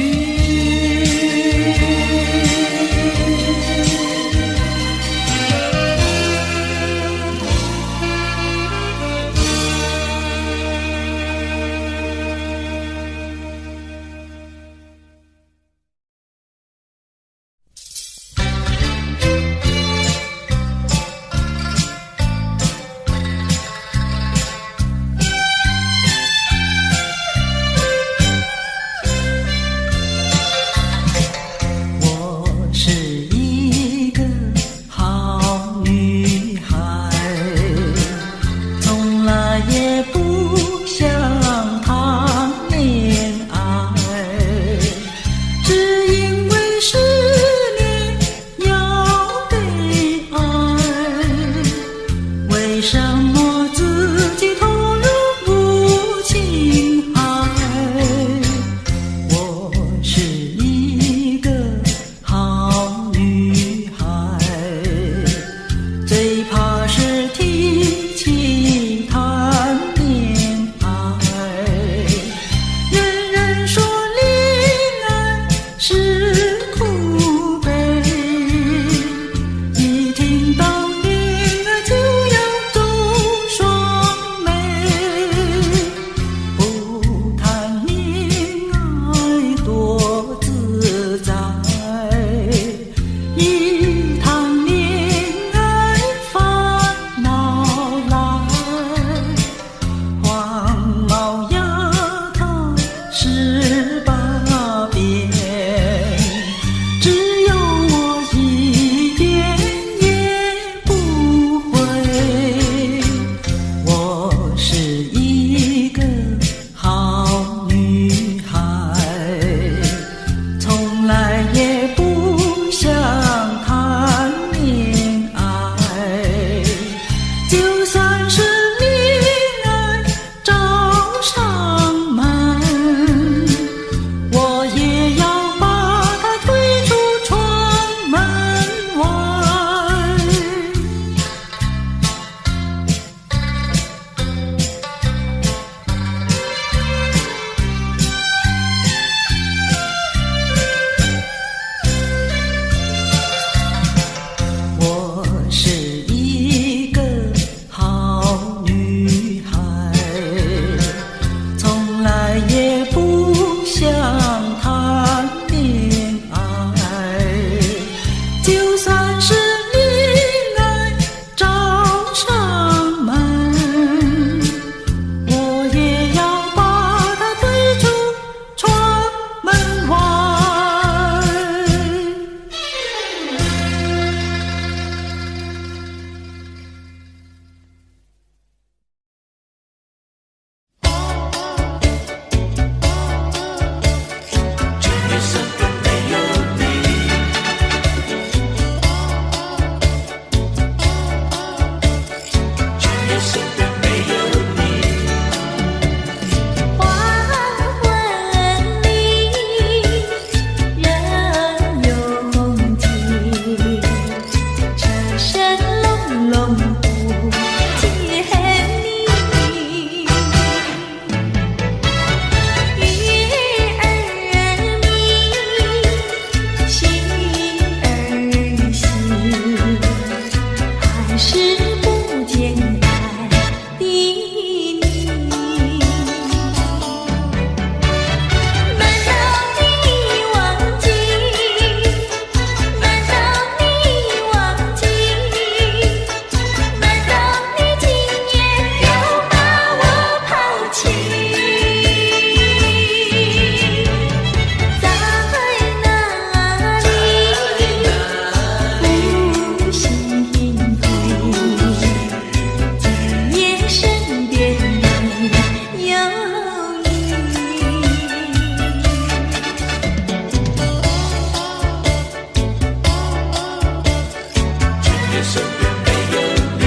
天身边没有你。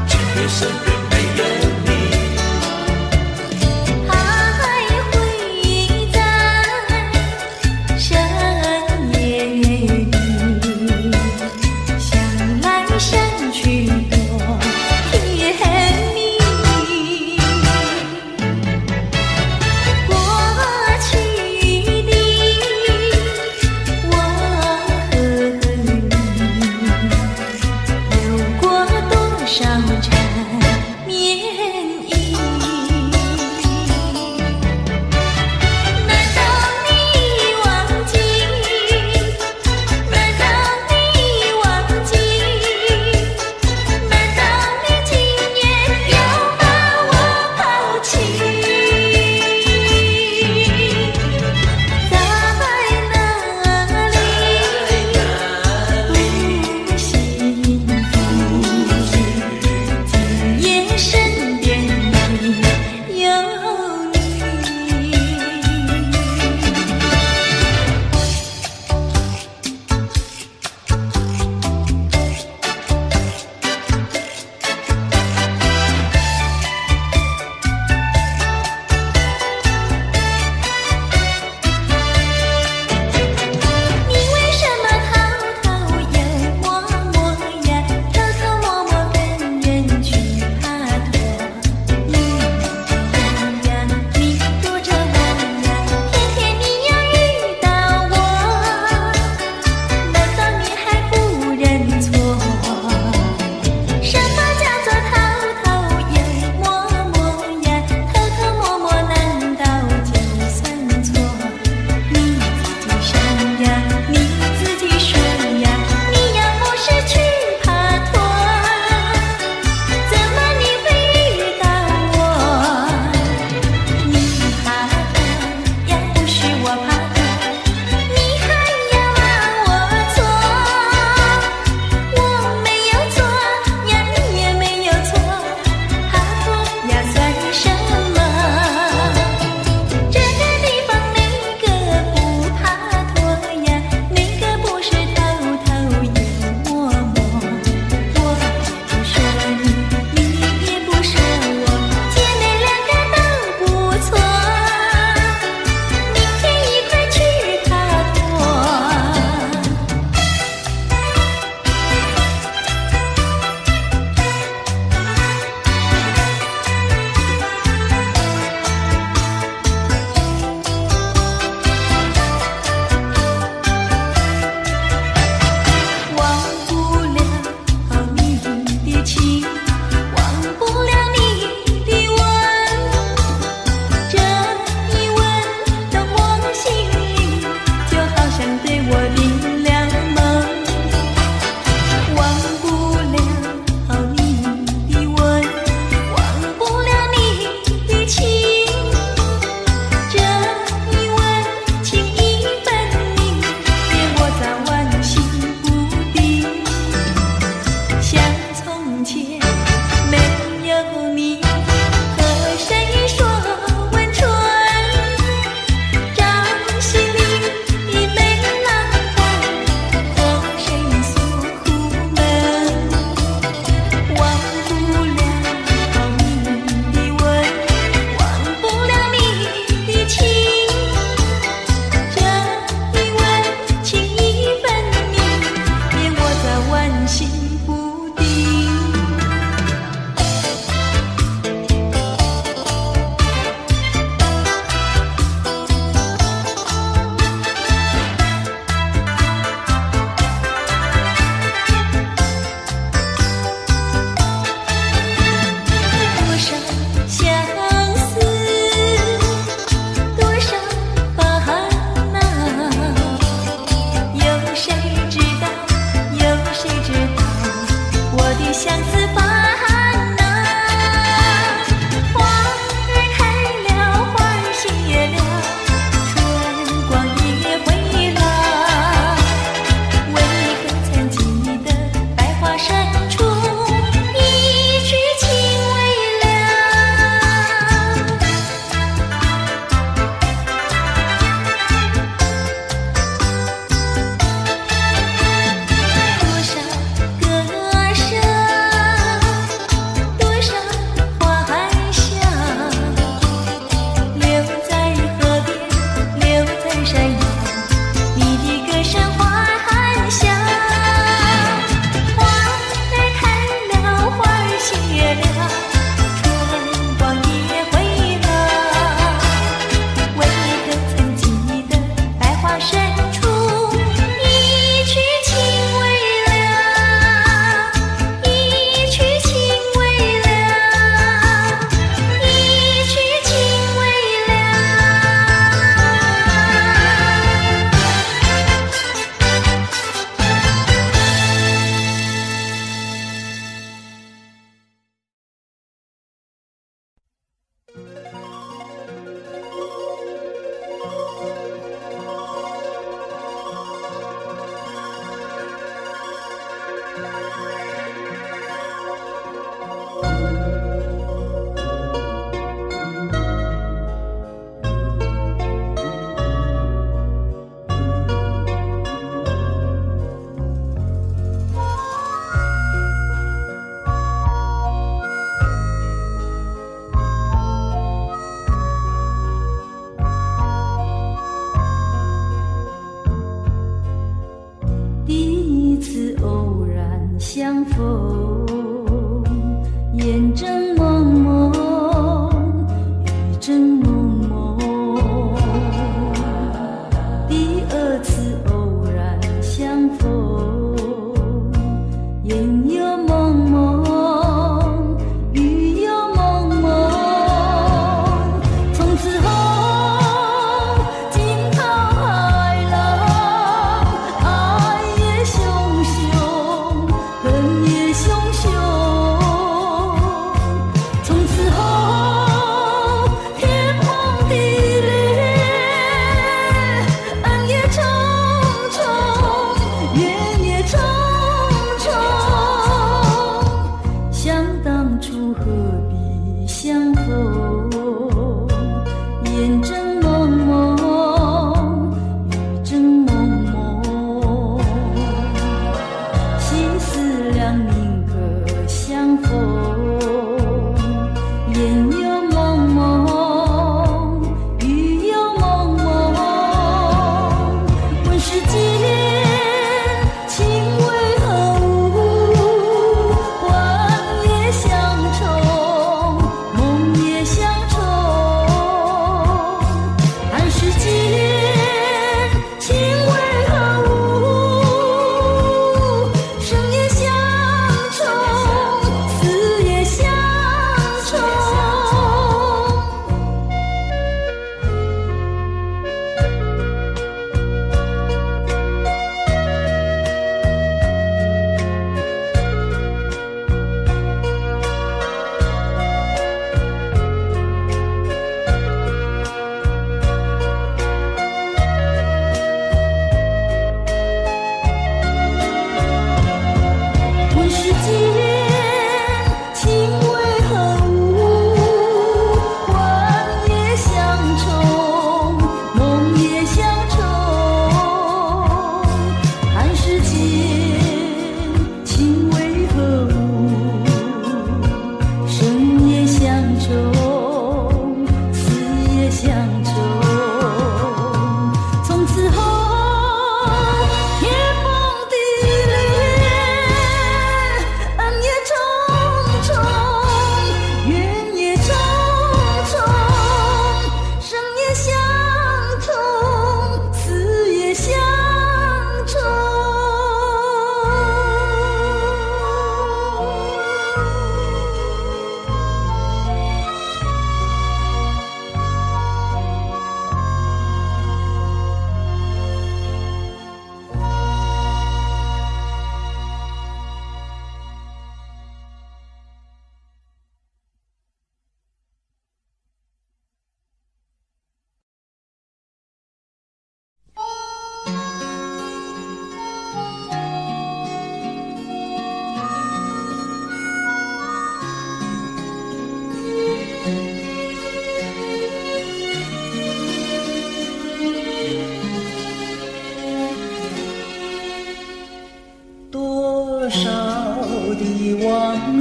今天身边没有你。还会在深夜里想来想去多甜蜜。过去的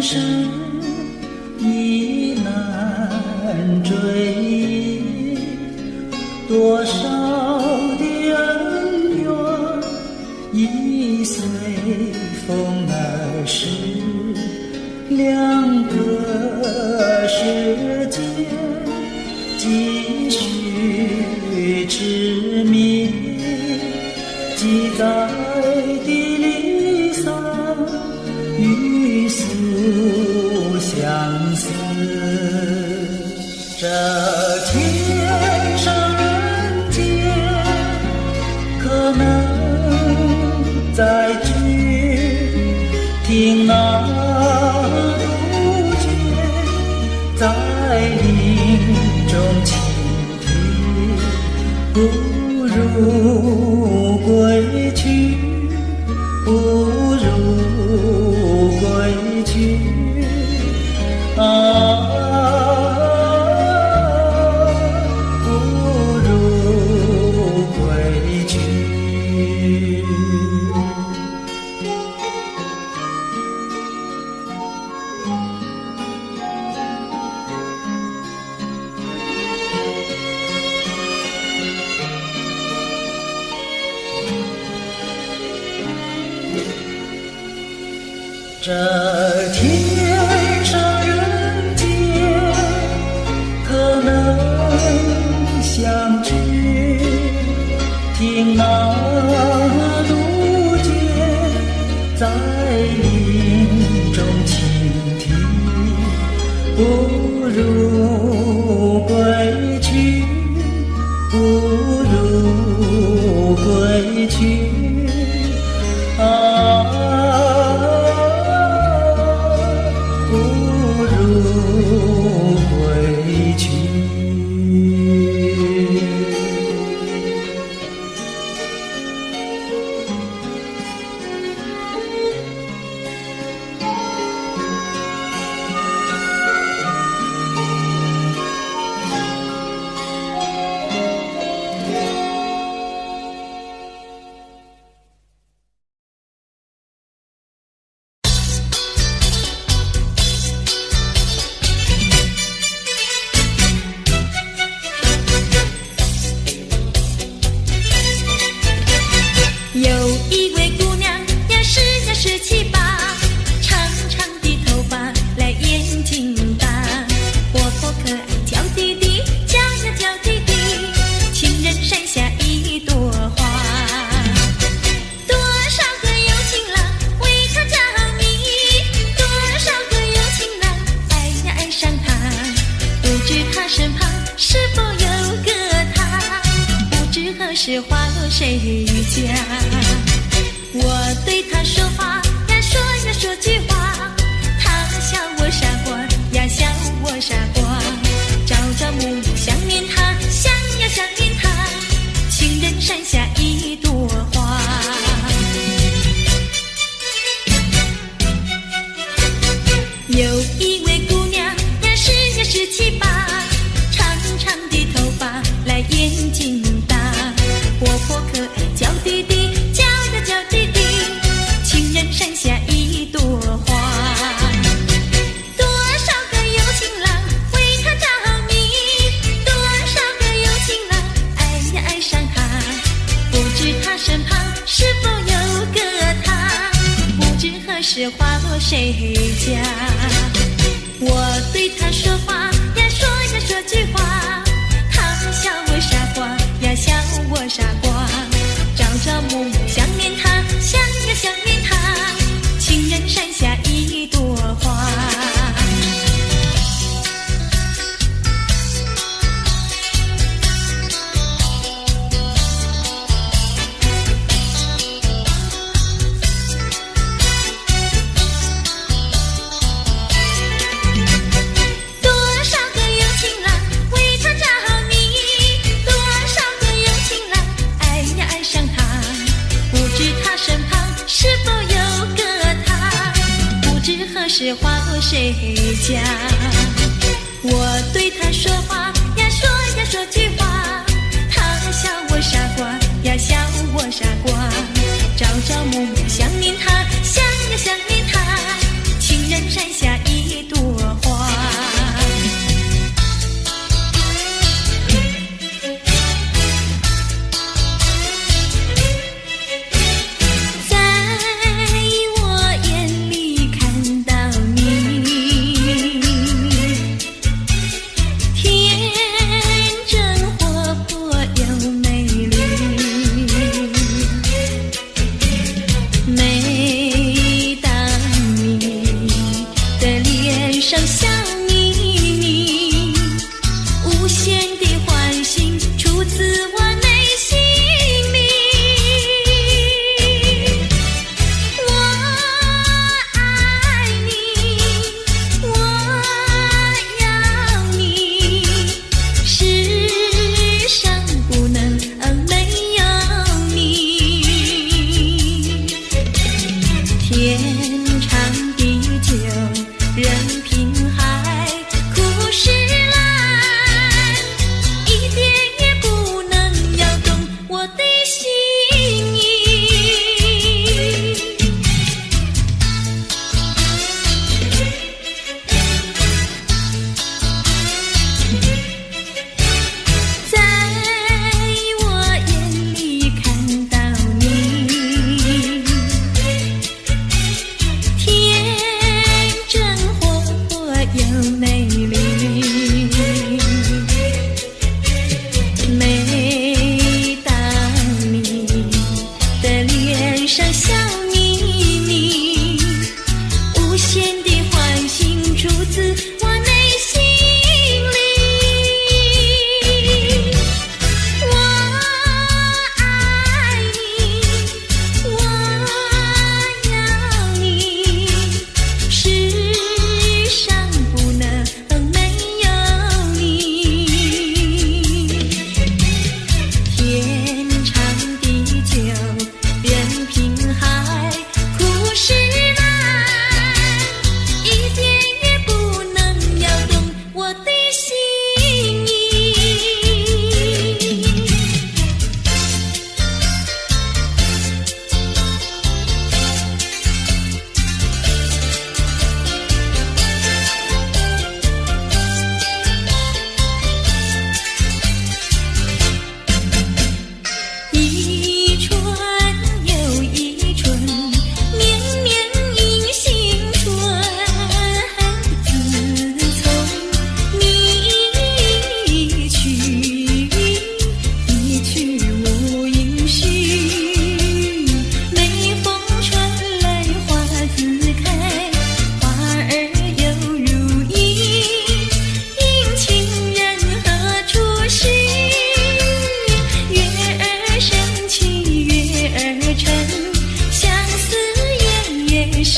生已难追，多少的恩怨已随风而逝，两个世界继续执迷，记载的离散与诉相思。这天上人间可能再聚，听那杜鹃在林中倾听，不如归去，不如归去啊，不如归去。这天上人间可能相聚，听那杜鹃在林中倾听，不如归去，不如归去啊，不如归去。有一位姑娘呀是17、8，长长的头发来眼睛大，活泼可爱娇滴滴，叫呀叫滴滴，情人山下一朵花。多少个有情郎为她着迷，多少个有情郎爱呀爱上她，不知她身旁是否有个他，不知何时花落谁家。我对他说话呀说呀说句话，他笑我傻瓜呀笑我傻瓜，朝朝暮暮想念他，想呀想念他，情人山下一朵花。有一位姑娘呀是17、8，长长的头发来眼睛大，活泼可爱娇滴滴，叫呀叫滴滴，情人山下一朵花。多少个有情郎为她着迷，多少个有情郎爱呀爱上她，不知她身旁是否有个他，不知何时花落谁家。我对她说话呀说呀说句话，她笑我傻瓜呀笑我傻瓜，朝朝暮暮想念他，想呀想念他，情人山下一朵花。多少个有情郎为她着迷，多少个有情郎爱呀爱上他，不知他身旁是否有个他，不知何时花落谁家。我对他说话呀说呀说句话，他笑我傻瓜呀笑我傻瓜，朝朝暮暮想念他，想呀想念他，情人山下一春又一春，年年迎新春。自从你一去，一去无音讯。每逢春来花自开，花儿又如意，迎情人何处寻？月儿升起月儿沉，相思夜夜深。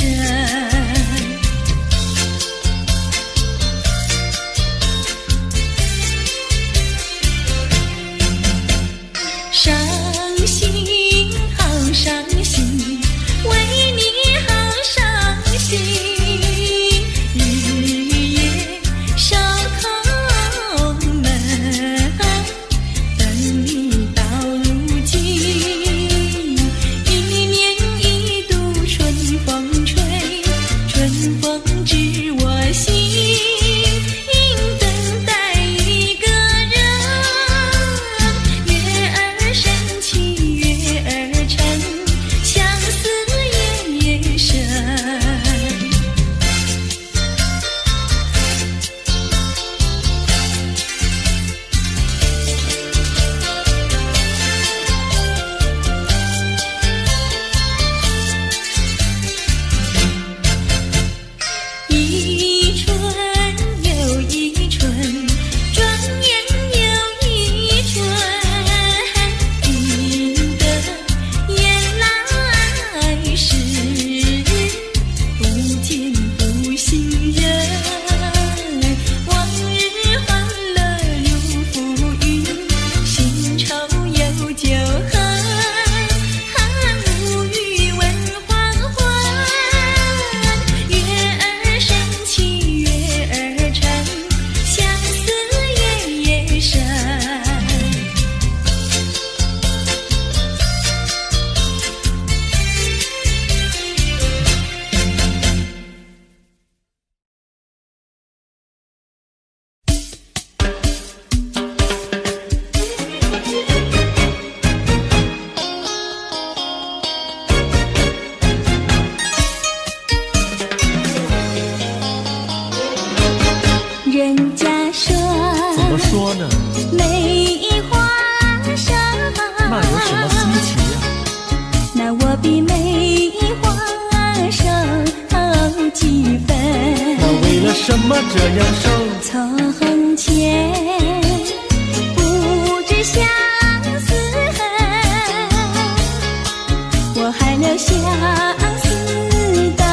伤心好伤心，为你好伤心，日夜烧空门，等你到如今。一年一度春风吹，春风知我心，应等待一个人。月儿升起月儿沉，相思夜夜深。一春又一春，转眼又一春。赢得雁来时，不见负心人。往日欢乐如浮云，新愁有旧恨。无语问黄昏，月儿升起月儿沉，相思夜夜深。人家说怎么说呢？梅花上，那有什么稀奇呀？那我比梅花上好几分。那为了什么这样瘦？从前不知相思恨，我还留相思到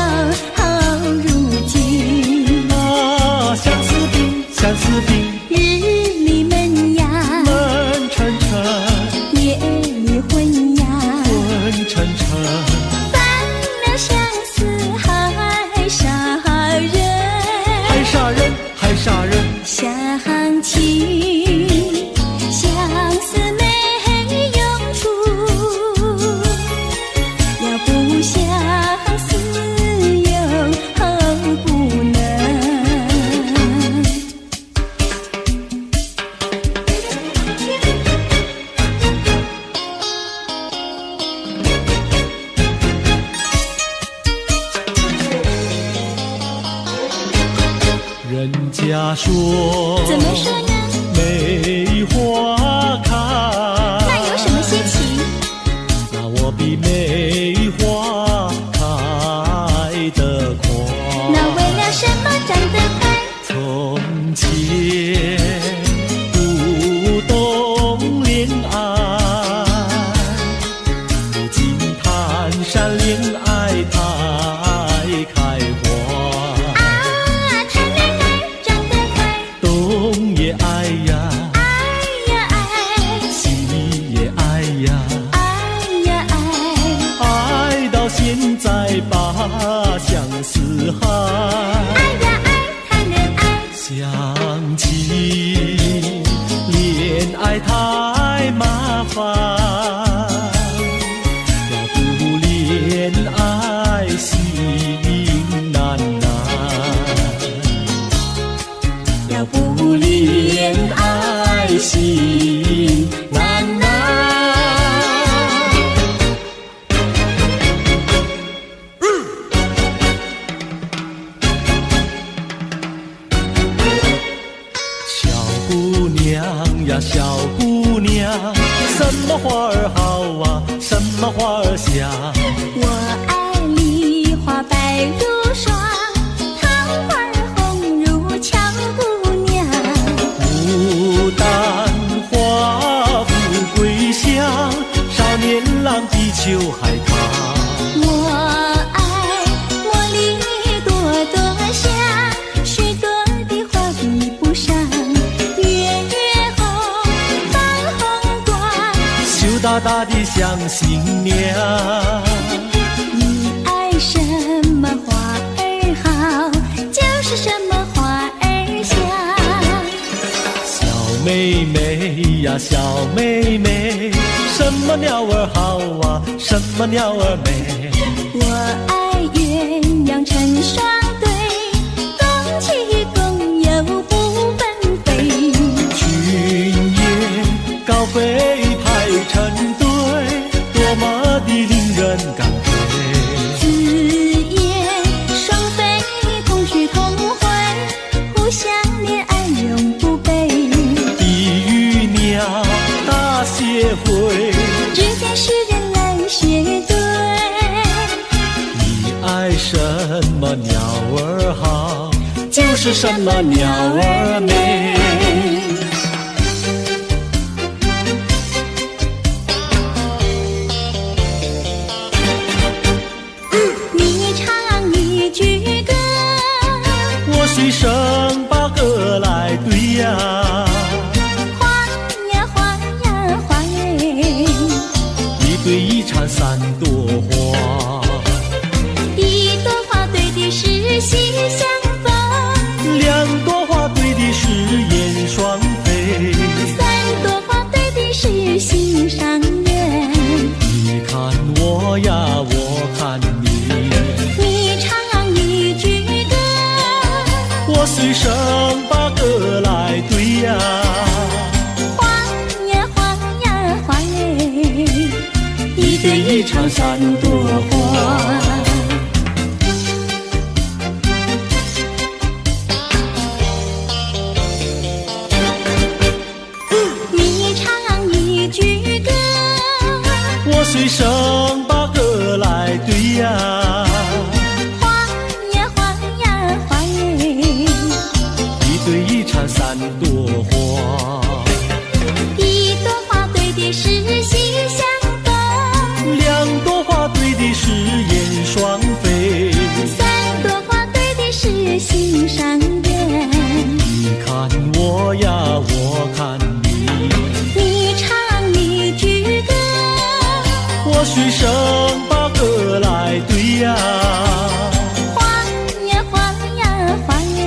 如今。啊，相思病，相思病，日里闷呀，闷沉沉，夜里昏呀，昏沉沉。犯了相思还杀人，还杀人，还杀人。想起相思没用处，要不相思又不能。人家说，怎么说呢？梅花开，那有什么稀奇？那我比梅花开得快。那为了什么长得快？从前不懂恋爱，如今谈山恋爱太开花。谈恋爱长得快，东也爱呀，爱呀爱，西也爱呀，爱呀爱，爱到现在把相思害。爱呀爱，谈恋爱。想起恋爱太麻烦，要不恋爱心难难，要不恋爱心难难。花儿香。我爱梨花白如霜，桃花儿红如俏姑娘。牡丹花富贵香，少年郎比秋还长。我爱茉莉朵朵香，许多的花比不上。月红放红光，羞答答的像新娘。你爱什么花儿好，就是什么花儿香。小妹妹呀，小妹妹，什么鸟儿好啊，什么鸟儿美。我爱鸳鸯成双对，共起共游不分飞。群雁高飞排成队，多么的令人感佩。紫燕双飞同许同回，互相恋爱永不悲。地狱鸟大协会，指点诗人来学对。你爱什么鸟儿好，就是什么鸟儿美。你唱一句歌，我随声把歌来对呀。花呀花呀花耶，一对一缠三朵花，一朵花对的是喜相逢，两朵花对的是燕双飞，三朵花对的是心上人。你看我呀，我看你，你唱一句歌，我随声把歌来对呀。花呀花呀花耶，一对一缠三朵花。你唱一句歌，我随声把歌来对呀。花呀花呀花耶，一对一缠三朵花，一朵花对的是喜相逢，两朵花对的是燕双飞，三朵花对的是心上人。你看我呀，我看你，你唱一句歌，我随声把歌来对呀。花呀花呀花耶，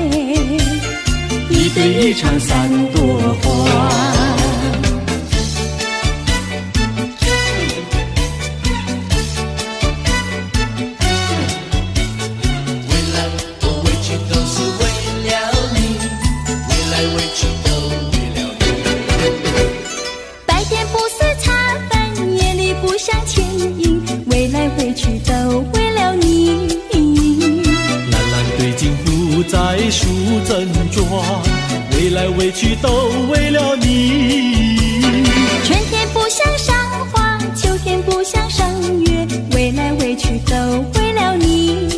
一对一缠三朵花。未来我委屈都是为了你，未来委屈都为了你。白天不思茶饭，夜里不想牵引，未来委屈都为了你。蓝蓝对镜不再梳正妆，未来委屈都为了你。春天不想赏花，秋天不想赏月，未来委屈都为了你。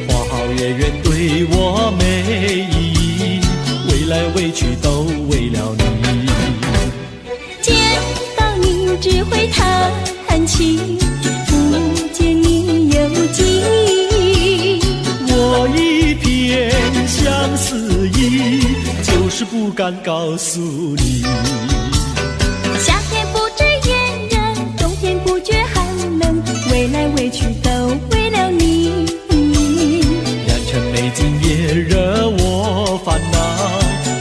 花好月圆对我美意，未来委屈都为了你。见到你只会叹气，不见你有记忆。我一片相思意，就是不敢告诉你。夏天不知炎热，冬天不觉寒冷，未来委屈都为了你。良辰美景也惹我烦恼，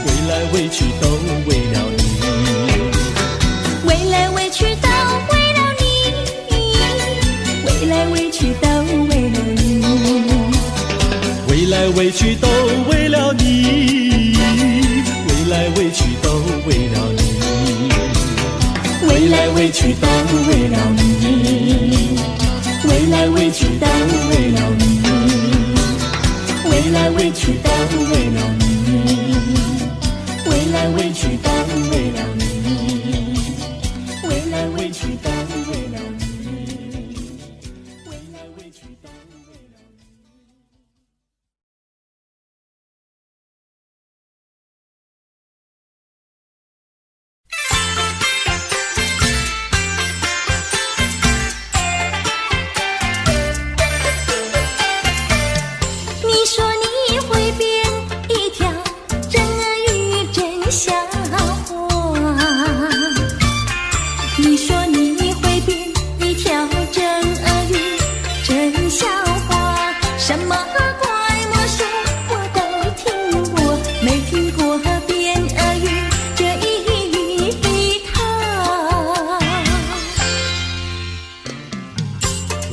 未来委屈都为了你。未来委屈都为了你，未来委屈都为了你，未来委屈都为了你，未来委屈都为了你，未来委屈都为了你，未来委屈都为了你，未来委屈都为了你，未来委屈都为了你，未来委屈都为了你。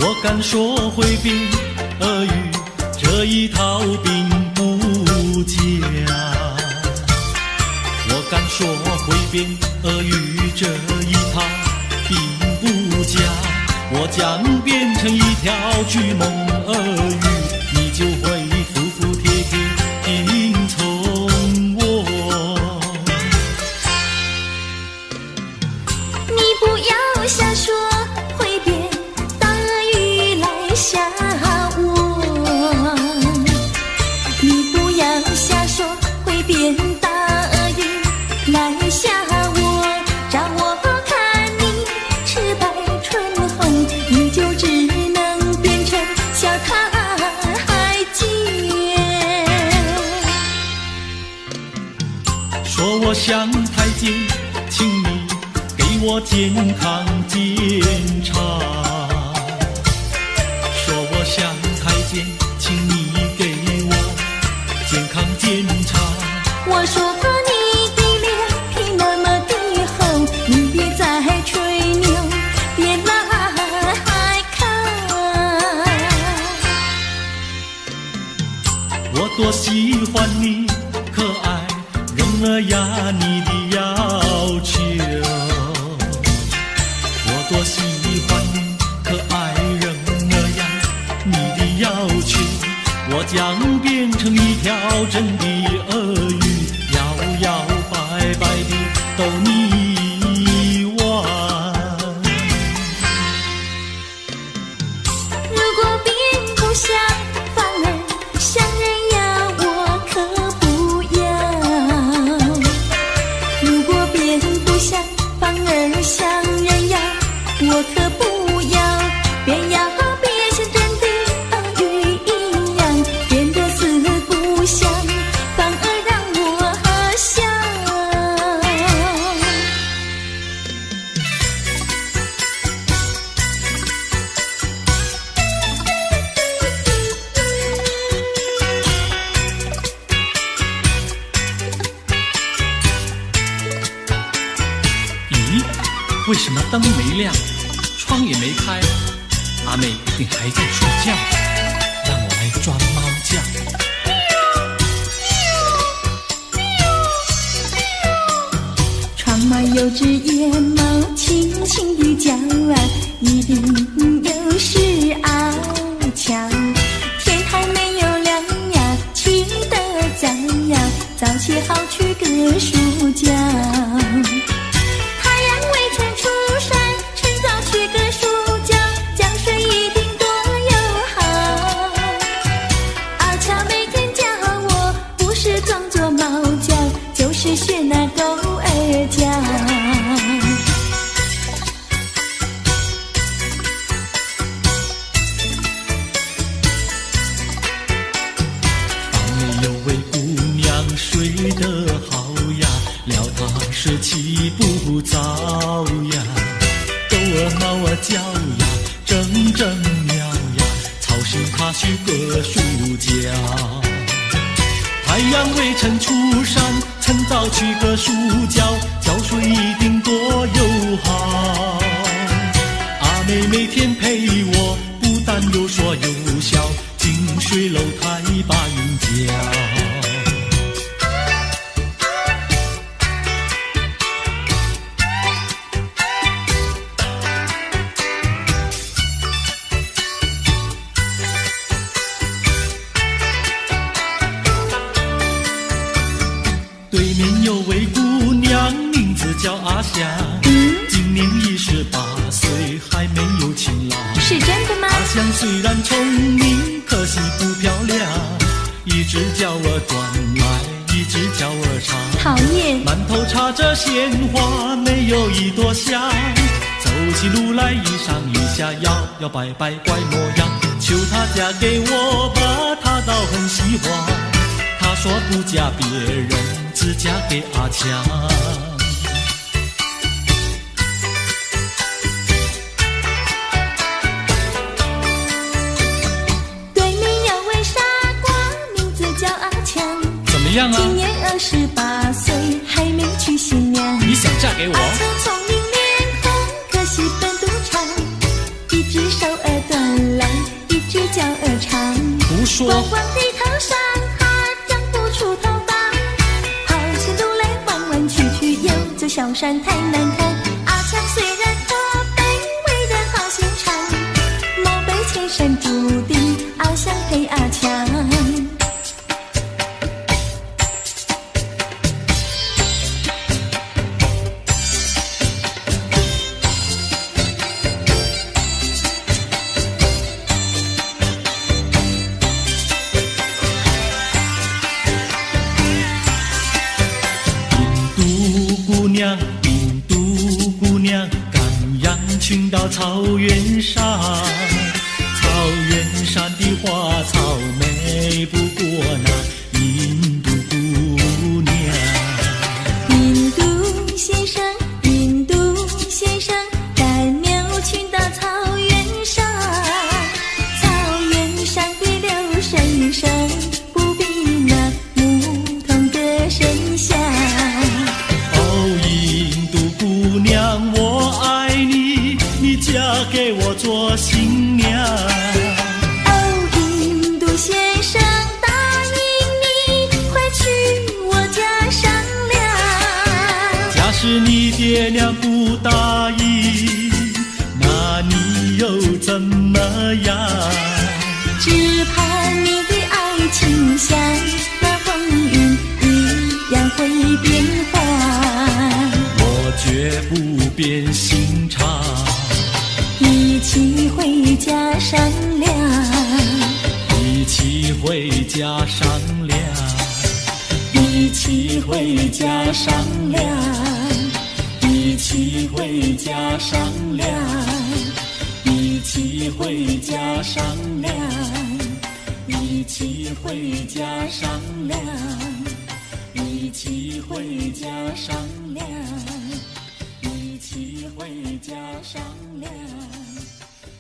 我敢说会变俄语这一套并不假，我敢说会变俄语这一套并不假，我将变成一条巨猛鳄鱼，你就会服服帖帖听从我。你不要瞎说会变大鳄鱼来吓我，你不要瞎说会变大鳄鱼来吓我，照我看你赤白唇红，你就只能变成小太监。说我像太监，请你给我健康检查。说我像太监，请你给我健康检查。我说过你的脸皮那么的厚，你别再吹牛，别来看。我多喜欢你可爱人儿呀，你的要求。我多喜欢你可爱人儿呀，你的要求。我将变成一条真的鳄鱼，摇摇摆摆地逗你玩。如果变不像，反而像人呀，我可不要。如果变不像，反而像人呀，我可不要。变呀变像真的鳄鱼一样，变得四不像，反而让我想。咦，为什么灯没亮，窗也没开？阿妹一定还在睡觉，让我来抓猫叫。窗外有只野猫轻轻地叫啊，一定又是阿强。天还没有亮呀，起得早呀，早起好去个书觉。太阳未曾出山，趁早去个书觉，江水一定多友好。阿强每天教我，不是装作猫叫，就是学那狗儿叫。房内有位姑娘睡得好呀，料她是起不早呀，狗儿猫儿叫呀，整整喵呀，吵醒她去个书觉。太阳未曾出山，趁早去个书觉，觉睡一定多友好。阿妹每天陪我，不但有说有笑，近水楼台把云脚。对面有位姑娘，名字叫阿香，今年28岁，还没有情郎。是真的吗？阿香虽然聪明，可惜不漂亮，一直叫我转来，一直叫我唱。讨厌。满头插着鲜花，没有一朵香。走起路来一上一下，摇摇摆摆怪模样。求她嫁给我吧，她倒很喜欢。她说不嫁别人，只嫁给阿强。对面有位傻瓜，名字叫阿强。怎么样啊？今年28岁，还没娶新娘。你想嫁给我？阿强聪明脸红，可惜本不长，一只手儿短来，一只脚儿长。不说光光的头上还长不出头发，跑起路来弯弯曲曲，又走小山太难看。阿强虽然他卑微的好心肠，某被前生注定翱翔陪阿强。印度姑娘，赶羊群到草原上，草原上的花草美不过那印度姑娘。印度先生，印度先生，赶牛群到草原上，草原上的流水声不比那牧童歌声响。我爱你，你嫁给我做新娘。哦，印度先生答应你，快去我家商量。假使你爹娘不答应，那你又怎么样？只怕你的爱情像那风云一样会变幻。绝不变心肠，一起回家商量，一起回家商量，一起回家商量，一起回家商量，一起回家商量，一起回家商量，一起回家商量。一起回家商量，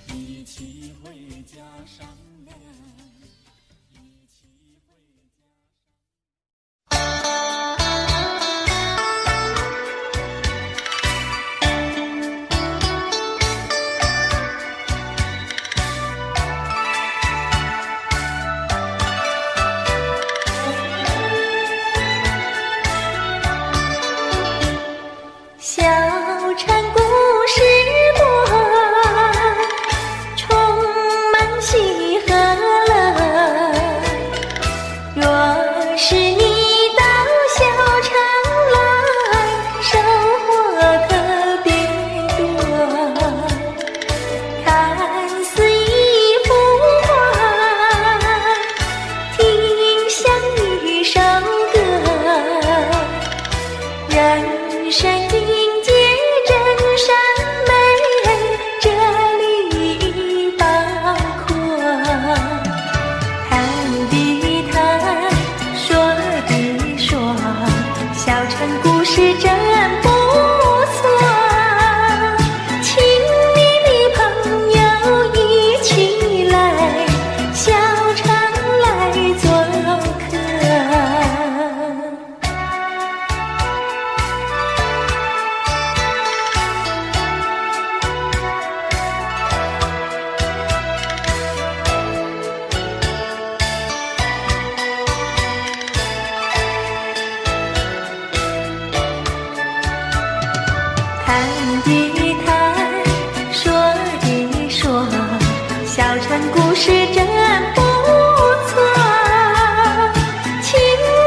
一起回家商量，一起回小城故事多，充满喜和乐。若是你到小城来，收获特别多。看似一幅画，听像一首歌，人生迎接真善美，这里包括谈的谈，说的说，小城故事真不错。请你的朋友一起来小城来做客。谈的谈，说的说，小城故事真不错。请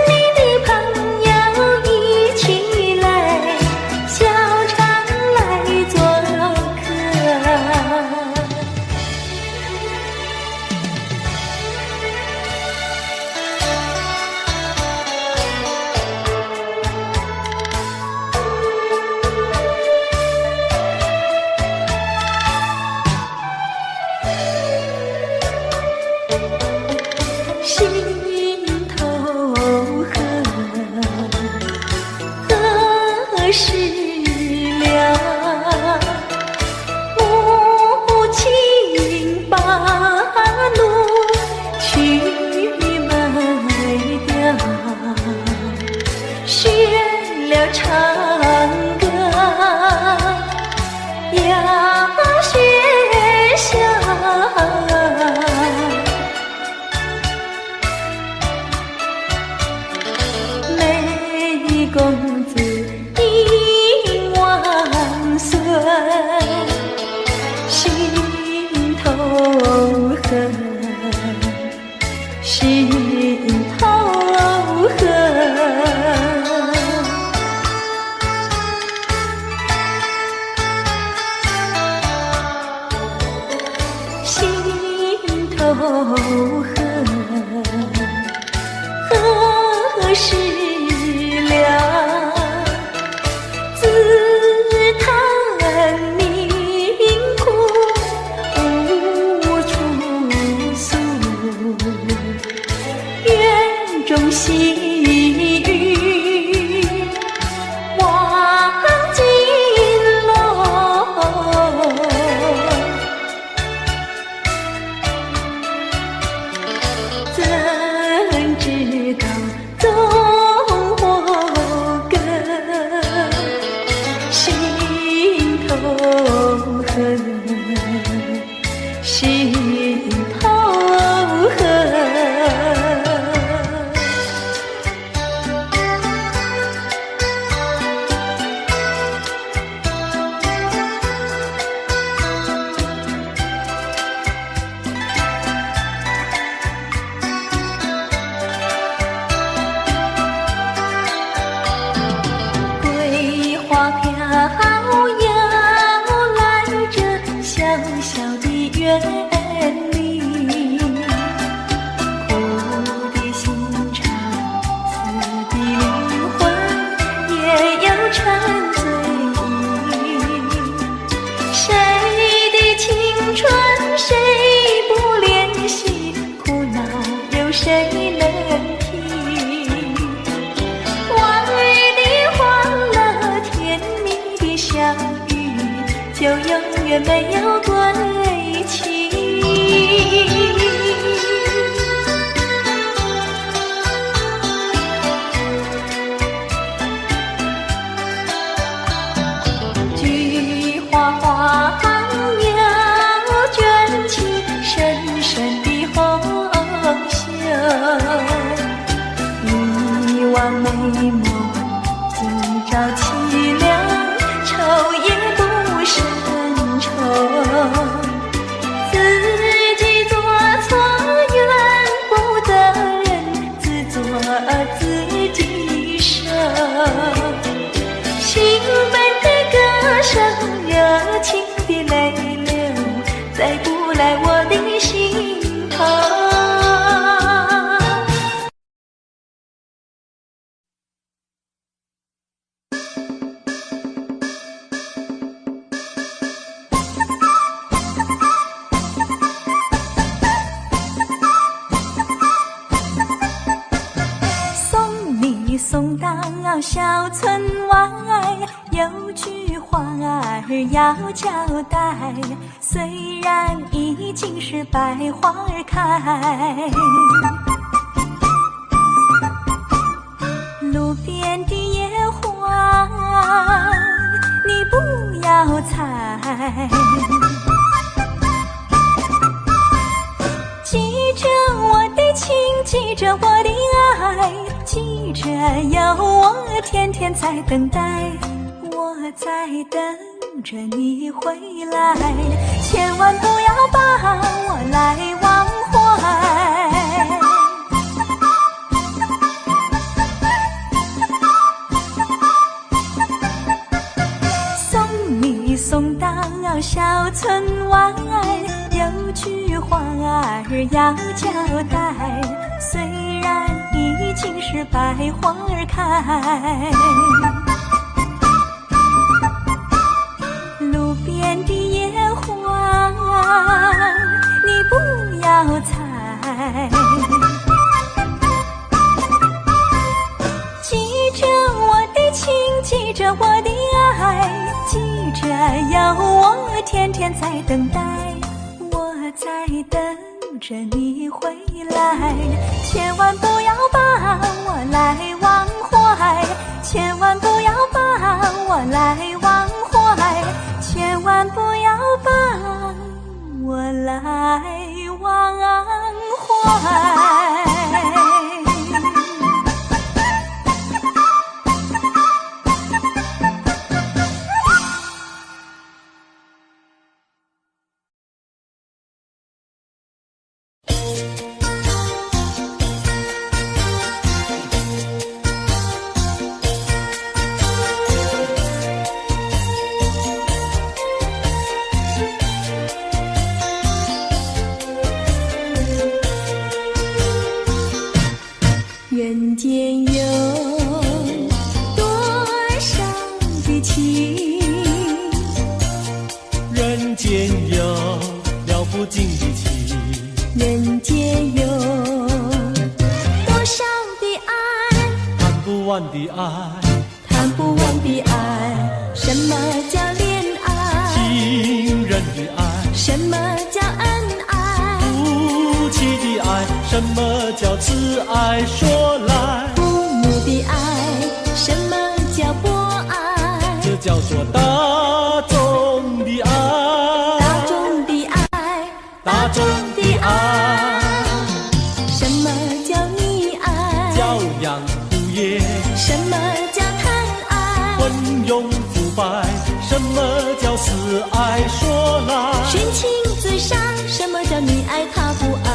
你的朋友一起来小城来做客。头恨，心头恨。恨，何时了？自叹命苦无处诉，院中细雨望金楼。怎知道踪我根，心头恨，心头恨。花飘摇来这小小的园里，苦的心肠，死的灵魂也有沉醉意。谁的青春谁不怜惜，苦恼有谁能听？往日的欢乐甜蜜的相遇，就永远没有归期。菊花花鸟卷起深深的红袖，一往美梦今朝凄凉，愁也不胜愁。自己做错怨不得人，自作自己受。兴奋的歌声，热情的泪流，再不来我的心头。送到小村外，有句话儿要交代。虽然已经是百花开，路边的野花你不要采，记着我的情，记着我的爱，记着有我天天在等待，我在等着你回来，千万不要把我来忘怀。送你送到小村外，有句话儿要交代，虽然已经是百花开，路边的野花你不要采，记着我的情，记着我的爱，记着有我天天在等待，我在等着你回来，千万不要把我来忘怀，千万不要把我来忘怀，千万不要把我来忘怀。有了不尽的情，人间有多少的爱，谈不完的爱，谈不完的爱。什么叫恋爱？情人的爱，什么叫恩爱？夫妻的爱，什么叫慈爱？说来，父母的爱，什么叫博爱？这叫做大众的爱，大众的爱，大众的爱，什么叫溺爱？教养父业，什么叫贪爱？昏庸腐败，什么叫死爱？说来，寻情自杀，什么叫你爱他不爱？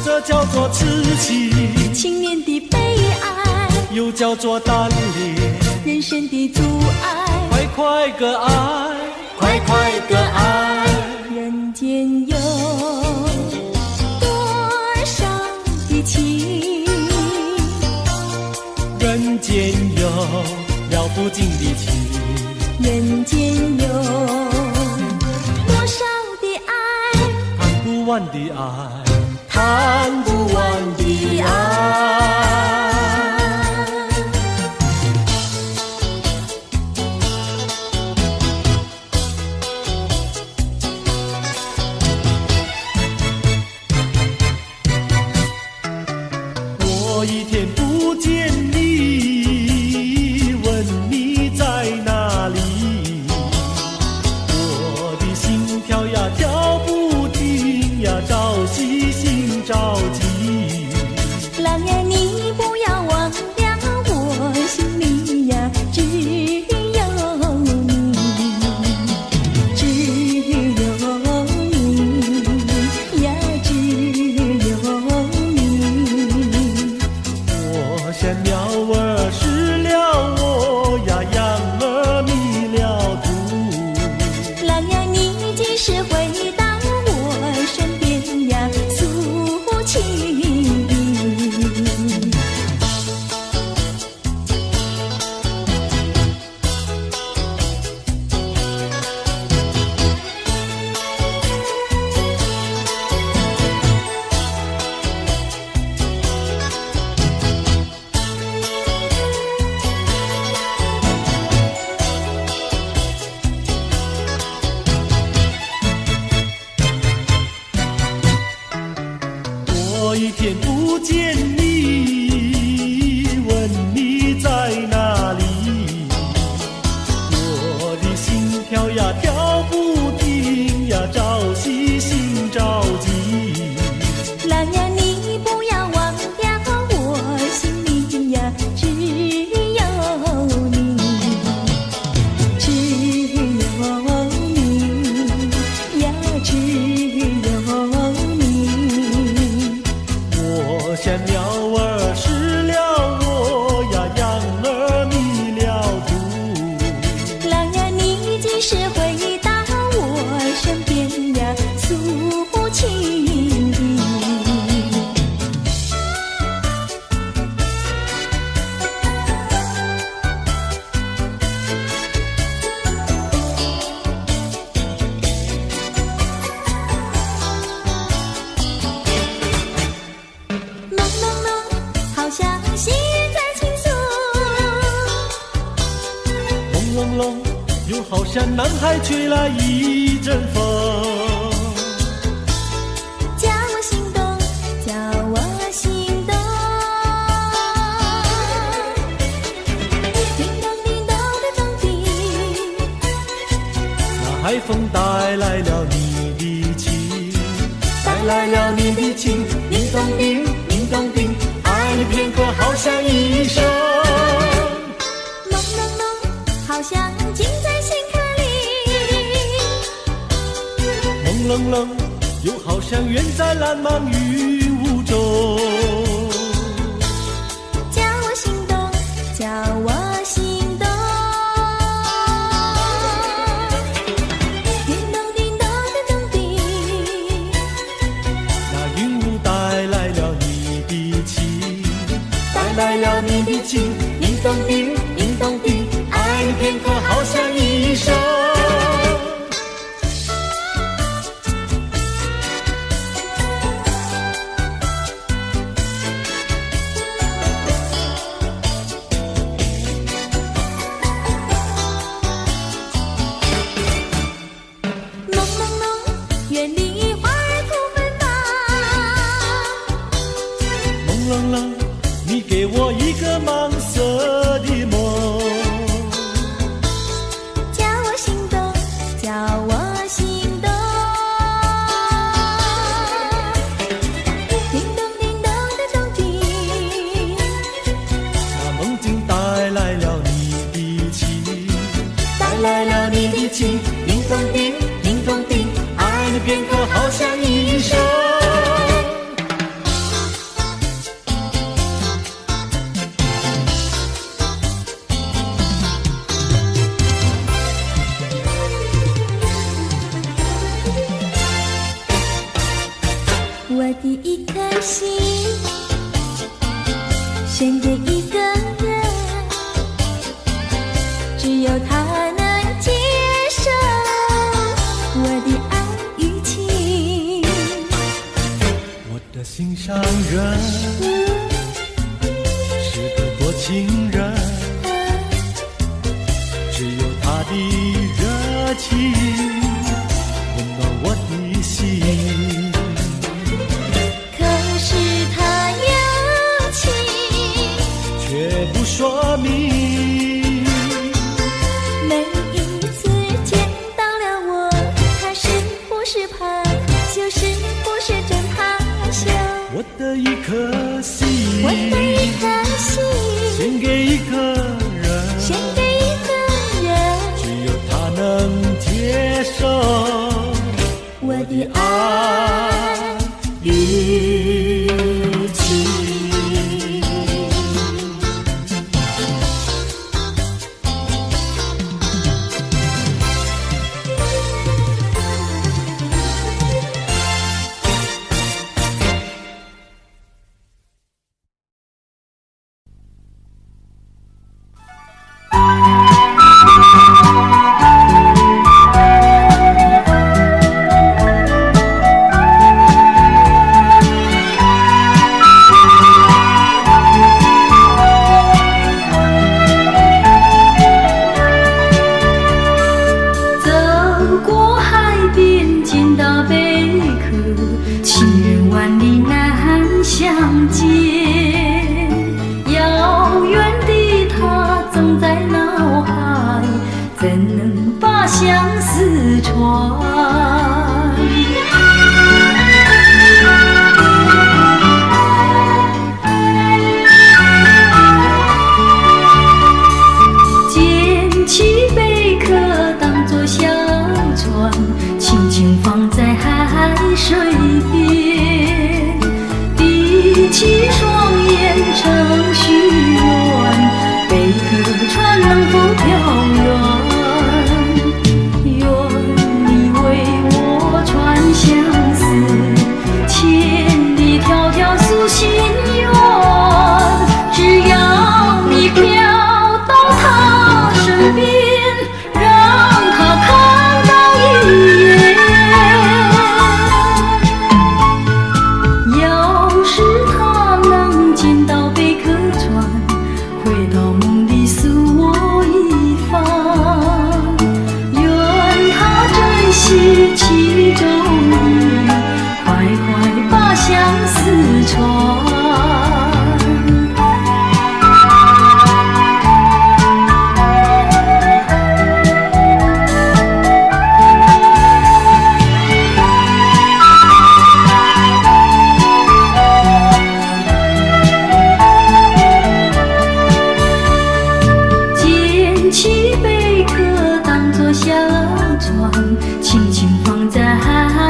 这叫做痴情，青年的悲哀，又叫做单恋，人生的阻碍。快快个爱，快快个爱，人间有多少的情，人间有了不尽的情，人间有多少的爱，谈不完的爱，谈不完的爱。我一天不见你，问你在哪里，我的心跳呀跳不停呀，着急心着急。郎呀你不要忘了，我心里呀只有你，只有你呀，只有你。我像鸟儿失了窝呀，羊儿迷了途。郎呀你几时回到我身边呀，诉情意。我一天不见你，问你在哪里，我的心跳呀跳不停呀，着急心着急。郎呀你不要忘了，我心里呀只有你，只有你呀，只有你。我像鸟儿失了窝呀，羊儿迷了途。郎呀你几时回到我身边呀，诉情意。朦朦胧，好像细雨在倾诉，轰隆隆，又好像南海吹来一阵风。叫我心动，叫我心动。叮咚叮咚的咚叮，那海风带来了你的情，带来了你的情，叮咚叮，叮咚叮，爱你片刻好像一生。朦朦胧，好像近在心坎里。朦胧胧，又好像远在蓝茫云雾中。叫我心动，叫我心动。叮咚叮咚的咚叮，那云雾带来了你的情，带来了你的情，叮咚叮，叮咚叮，爱你片刻好像一生。愿你花儿吐芬芳。梦冷冷，你给我一个芒色的梦，叫我心动，叫我心动。叮咚叮咚的钟鸣，那梦境带来了你的情，带来了你的情，叮咚叮，叮咚叮，爱的片刻好像一生。我的一颗心献给一个人，只有他能接受我的爱与情。我的心上人是个多情人，只有他的热情温暖我的心。却不说明，每一次见到了我，他是不是怕，就是不是真怕羞。我的一颗心，我的一颗心，献给一个人，献给一个人，只有他能接受我的爱与情。起贝壳当作小船，轻轻放在海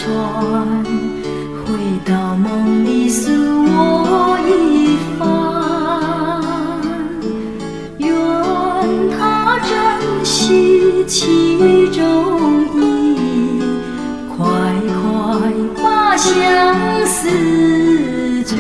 船，回到梦里诉我一番，愿他珍惜其中意，快快把相思传。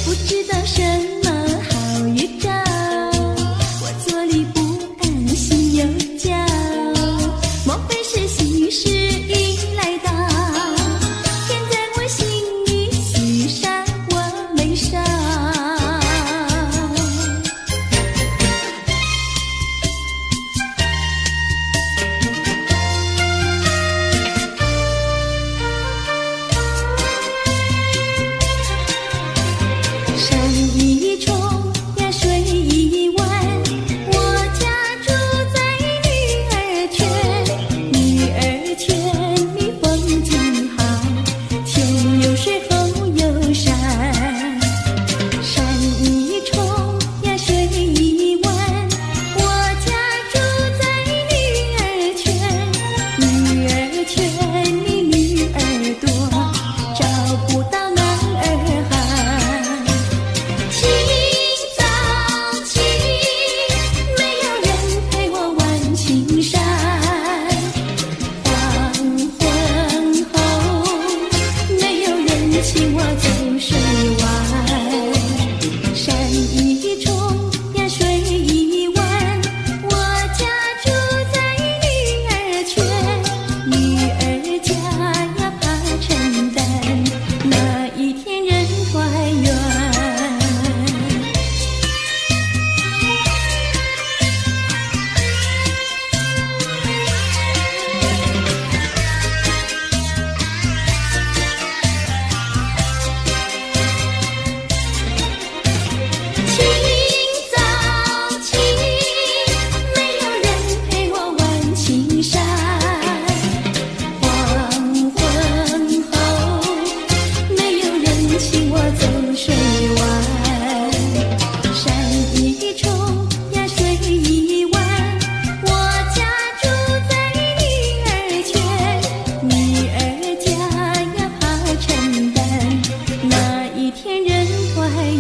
不知道什么好预兆，我坐立不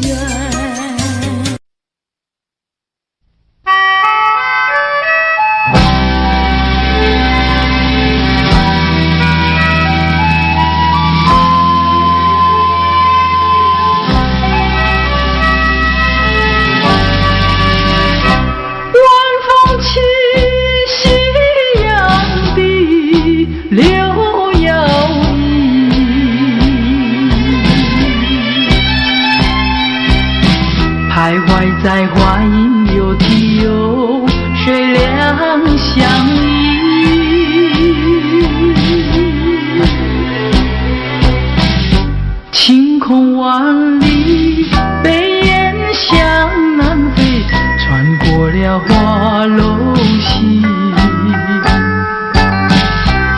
远。徘徊在花影柳堤游，水两相依。晴空万里，北雁向南飞，穿过了花楼溪。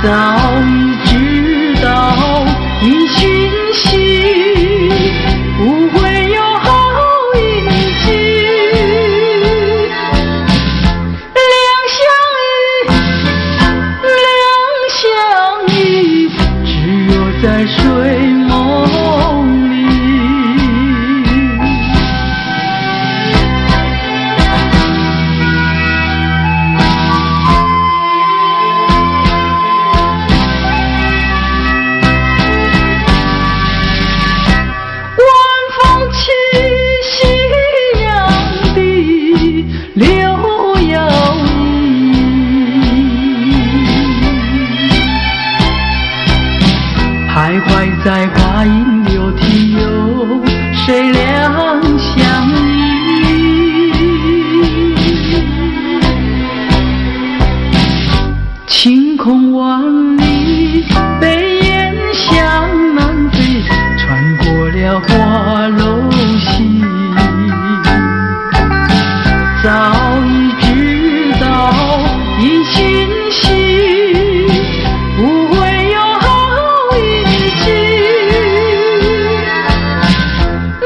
早已知道因讯息，不会有好运气。两相依，只有在睡梦里。徘徊在花影柳堤游，水两相依。晴空万里，北雁向南飞，穿过了花楼溪。早已知道因讯息，不会有好运气。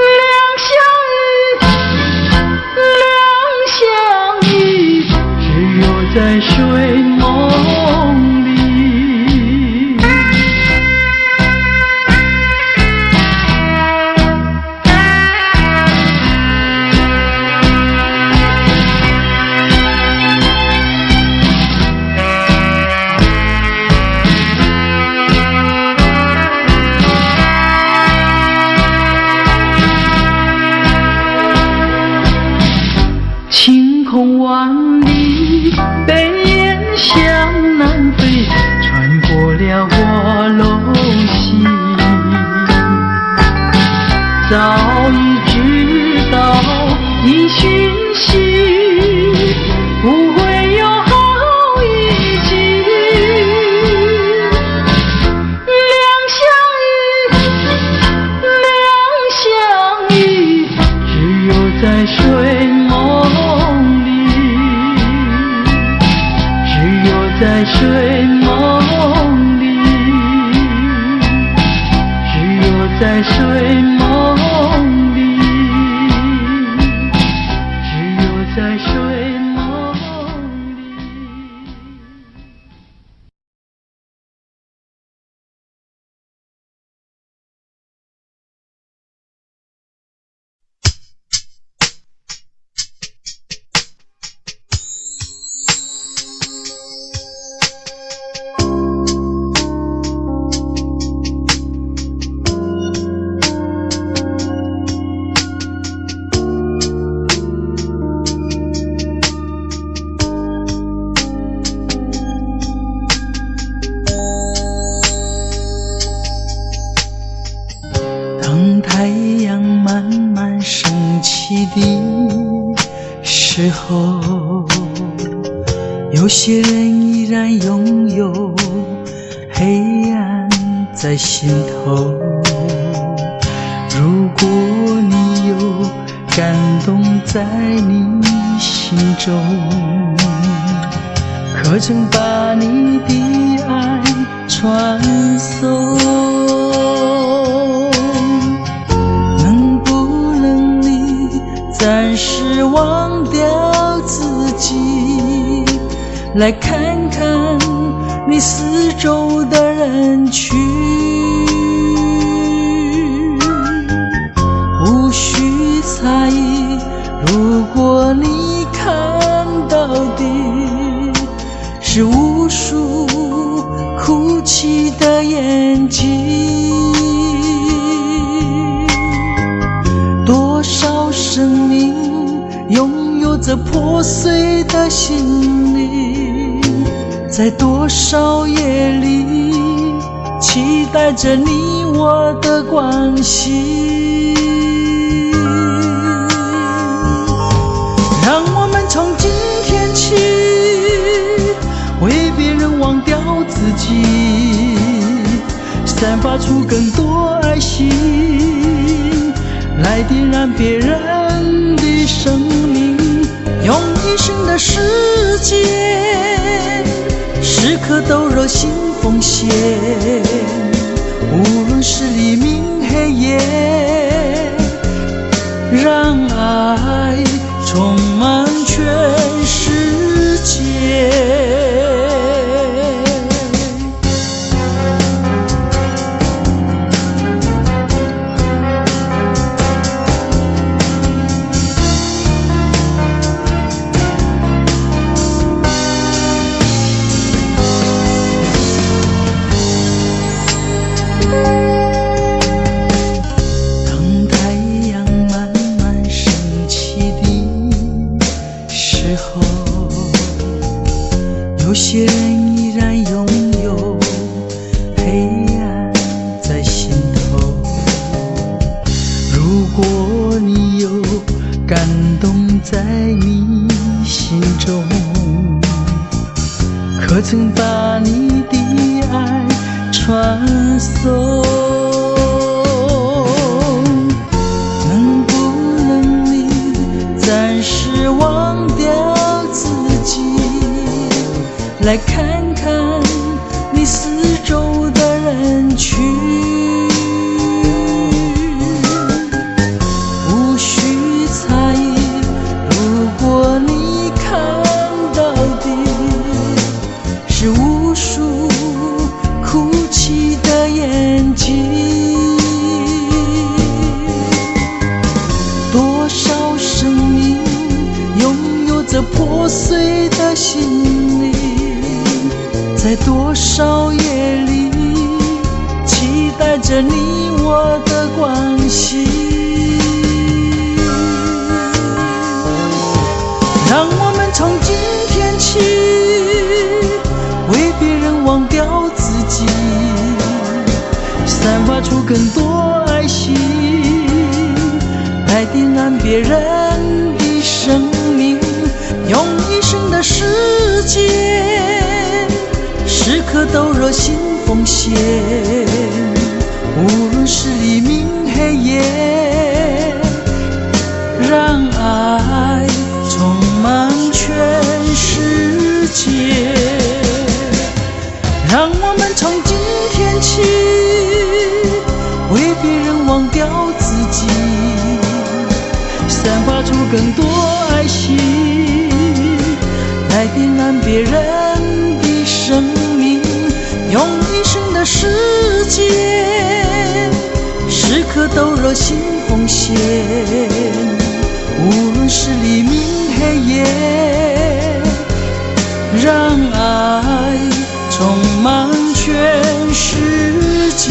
两相依，只有在睡梦里。晴空万里，北雁向南飞，穿过了花楼溪。早已知道因讯息，不会有好运气。两相依，只有在睡梦里，只有在睡梦里，只有在睡梦里，只有在睡梦里。当太阳慢慢升起的时候，有些人依然拥有黑暗在心头。如果你有感动在你心中，可曾把你的爱传送？能不能你暂时忘掉自己，来看看你四周的人群？无需猜疑，如果你看到的是无数哭泣的眼睛，多少生命拥有着破碎的心灵，在多少夜里期待着你我的关系。让我们从今天起为别人忘掉自己，散发出更多爱心，来点燃别人的生命，用一生的时间时刻都热心奉献，无论是黎明黑夜，让爱充满全世界。有些人依然拥有黑暗在心头，如果你有感动在你心中，可曾把你的爱传送？能不能你暂时忘掉自己，来看看你四周的人群，无需猜疑，如果你看到的是无数哭泣的眼睛，多少生命拥有着破碎的心灵，在多少夜里期待着你我的关系。让我们从今天起为别人忘掉自己，散发出更多爱心，来点燃别人的生命，用一生的时间时刻都热心奉献，无论是黎明黑夜，让爱充满全世界。让我们从今天起为别人忘掉自己，散发出更多爱心，来点燃别人的生命，用一生的时间时刻都热心奉献，无论是黎明黑夜，让爱充满全世界。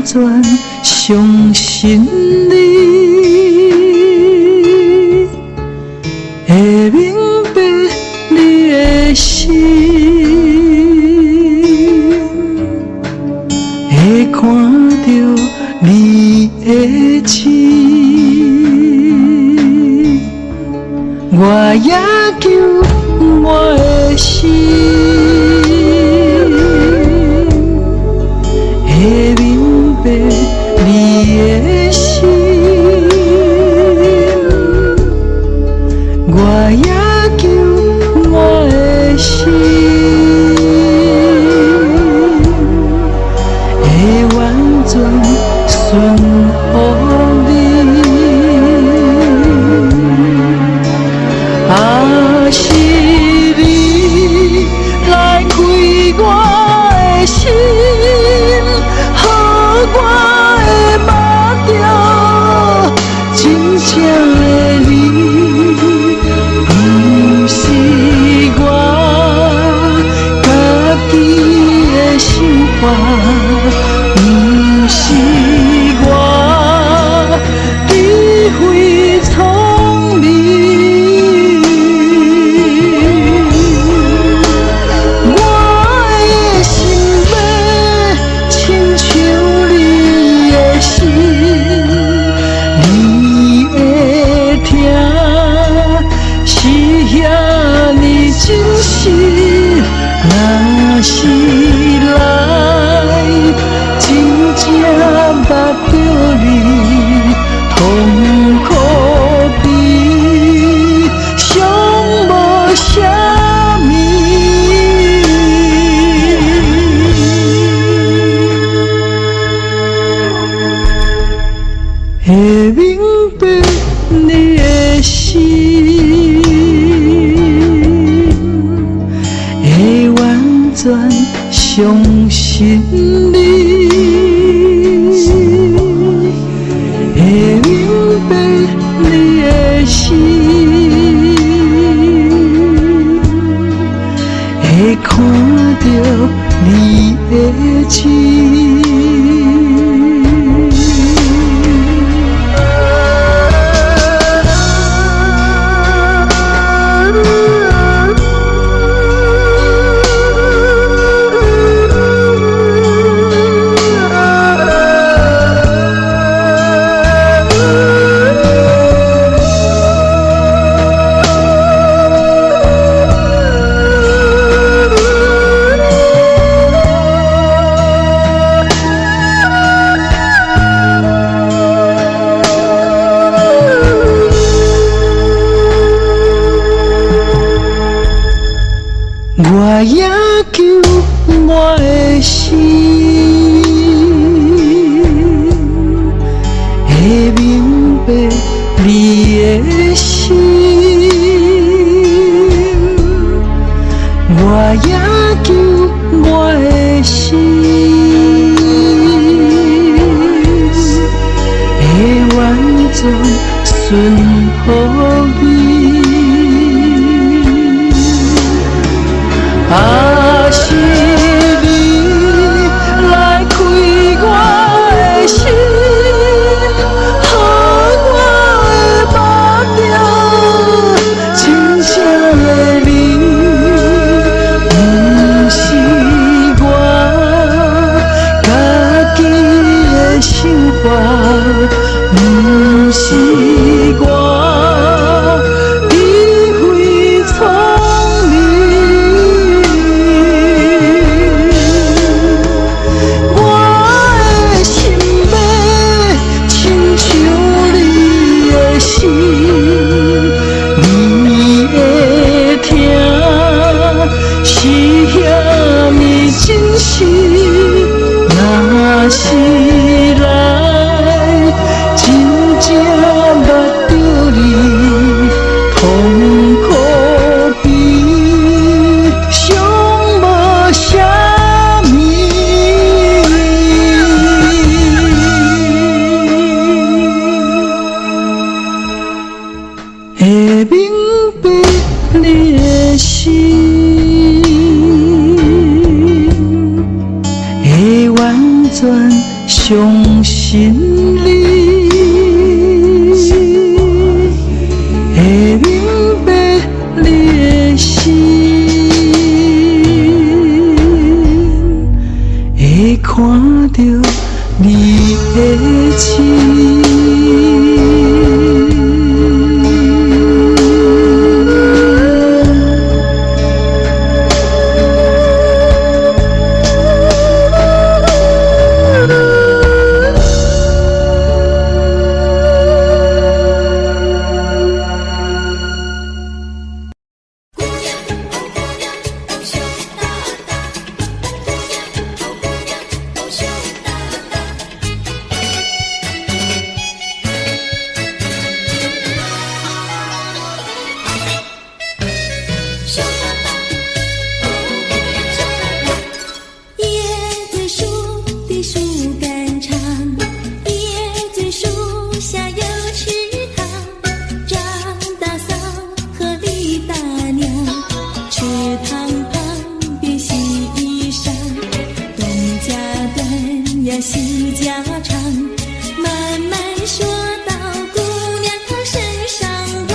全相信你，会明白你的心，会看到你的情，我也求我的心，会明白你的心，我也求我的心，会完全顺服你。啊，是你来开我的心，予我会摸着真正的你，不是我家己的想法，不是我智慧聪明。若是来真正捌着你，痛苦比上无啥物，会明白你的心，会完全相信你，会明白你的心，会看到你的情。我也求我的心，会明白你的心，我也求我的心，会完全顺服你。啊，是你来开我的心，予我会摸着真正的你，不是我家己的想法，不是我智慧聪明。你会听是遐呢真实，若是来真正捌着你，痛苦比上无啥物。会明白你的心，会完全。上心里，会明白你的心，会看到你的情。西家常，慢慢说到姑娘身上问，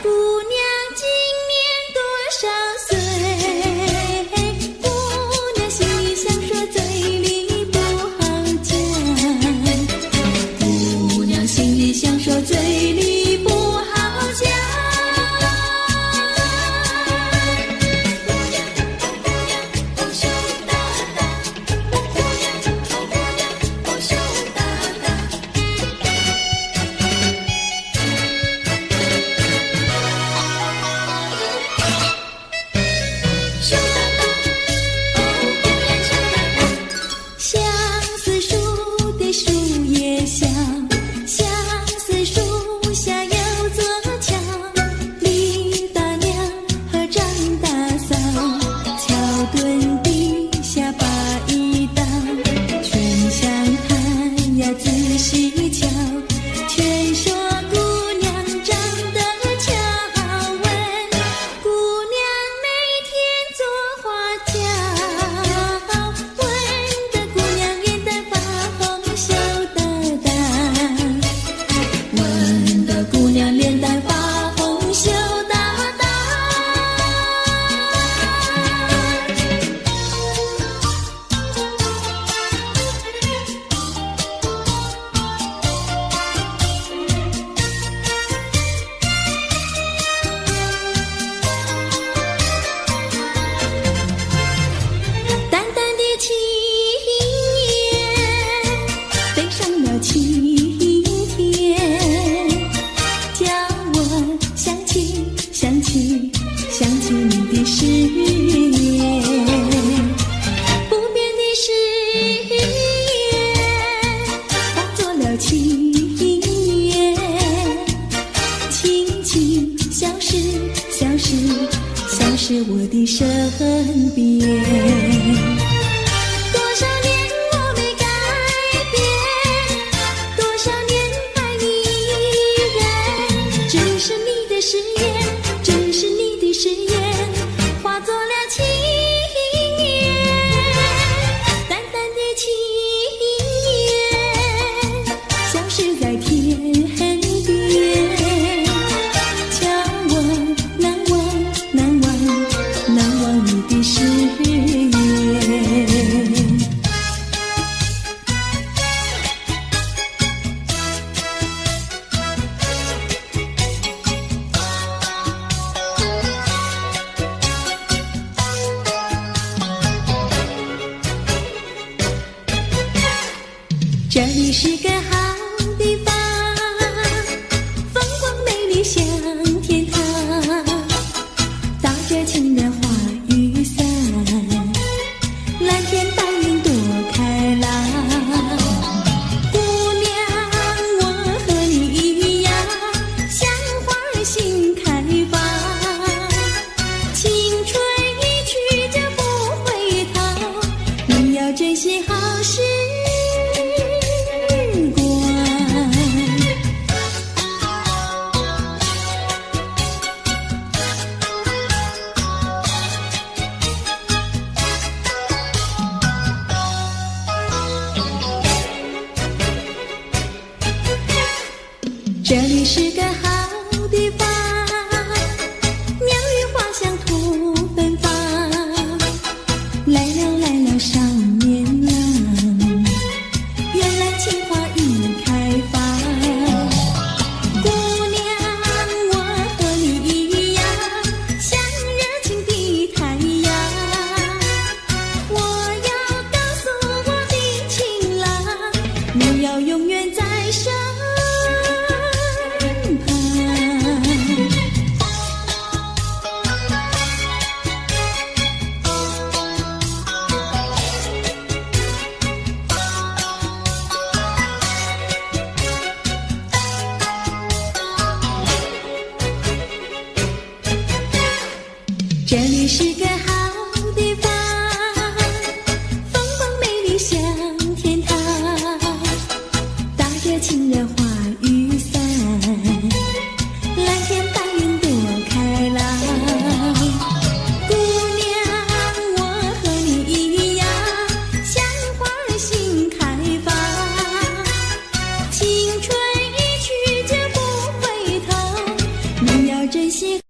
姑娘今年多少岁？姑娘心里想说，嘴里不好讲。姑娘心里想说，嘴里不好讲。想起你的誓言，不变的誓言化作了情缘，轻轻消失，消失，消失我的身边。多少年我没改变，多少年爱你依然，只是你的誓言，只是你的誓言化作了情缘，淡淡的情缘消失在天边，叫我难忘难忘难忘你的誓言。这里是个好地方，风光美丽像天堂，打着情人花雨伞，蓝天白云多开朗。姑娘，我和你一样，像花儿心开放，青春一去就不回头，你要珍惜好时你要永远在身旁。这里是个好地方，风光美丽像天堂，打着情人花雨伞，蓝天白云多开朗。姑娘，我和你一样，像花儿心开放，青春一去就不回头，你要珍惜。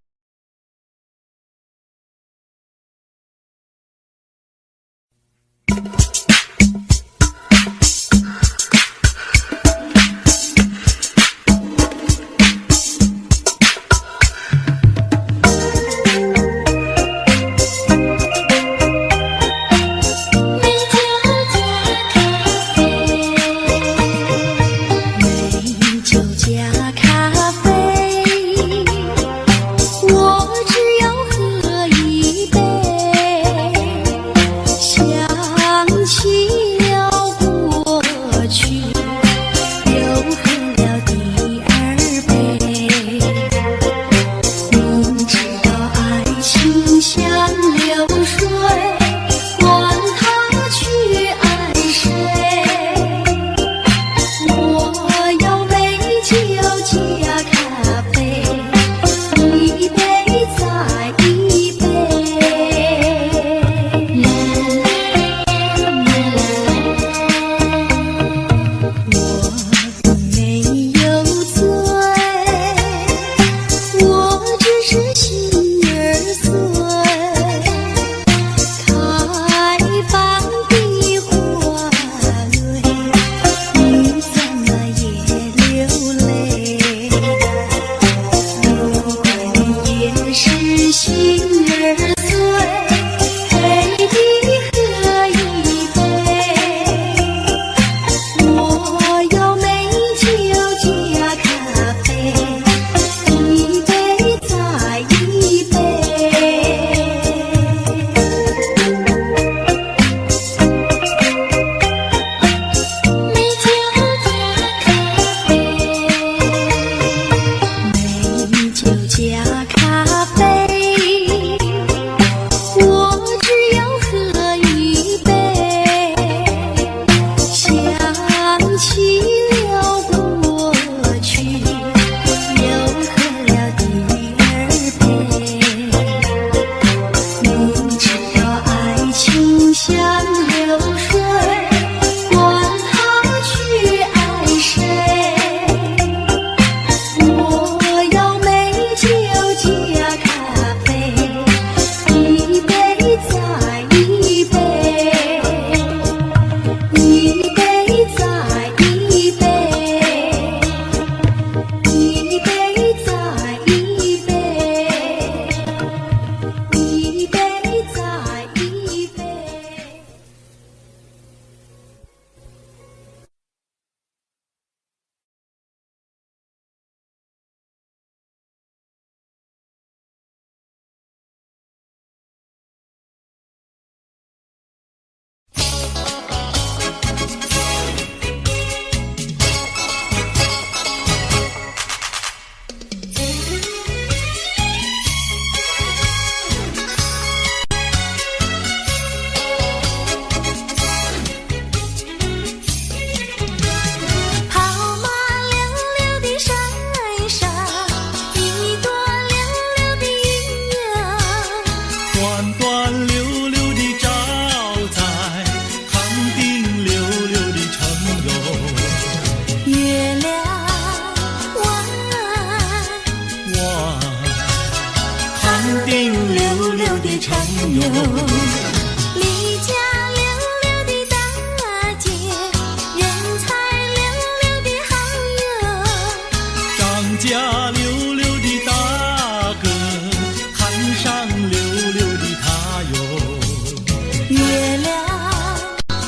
月亮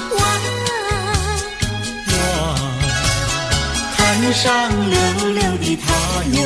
弯，天上溜溜的他哟。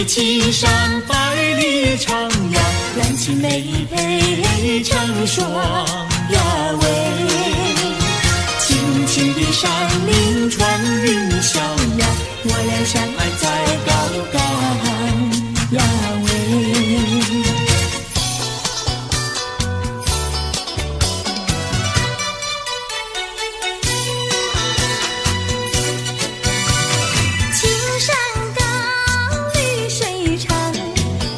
青山百里长呀，蓝青梅配成双呀喂。青青的山岭穿云霄呀，我俩相爱在高岗呀喂。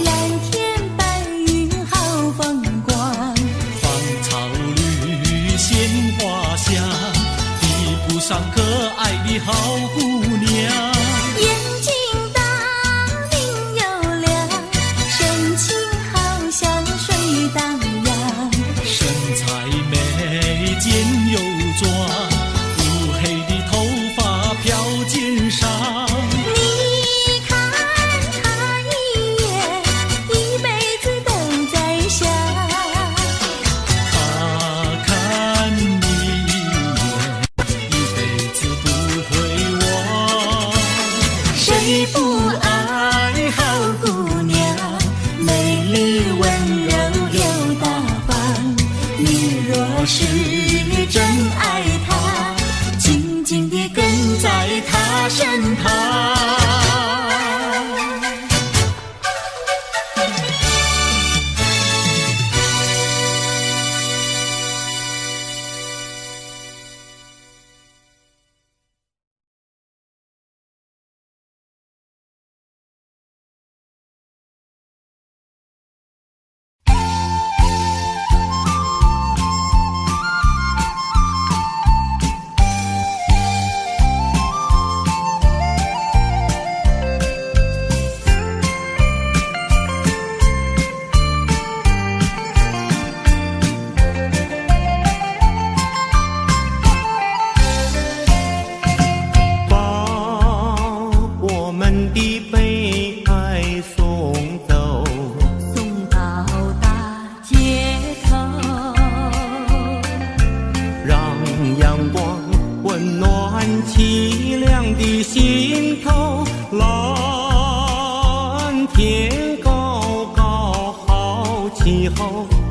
蓝天白云好风光。上可爱的好姑娘。眼睛大，明又亮，神情好像水荡漾，身材美，肩又壮，乌黑的头发飘肩上。你看他一眼，一辈子都在想。他看你一眼，一辈子不会忘。谁不爱好姑娘，美丽温柔又大方。你若是真爱她，紧紧地跟在她身旁。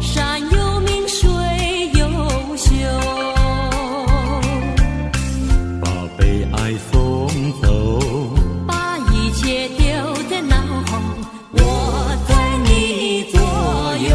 山有名水有秀，把悲哀送走，把一切丢在脑后，我在你左右。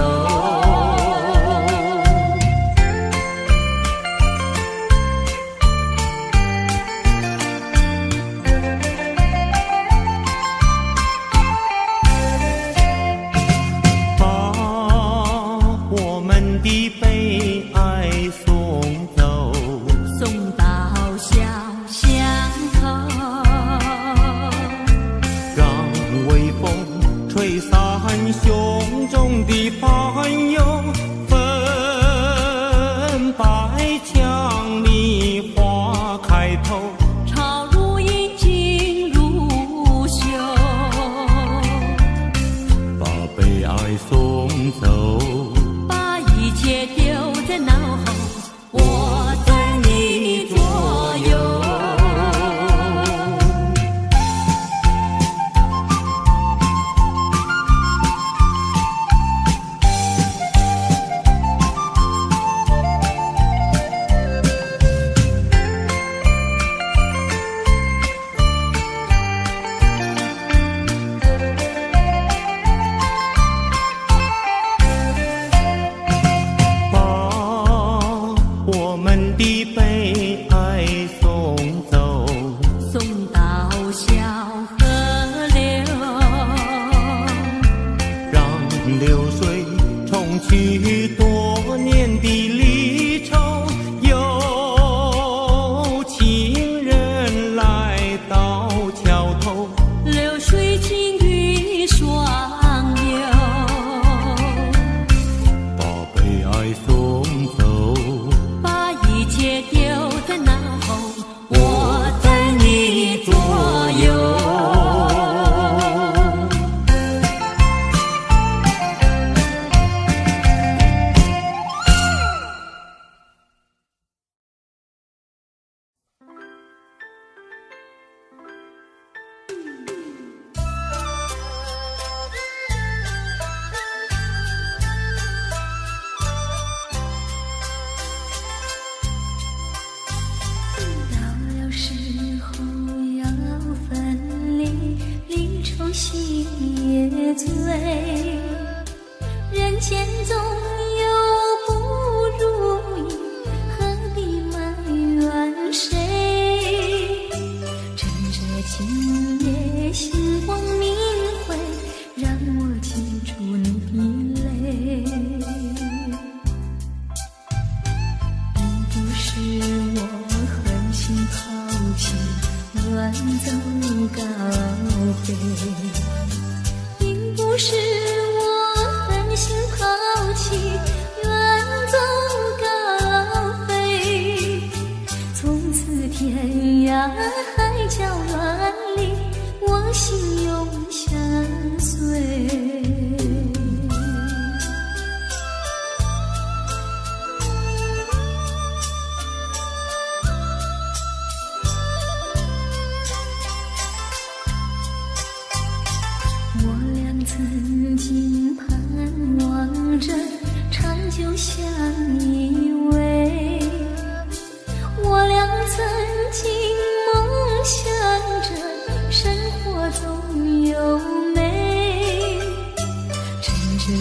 胸中的烦忧，粉白墙里花开头，朝如饮，镜如绣，把悲哀送走，把一切丢在脑后，我在你左右。去多年的离愁，有情人来到桥头，流水轻于双流，把悲哀送走，把一切丢在脑后，我在你左右。喜也醉，人间总有不如意，何必埋怨谁？趁着今夜星光明辉，让我倾注你的泪。并不是我狠心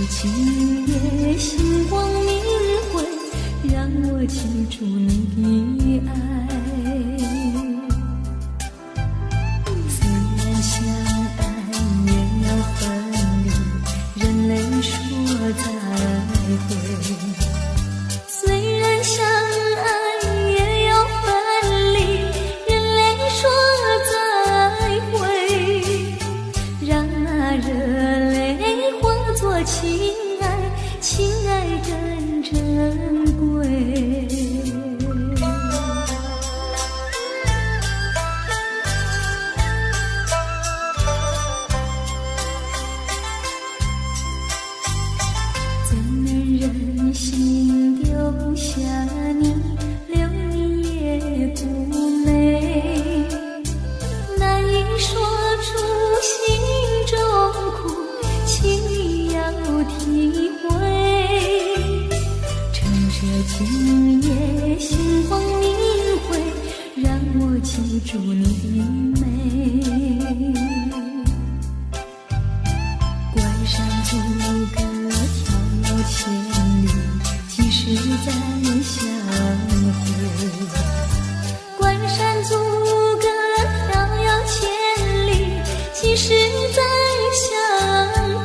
今夜星光明辉，让我记住你的爱。虽然相爱也要分离，人类说再会。虽然相爱也要分离，人类说再会。让那热泪化作情爱，情爱更珍贵。怎能忍心丢下你，留你也不美，难以说出心中苦，请你要体会。趁着今夜星光明辉，让我记住你的美。关山阻隔迢千里，几时再相会？关山阻隔迢千里，几时再相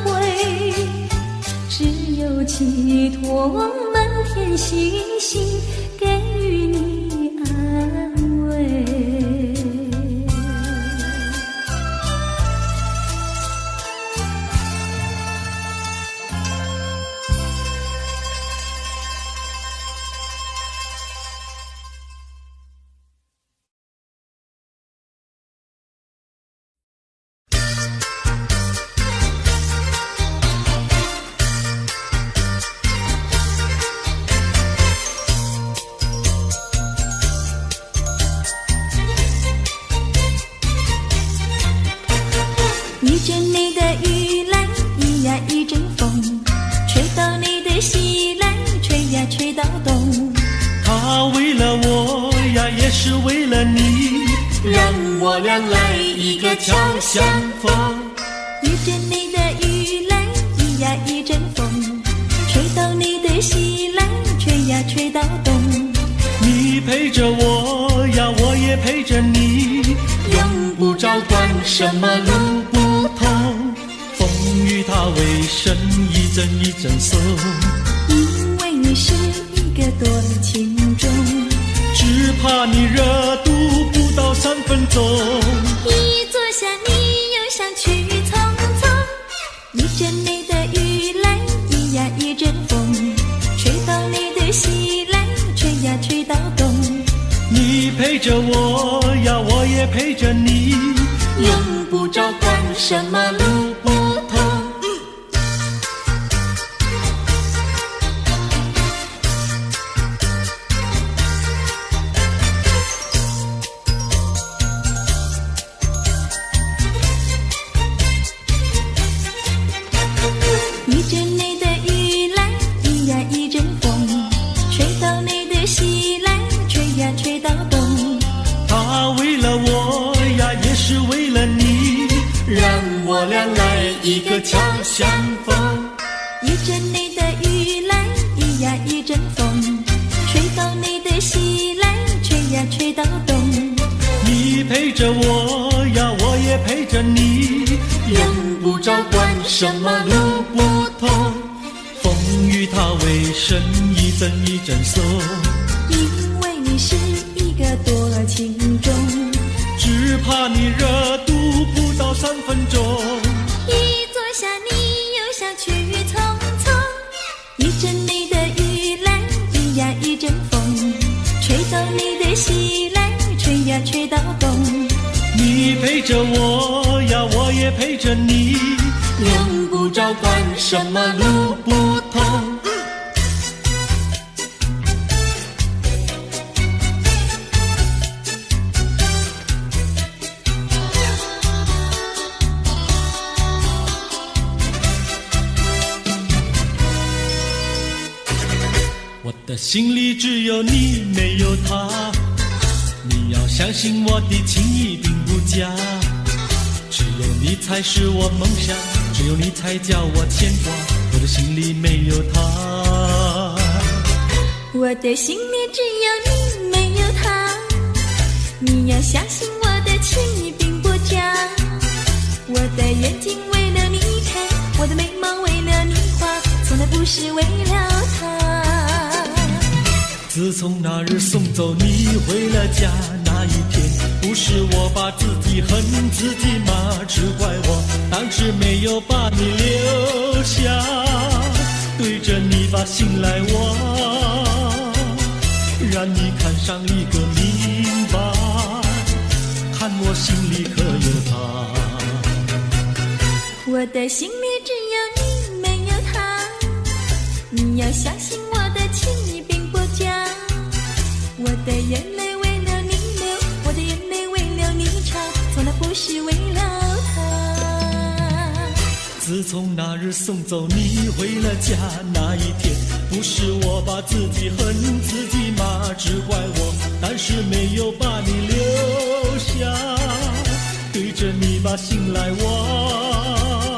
会？只有寄托满天星星，给予你安慰。一阵你的雨来，一呀一阵风，吹到你的西来，吹呀吹到东。他为了我呀，也是为了你，让我俩来一个巧相逢。一阵你的雨来，一呀一阵风，吹到你的西来，吹呀吹到东。你陪着我呀，我也陪着你，用不着管什么路不同，风雨它为身一阵一阵送。因为你是一个多情种，只怕你热度不到3分钟。一坐下你又想去匆匆。一阵你的雨来，一呀一阵风，吹到你的西来，吹呀吹到东。你陪着我呀，我也陪着你，用不着管什么路不同。一阵你的雨来，一呀一阵风，吹到你的西来，吹呀吹到东。他为了我呀，也是为了你，让我俩来一个巧相逢。一阵你的雨来，一呀一阵风，吹到你的西来，吹呀吹到东。你陪着我呀，我也陪着你，用不着管什么路不同，风雨它为身一阵一阵送。因为你是一个多情种，只怕你热度不到3分钟。一坐下你又想去匆匆。一阵你的雨来，一呀一阵风，吹到你的西来，吹呀吹到东。你陪着我呀，我也陪着你，用不着管什么路不同。我的心里只有你，没有他。你要相信我的情谊并不假，只有你才是我梦想，只有你才叫我牵挂。我的的心里没有他。我的心里只有你，没有他。你要相信我的情意并不假。我的眼睛为了你开，我的眉毛为了你画，从来不是为了他。自从那日送走你回了家那一天，不是我把自己恨自己吗？只怪我当时没有把你留下，对着你把心来挖，让你看上一个明白，看我心里可有他。我的心里只有你，没有他。你要相信我的情意并不假。我的眼泪为了你流，我的眼泪为了你擦，从来不是为了他。自从那日送走你回了家那一天，不是我把自己恨自己吗？只怪我当时没有把你留下，对着你把心来挖，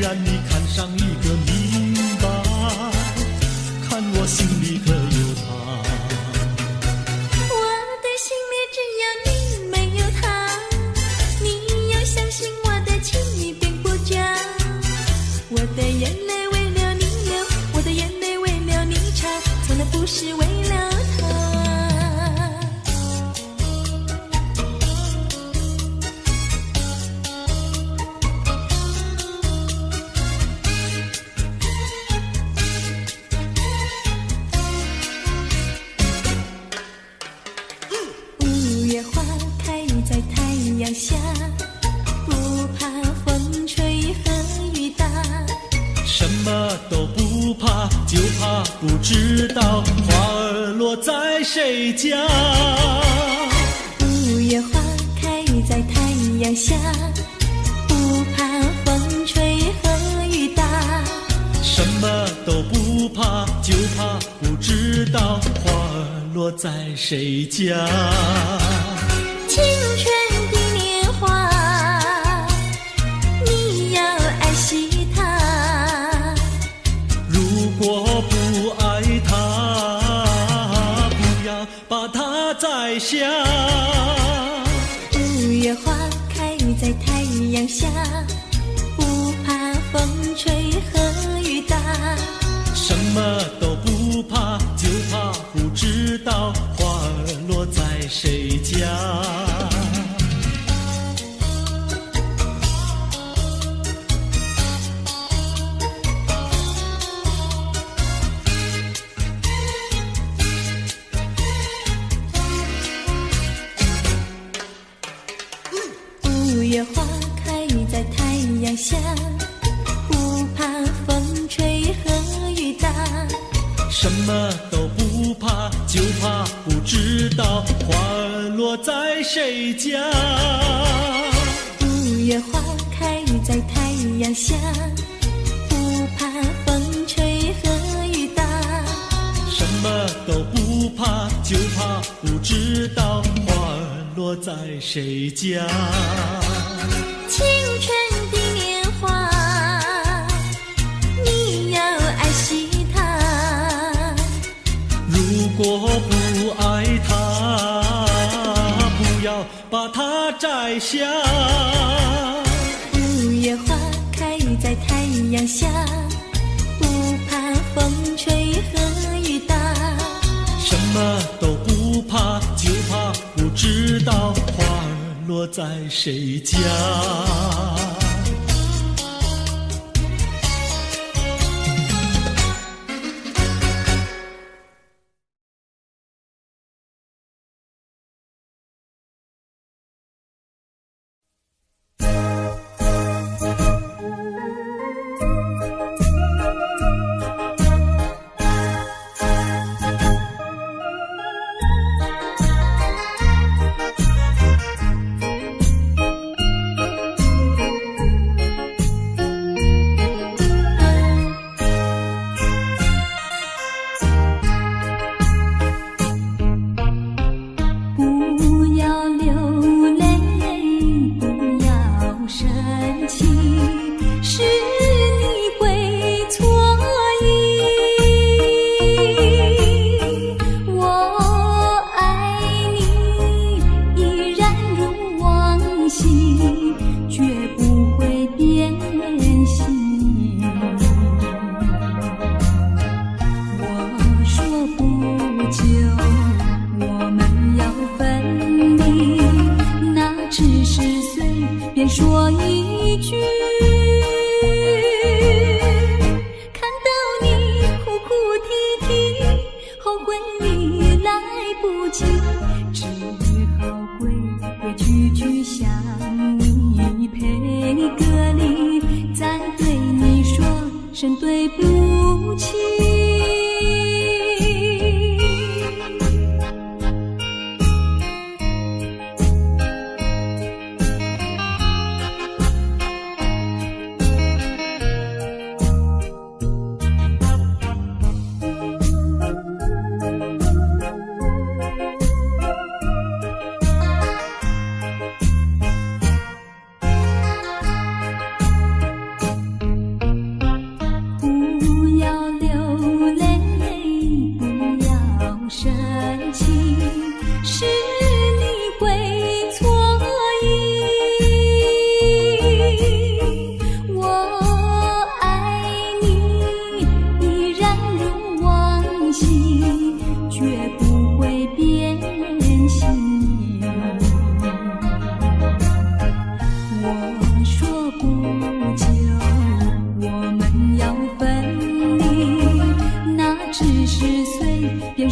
让你看上一个明白，看我心里可有他。我的心里只有你，没有他。你要相信我的情意并不假。我的眼泪为了你流，我的眼泪为了你擦，从来不是为了他。五月花开在太阳下，不怕风吹和雨打。什么都不怕，就怕不知道花儿落在谁家。五月花开在太阳下，不怕风吹和雨打。什么都不怕，就怕不知道花儿落在谁家。青春的年华，你要爱惜它。如果不爱它，不要把它摘下。五月花开在太阳下，不怕风吹和雨打。什么都不怕，就怕不知道花儿落在谁家。五月花开在太阳下，不怕风吹和雨打。什么都不怕，就怕不知道花儿落在谁家。五月花开在太阳下，不怕风吹和雨打。什么都不怕，就怕不知道花儿落在谁家。青春的年华，你要爱惜它。如果不爱它，不要把它摘下。五月花开在太阳下，不怕风吹和雨打。什么都不怕，就怕不知道花儿落在谁家。声对不起。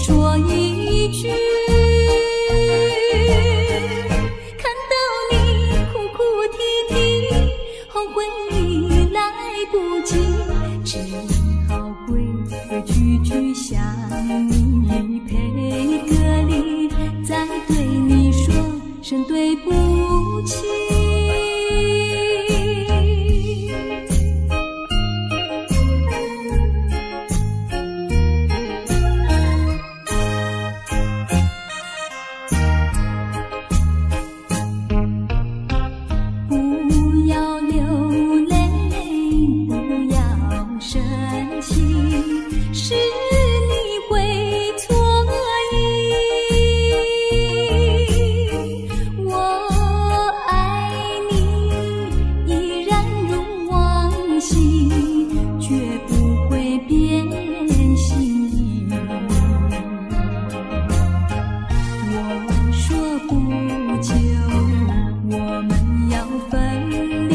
说一句，看到你哭哭啼啼，后悔已来不及，只好规规矩矩向你赔个礼，再对你说声对不起。是你会错意，我爱你依然如往昔，绝不会变心意。我说不久我们要分离，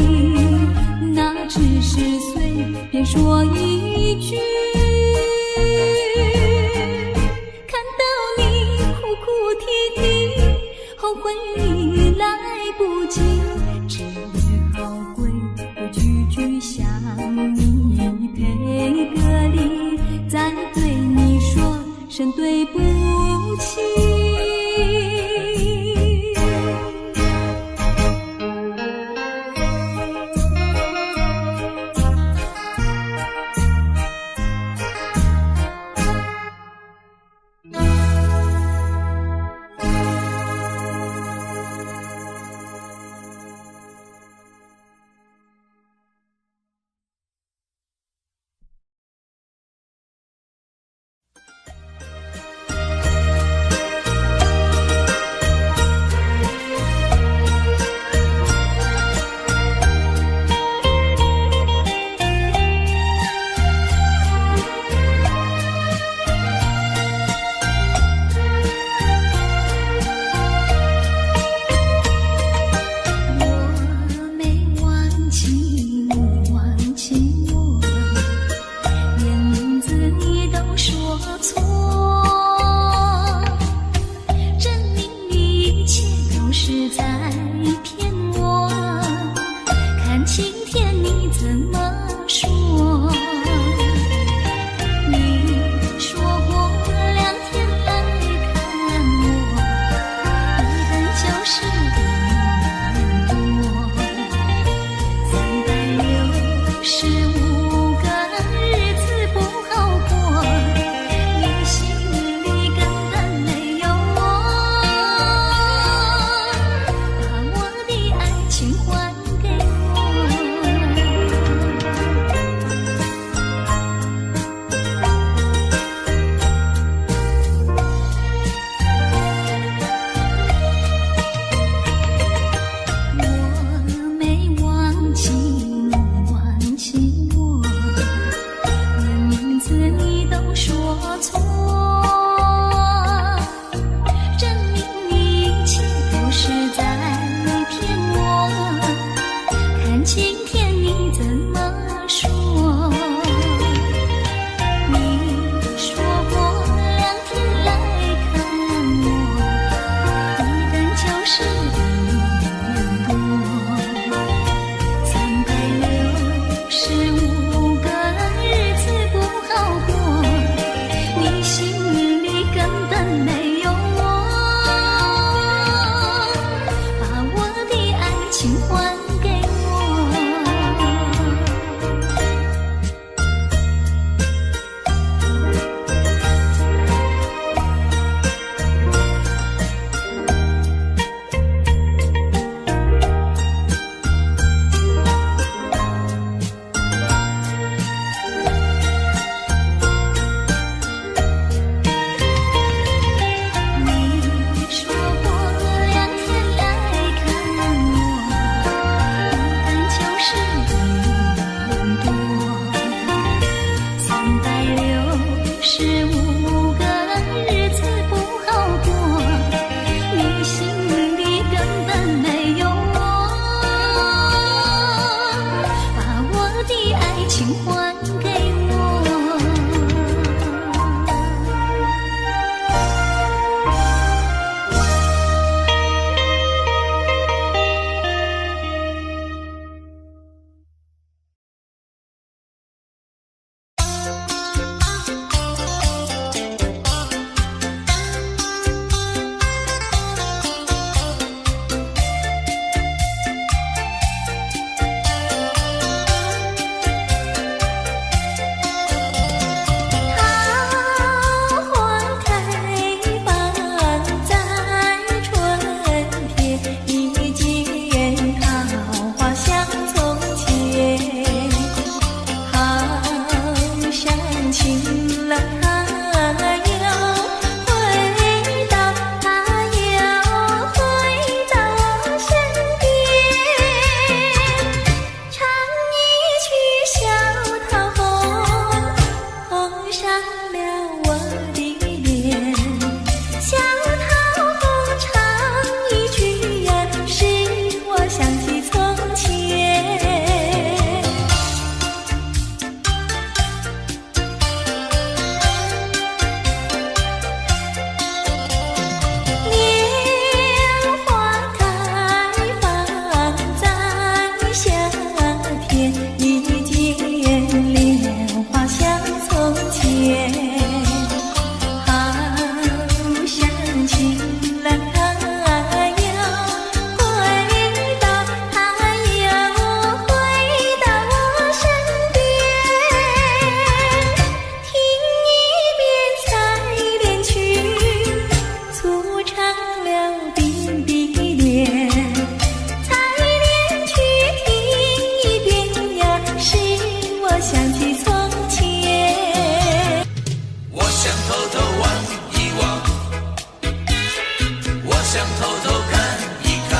那只是随便说一句，后悔已来不及，只好规规矩矩向你赔个礼，再对你说声对不起。想偷偷望一望，我想偷偷看一看，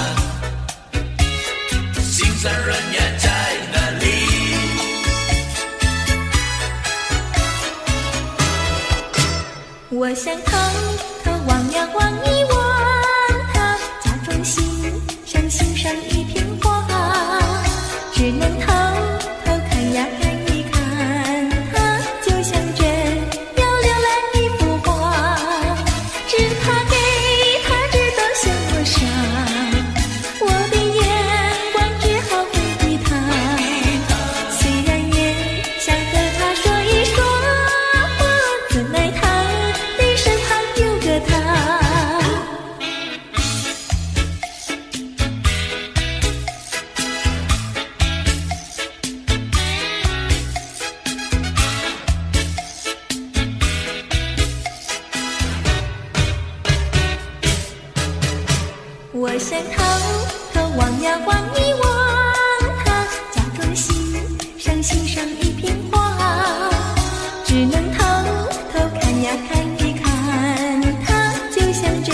心酸人也在哪里？我想偷偷望呀望一望他，假装欣赏一片花，只能偷偷看呀看一看他，就像这要浏览一幅画，只怕给他知道向我傻，我的眼光只好回避他，虽然也想和他说一说话，怎奈他的身旁有个他。我想偷偷望呀望一望他，假装欣赏一片花，只能偷偷看呀看一看他，就像这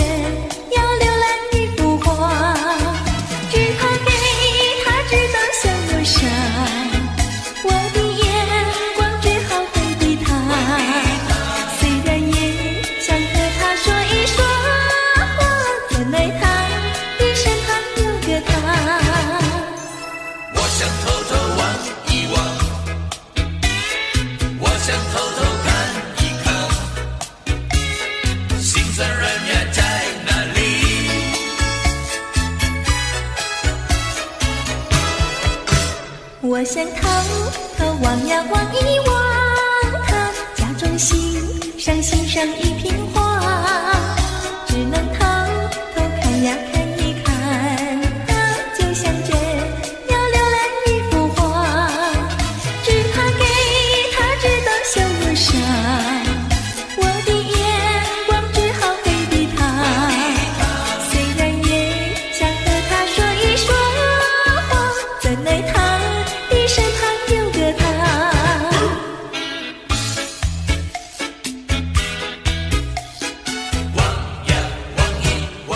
要浏览一幅画，只怕给他知道向我傻，我的眼光只好回避他，虽然也想和他说一说话，怎奈他我想偷偷望一望，我想偷偷看一看，心酸人也在哪里？我想偷偷望呀望一望他，假装欣赏一片花，只能偷偷看呀看一看他，就像这要浏览一幅画，只怕给他知道向我傻，我的眼光只好回避他，虽然也想和他说一说话，怎奈他的身旁有个他。望呀望一望，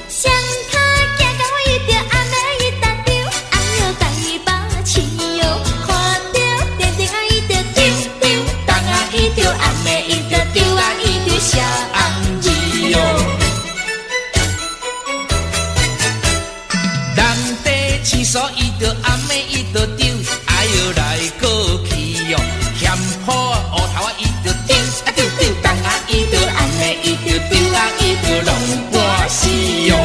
双脚行到伊着阿妹伊搭着，哎哟大把气哟，看着定定啊伊着丢丢，当啊伊着阿妹伊着丢啊伊着啥红字哟。人地厕所伊着暗暝伊着丢，哎哟来过去哟，嫌破乌头啊伊着丢啊丢丢，当啊伊着暗暝伊着丢啊伊着弄半死哟。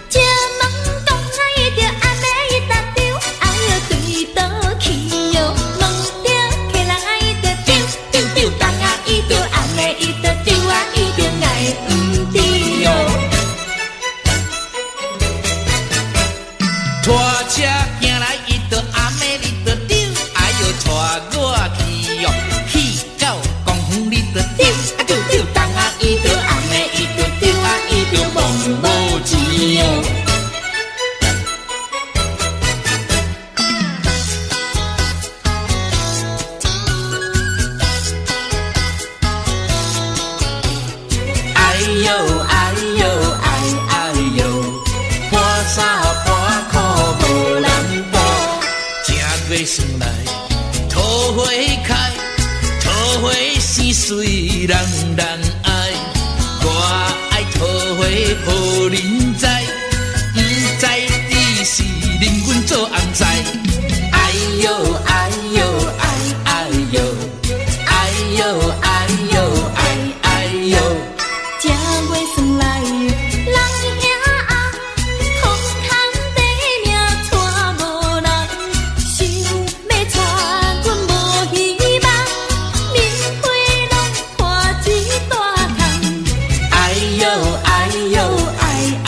这问讲啊伊着阿妹伊搭着，哎哟对倒去哟，问着客人啊伊着丢丢丢，当啊伊着阿妹伊着丢啊伊着爱毋知哟。拖车行来伊着阿妹你着丢，哎哟带我去哟，去到公园你着丢啊丢丢，当啊伊着阿妹伊着丢啊伊着忘无钱哟。哎呦哎呦哎哎呦，半衫半裤无人补，正月算来桃花开，桃花生水人人爱，我爱桃花予人知，不知只是令阮做红菜。哎呦哎呦哎哎呦，哎呦哎呦哎哎呦。正月算来人兄啊，空空地命带无人，想要带阮无希望，面皮拢破一大空。哎呦哎呦哎哎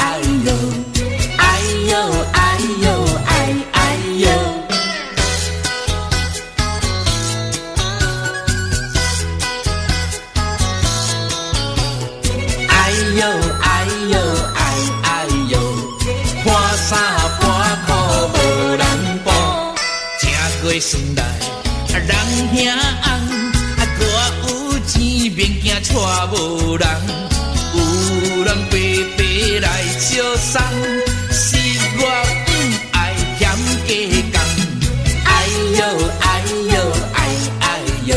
月算来，人兄翁，我有钱免惊娶无人，有人白白来相送，是我不爱嫌加工。哎呦哎呦哎哎呦，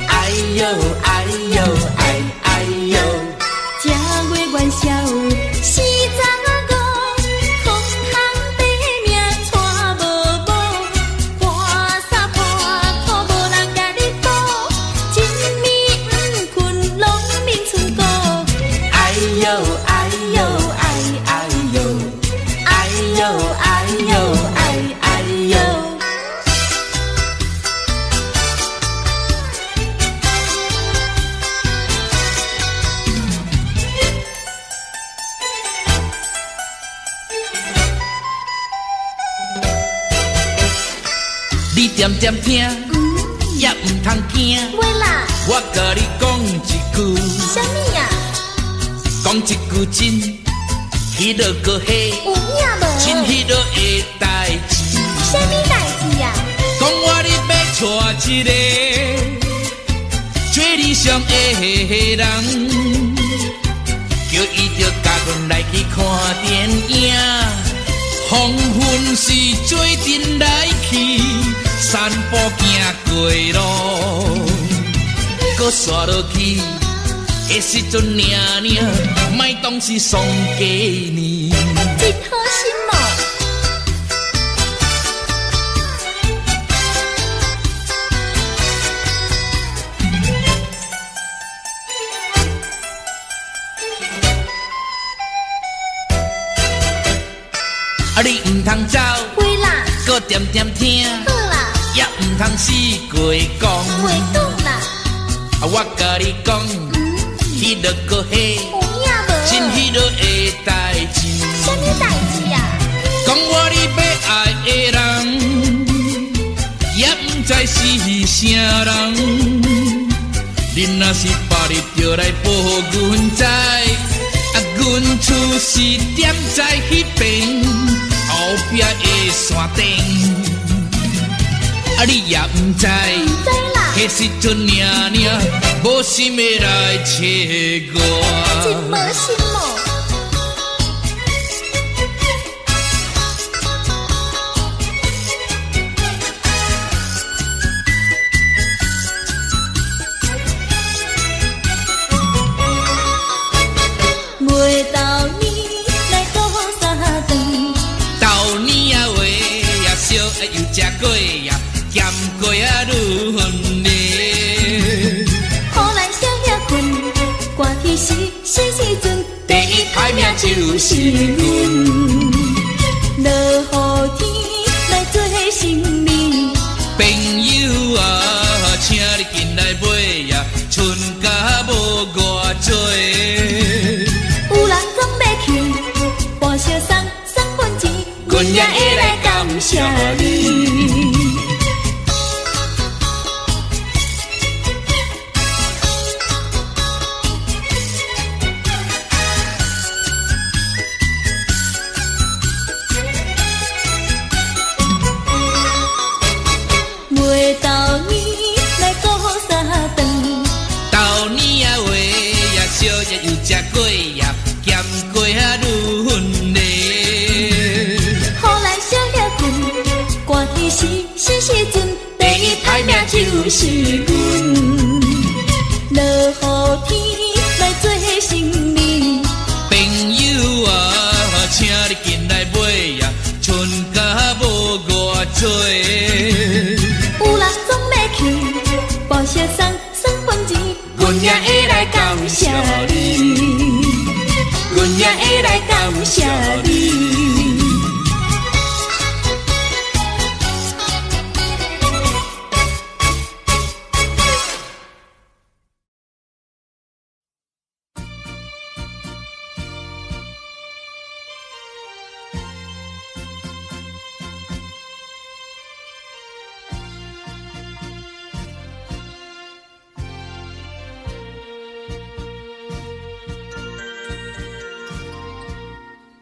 哎呦哎呦哎哎呦，正月元宵四十五，同行白命娶无某，花衫破裤无人甲你补，一暝不困拢眠厝孤。哎呦哎呦哎哎呦，哎呦哎呦哎哎呦。你点点听，也唔通惊。喂啦，我甲你讲一句，啥物啊？讲一句真，迄落个嘿，有影无？真迄落的代志。啥物代志啊？讲我你要娶一个最理想的人，叫伊着甲阮来去看电影。黄昏时做阵来去，散步行过路，搁刷落去的时阵，领领，莫当是丧家呢。真好心哦！你唔通走，喂啦，搁点点听，好啦，也唔通死过讲。袂讲啦，我甲你讲，迄落个嘿，有影无？真迄落的代志。啥物代志啊？讲我你要爱的人，也唔知是啥人。你若是别日就来报阮知，阮厝是点在迄边后壁的山顶。你也唔知，知啦，迄时阵领领，无心要来找我。真无心哦。月到年来过三顿，豆年啊话也烧又食过呀，咸过啊愈远嘞。好咱少爷困，寒天时阵，第一歹命就是阮。落雨天来做新年，朋友啊，请你进来买呀，春假无偌多。有人总要去，半烧送份钱，阮也会来感谢你。月到年来过三顿，豆年啊话也烧也又食过呀，咸过啊愈远嘞。好咱少爷困，寒天时阵，第一歹命就是阮。落雨天来做新年，朋友啊，请你进来买呀，春假无偌多。有人总要去，报销送份钱，阮也会来感谢你，阮也会来感谢你。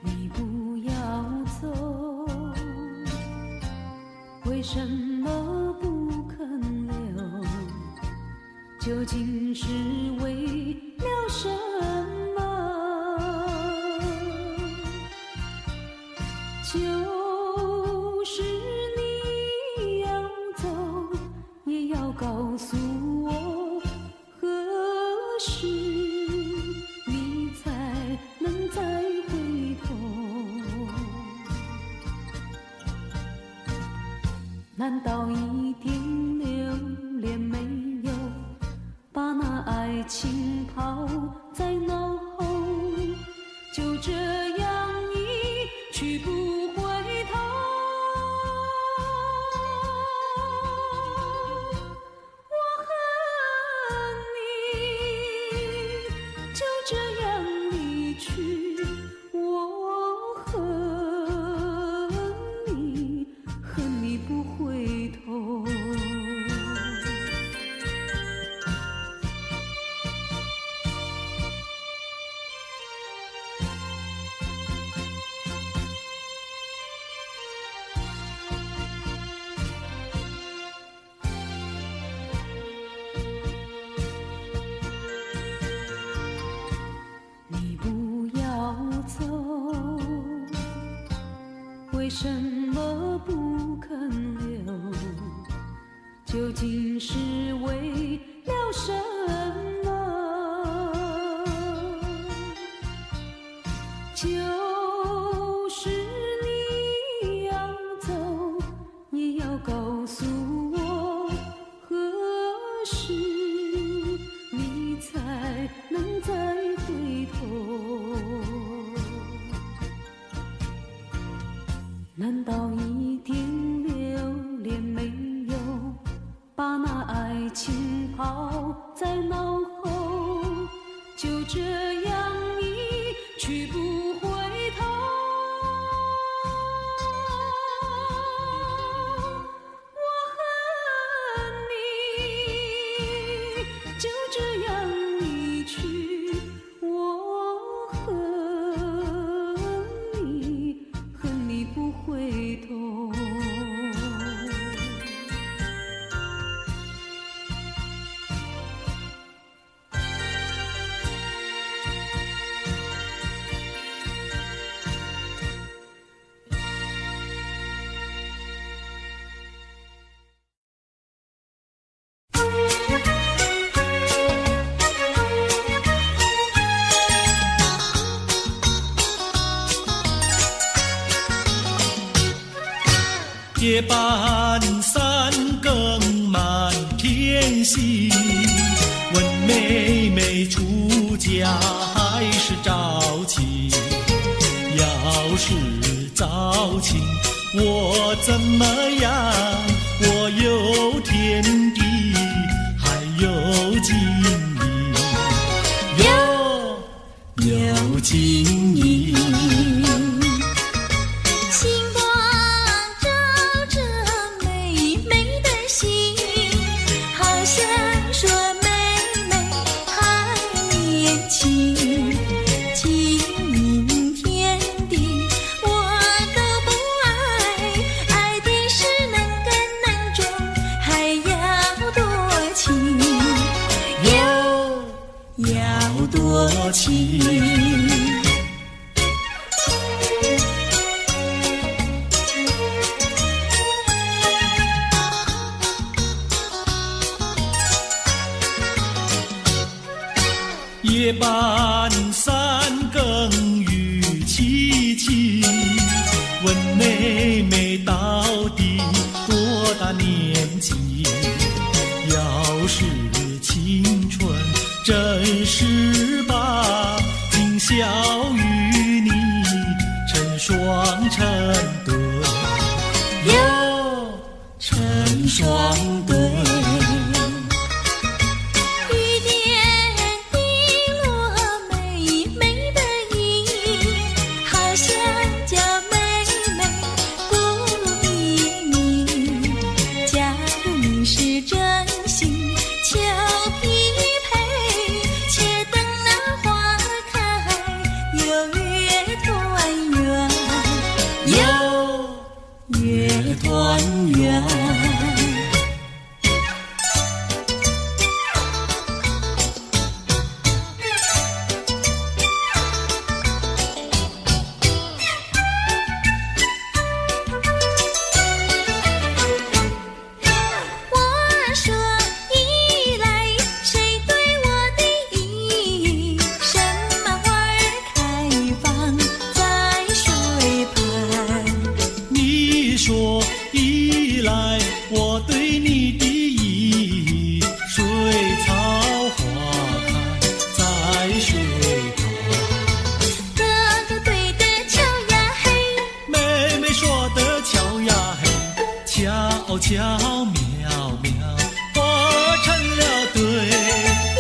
你不要走，为什么？究竟是为了什么？就是你要走，也要告诉我，何时你才能再回头？难道一点留恋没有，把那爱情抛在脑后，就这样一去不回头？我恨你，就这样离去，我恨你，恨你不回头。你不要走，为什么不肯留？究竟是为了什么？就是你要走，也要告诉我，何时你才能再回头？难道一点留恋没有，把那爱情抛在脑后，就这样一去不回头？我恨你，就这样离去，我恨你，恨你不回头。夜半三更满天星，问妹妹出嫁还是早亲？要是早亲，我怎么样？我有天地，还有金银，有金银。夜半三更雨凄凄，问妹妹到底多大年纪？要是青春真是把，今宵与你成双成对，成双对。我对你的意，水草花开在水旁。哥哥对的巧呀嘿，妹妹说的巧呀嘿，巧巧妙妙，活成了对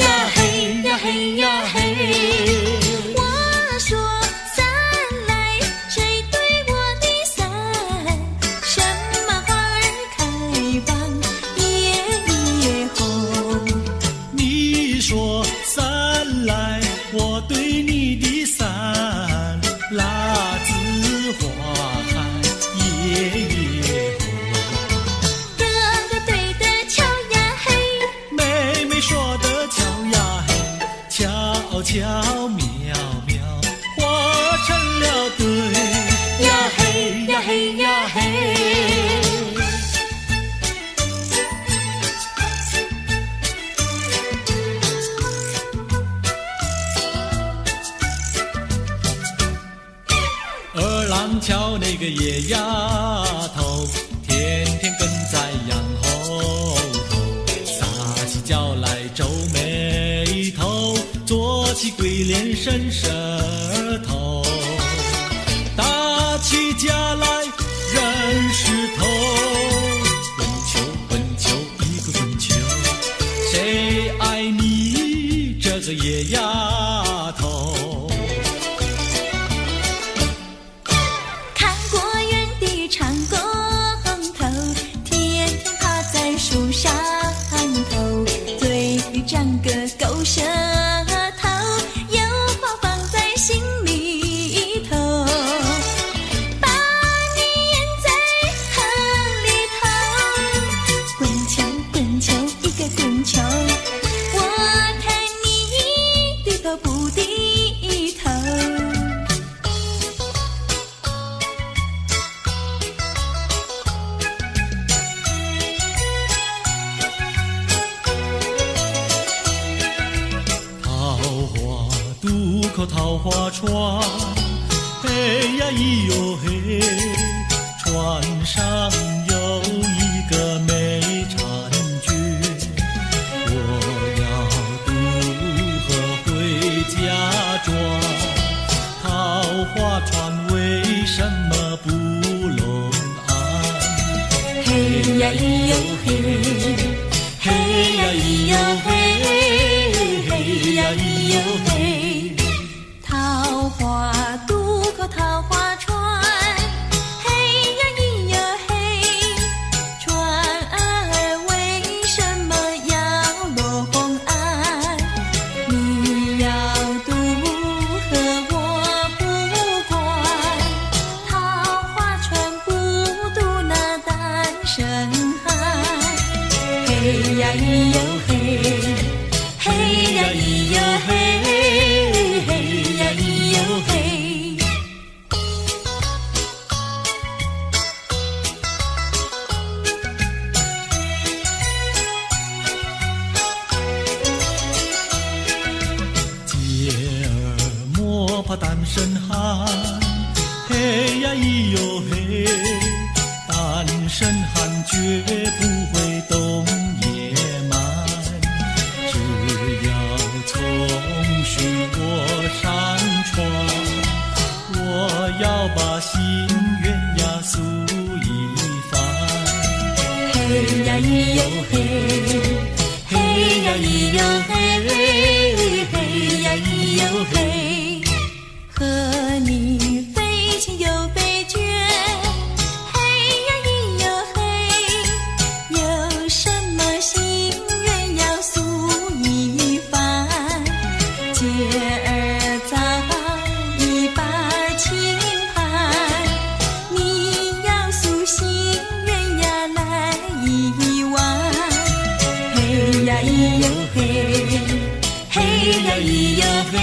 呀嘿呀嘿呀嘿。我说伞来，谁对我的伞？什么花儿开放，夜夜红。你说伞来，我对你的伞，辣子花开夜夜红。哥哥对的巧呀嘿，妹妹说的巧呀嘿，巧巧妙妙，活成了对呀嘿呀嘿呀嘿。二郎桥那个野丫头，天天跟在羊后头，撒起娇来皱眉头，做起鬼脸伸舌头，打起架来扔石头，滚球滚球一个滚球，谁爱你这个野丫头？看过园的长工头，天天趴在树上头，嘴里长个狗舌头，有话放在心里头，把你咽在河里头。滚球滚球一个滚球，我看你低头不低头。桃花渡口桃花船，嘿呀咿哟嘿，船上有一个美婵娟，我要渡河回家转，桃花船为什么不拢岸？嘿呀咿哟嘿，嘿呀咿哟嘿，嘿呀咿哟嘿。桃花渡口桃花船，嘿呀咿哟嘿，船儿为什么要落红岸？你要渡河我不管，桃花船不渡那单身汉。嘿呀咿哟嘿，嘿呀咿哟嘿，嘿呀咿哟嘿。姐儿莫怕单身汉，嘿呀咿哟嘿，单身汉绝不会动野蛮，只要从许我上船，我要把心愿呀诉一番。嘿呀咿哟嘿，嘿呀咿哟嘿，嘿呀咿哟嘿。和你非亲又非眷，嘿呀咿哟嘿。有什么心愿要诉一番？姐儿早已把情盘，你要诉心愿呀来一碗。嘿呀咿哟嘿，嘿呀咿哟嘿。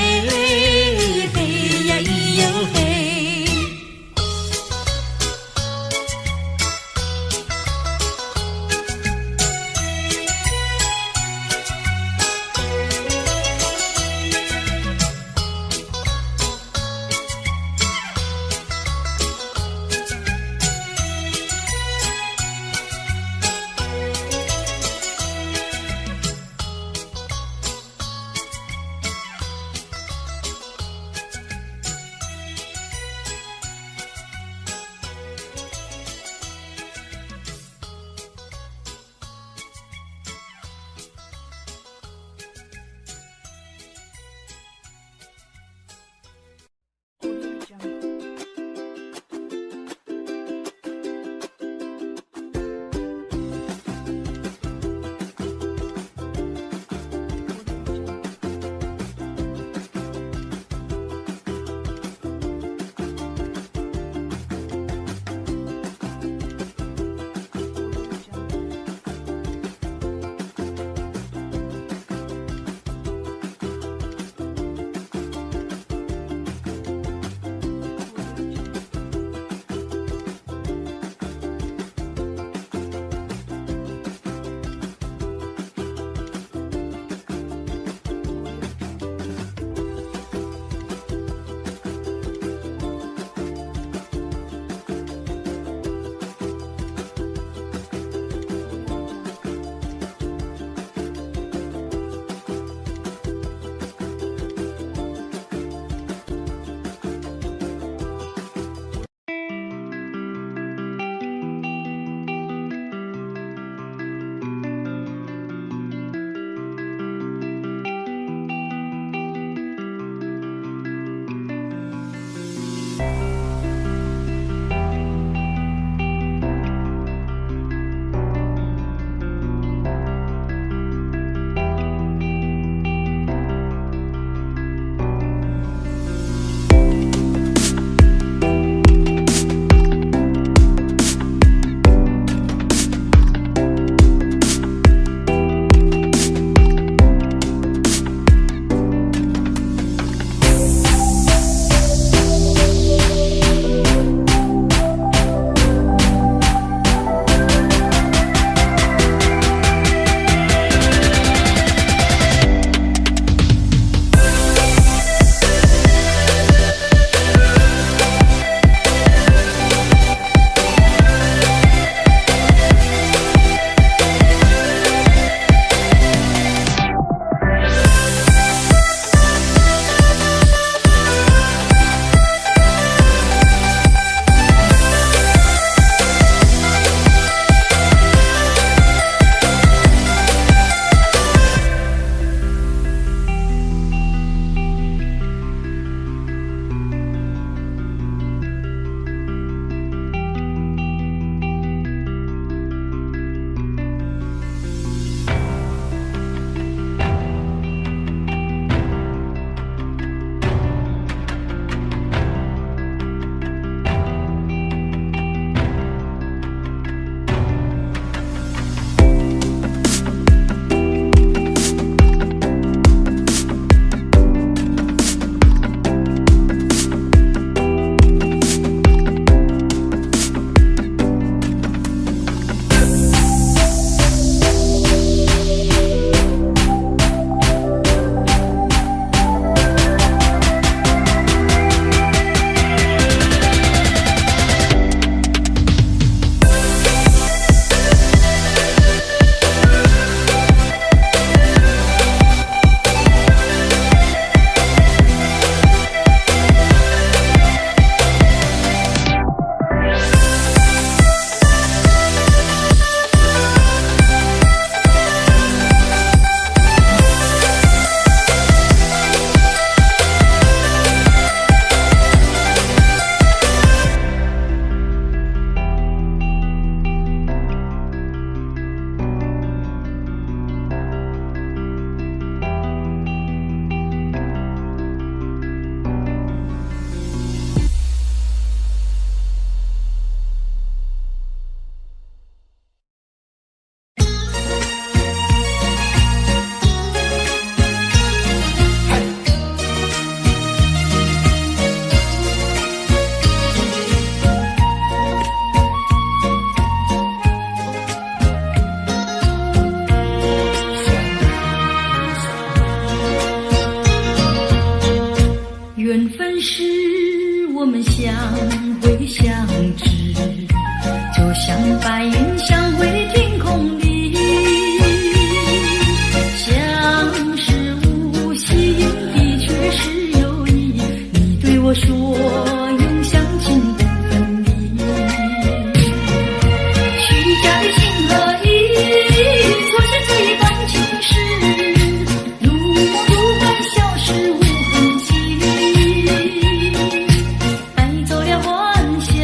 就像白云相会天空里，相识无心的却是有意。你对我说永相亲不分离，虚假的情和义，错写这一段情诗，如梦如幻消失无痕迹，带走了欢笑，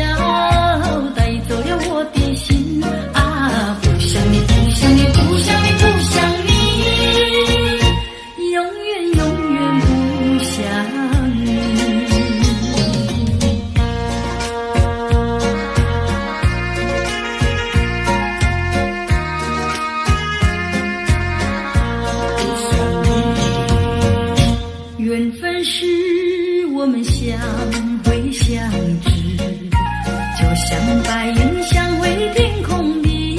带走了我的心啊！不想你，不想你，不想你，不想你，永远永远不想你。缘分是我们相会相知，就像白云相会天空里，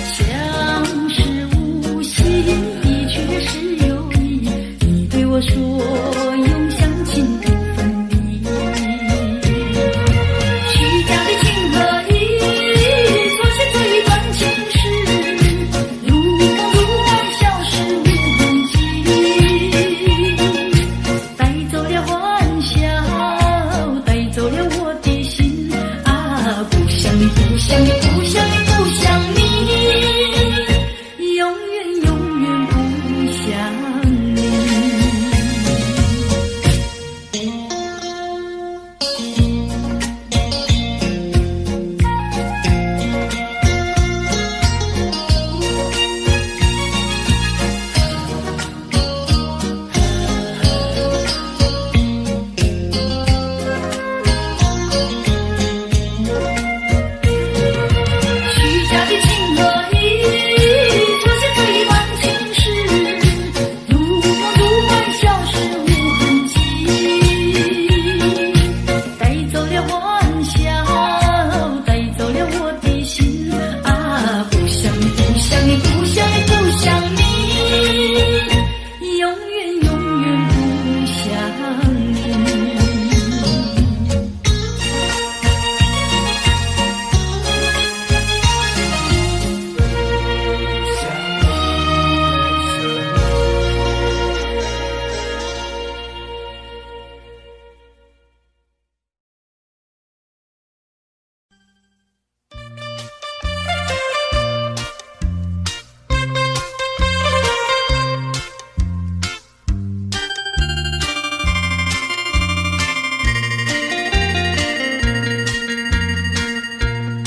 相识无心的却是有意。你对我说永相亲不分离，虚假的情和义，错写这一段情诗，如梦如幻消失无痕迹，带走了欢笑，带走了我的心啊！不想你，不想你，不想你，不想你，永远永远不想你。虚假的情和义，错写这一段情诗，如梦如幻消失无痕迹，带走了欢笑，带走了我的心啊！不想你，不想你，不想你，不想你，永远永远不想你。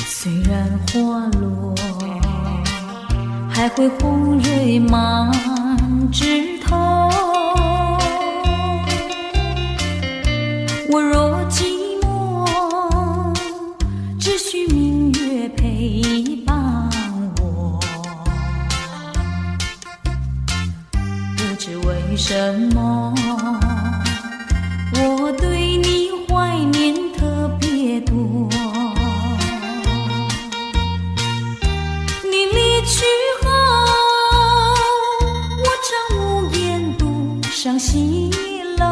虽然花落，还会红蕊满枝头。我若寂寞，只需明月陪伴我。不知为什么，我对你怀念特别多。你离去后，我常无言独上西楼，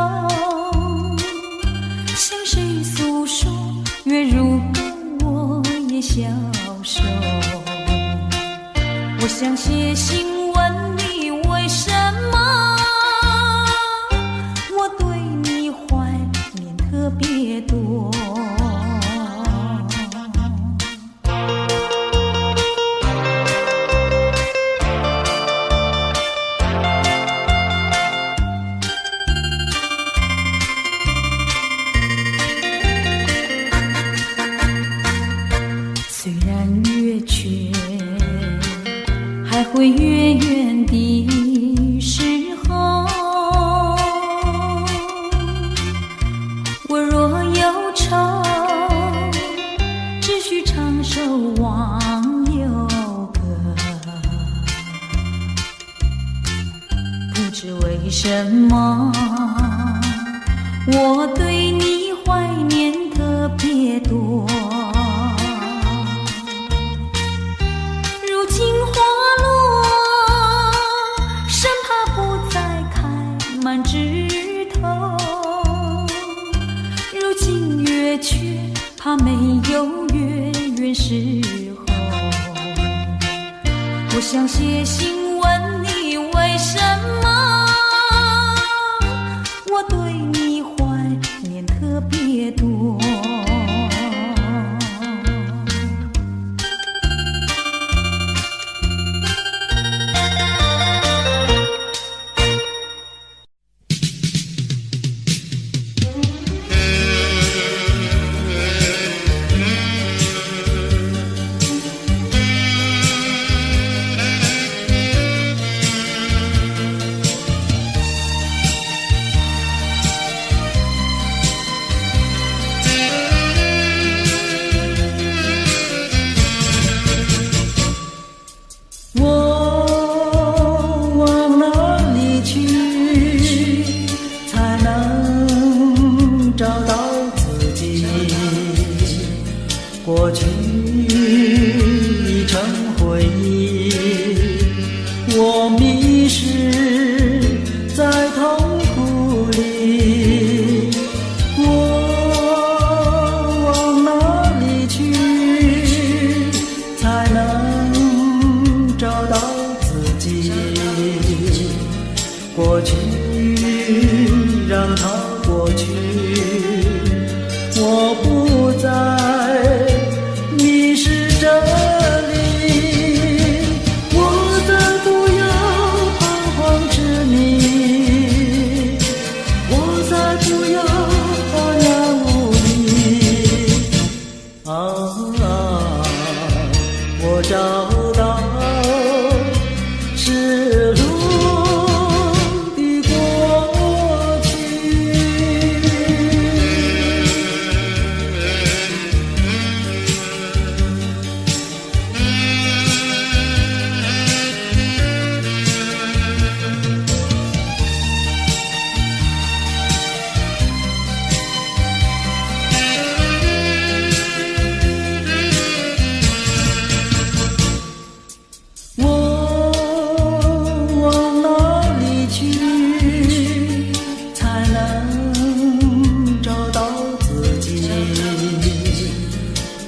向谁诉说？月如歌，我也消瘦。我想写信问你，为什么我对你怀念特别多？虽然月缺，还会月圆的时候。我若忧愁，只需唱首忘忧歌。不知为什么，我对你怀念特别多。如今花落，生怕不再开满枝头。如今月缺，怕没有月圆时候。我想写信问你为什么我对你怀念特别多。过去已成回忆，我迷失在痛苦里，我往哪里去才能找到自己？过去让它过去，我不再迷失这里，我再不要彷徨执迷，我再不要茫然无依。我找到失落的过去。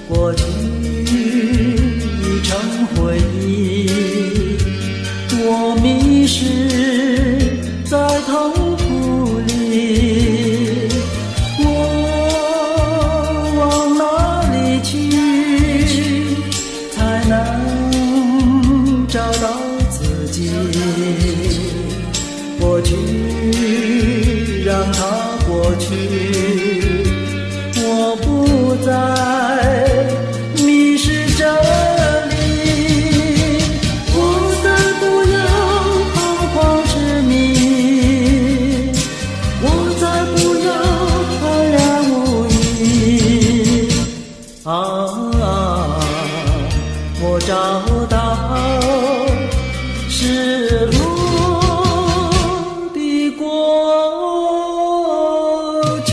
过去已成回忆，我迷失在痛苦里，我往哪里去才能找到自己？过去让它过去，我不再迷失这里，我再不要彷徨执迷，我再不要茫然无依。我找到失落的过去。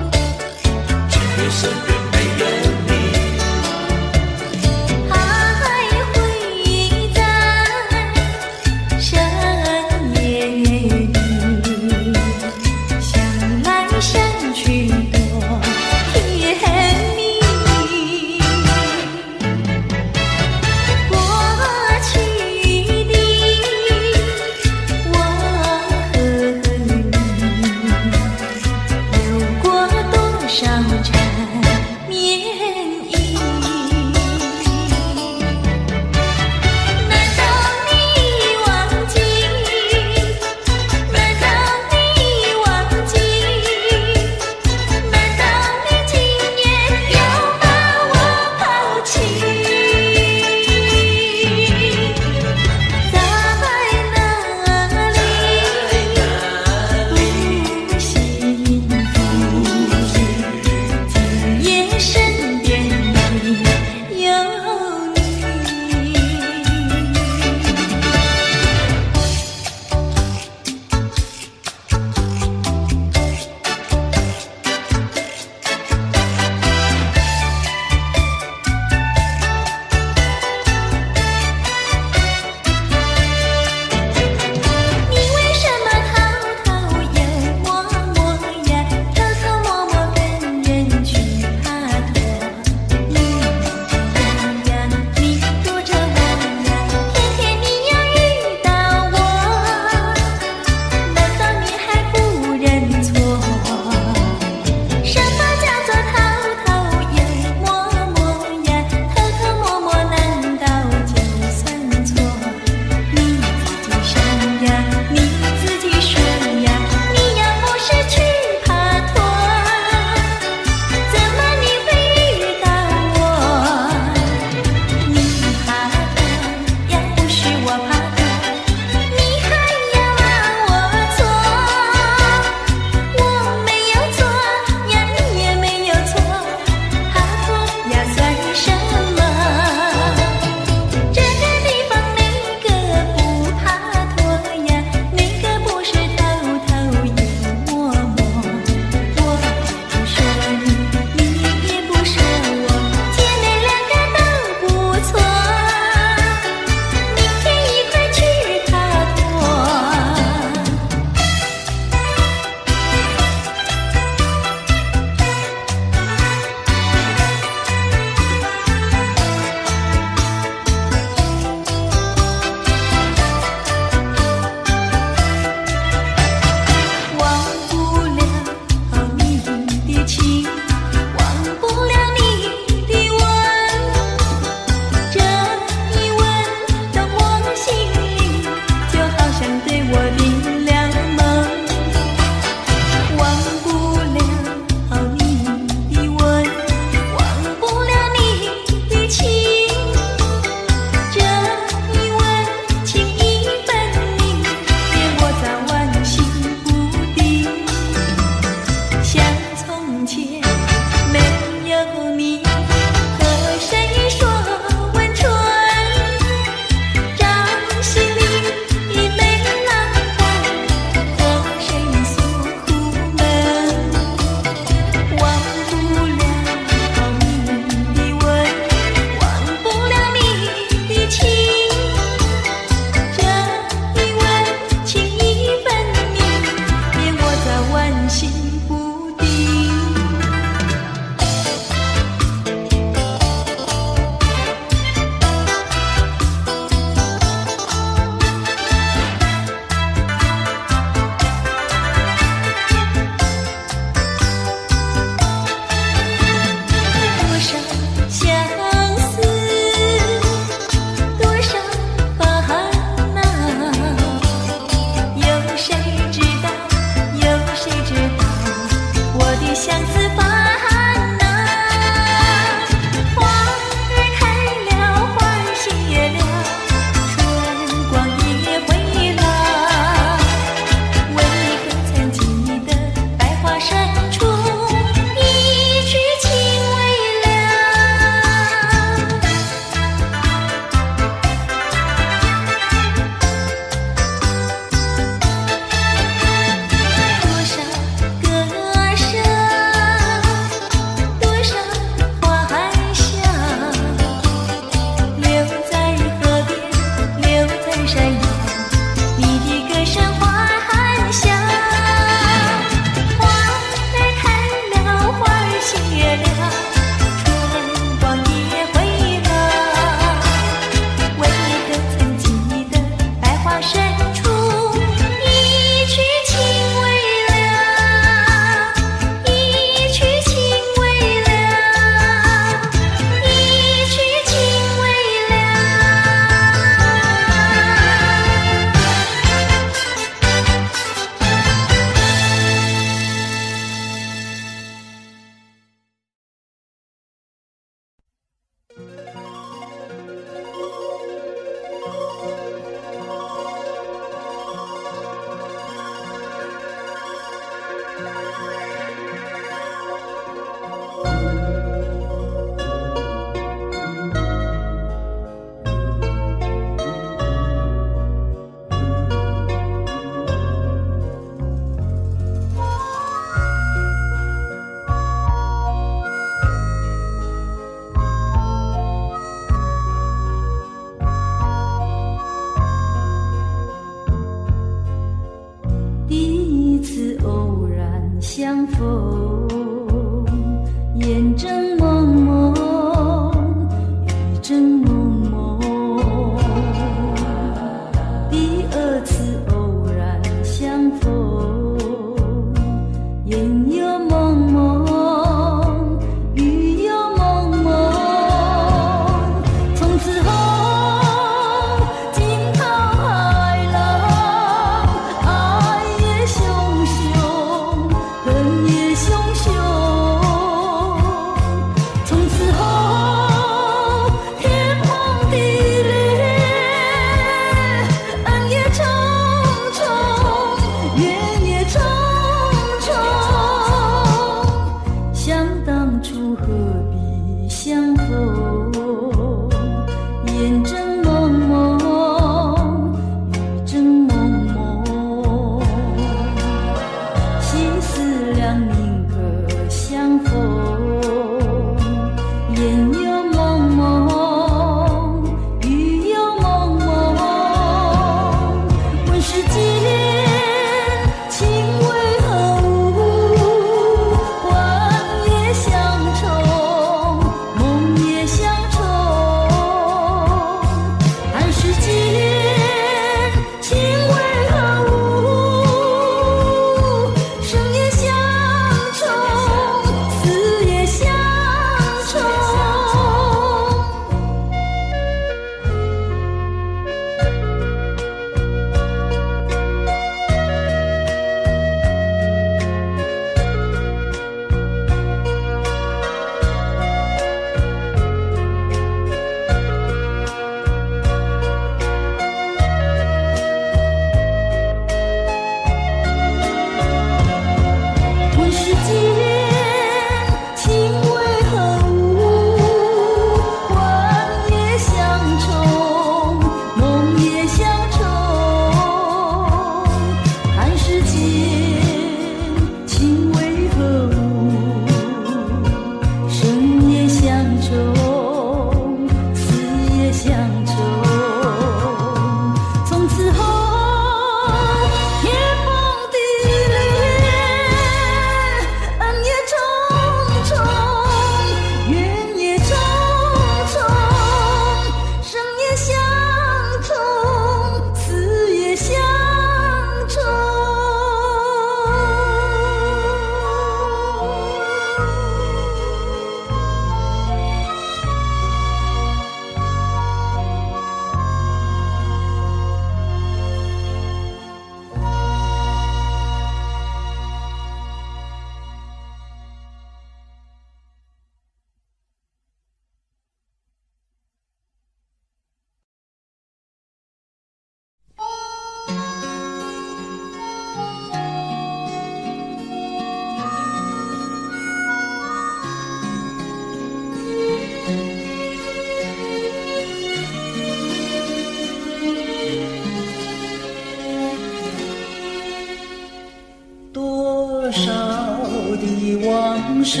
世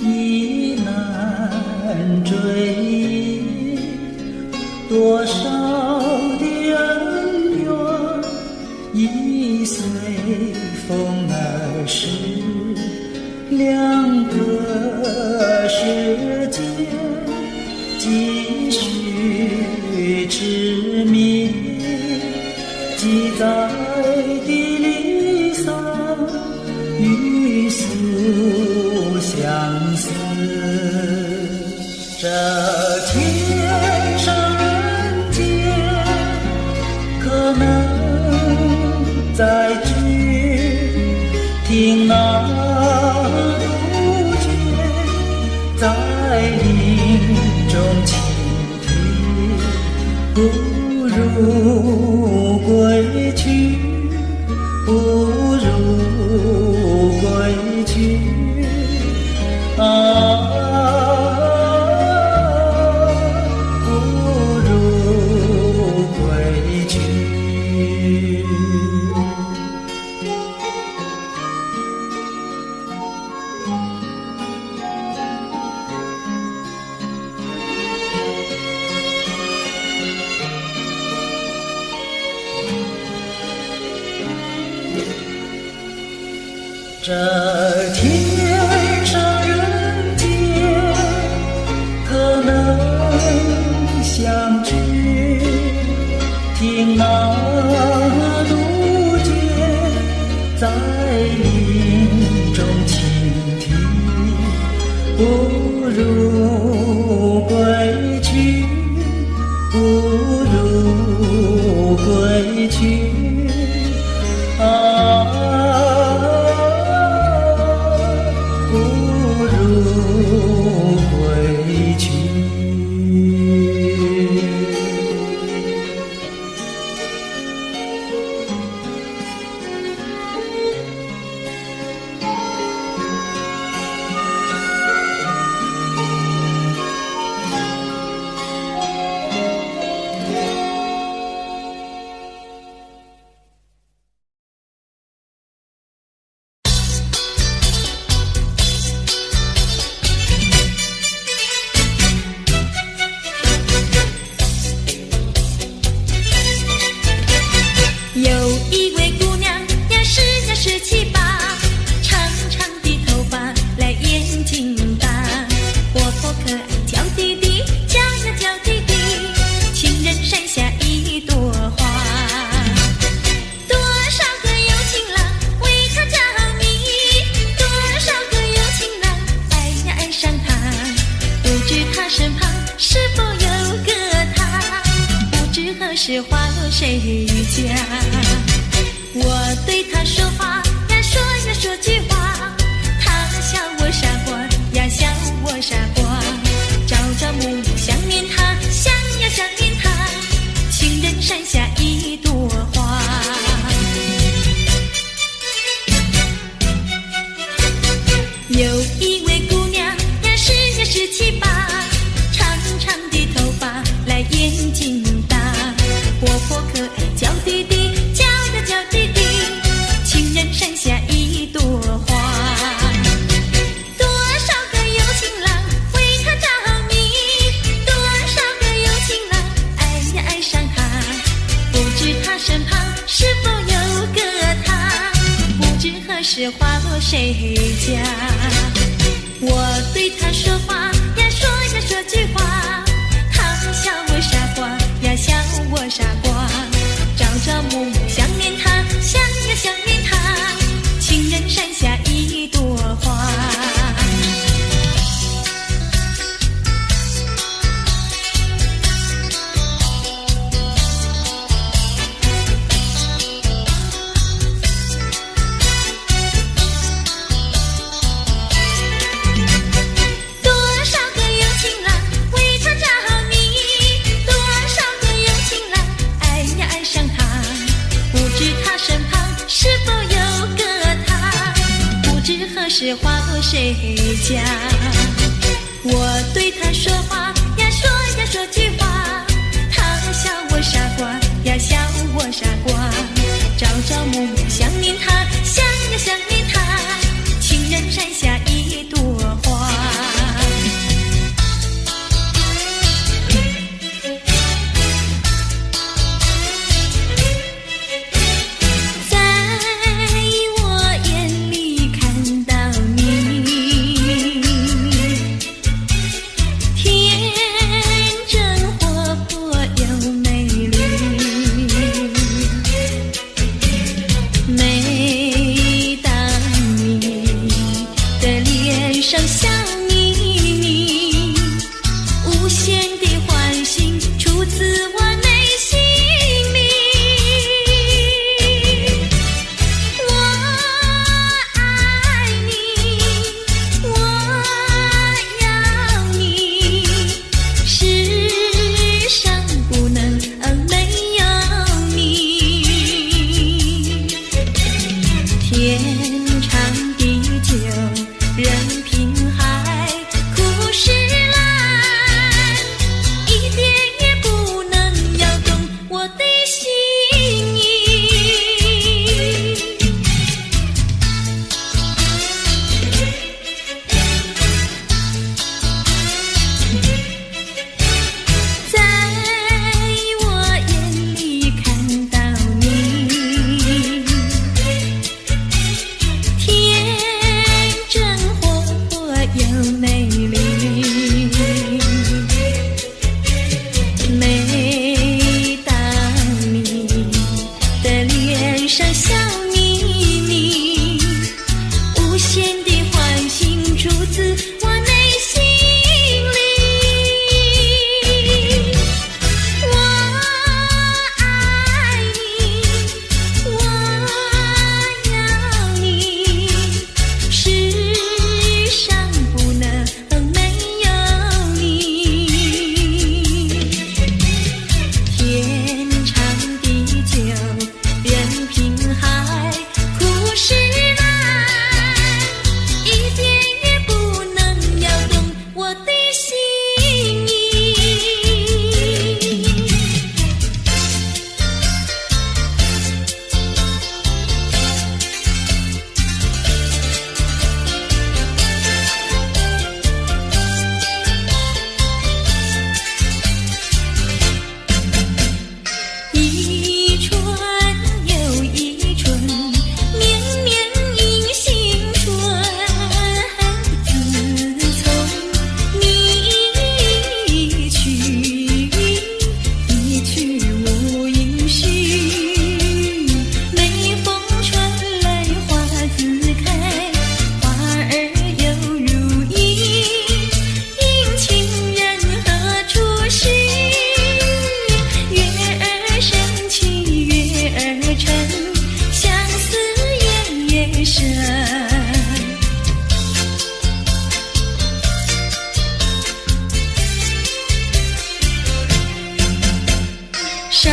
已难追，多少的恩怨已随风而逝，两个世界继续痴迷，记载的离散与诉相思。这天上人间可能再聚，听那杜鹃在林中倾听，不如归去，不如归去啊，不如归去。这天上人间可能相聚，听那杜鹃在林中倾听，不如归去，不如归去啊，不如归去。有一位姑娘呀17、18，长长的头发来眼睛大，活泼可爱娇滴滴，叫呀叫滴滴，情人山下一朵花。多少个有情郎为她着迷，多少个有情郎爱呀爱上她，不知她身旁是否有个他，不知何时花落谁家。我对他说话呀说呀说句话，他笑我傻瓜呀笑我傻瓜，朝朝暮暮想念他，想呀想念他，情人山下一朵花。有一位姑娘呀17、18，长长的头发来眼睛大，活泼可爱娇滴滴，叫呀叫滴滴，情人山下一朵花。多少个有情郎为她着迷，多少个有情郎爱呀爱上她，不知她身旁是否有个他，不知何时花落谁家。我对她说话呀说呀说句话，她笑我傻瓜呀笑我傻瓜，朝朝暮暮想念他，想呀想念他，情人山下一朵花。多少个有情郎为她着迷，多少个有情郎爱呀爱上他，不知他身旁是否有个他，不知何时花落谁家。我对他说话呀说呀说句话，他笑我傻瓜呀笑我傻瓜，朝朝暮暮想念他，想呀想念他，情人山下伤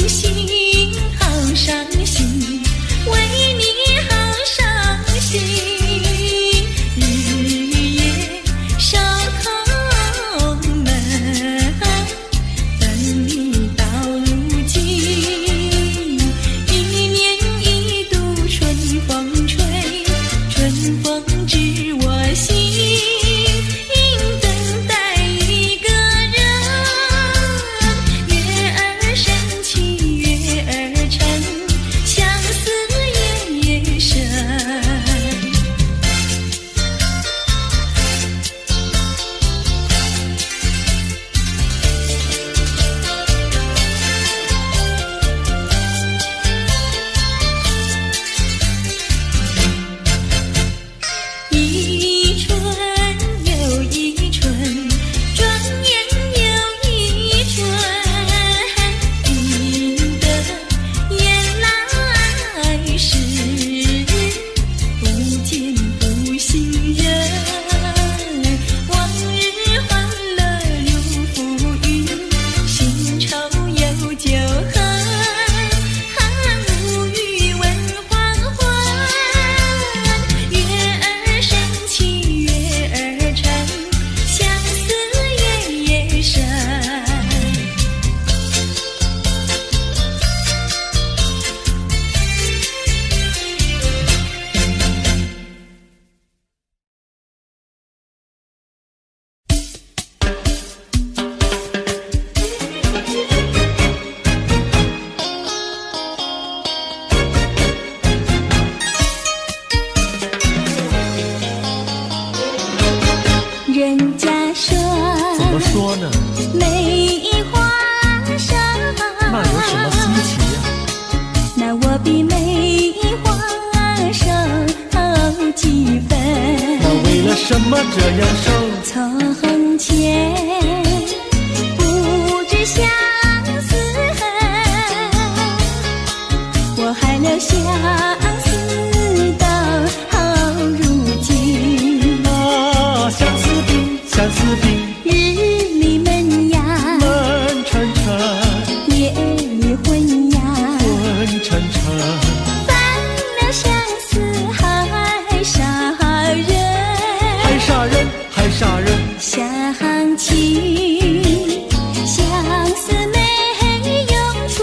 心好伤心，为你好伤心，日夜守空门，等你到如今。一年一度春风吹，春风知我心，等待一个人。月儿升起月儿沉，相思夜夜深。一春又一春，转眼又一春，赢得雁来时，不见不信人。往日欢乐如浮云，新愁又旧恨，无语问黄昏。月儿升起月儿沉，相思夜夜深。人家说怎么说呢？梅花上，那有什么稀奇呀？那我比梅花瘦几分。那为了什么这样瘦？从前不知相思恨，我还留相思到如今。啊，相思病，相思病，日里闷呀，闷沉沉，夜里昏呀，昏沉沉。犯了相思还杀人，还杀人，还杀人。想起相思没用处，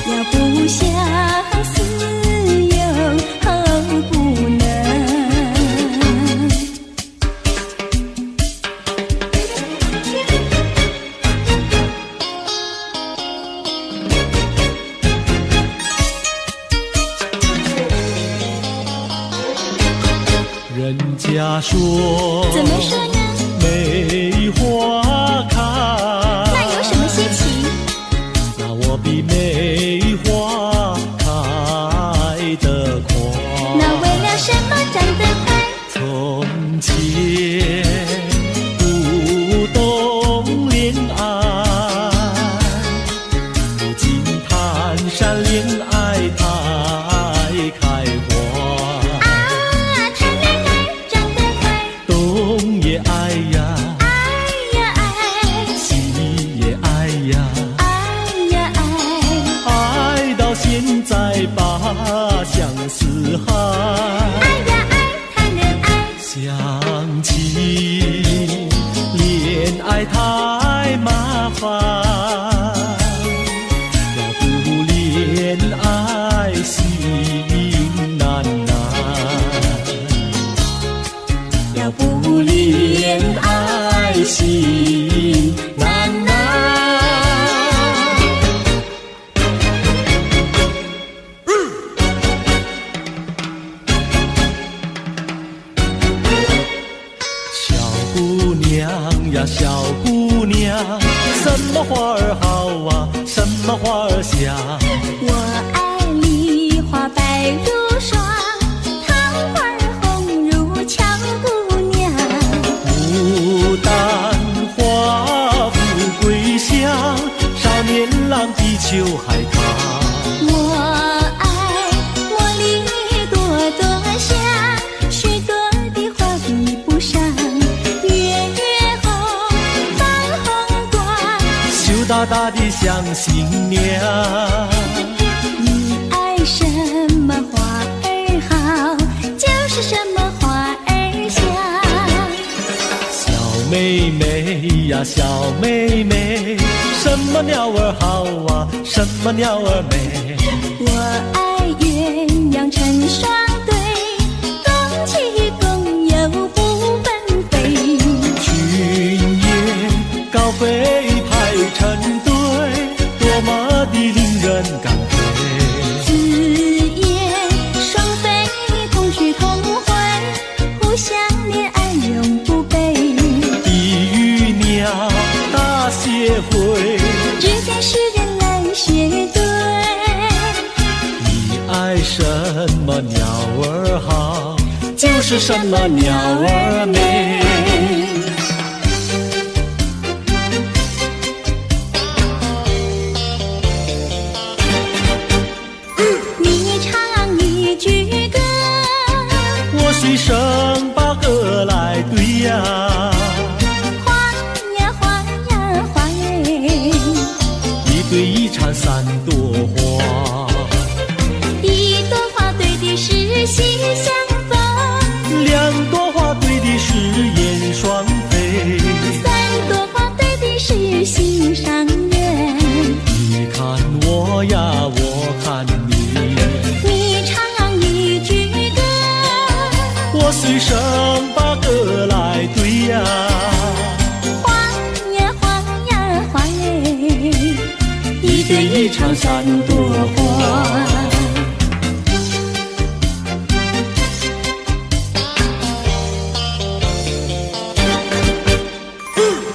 要不相思又不能。人家说，怎么说呢？梅花开，那有什么稀奇？那我比梅花开得快。那为了什么长得快？从前不懂恋爱，如今谈山恋爱太开花。谈恋爱长得快，东也爱呀，爱呀爱，西也爱呀，爱呀爱，爱到现在把相思害。爱呀爱，谈恋爱。想起恋爱太麻烦，要不恋爱心难难，要不恋爱心难难。小姑娘呀，小姑娘，什么花儿好啊，什么花儿香？我爱梨花白如霜，桃花红如俏姑娘。牡丹花富贵香，少年郎比秋还长。我爱茉莉朵朵香，许多的花比不上月月红放红光。绣大大的像新娘。你爱什么花儿好，就是什么花儿香。小妹妹呀，小妹妹，什么鸟儿好啊，什么鸟儿美。我爱鸳鸯成双对，共起共有不分飞。群雁高飞排成队，多么的令人感佩。子夜双飞同去同回，互相恋爱永不悲。地与鸟大协会，只见诗人来学对。你爱什么鸟儿好，就是什么鸟儿美。你唱一句歌，我随声把歌来对呀。花呀花呀花耶，一对一缠三朵花，一朵花对的是喜相逢，两朵花对的是燕双飞，三朵花对的是心上人。你看我呀，我看你，你唱一句歌，我随声把歌来对呀。花呀花呀花耶，一对一缠三朵花。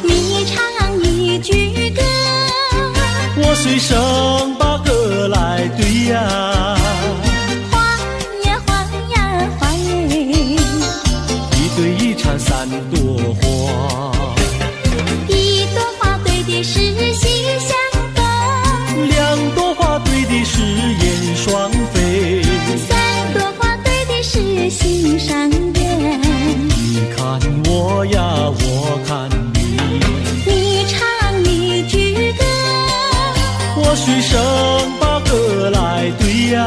你唱一句歌，我随声把歌来对呀。花呀花呀花耶，一对一缠三朵花，一朵花对的是喜相逢，两朵花对的是燕双飞，三朵花对的是心上人。你看我呀，我看你，你唱一句歌，我随声把歌来对呀。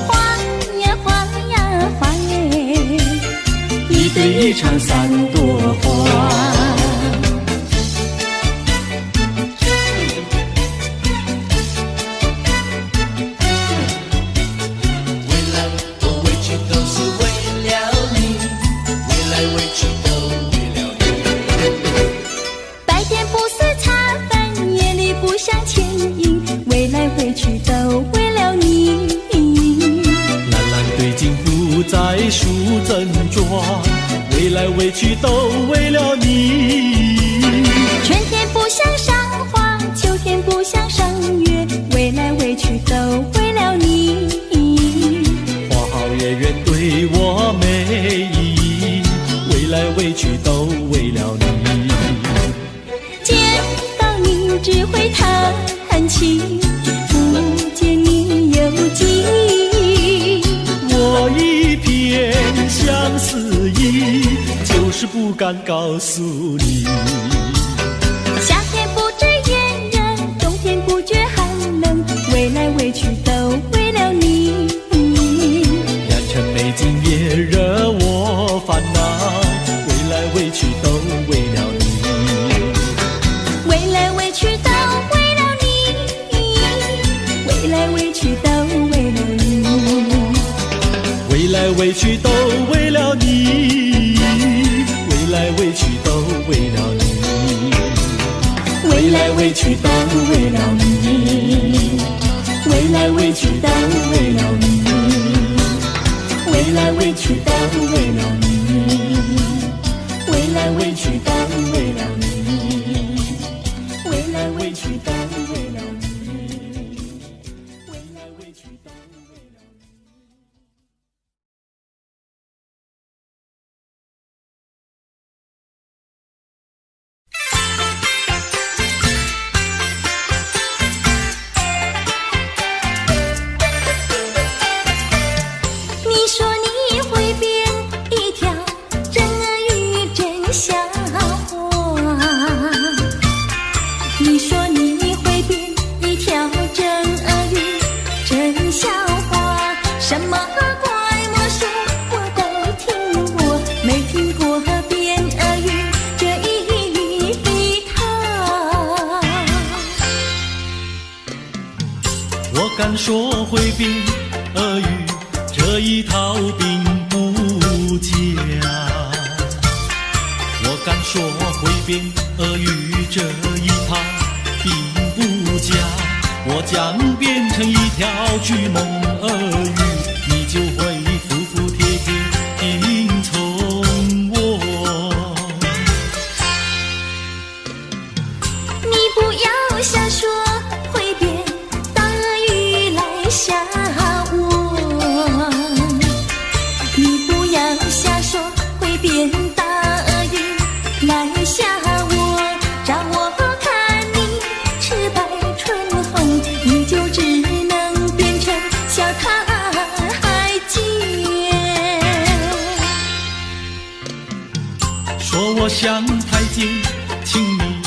花呀花呀花耶，一对一缠三朵花。为来我委屈都是为了你，为来委屈都为了你。白天不思茶饭，夜里不想牵引，为来回去都为了你。蓝蓝对镜不再梳正妆，为来为去都为了你。春天不想赏花，秋天不想赏月，为来为去都为了你。花好月圆对我美意，为来为去都为了你。见到你只会叹气，不见你有记忆。我一片相思意，就是不敢告诉你。夏天不知炎热，冬天不觉寒冷，为来为去都为了你。良辰美景也惹我烦恼，为来为去都为了你。为来为去都为了你，为来为去都为了你。为来为去都为了你，为来为去都为了你，为来为去都为了你，为来为去都为了你，为来为去都为了你，为来为去都为了你，为来为去都为了你，为来为去都为了你。你说你会变一条真鱼真小花，你说你会变一条真鳄鱼，真笑话，什么怪魔术我都听过，没听过变鳄鱼这一套。我敢说会变鳄鱼这一套并不假，我敢说会变鳄鱼这一套并不假，我将变成一条巨猛鳄鱼，你就会服服帖帖听从我。你不要瞎说会变大鳄鱼来吓我，你不要瞎说会变大鳄鱼来吓我，照我看你赤白唇红，你就只能变成小太监。说我像太监，请你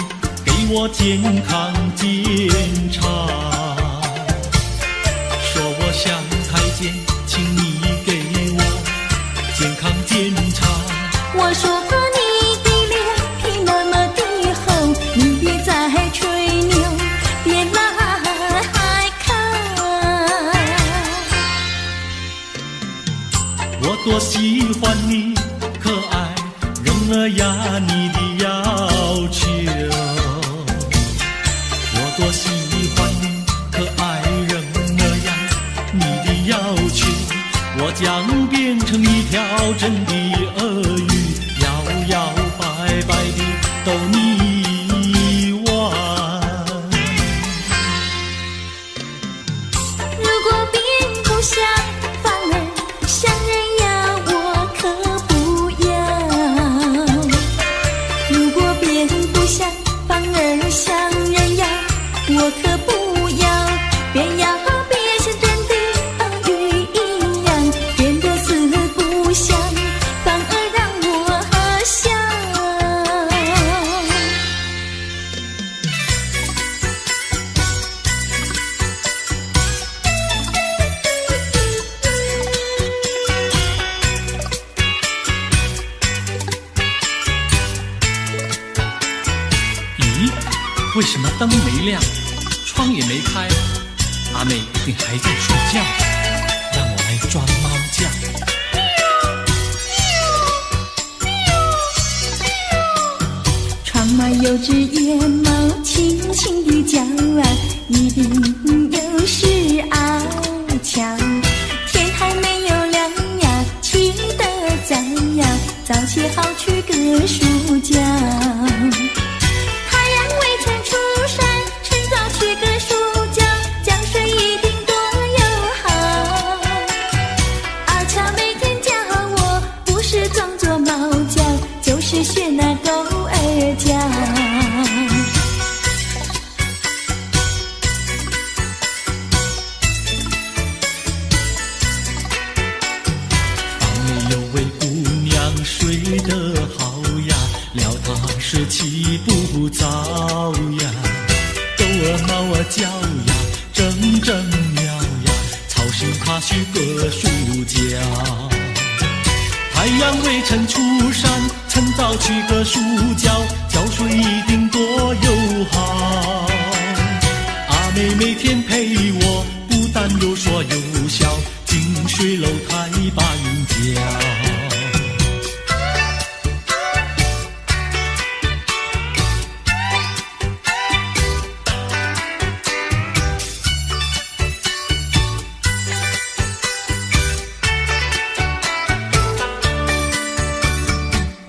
给我健康检查。说我像太监，请你给我健康检查。我说你的脸皮那么的厚，你别再吹牛，别来看。我多喜欢你可爱人儿呀，你的要求。我多喜欢你可爱人儿呀，你的要求。我将变成一条真的鳄鱼，摇摇摆摆地逗你玩。如果变不像，反而像人呀，我可不要。如果变不像，反而像人呀，我可不要。变呀变像真的鳄鱼一样，变得四不像，反而让我想。咦，为什么灯没亮，窗也没开？阿妹一定还在睡觉，让我来装猫叫。窗外有只野猫轻轻地叫啊，一定又是爱俏。天还没有亮呀，起得早呀，早起好去个书觉。太阳未曾出山，趁早去个书觉，江水一定多友好。阿俏每天叫我，不是装作猫叫，就是学那狗儿叫。房里有位姑娘睡得好呀，料她是起不早呀，狗儿猫儿叫呀，阵阵喵呀，吵醒她去个书觉。太阳未曾出山，趁早去个书觉，觉睡一定多友好。阿妹每天陪我，不但有说有笑，近水楼台把云脚。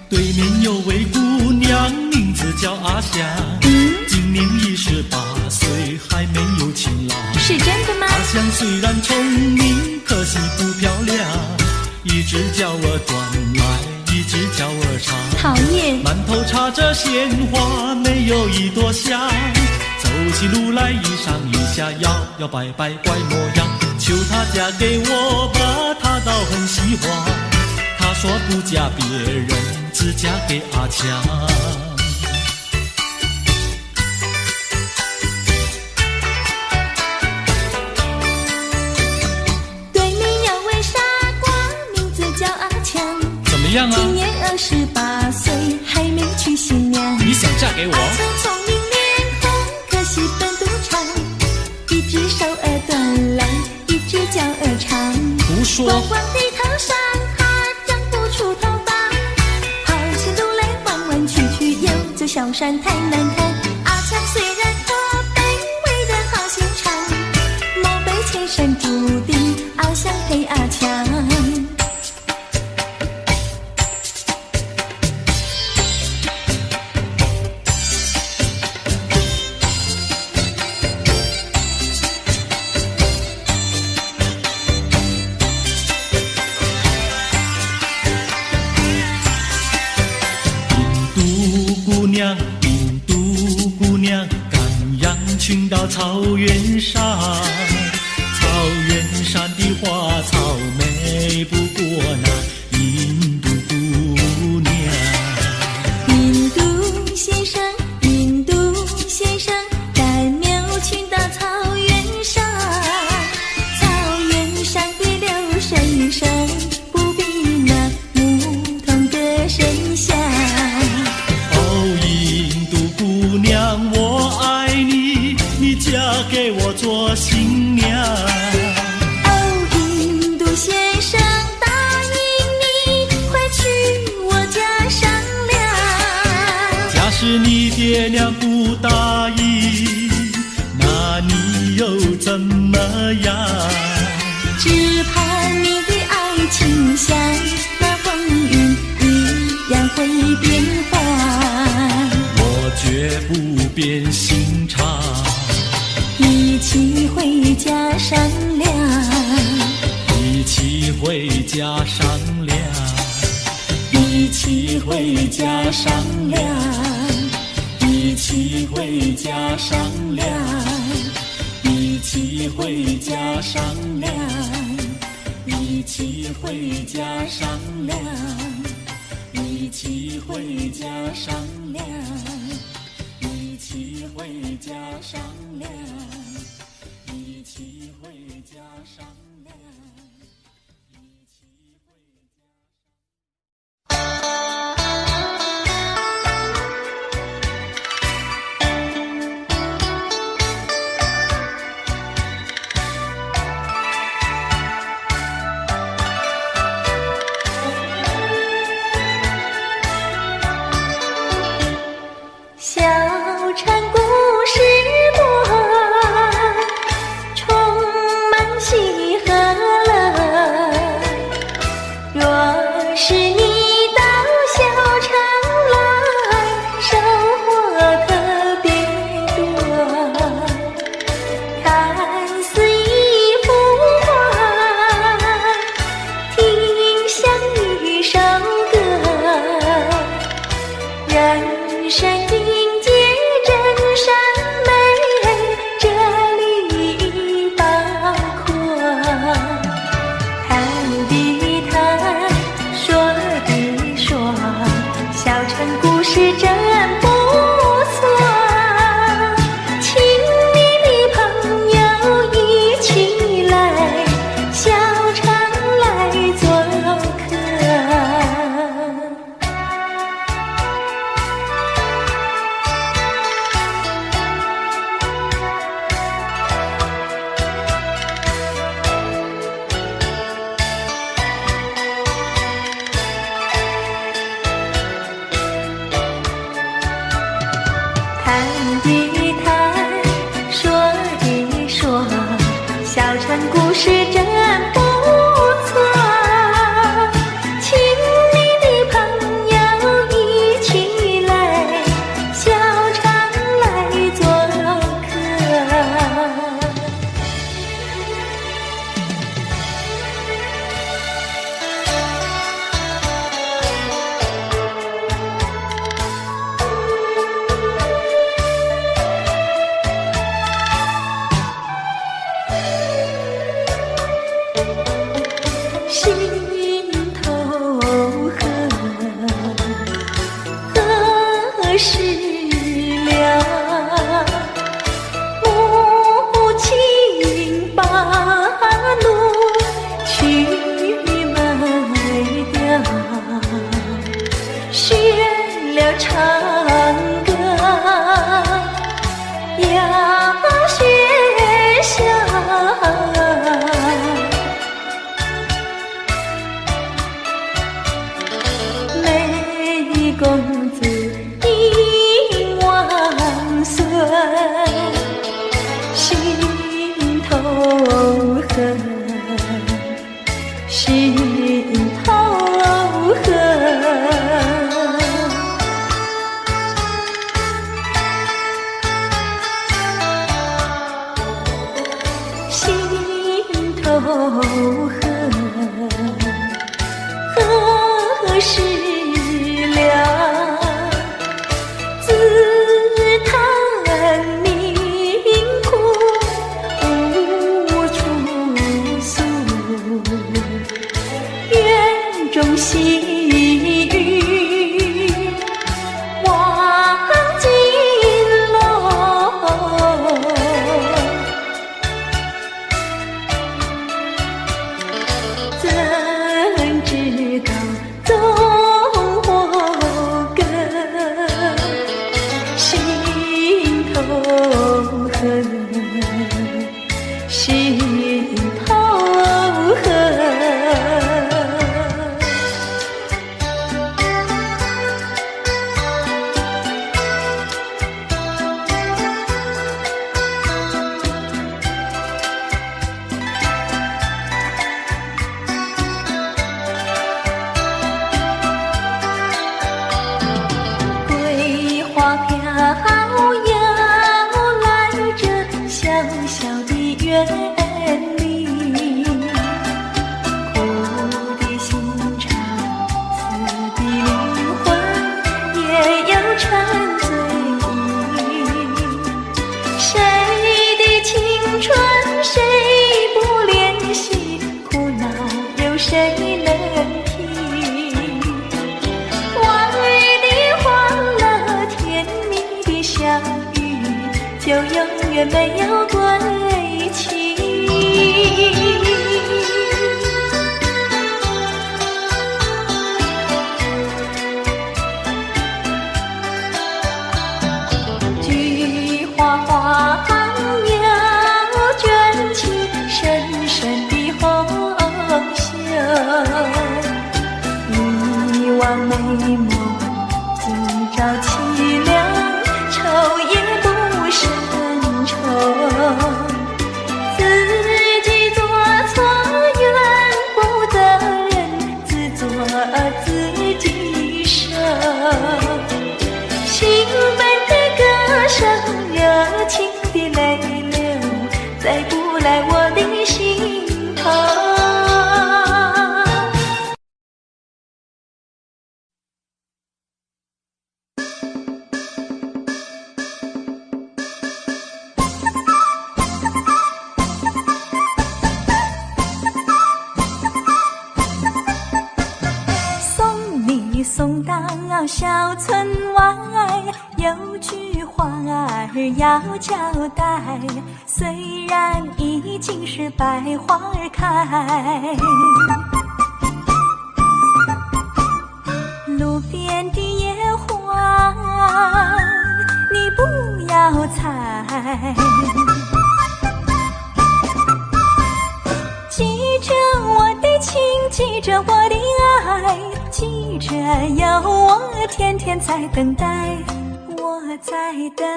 对面有位姑娘，名字叫阿香，今年28岁，还没有情郎。是真的吗？阿香虽然聪明，可惜不漂亮，一直叫我转来，一直叫我唱。讨厌！满头插着鲜花，没有一朵香。走起路来一上一下，摇摇摆摆怪模样。求她嫁给我吧，她倒很喜欢。她说不嫁别人，只嫁给阿强。样啊？今年28岁，还没娶新娘。你想嫁给我？阿聪聪明脸孔，可惜本不长，一只手儿短来，一只脚儿长。胡说！光光的头上还长不出头发，跑起路来弯弯曲曲，游走小山太难看。阿强虽然可悲，为人好心肠，莫非前生注定翱翔配阿强？印度姑娘，赶羊群到草原上，草原上的花草美不过那印度姑娘。印度先生，印度先生，赶牛群到草原上，草原上的流水声，不比那牧童歌声响。我爱你，你嫁给我做新娘。哦，印度先生，答应你，快去我家商量。假使你爹娘不答应，那你又怎么样？只怕你的爱情像那风云一样会变幻。绝不变心肠，一起回家商量，一起回家商量，一起回家商量，一起回家商量，一起回家商量，一起回家商量，一起回家商量。一起回家商量，一起回家商量，一起回小城故事多，充满喜和乐。若是你到小城来，收获特别多。看似一幅画，听像一首歌，人生境界真善美，这里包括。谈的谈，说的说，小城故事真不错。请你的朋友一起来，小城来做客。谈的谈，说的说，小城故事真不错。请你的朋友一起来，小城来做客。心头恨，心头恨。恨，何时了？自叹命苦无处诉，院中细雨望金楼。怎知道踪祸根，心头恨，心头恨。花飘摇来这小小的园里，苦的心肠，死的灵魂也有沉醉意。谁的青春谁不怜惜，苦恼有谁能听？往日的欢乐甜蜜的相遇，就永远没有归期。菊花花鸟卷起深深的红袖，一往美梦今朝凄凉，愁也不胜愁。自己做错怨不得人，自作自己受。兴奋的歌声，热情的泪流，再不来我的心头。送到小村外，有句话儿要交代。虽然已经是百花开，路边的野花你不要采，记着我的情，记着我的爱，记着有我天天在等待，我在等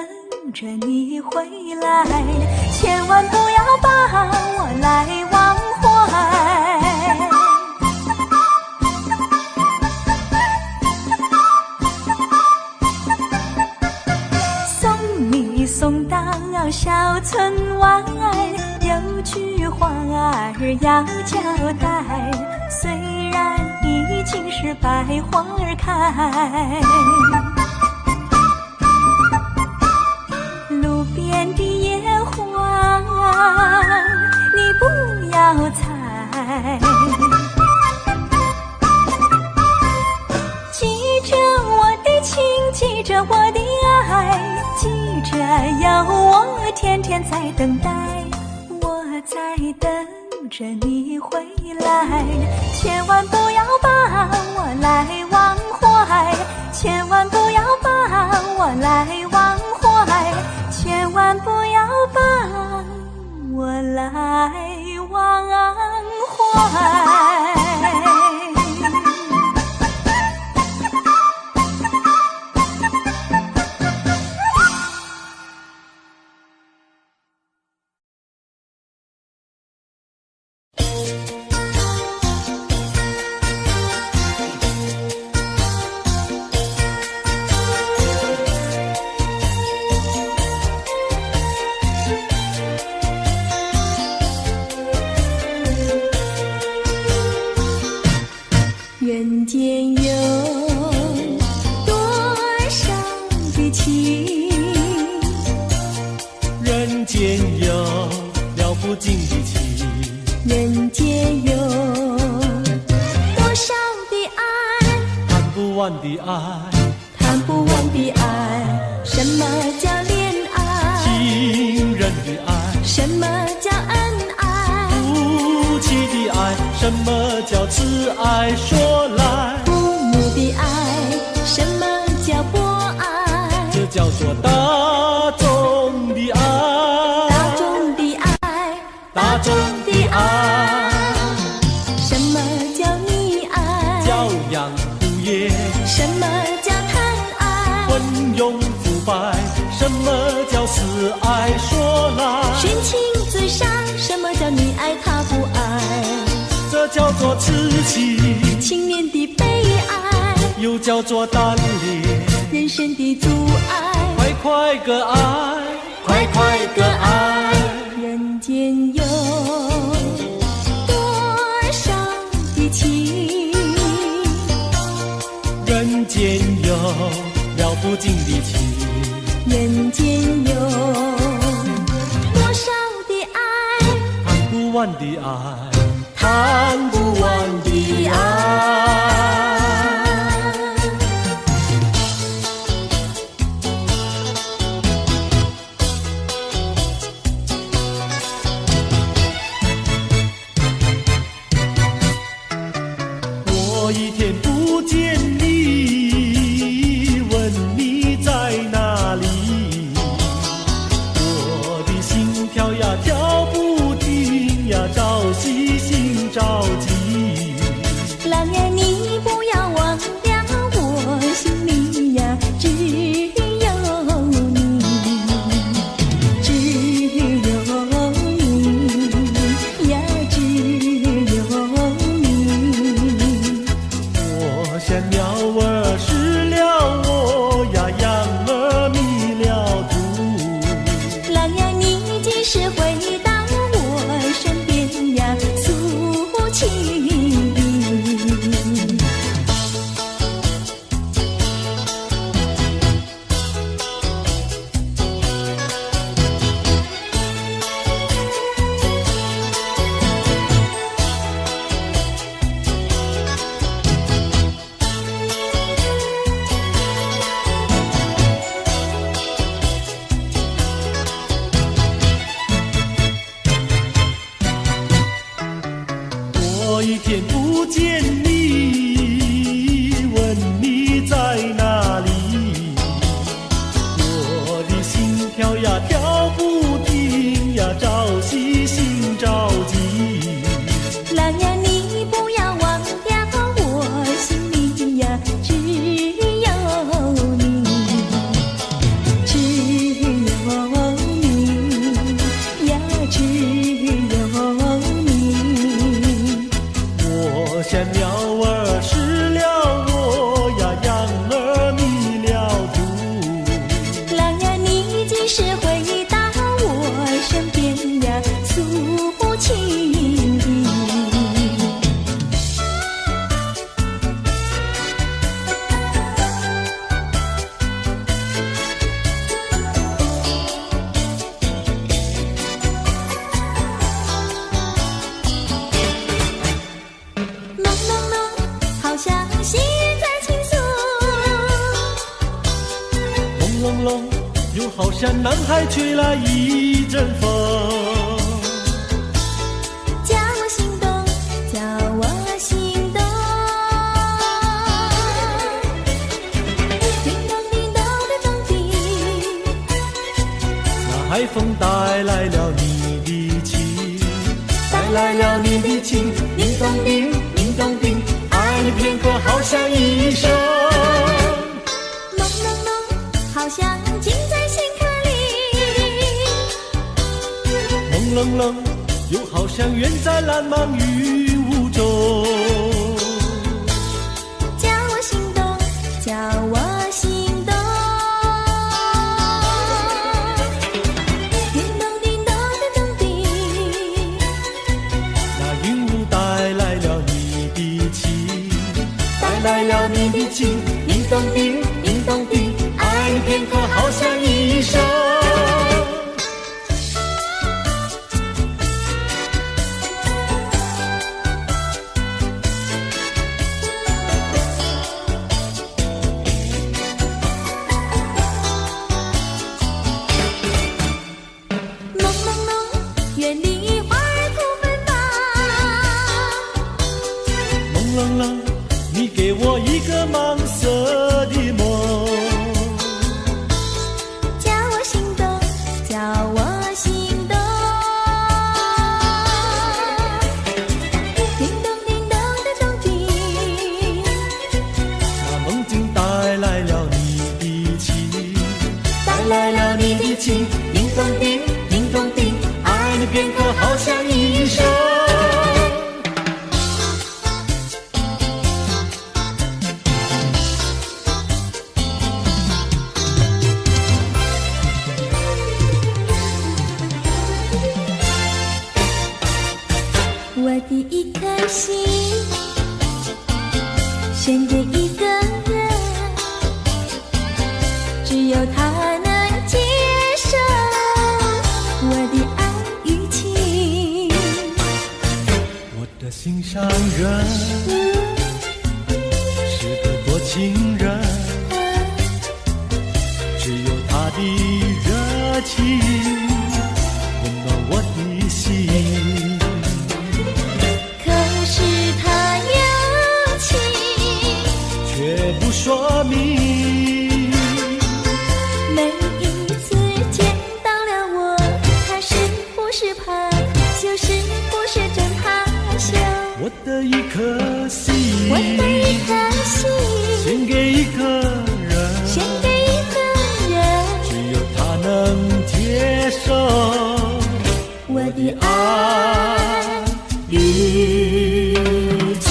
着你回来，千万不要把我来忘怀。送你送到小村外，有句话儿要交代，虽然已经是百花开，路边的野花你不要采，记着我的情，记着我的爱，记着有我天天在等待，我在等着你回来，千万不要把我来忘怀，千万不要把我来忘怀，千万不要把我来忘怀。人间有了不尽的情，人间有多少的爱，谈不完的爱，谈不完的爱。什么叫恋爱？情人的爱，什么叫恩爱？夫妻的爱，什么叫慈爱？说来，父母的爱，什么叫博爱？这叫做大众的爱，大众的爱，大众的爱，什么叫溺爱？教养父业，什么叫贪爱？昏庸腐败，什么叫死爱？说来，寻情追杀，什么叫你爱他不爱？这叫做痴情，青年的悲哀，又叫做单恋，人生的阻碍。快快个爱，快快个爱，人间有多少的情，人间有了不尽的情，人间有多少的爱，谈不完的爱，谈不完的爱。我一天不见你，问你在哪里，我的心跳呀跳不停呀，朝夕心着急。郎呀，你不要忘了我心里呀，只有你，只有你呀，只有你。我像鸟儿失了窝呀，羊儿迷了途。郎呀，你几时回到我身边呀，诉情意。我一天不见你，问你在哪里，我的心跳呀跳不停呀，朝夕心着急。郎呀，你不要忘了我心里呀，只有你，只有你呀，只有你。我像鸟儿失了窝呀，羊儿迷了途。郎呀，你几时回到我身边呀，诉情意。朦朦胧，好像细雨在倾诉，轰隆隆，又好像南海吹来一阵风。叫我心动，叫我心动。叮咚叮咚的咚叮，那海风带来了你的情，带来了你的情，叮咚叮，叮咚叮，爱你片刻好像一生。朦胧胧，好像浸在心坎里。朦胧胧，又好像远在蓝茫雨雾中。叫我心动，叫我心动。叮咚叮咚的咚叮，那云雾带来了你的情，带来了你的情，叮咚叮，叮咚叮，爱你片刻好像一生。愿你花儿吐芬芳。朦胧胧，你给我一个盲色的梦，叫我心动，叫我心动。叮咚叮咚的钟鸣，那梦境带来了你的情，带来了你的情，叮咚叮，叮咚叮，爱你片刻好像一生。我的一颗心献给一个人，只有他能接受我的爱与情。我的心上人是个多情人，只有他的热情温暖我的心。却不说明，每一次见到了我，他是不是怕，就是不是真害羞。我的一颗心，我的一颗心，献给一个人，献给一个人，只有他能接受我的爱与情。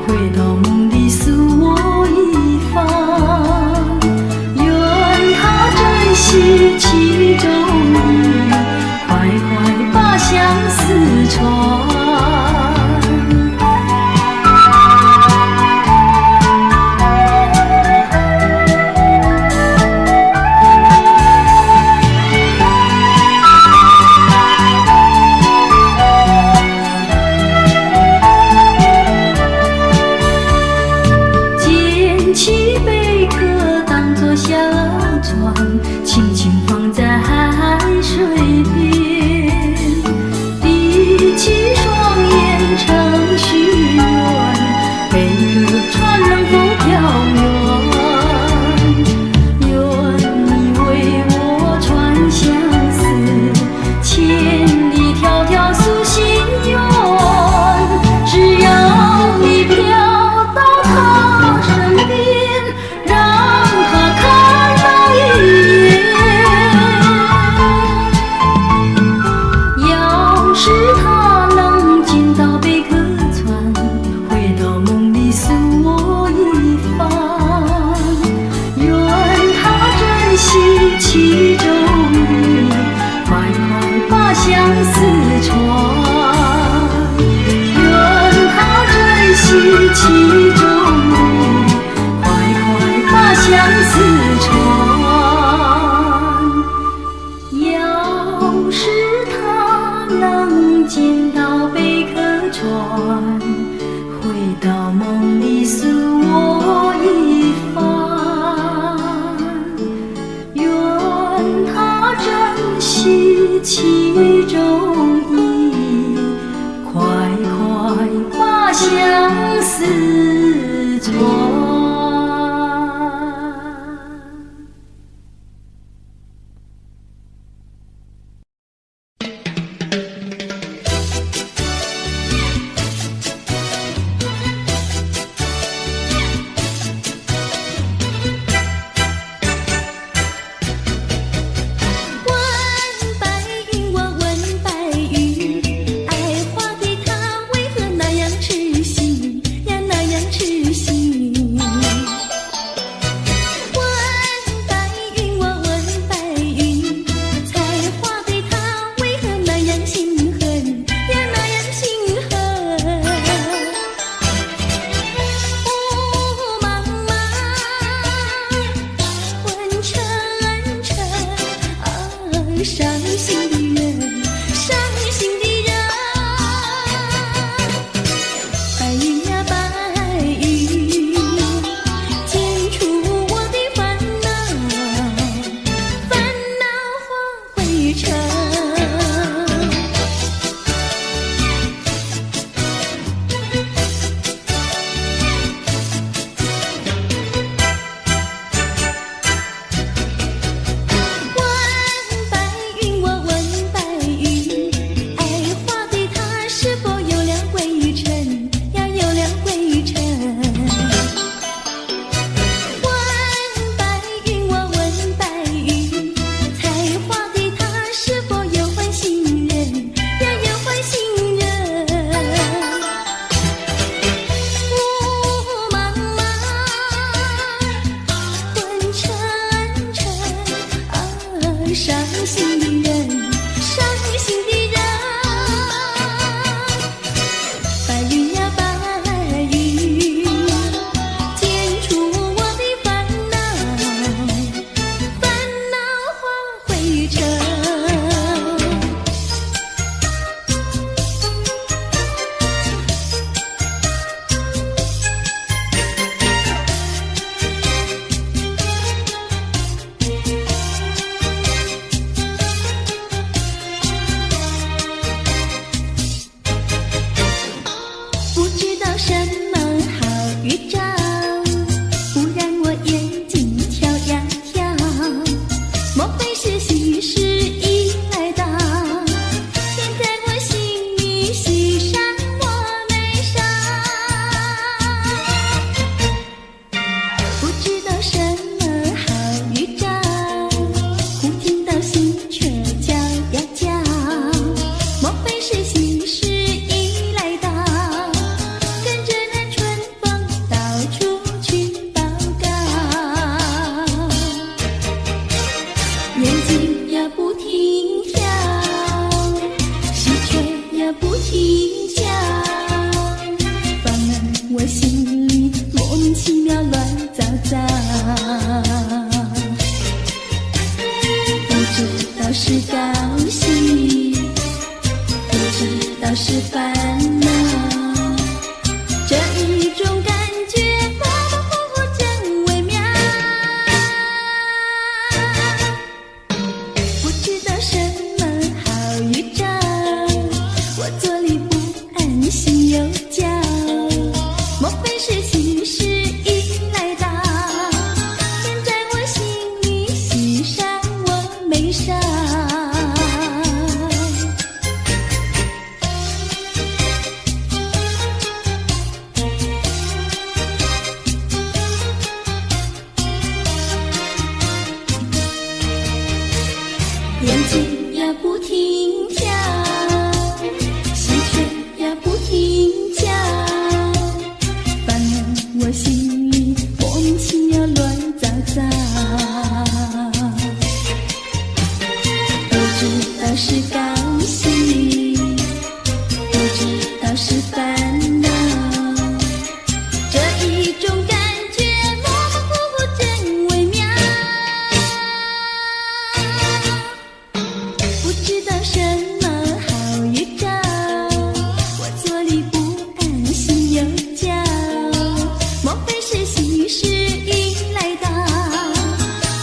回到梦里，诉我一番。其中意，快快把相思传。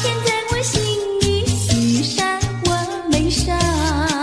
天在我心里，西山我眉梢。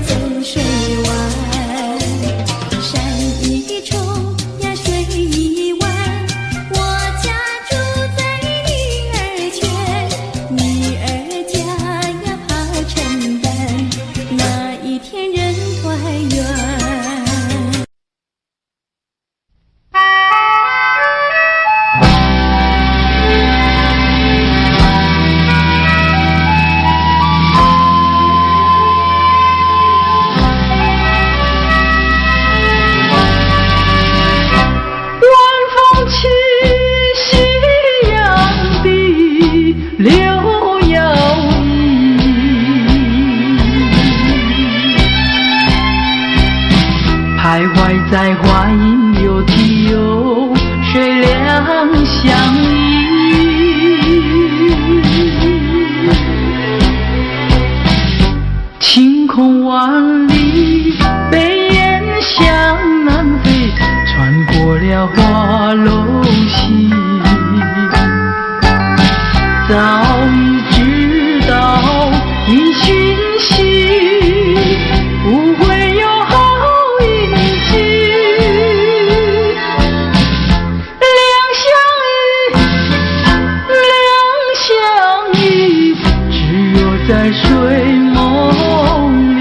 走水湾，山一重呀水一弯，我家住在女儿圈，女儿家呀怕承担那一天人团圆。徘徊在花影流堤有水两相依，晴空万里，北雁向南飞，穿过了花楼溪，早已知道因循兮，不会有好运气。两相依，只有在睡梦里。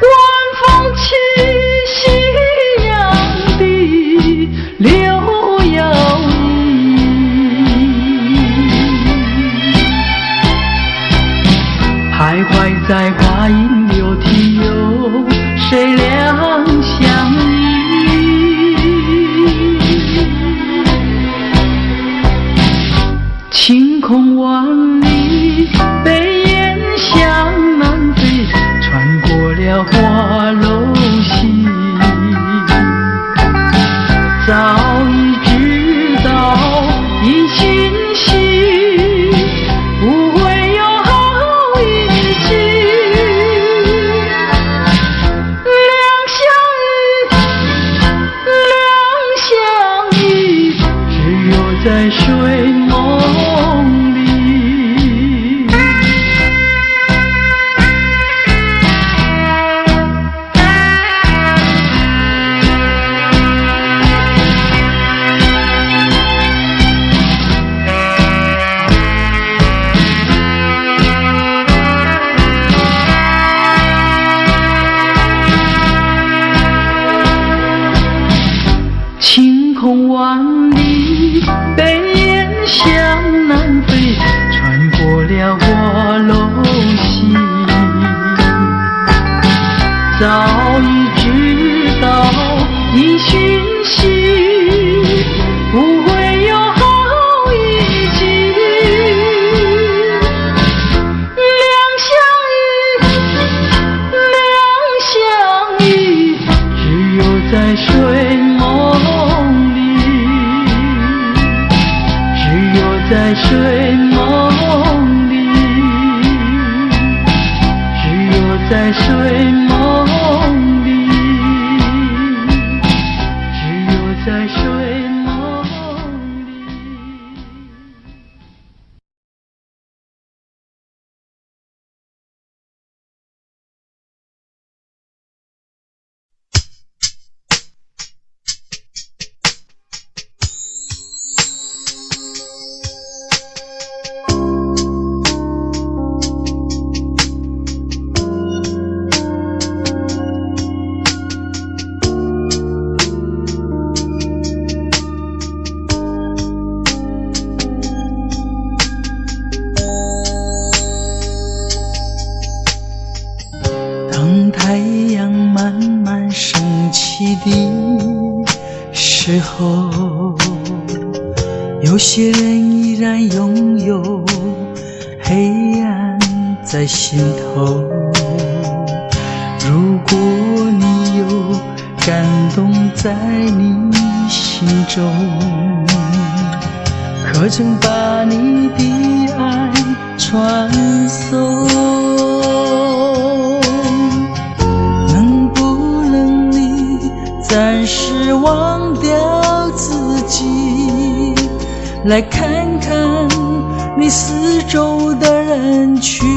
晚风起，夕阳低，柳摇曳，徘徊在花影流堤有谁两相依，晴空万里，北雁向南飞，穿过了花楼溪，早已知道因循兮，不会有好运气。两相依，只有在睡梦里。晴空万里，北雁向南飞，穿过了花楼溪，早已知道因循兮，不会有好运气。两相依，只有在睡梦里，只有在睡梦里，只有在睡梦里，只有在睡梦里。当太阳慢慢升起的时候，有些人依然拥有黑暗在心头。如果你有感动在你心中，可曾把你的爱传送？来看看你四周的人群，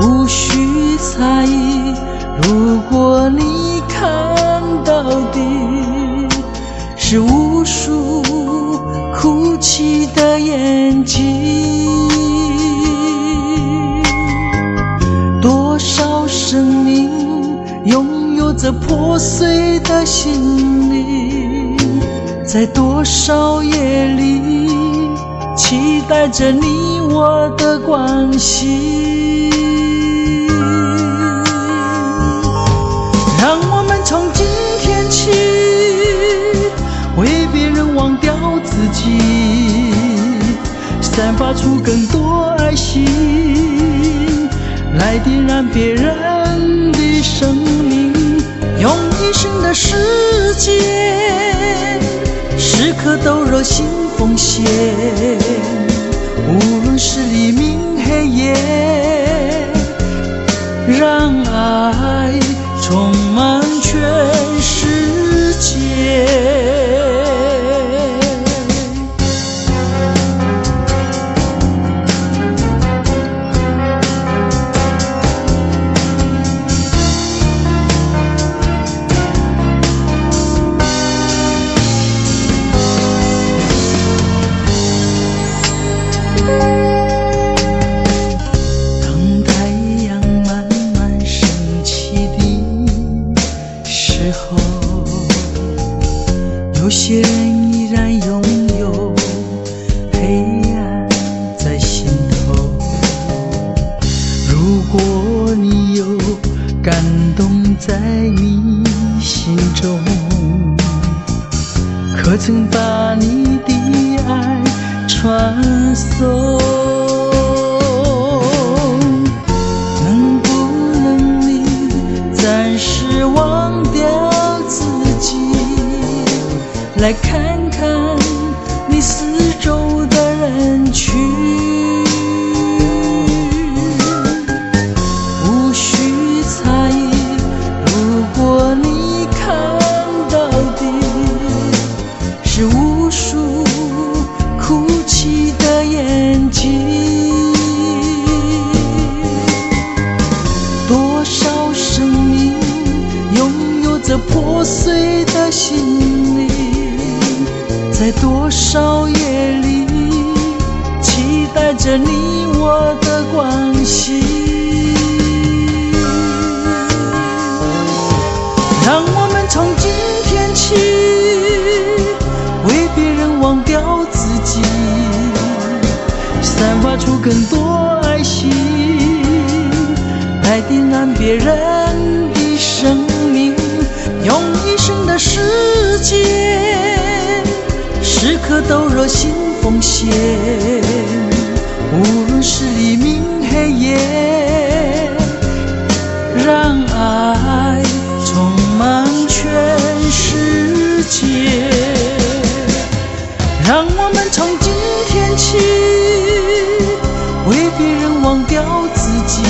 无需猜疑，如果你看到的是无数哭泣的眼睛，多少生命拥有着破碎的心灵，在多少夜里期待着你我的关系。让我们从今天起为别人忘掉自己，散发出更多爱心，来点燃别人的生命，用一生的时间时刻都热心奉献，无论是黎明黑夜，让爱充满全世界。有些人依然拥有黑暗在心头，如果你有感动在你心中，可曾把你的爱传送？能不能你暂时忘掉自己，来看看你四周的人群，无需猜疑，如果你看到的是无数哭泣的眼睛，多少生命拥有着破碎的心灵，在多少夜里期待着你我的关系。让我们从今天起为别人忘掉自己，散发出更多爱心，来点燃别人的生命，用一生的时间时刻都热心奉献，无论是黎明黑夜，让爱充满全世界。让我们从今天起为别人忘掉自己，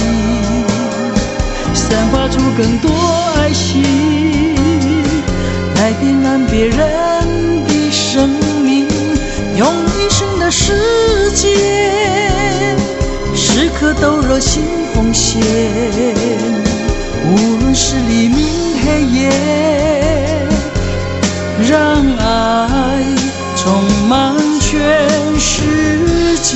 散发出更多爱心，来点燃别人的生命，用一生的时间时刻都热心奉献，无论是黎明黑夜，让爱充满全世界。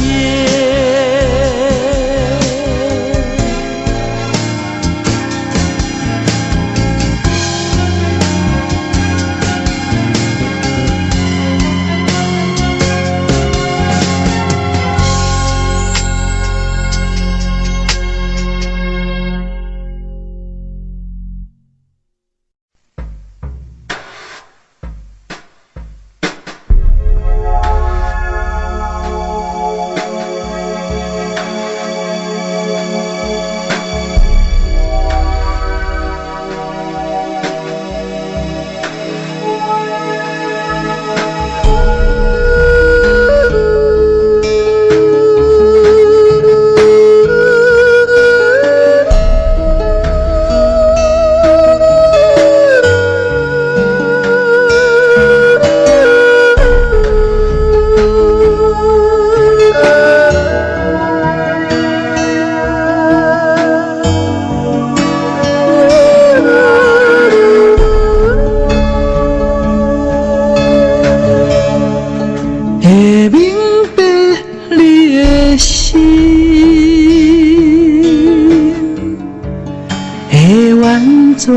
全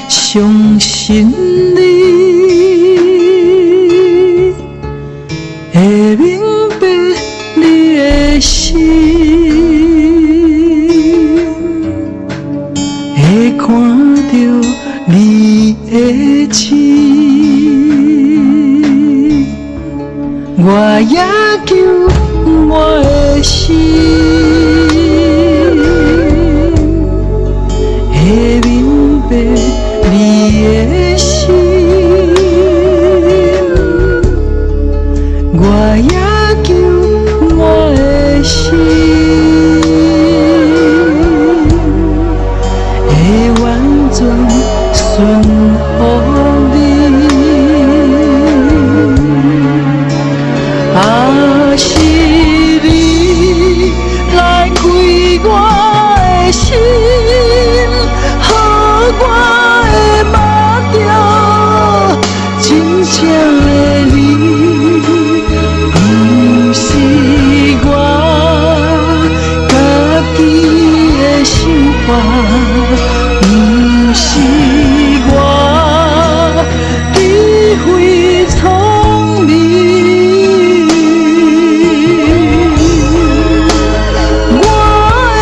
相信你，会明白你的心，会看到你的情，我也求我的心。会明白你的心，我也求我的心，会完全顺服你。啊，是你来开我的心。我的目标真正的你，不是我家己的想法，不是我智慧聪明，我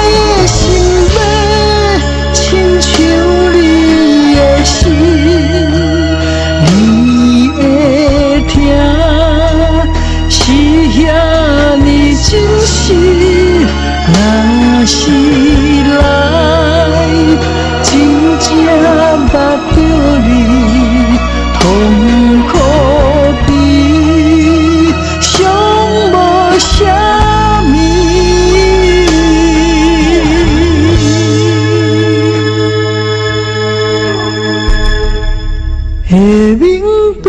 的心要亲像你会听，是遐呢真实。若是来，真正捌着你，痛苦比上无啥物。会明白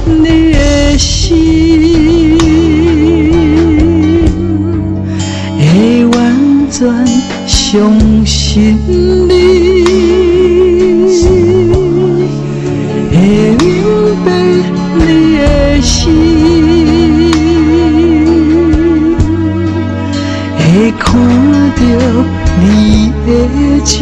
你的心，会完全相信你，会明白你的心，会看到你的情。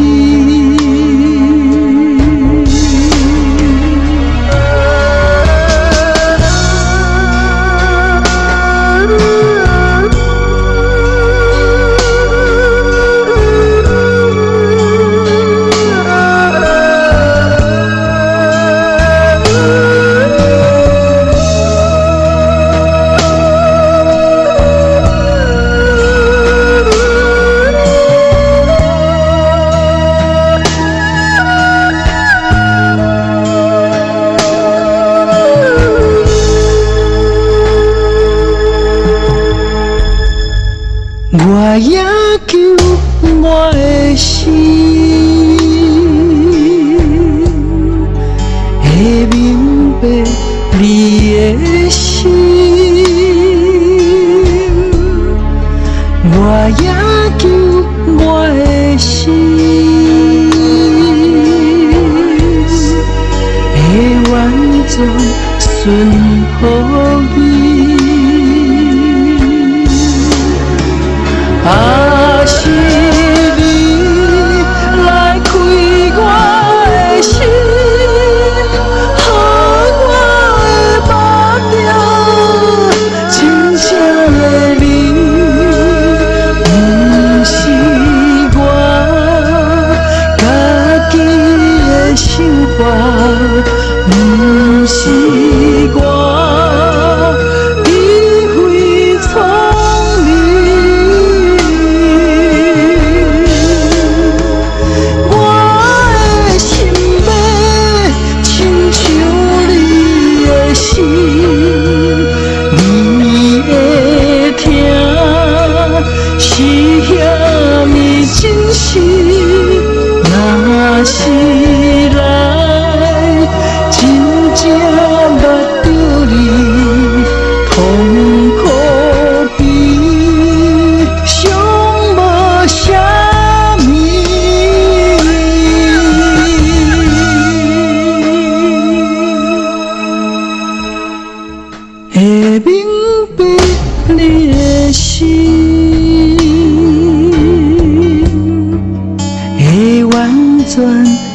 我也求我的心，会明白你的心，我也求我的心，会完全顺服你。啊，是你来开我的心，予我的目标真正的你，不是我家己的想法，不是我智慧聪明。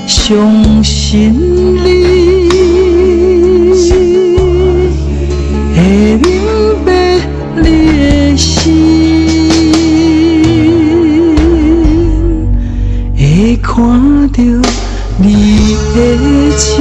相上心里，会明白你的心，会看到你的情。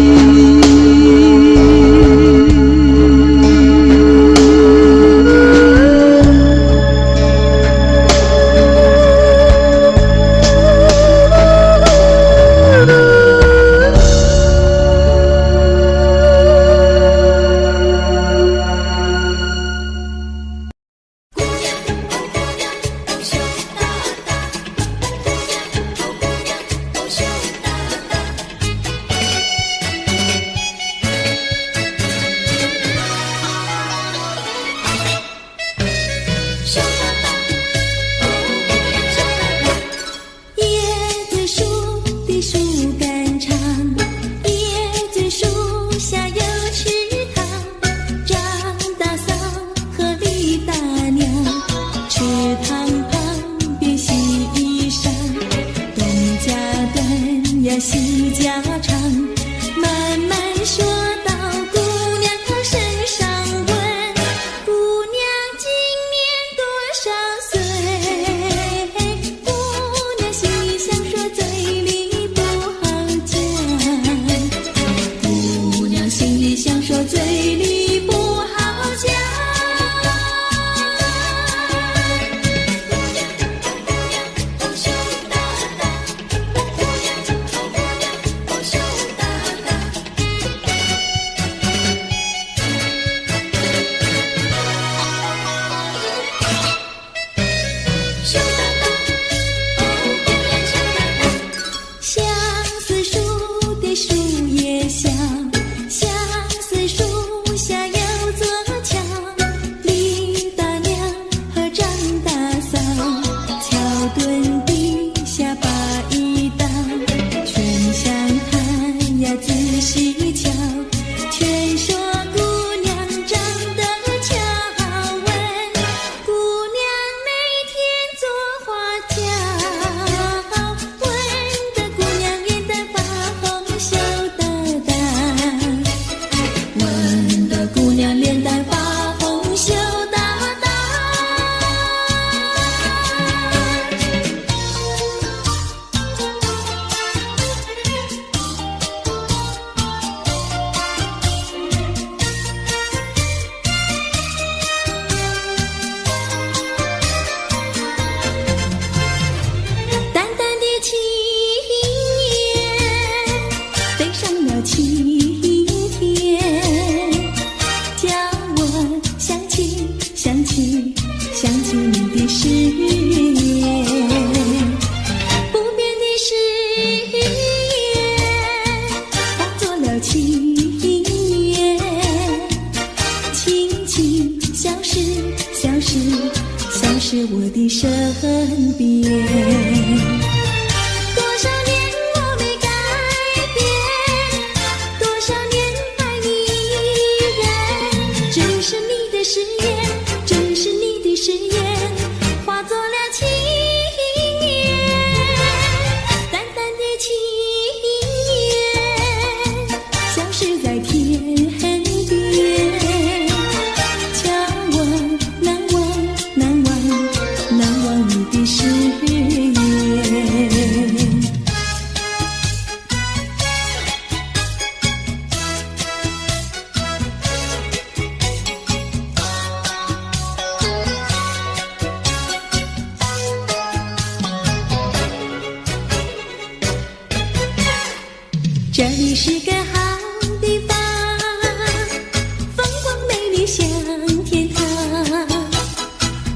这里是个好地方，风光美丽像天堂，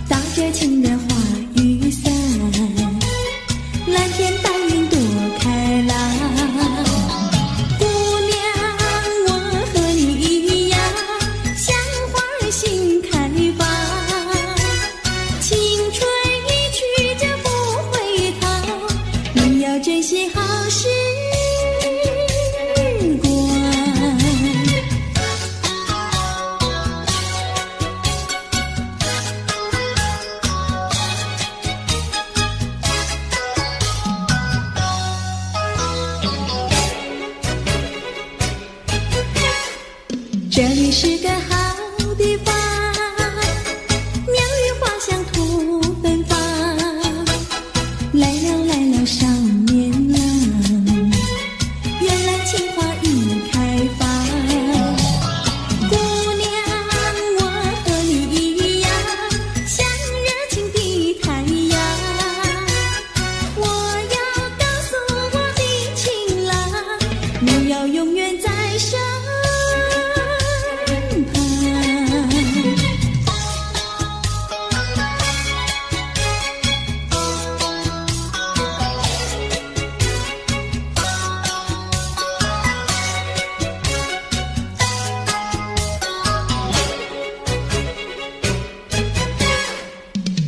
打着情人花雨伞，蓝天白云多开朗。姑娘，我和你一样，像花儿心开放，青春一去就不回头，你要珍惜好事。是个好地方，鸟语花香土芬芳。来了来了，少年郎，原来情花已开放。姑娘，我和你一样，像热情的太阳。我要告诉我的情郎，你要永远在身旁。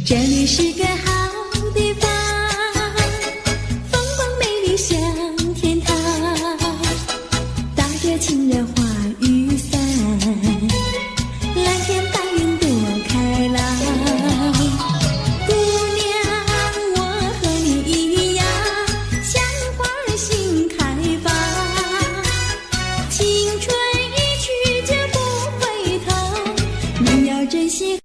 这里是个好地方，风光美丽像天堂，打着情人花雨伞，蓝天白云多开朗。姑娘，我和你一样，像花儿心开放。青春一去就不回头，你要珍惜。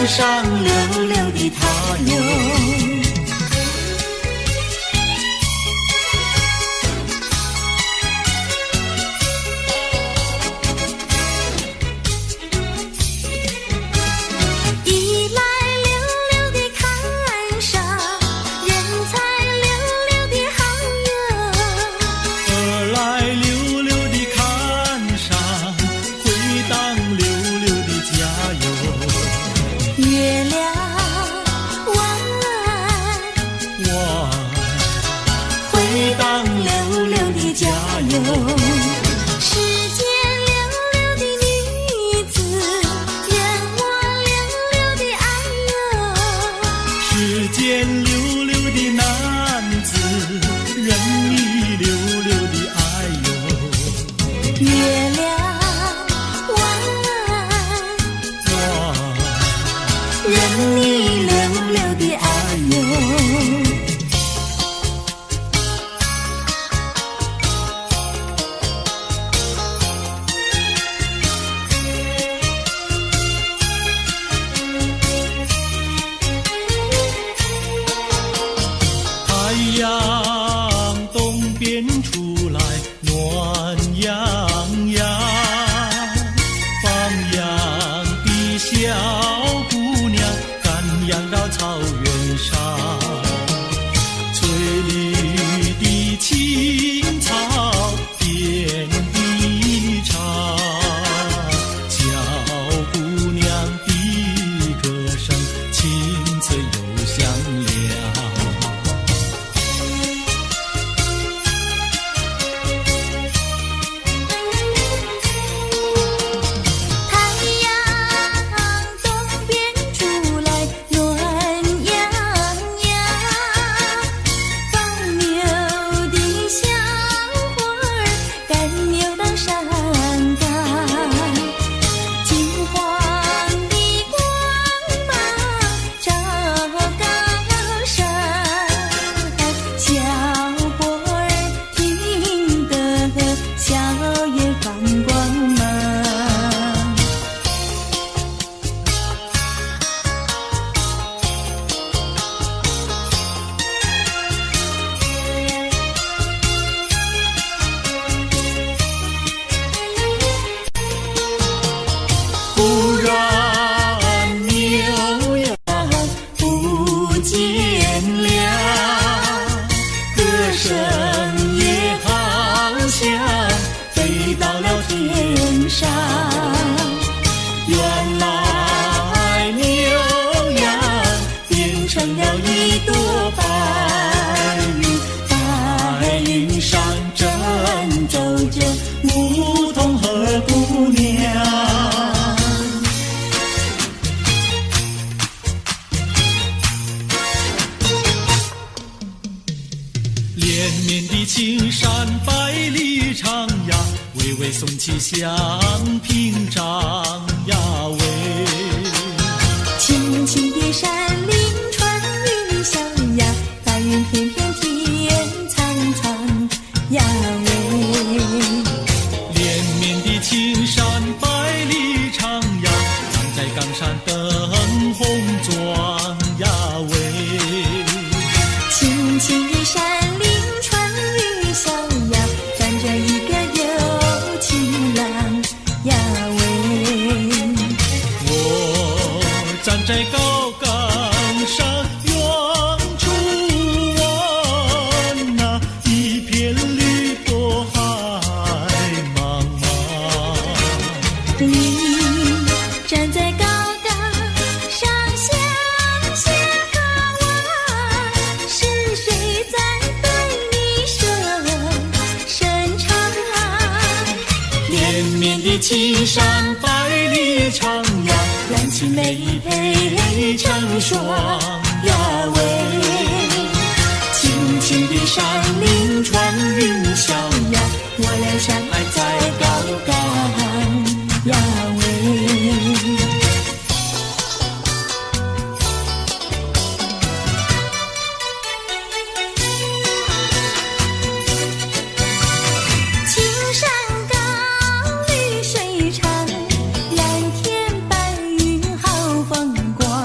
天上溜溜的他哟。青山百里长呀，蓝青梅配成双呀喂。青青的山岭穿云霄呀，我俩相爱在高岗呀喂。蓝天白云好风光。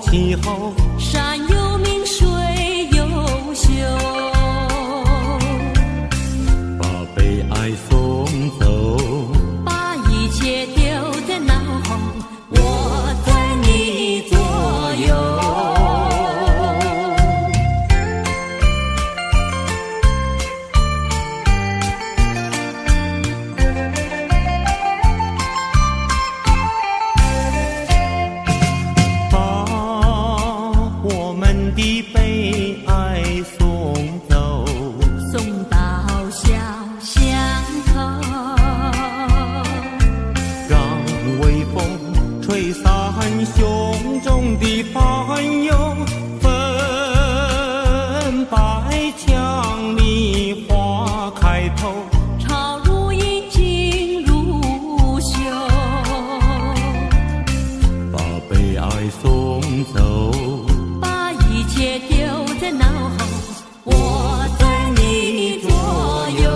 气候，山有名水有秀，把悲哀送走，把一切丢在脑后，我在你左右。的悲哀送走，送到小巷口，让微风吹散胸中的烦忧，粉白墙里花开头，朝如饮尽如休，把悲哀送走，一切丢在脑后，我在你左右。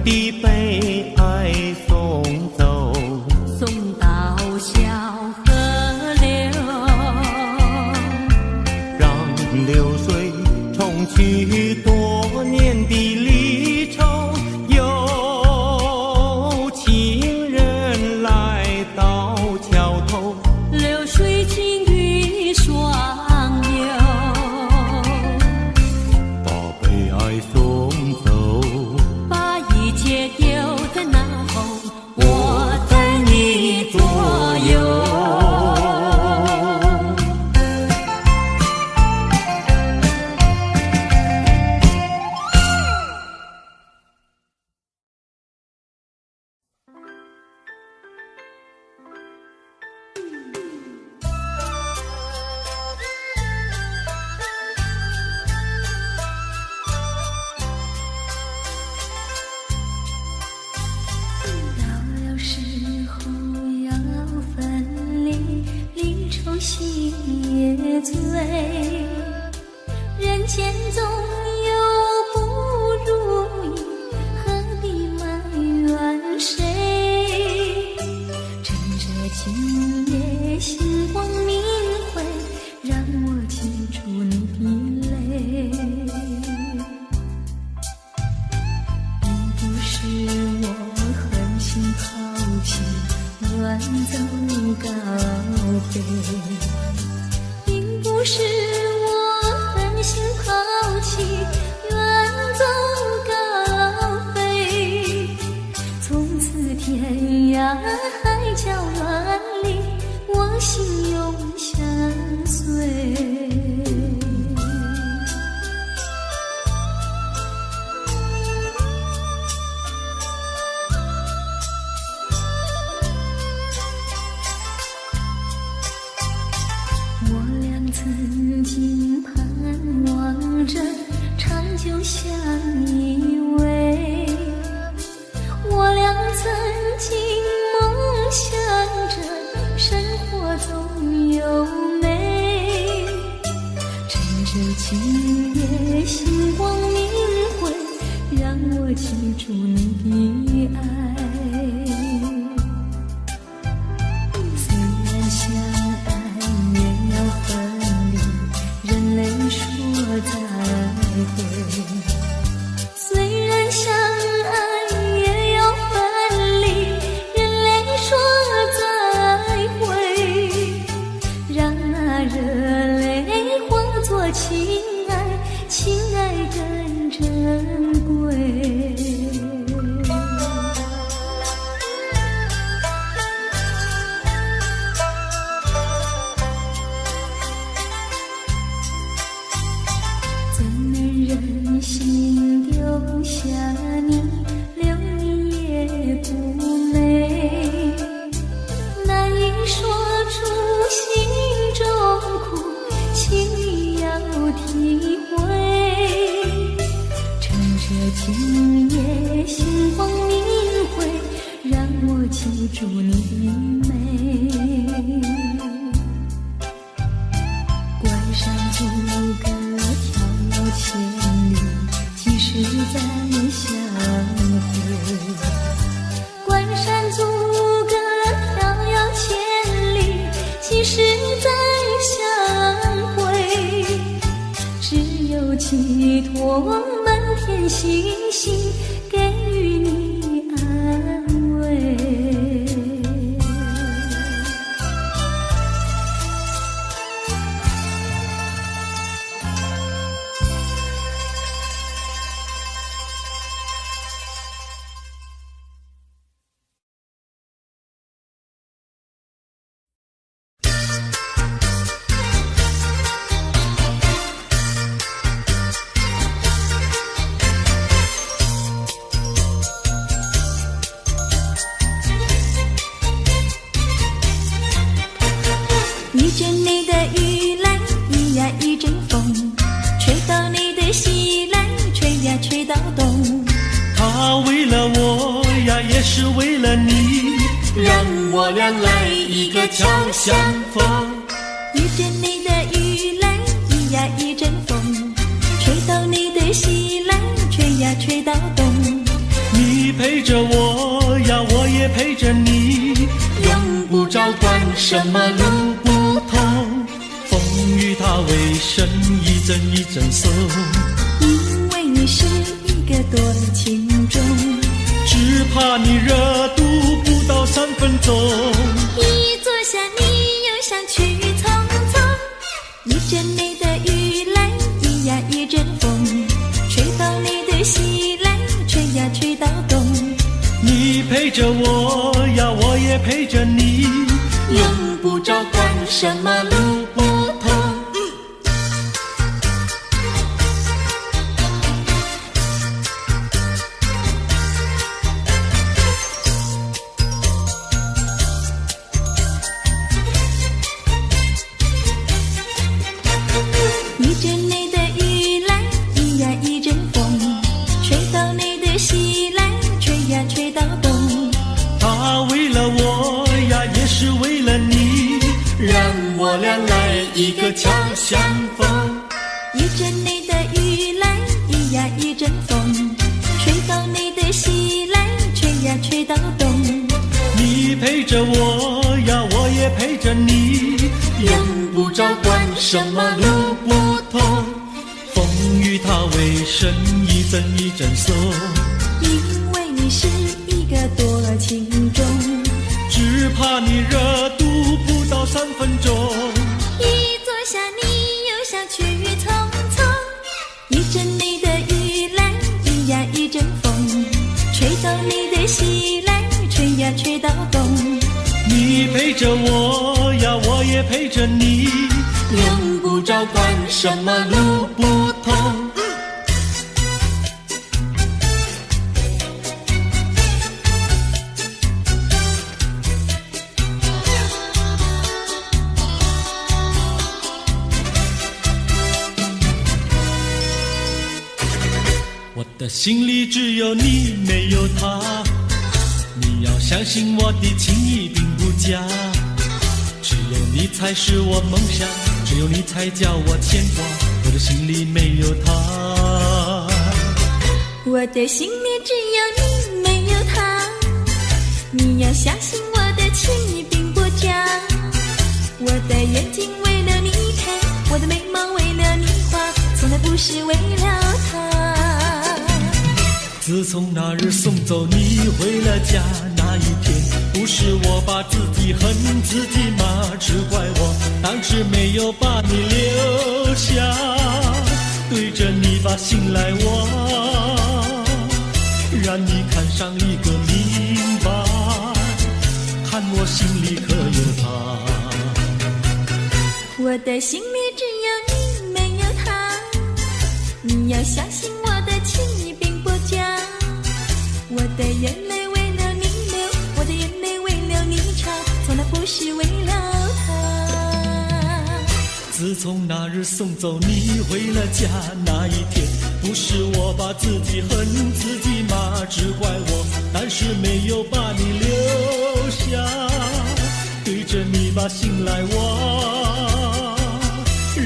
的悲哀送走，送到小河流，让流水冲去多年的离愁，有情人来到桥头，流水尽与双流，把悲哀送走，一切丢在脑后，我在你左右。心也醉，人间总有不如意，何必埋怨谁？趁着今夜星光明辉，让我记住你的泪。并不是我狠心抛弃，远走高飞，并不是我狠心抛弃，远走高飞。从此天涯海角远离，我心永相随。曾经盼望着长久相依偎，我俩曾经梦想着生活总有美。趁着今夜星光明辉，让我记住你的爱。虽然相爱也要分离，人类说再会。虽然相爱也要分离，人类说再会。让那热泪化作情爱，情爱更珍贵。心丢下你，留你也不美，难以说出心中苦，请你要体会。祝你美。关山阻隔迢千里，几时再相会？关山阻隔迢千里，几时再相会？只有寄托满天星星，给予你安慰。一阵你的雨来，一呀一阵风，吹到你的西来，吹呀吹到东。他为了我呀，也是为了你，让我俩来一个巧相逢。一阵你的雨来，一呀一阵风，吹到你的西来，吹呀吹到东。你陪着我呀，我也陪着你，用不着管什么路不同，风雨它为身一阵一阵送，因为你是一个多情种，只怕你热度不到3分钟。一坐下你又想去匆匆，一阵你的雨来，一呀一阵风，吹到你的西来，吹呀吹到东。你陪着我呀，我也陪着你，用不着管什么路不同。一阵你的雨来，一呀一阵风，吹到你的西来，吹呀吹到东。他为了我呀，也是为了你，让我俩来一个巧相逢。一阵你的雨来，一呀一阵风，吹到你的西来，吹呀吹到东。你陪着我呀，我也陪着你，用不着管什么路不同，风雨它为身一阵一阵送，因为你是一个多情种，只怕你热度不到3分钟。一坐下你又想去匆匆，一阵你的雨来，一呀一阵风，吹到你的西来，吹呀吹到东。你陪着我呀，我也陪着你，用不着管什么路不同。我的心里只有你，没有他。你要相信我的情谊并不假，只有你才是我梦想，只有你才叫我牵挂。我的心里没有他，我的心里只有你，没有他。你要相信我的情谊并不假，我的眼睛为了你开，我的眉毛为了你画，从来不是为了他。自从那日送走你回了家那一天，不是我把自己恨自己吗？只怪我当时没有把你留下，对着你把心来挖，让你看上一个明白，看我心里可有他。我的心里只有你，没有他。你要相信我的情谊并不假，我的眼泪为了你流，我的眼泪为了你擦，从来不是为了他。自从那日送走你回了家那一天，不是我把自己恨自己嘛，只怪我当时没有把你留下，对着你把心来挖，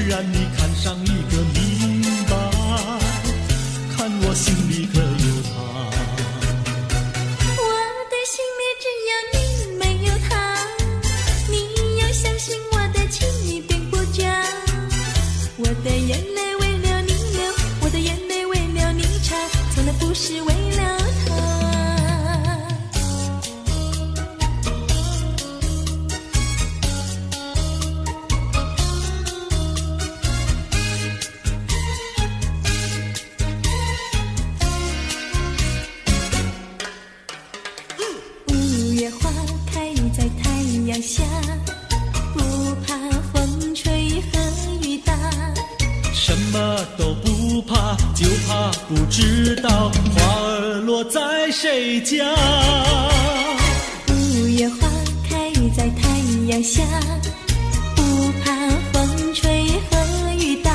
让你看上一个明白，看我心里可有他。我的心里只有你没有他，你要相信我的情你并不假，我的眼泪为了你流，我的眼泪为了你擦，从来不是为了他。五月花开在太阳下，不怕风吹和雨打，什么都不怕，就怕不知道花儿落在谁家。五月花开在太阳下，不怕风吹和雨打，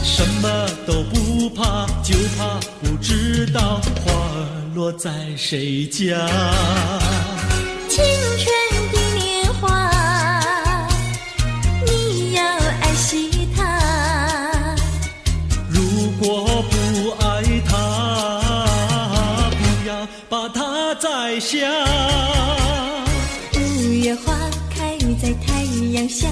什么都不怕，就怕不知道花儿落在谁家。青春的年华，你要爱惜它。如果不爱他，不要把他摘下。五月花开在太阳下，